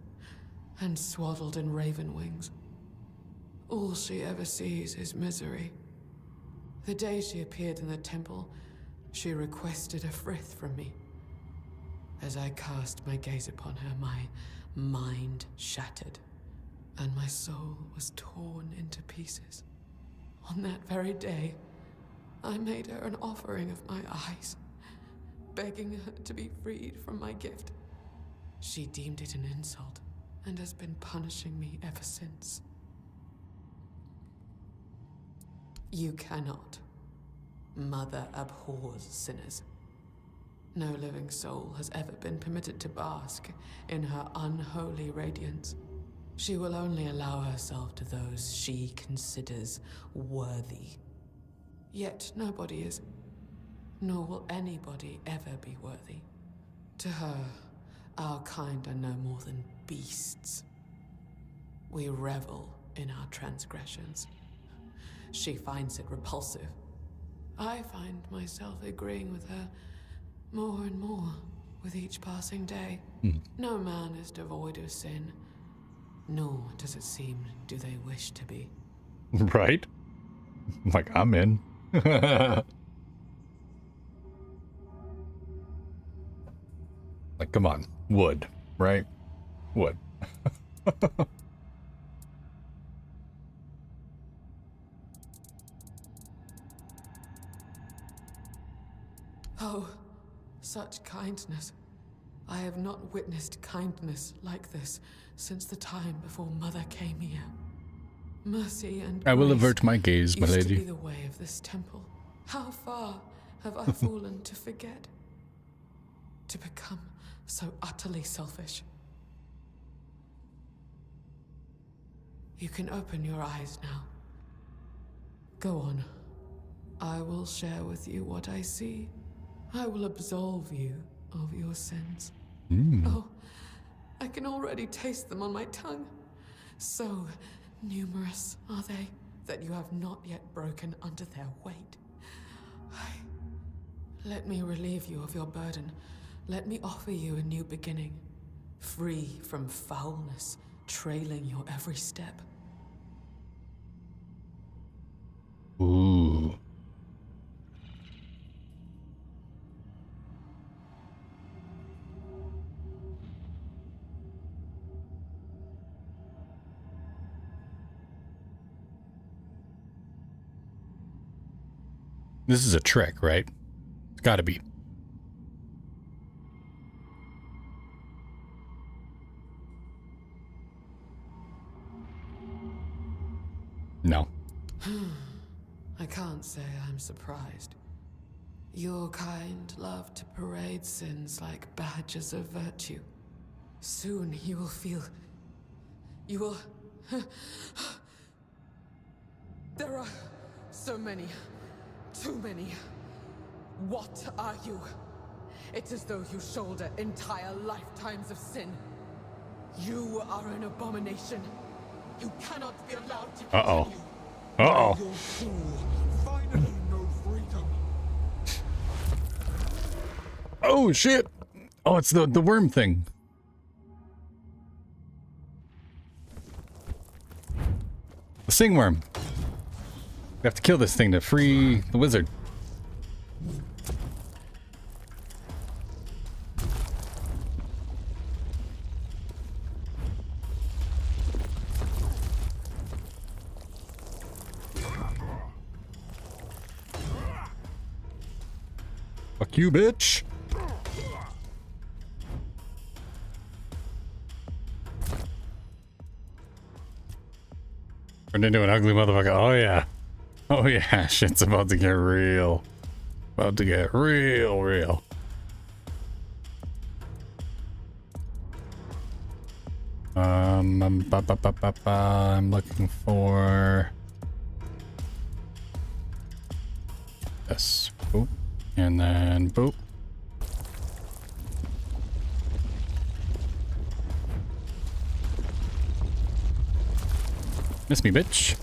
and swaddled in raven wings. All she ever sees is misery. The day she appeared in the temple, she requested a frith from me. As I cast my gaze upon her, my mind shattered, and my soul was torn into pieces. On that very day, I made her an offering of my eyes, begging her to be freed from my gift. She deemed it an insult, and has been punishing me ever since. You cannot. Mother abhors sinners. No living soul has ever been permitted to bask in her unholy radiance. She will only allow herself to those she considers worthy. Yet nobody is, nor will anybody ever be worthy. To her, our kind are no more than beasts. We revel in our transgressions. She finds it repulsive. I find myself agreeing with her more and more with each passing day. No man is devoid of sin, nor does it seem do they wish to be. Right? Like, I'm in. Like, come on. Wood, right? Wood. Oh, such kindness. I have not witnessed kindness like this since the time before Mother came here. Mercy and I will grace avert my gaze, my used to lady. be the way of this temple. How far have I fallen to forget? To become so utterly selfish? You can open your eyes now. Go on. I will share with you what I see. I will absolve you of your sins. Oh, I can already taste them on my tongue. So numerous are they that you have not yet broken under their weight. Let me relieve you of your burden. Let me offer you a new beginning, free from foulness, trailing your every step. Ooh. This is a trick, right? It's gotta be. No. I can't say I'm surprised. Your kind love to parade sins like badges of virtue. Soon you will feel... You will... There are so many. Too many. What are you? It's as though you shoulder entire lifetimes of sin. You are an abomination. You cannot be allowed to continue. Uh-oh. Your soul finally know freedom. Oh, shit. Oh, it's the worm thing. The singworm. We have to kill this thing to free the wizard. Fuck you, bitch. Turned into an ugly motherfucker. Oh, yeah. Oh, yeah. Shit's about to get real. About to get real. I'm looking for this. Boop. And then boop. Miss me, bitch.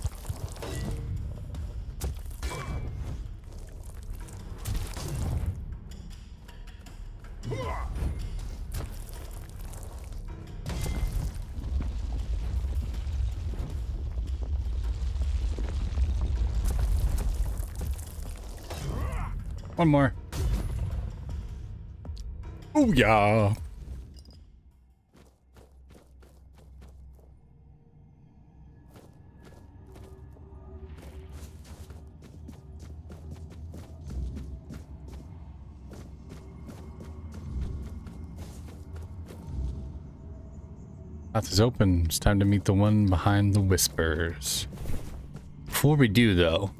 One more. Oh, yeah. Path is open. It's time to meet the one behind the whispers. Before we do, though,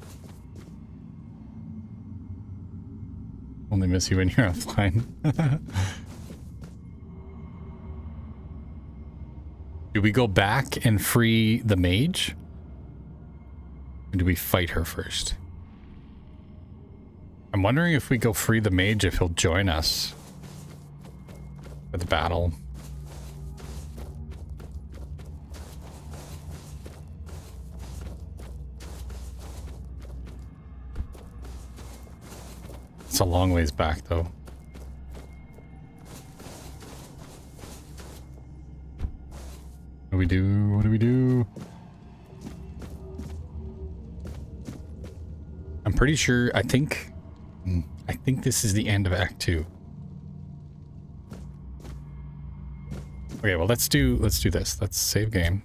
only miss you when you're offline. Do we go back and free the mage? Or do we fight her first? I'm wondering if we go free the mage, if he'll join us for the battle. It's a long ways back, though. What do we do? What do we do? I'm pretty sure, I think this is the end of Act 2. Okay, well, let's do this. Let's save game.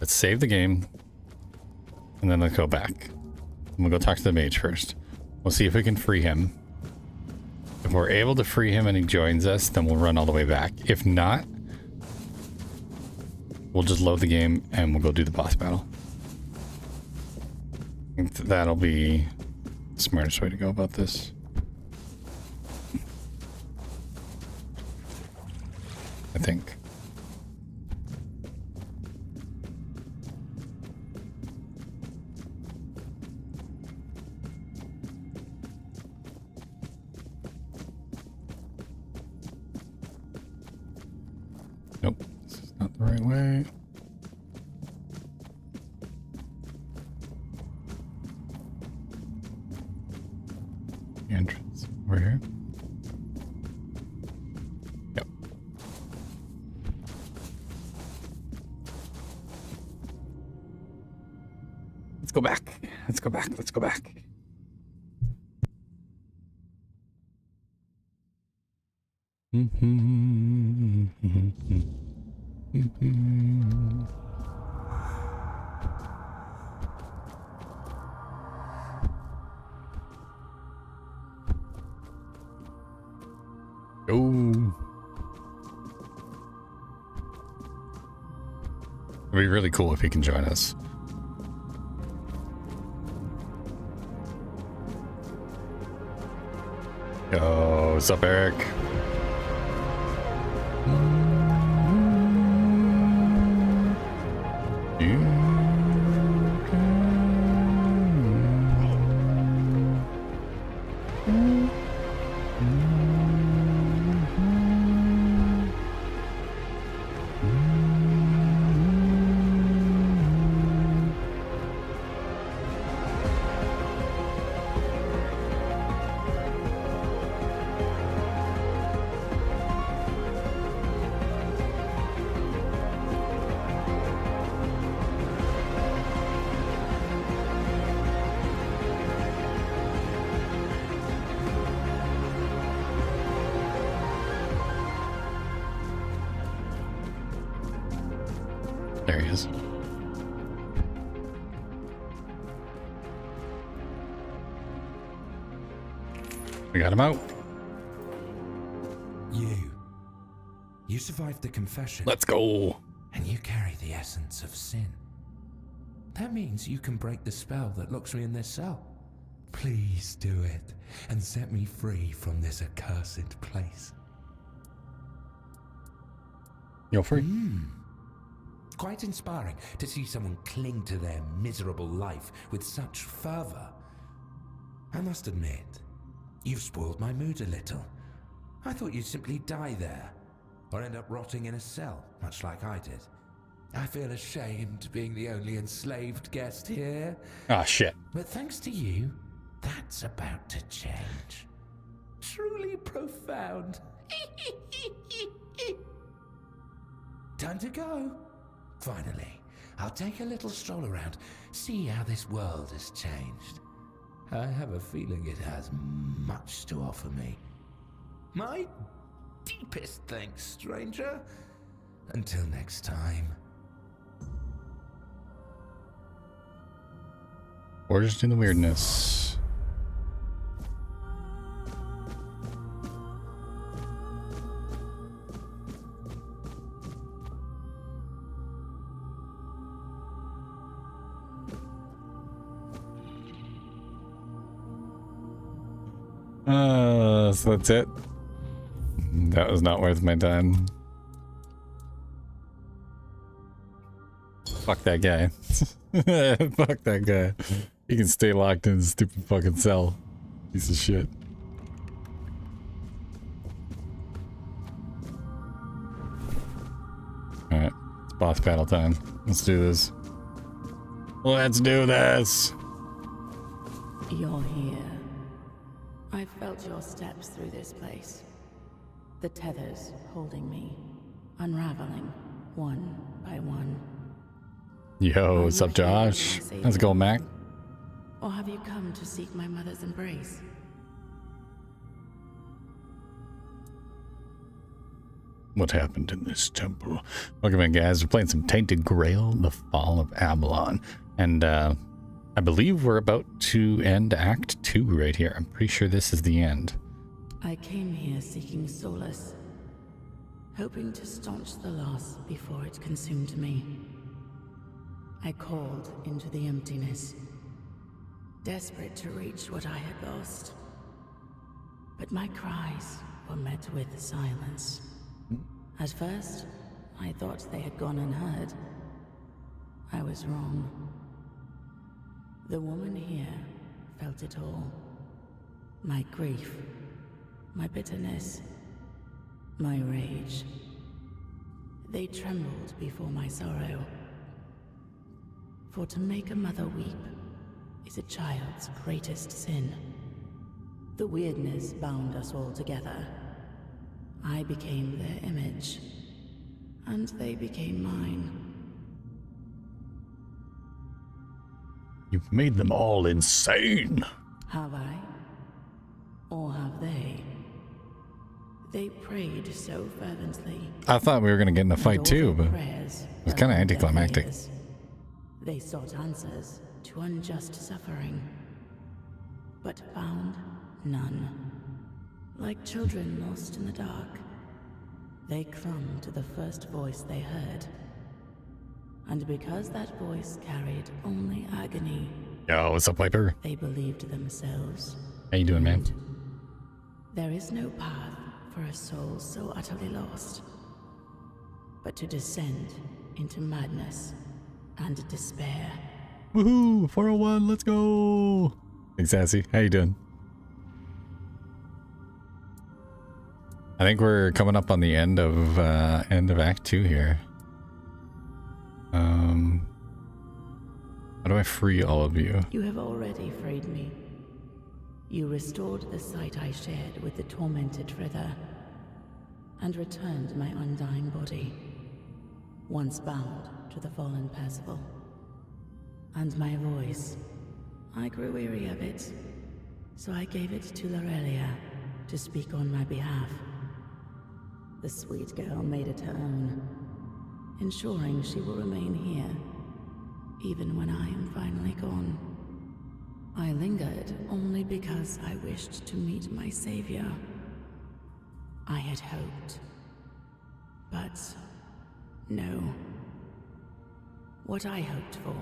Let's save the game. And then let's go back. And we'll go talk to the mage first. We'll see if we can free him. If we're able to free him and he joins us, then we'll run all the way back. If not, we'll just load the game and we'll go do the boss battle. I think that'll be the smartest way to go about this. I think. Nope, this is not the right way. The entrance over here. Yep. Let's go back. Let's go back. Oh. It'd be really cool if he can join us. Yo, what's up, Eric? There he is. We got him out. You survived the confession. Let's go. And you carry the essence of sin. That means you can break the spell that locks me in this cell. Please do it and set me free from this accursed place. You're free. Quite inspiring to see someone cling to their miserable life with such fervor. I must admit, you've spoiled my mood a little. I thought you'd simply die there, or end up rotting in a cell, much like I did. I feel ashamed being the only enslaved guest here. Ah, shit. But thanks to you, that's about to change. Truly profound. Time to go. Finally, I'll take a little stroll around, see how this world has changed. I have a feeling it has much to offer me. My deepest thanks, stranger. Until next time. Forged in the weirdness. So that's it. That was not worth my time. Fuck that guy. Fuck that guy. He can stay locked in his stupid fucking cell. Piece of shit. Alright, it's boss battle time. Let's do this. Let's do this! You're here. I've felt your steps through this place. The tethers holding me, unraveling one by one. Yo, what's up, Josh? How's it going, Mac? Or have you come to seek my mother's embrace? What happened in this temple? Welcome in, guys. We're playing some Tainted Grail, The Fall of Avalon. And, I believe we're about to end Act 2 right here. I'm pretty sure this is the end. I came here seeking solace, hoping to staunch the loss before it consumed me. I called into the emptiness, desperate to reach what I had lost. But my cries were met with silence. At first, I thought they had gone unheard. I was wrong. The woman here felt it all. My grief, my bitterness, my rage. They trembled before my sorrow. For to make a mother weep is a child's greatest sin. The weirdness bound us all together. I became their image, and they became mine. You've made them all insane. Have I? Or have they? They prayed so fervently. I thought we were going to get in a fight too, but prayers it was kind of anticlimactic. They sought answers to unjust suffering, but found none. Like children lost in the dark, they clung to the first voice they heard. And because that voice carried only agony, Yo, what's up, Viper? they believed themselves. How you doing, man? There is no path for a soul so utterly lost, but to descend into madness and despair. Woohoo! 401, let's go! Hey, Sassy, how you doing? I think we're coming up on the end of Act 2 here. How do I free all of you? You have already freed me. You restored the sight I shared with the tormented Frither, and returned my undying body, once bound to the fallen Percival. And my voice, I grew weary of it, so I gave it to Lorelia to speak on my behalf. The sweet girl made it her own, ensuring she will remain here, even when I am finally gone. I lingered only because I wished to meet my savior. I had hoped, but no. What I hoped for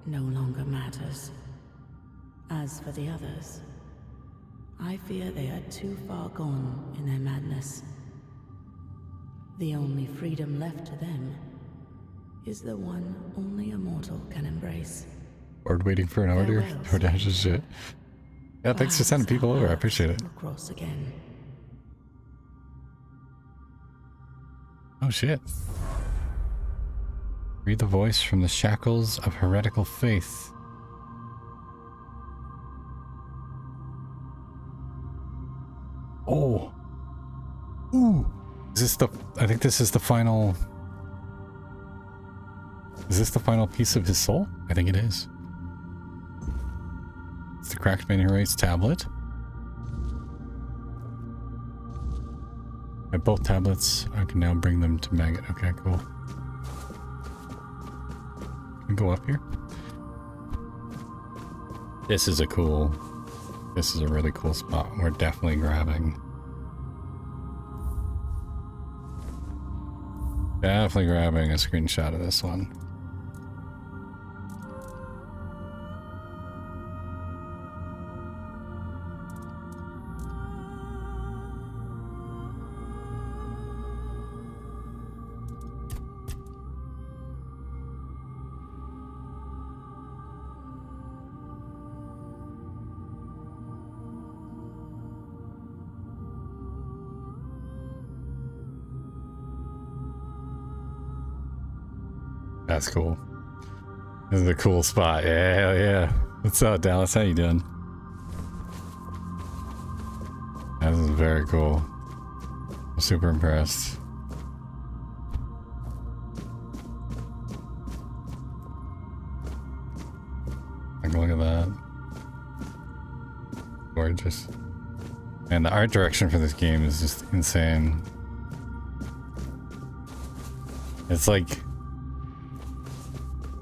no longer matters. As for the others, I fear they are too far gone in their madness. The only freedom left to them is the one only a mortal can embrace. Bored waiting for an order? DoorDash's shit. Yeah, thanks for sending people over. I appreciate it. Cross again. Oh shit. Read the voice from the shackles of heretical faith. Oh. Ooh. Is this the... I think this is the final... Is this the final piece of his soul? I think it is. It's the cracked Manurate's tablet. I have both tablets. I can now bring them to Maggot. Okay, cool. Can we go up here? This is a really cool spot. We're definitely grabbing. Definitely grabbing a screenshot of this one. That's cool. This is a cool spot. Yeah, hell yeah. What's up, Dallas? How you doing? This is very cool. I'm super impressed. Like, look at that. Gorgeous. And the art direction for this game is just insane. It's like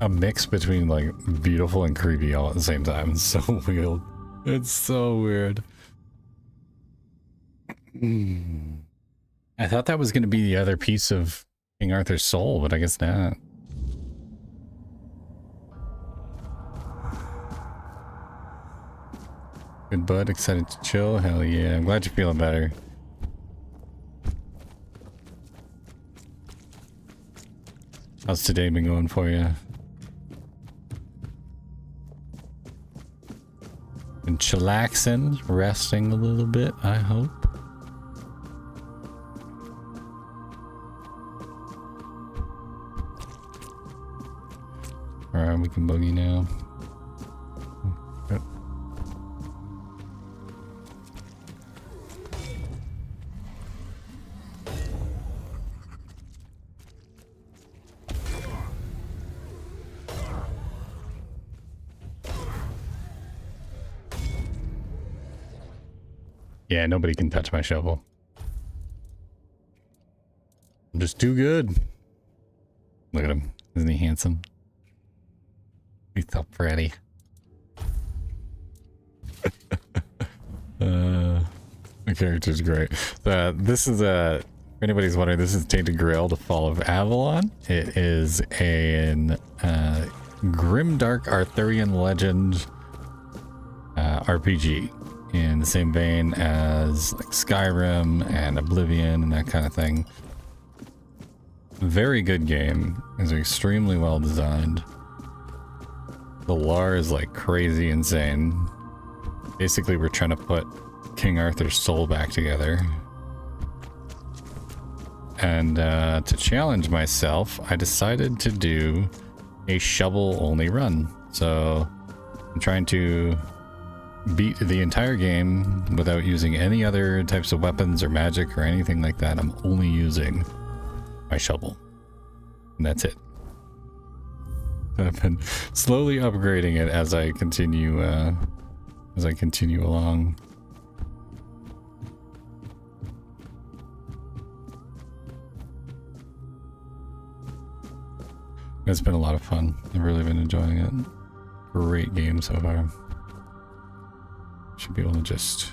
a mix between like beautiful and creepy all at the same time. It's so weird. It's so weird. I thought that was going to be the other piece of King Arthur's soul, but I guess not. Good bud, excited to chill? Hell yeah, I'm glad you're feeling better. How's today been going for you? Been chillaxing, resting a little bit, I hope. Alright, we can boogie now. Yep. Yeah, nobody can touch my shovel. I'm just too good. Look at him. Isn't he handsome? He's so pretty. The character's great. This is a... If anybody's wondering, this is Tainted Grail, The Fall of Avalon. It is an grimdark Arthurian legend RPG in the same vein as like Skyrim and Oblivion and that kind of thing. Very good game. It's extremely well designed. The lore is like crazy insane. Basically, we're trying to put King Arthur's soul back together. And to challenge myself, I decided to do a shovel-only run. So I'm trying to beat the entire game without using any other types of weapons or magic or anything like that. I'm only using my shovel. And that's it. I've been slowly upgrading it as I continue along. It's been a lot of fun. I've really been enjoying it. Great game so far. Should be able to just...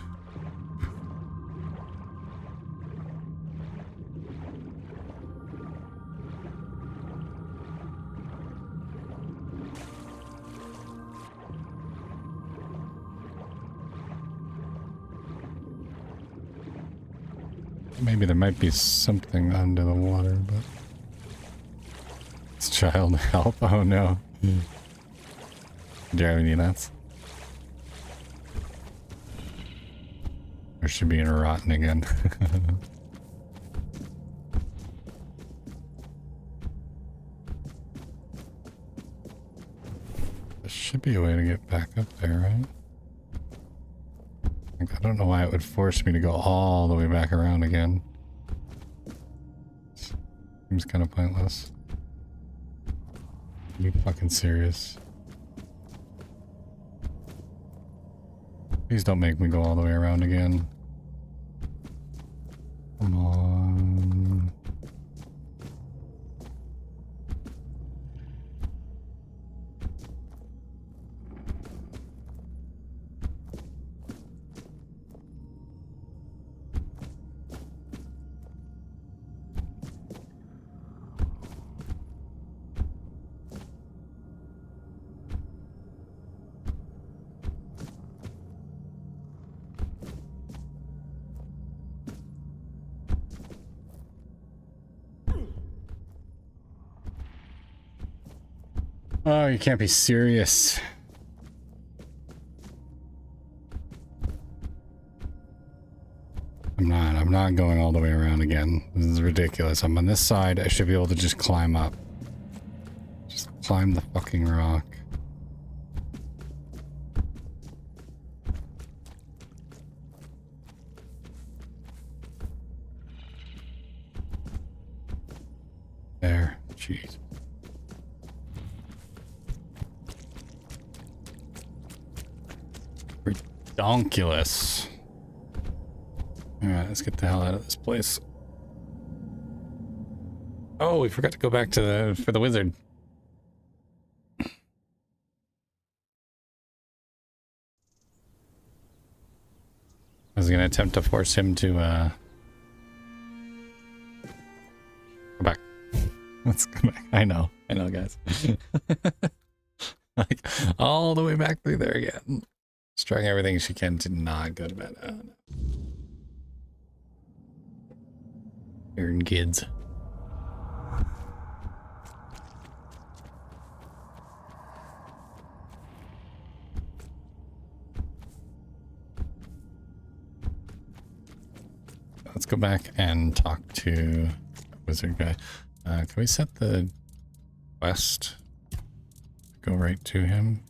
Maybe there might be something under the water, but... It's child help. Oh no. Driving you nuts. Or should be in rotten again. There should be a way to get back up there, right? I don't know why it would force me to go all the way back around again. Seems kind of pointless. Are you fucking serious? Please don't make me go all the way around again. Come on. Oh, you can't be serious. I'm not going all the way around again. This is ridiculous. I'm on this side. I should be able to just climb up. Just climb the fucking rock. There. Jeez. Redonkulous. Alright, let's get the hell out of this place. Oh, we forgot to go back to for the wizard. I was gonna attempt to force him to go back. Let's go back. I know, guys. Like all the way back through there again. She's trying everything she can to not go to bed. Oh, no. Darn kids. Let's go back and talk to the wizard guy. Can we set the quest? Go right to him.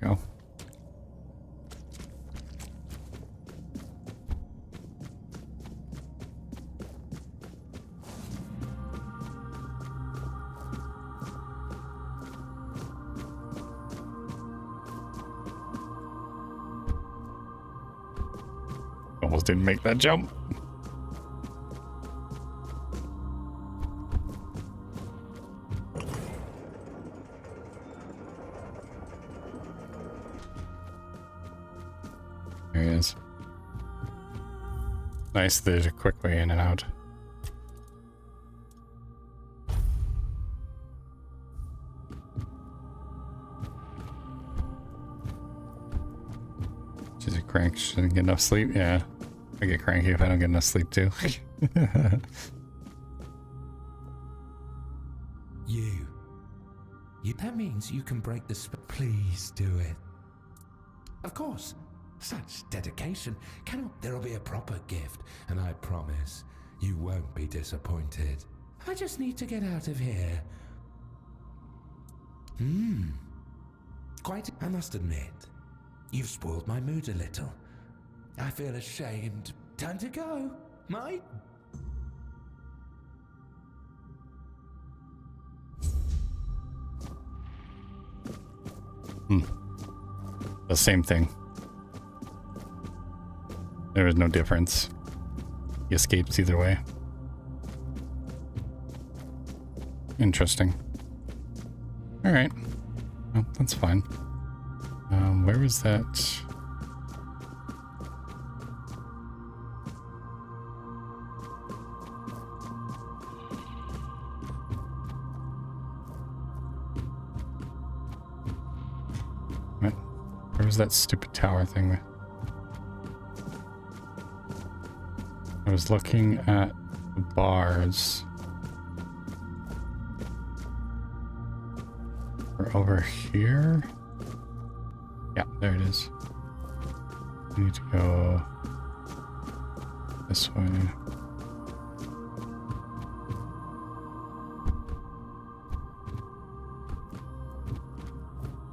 go. Almost didn't make that jump. There he is. Nice, there's a quick way in and out. She's a crank. She didn't get enough sleep. Yeah. I get cranky if I don't get enough sleep too. You. That means you can break the spell. Please do it. Of course. Such dedication. There'll be a proper gift, and I promise you won't be disappointed. I just need to get out of here. Quite, I must admit, you've spoiled my mood a little. I feel ashamed. Time to go, mate. The same thing. There is no difference. He escapes either way. Interesting. Alright. Well, that's fine. Where was that? Where was that stupid tower thing? I was looking at the bars. We're over here? Yeah, there it is. We need to go this way.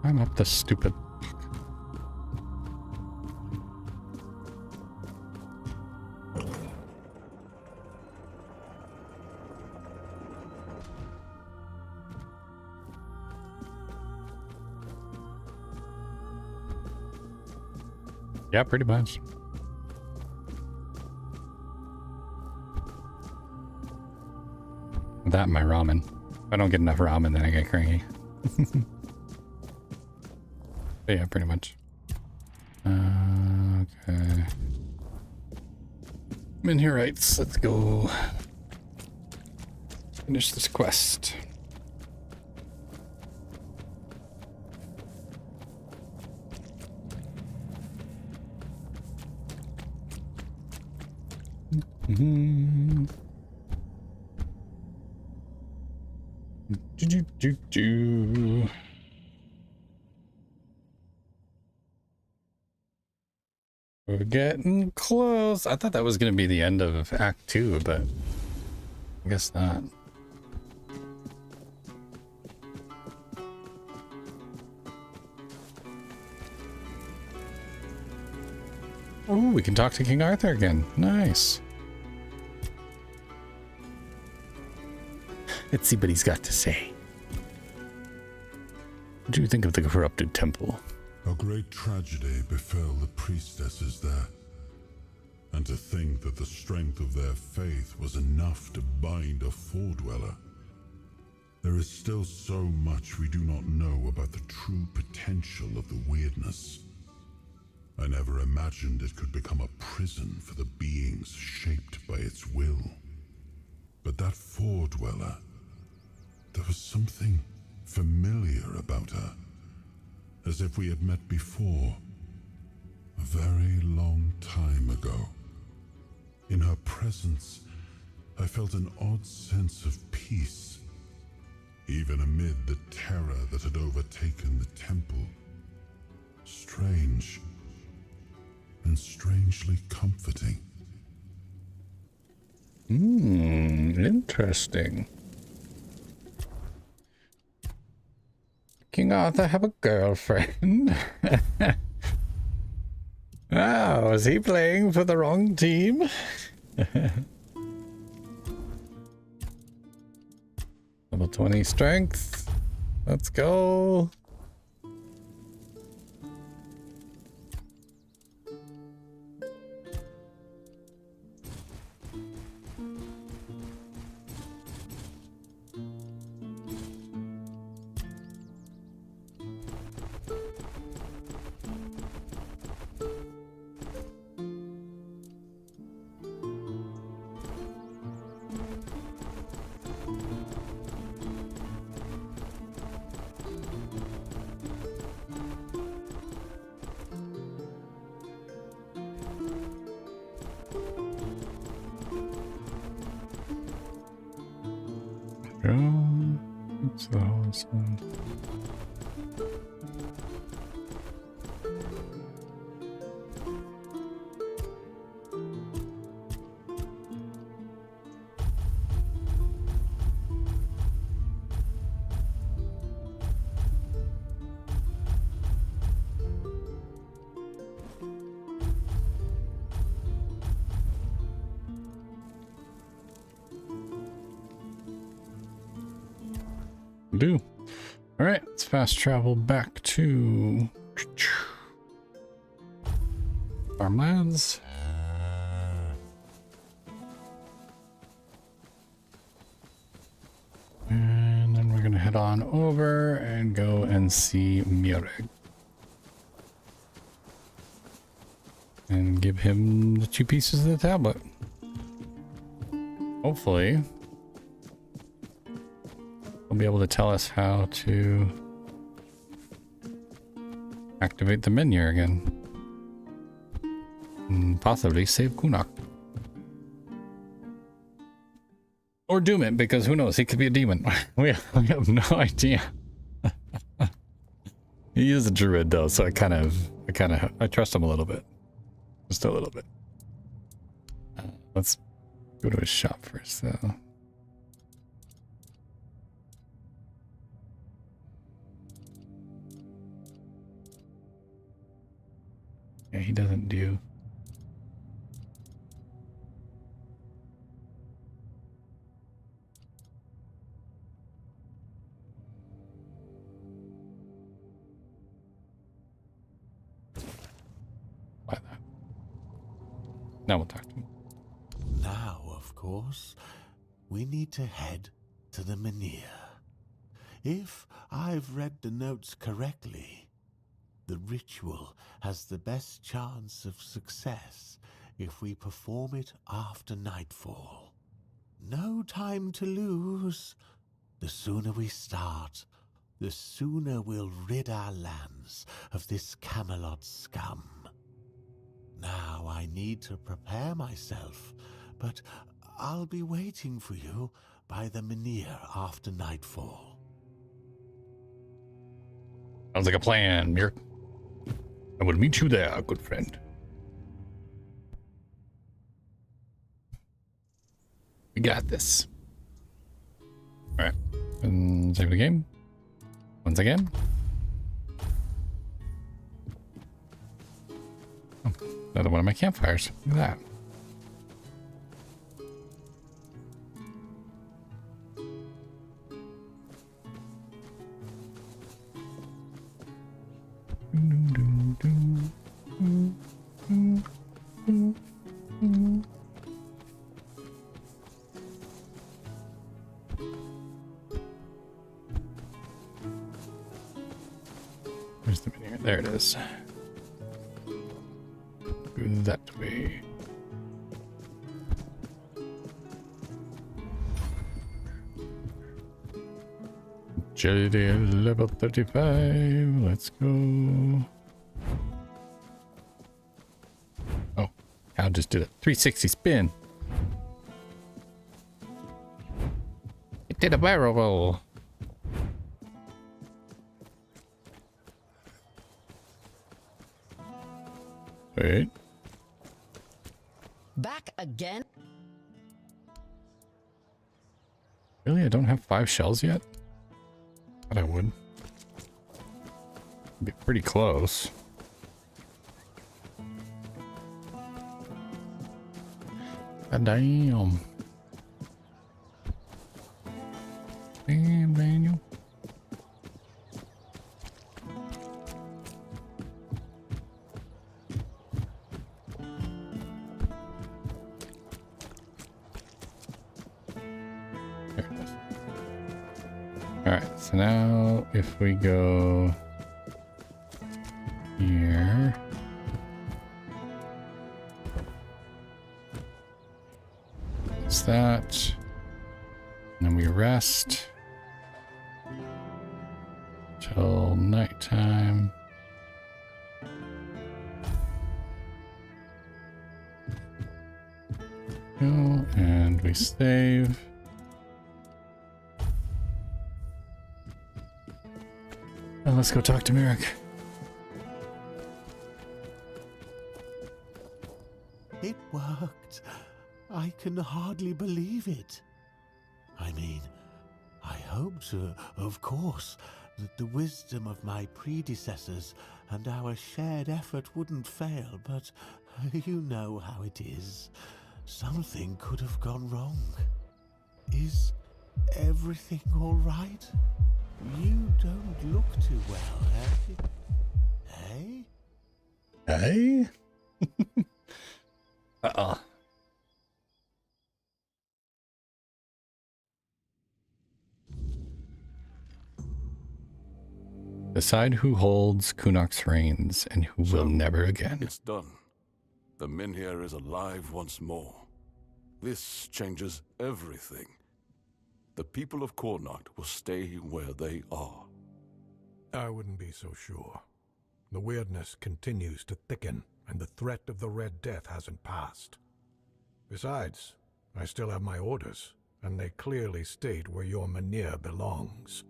I'm up the stupid. Yeah, pretty much. That and my ramen. If I don't get enough ramen, then I get cranky. But yeah, pretty much. Okay. Minhurites, let's go finish this quest. We're getting close. I thought that was going to be the end of Act 2, but I guess not. Oh, we can talk to King Arthur again. Nice. Let's see what he's got to say. What do you think of the corrupted temple? A great tragedy befell the priestesses there. And to think that the strength of their faith was enough to bind a foredweller. There is still so much we do not know about the true potential of the weirdness. I never imagined it could become a prison for the beings shaped by its will. But that foredweller, there was something familiar about her, as if we had met before, a very long time ago. In her presence, I felt an odd sense of peace, even amid the terror that had overtaken the temple. Strange, and strangely comforting. Interesting. King Arthur have a girlfriend? Oh, is he playing for the wrong team? Level 20 strength. Let's go. What's the lowest one? Do. All right, let's fast travel back to Farmlands. And then we're gonna head on over and go and see Mireg. And give him the 2 pieces of the tablet. Hopefully he'll be able to tell us how to activate the menu again. And possibly save Kunuk. Or doom it, because who knows, he could be a demon. we have no idea. He is a druid though, so I trust him a little bit. Just a little bit. Let's go to his shop first though. Yeah, he doesn't do. Buy that. Now we'll talk to him. Now, of course, we need to head to the Menhir. If I've read the notes correctly, the ritual has the best chance of success if we perform it after nightfall. No time to lose. The sooner we start, the sooner we'll rid our lands of this Camelot scum. Now I need to prepare myself, but I'll be waiting for you by the Menhir after nightfall. Sounds like a plan, Mirk. I will meet you there, good friend. We got this. Alright. And save the game. Once again. Oh, another one of my campfires. Look at that. Where's the menu? There it is. Go that way. Jelly Day level 35. Let's go. Oh, I'll just do that. 360 spin. It did a barrel roll. Wait. Back again? Really? I don't have 5 shells yet? Thought I would. Be pretty close. God damn. Damn, Daniel. There it is. Alright, so now if we go here. That's that. And then we rest till nighttime. Go, and we save. And let's go talk to Merrick. It worked. I can hardly believe it. I mean, I hoped, of course, that the wisdom of my predecessors and our shared effort wouldn't fail, but you know how it is. Something could have gone wrong. Is everything all right? You don't look too well, eh? Hey? Uh-oh. Decide who holds Kunak's reins and who will never again. It's done. The Menhir is alive once more. This changes everything. The people of Cornacht will stay where they are. I wouldn't be so sure. The weirdness continues to thicken, and the threat of the Red Death hasn't passed. Besides, I still have my orders, and they clearly state where your Menhir belongs.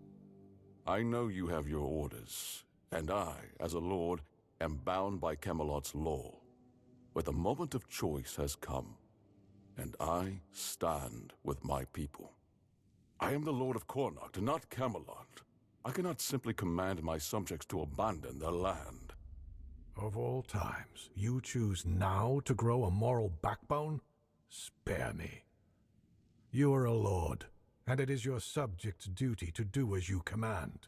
I know you have your orders, and I, as a lord, am bound by Camelot's law. But the moment of choice has come, and I stand with my people. I am the Lord of Cornacht, not Camelot. I cannot simply command my subjects to abandon their land. Of all times, you choose now to grow a moral backbone? Spare me. You are a lord, and it is your subjects' duty to do as you command.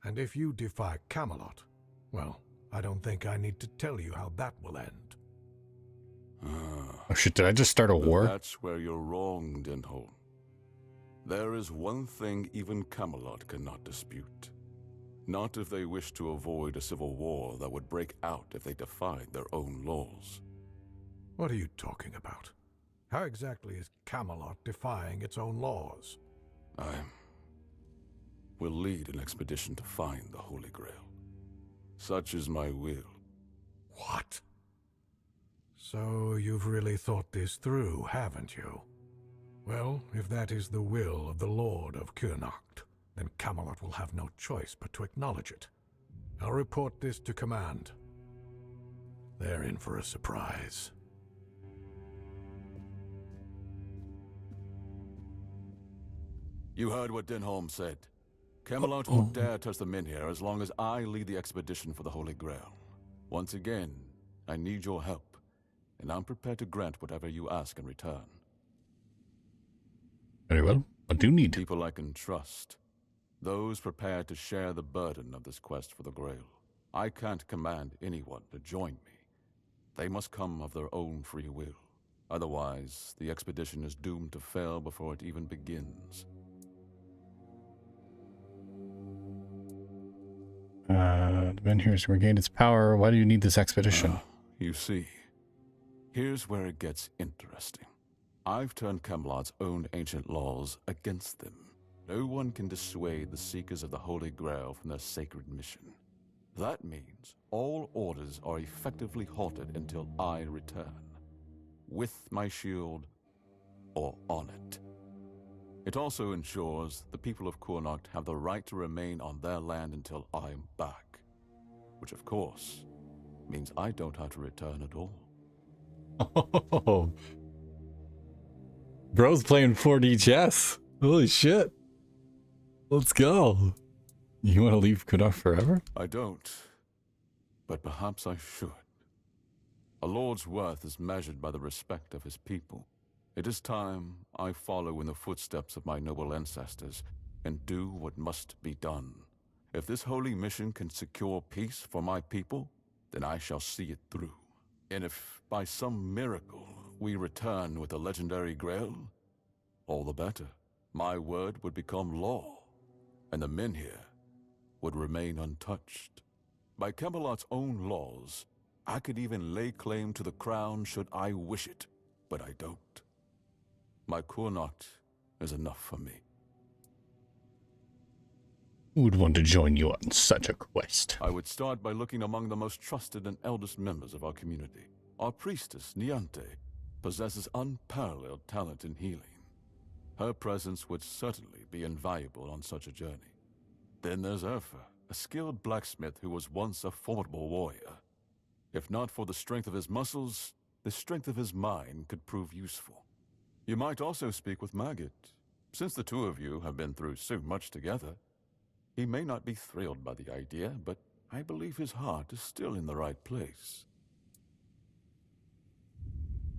And if you defy Camelot, well, I don't think I need to tell you how that will end. Oh shit, did I just start a war? That's where you're wrong, Denholm. There is one thing even Camelot cannot dispute. Not if they wish to avoid a civil war that would break out if they defied their own laws. What are you talking about? How exactly is Camelot defying its own laws? I will lead an expedition to find the Holy Grail. Such is my will. What? So you've really thought this through, haven't you? Well, if that is the will of the Lord of Cornacht, then Camelot will have no choice but to acknowledge it. I'll report this to command. They're in for a surprise. You heard what Denholm said. Camelot won't dare touch the Menhir as long as I lead the expedition for the Holy Grail. Once again, I need your help, and I'm prepared to grant whatever you ask in return. Very well. I do need people I can trust. Those prepared to share the burden of this quest for the Grail. I can't command anyone to join me. They must come of their own free will. Otherwise, the expedition is doomed to fail before it even begins. The Menhir has regained its power. Why do you need this expedition? You see, here's where it gets interesting. I've turned Camelot's own ancient laws against them. No one can dissuade the Seekers of the Holy Grail from their sacred mission. That means all orders are effectively halted until I return. With my shield, or on it. It also ensures the people of Cornacht have the right to remain on their land until I'm back. Which, of course, means I don't have to return at all. Oh. Bro's playing 4D chess. Holy shit. Let's go. You want to leave Kunark forever? I don't, but perhaps I should. A lord's worth is measured by the respect of his people. It is time I follow in the footsteps of my noble ancestors and do what must be done. If this holy mission can secure peace for my people, then I shall see it through. And if by some miracle we return with the legendary Grail, all the better. My word would become law, and the men here would remain untouched. By Camelot's own laws, I could even lay claim to the crown should I wish it, but I don't. My Kurnocht is enough for me. Who would want to join you on such a quest? I would start by looking among the most trusted and eldest members of our community. Our priestess, Niante, possesses unparalleled talent in healing. Her presence would certainly be invaluable on such a journey. Then there's Urfa, a skilled blacksmith who was once a formidable warrior. If not for the strength of his muscles, the strength of his mind could prove useful. You might also speak with Maggot. Since the two of you have been through so much together, he may not be thrilled by the idea, but I believe his heart is still in the right place.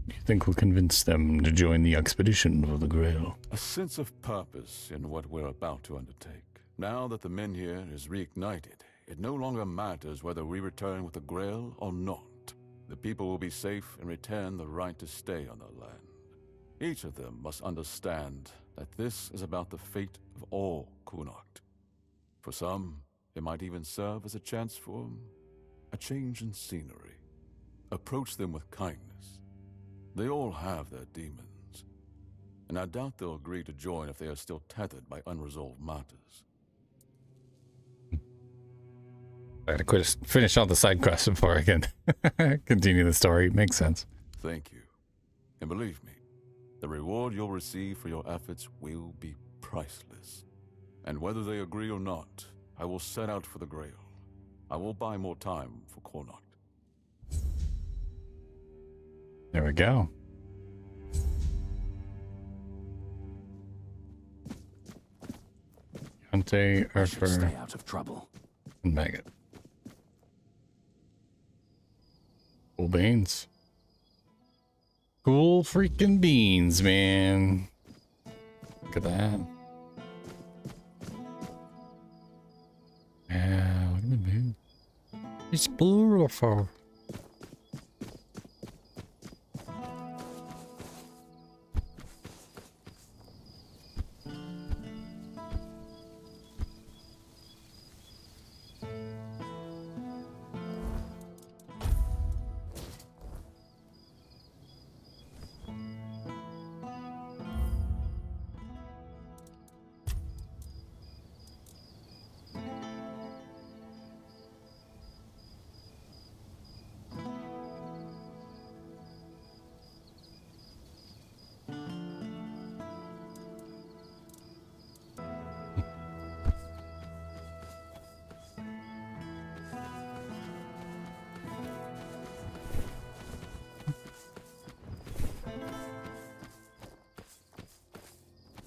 You think we'll convince them to join the expedition for the Grail? A sense of purpose in what we're about to undertake. Now that the men here is reignited, it no longer matters whether we return with the Grail or not. The people will be safe and retain the right to stay on their land. Each of them must understand that this is about the fate of all Kurnocht. For some, it might even serve as a chance for a change in scenery. Approach them with kindness. They all have their demons, and I doubt they'll agree to join if they are still tethered by unresolved matters. I gotta finish all the side quests before I can continue the story. Makes sense. Thank you. And believe me, the reward you'll receive for your efforts will be priceless. And whether they agree or not, I will set out for the Grail. I will buy more time for Kurnocht. There we go. Niante, Urfa, stay out of trouble. And Maggot. Cool beans. Cool freaking beans, man. Look at that. Yeah, look at the beans. It's beautiful.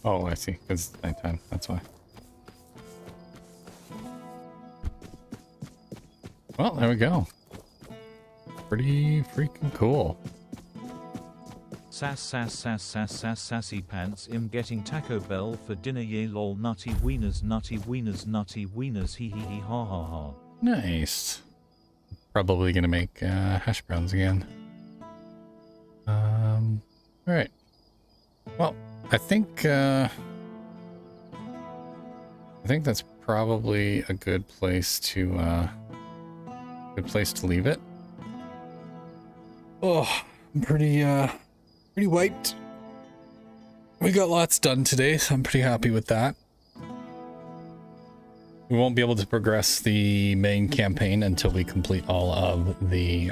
Oh, I see. It's nighttime. That's why. Well, there we go. Pretty freaking cool. Sassy pants. I'm getting Taco Bell for dinner. Ye lol. Nutty wieners. Hee hee hee ha ha ha. Nice. Probably gonna make hash browns again. All right. Well, I think that's probably a good place to leave it. Oh, I'm pretty wiped. We got lots done today, so I'm pretty happy with that. We won't be able to progress the main campaign until we complete all of the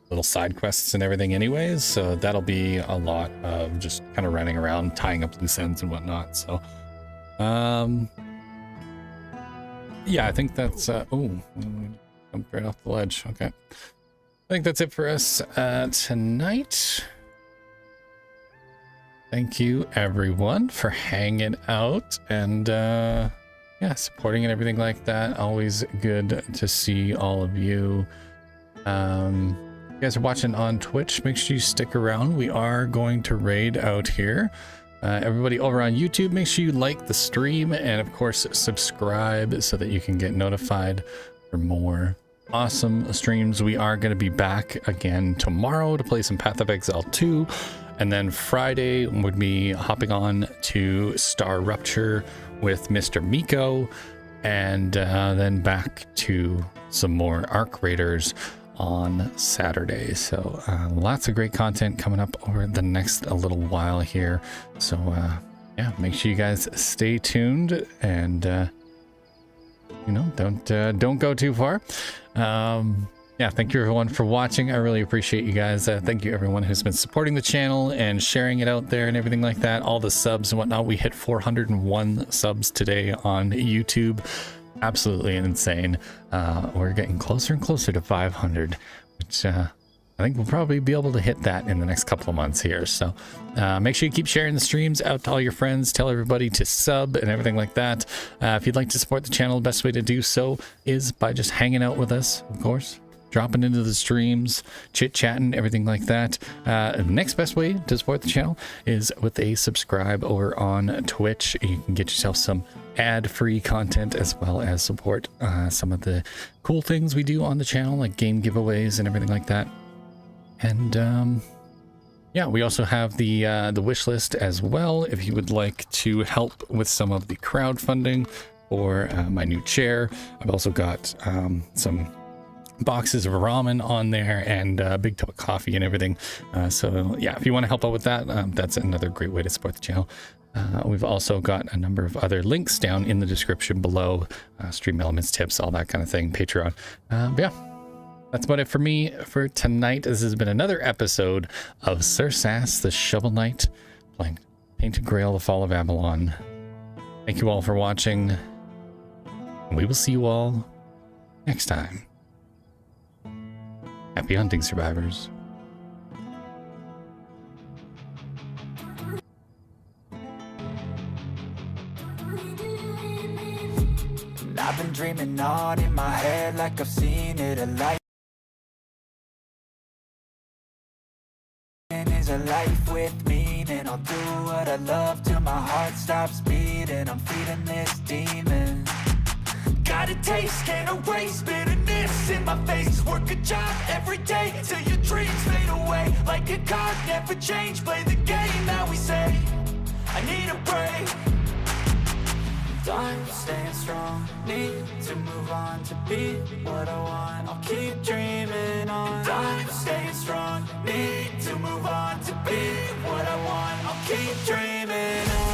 little side quests and everything anyways, so that'll be a lot of just kind of running around, tying up loose ends and whatnot. So yeah, I think that's jumped right off the ledge. Okay, I think that's it for us tonight. Thank you everyone for hanging out, and yeah, supporting and everything like that. Always good to see all of you. You guys are watching on Twitch, make sure you stick around. We are going to raid out here. Everybody over on YouTube, make sure you like the stream and of course subscribe so that you can get notified for more awesome streams. We are going to be back again tomorrow to play some Path of Exile 2, and then Friday would be hopping on to Star Rupture with Mr. Miko, and then back to some more Arc Raiders on Saturday. So lots of great content coming up over the next little while here. So yeah, make sure you guys stay tuned and you know, don't go too far. Yeah, thank you everyone for watching. I really appreciate you guys. Thank you everyone who's been supporting the channel and sharing it out there and everything like that. All the subs and whatnot. We hit 401 subs today on YouTube. Absolutely insane. We're getting closer and closer to 500, which I think we'll probably be able to hit that in the next couple of months here. So make sure you keep sharing the streams out to all your friends. Tell everybody to sub and everything like that. If you'd like to support the channel, the best way to do so is by just hanging out with us, of course. Dropping into the streams, chit-chatting, everything like that. Next best way to support the channel is with a subscribe over on Twitch. You can get yourself some ad-free content as well as support some of the cool things we do on the channel, like game giveaways and everything like that. And yeah, we also have the wish list as well. If you would like to help with some of the crowdfunding for my new chair, I've also got some boxes of ramen on there and a big tub of coffee and everything. So yeah, if you want to help out with that, that's another great way to support the channel. We've also got a number of other links down in the description below, stream elements, tips, all that kind of thing, Patreon. But yeah, that's about it for me for tonight. This has been another episode of SASS, the Shovel Knight, playing Tainted Grail, the Fall of Avalon. Thank you all for watching. We will see you all next time. Happy hunting, survivors. I've been dreaming on in my head like I've seen it. A life is a life with meaning. I'll do what I love till my heart stops beating. I'm feeding this demon. Got a taste, can't erase bitterness in my face. Work a job every day till your dreams fade away. Like a card, never change. Play the game that we say. I need a break. I'm staying strong, need to move on to be what I want. I'll keep dreaming on. I'm staying strong, need to move on to be what I want. I'll keep dreaming on.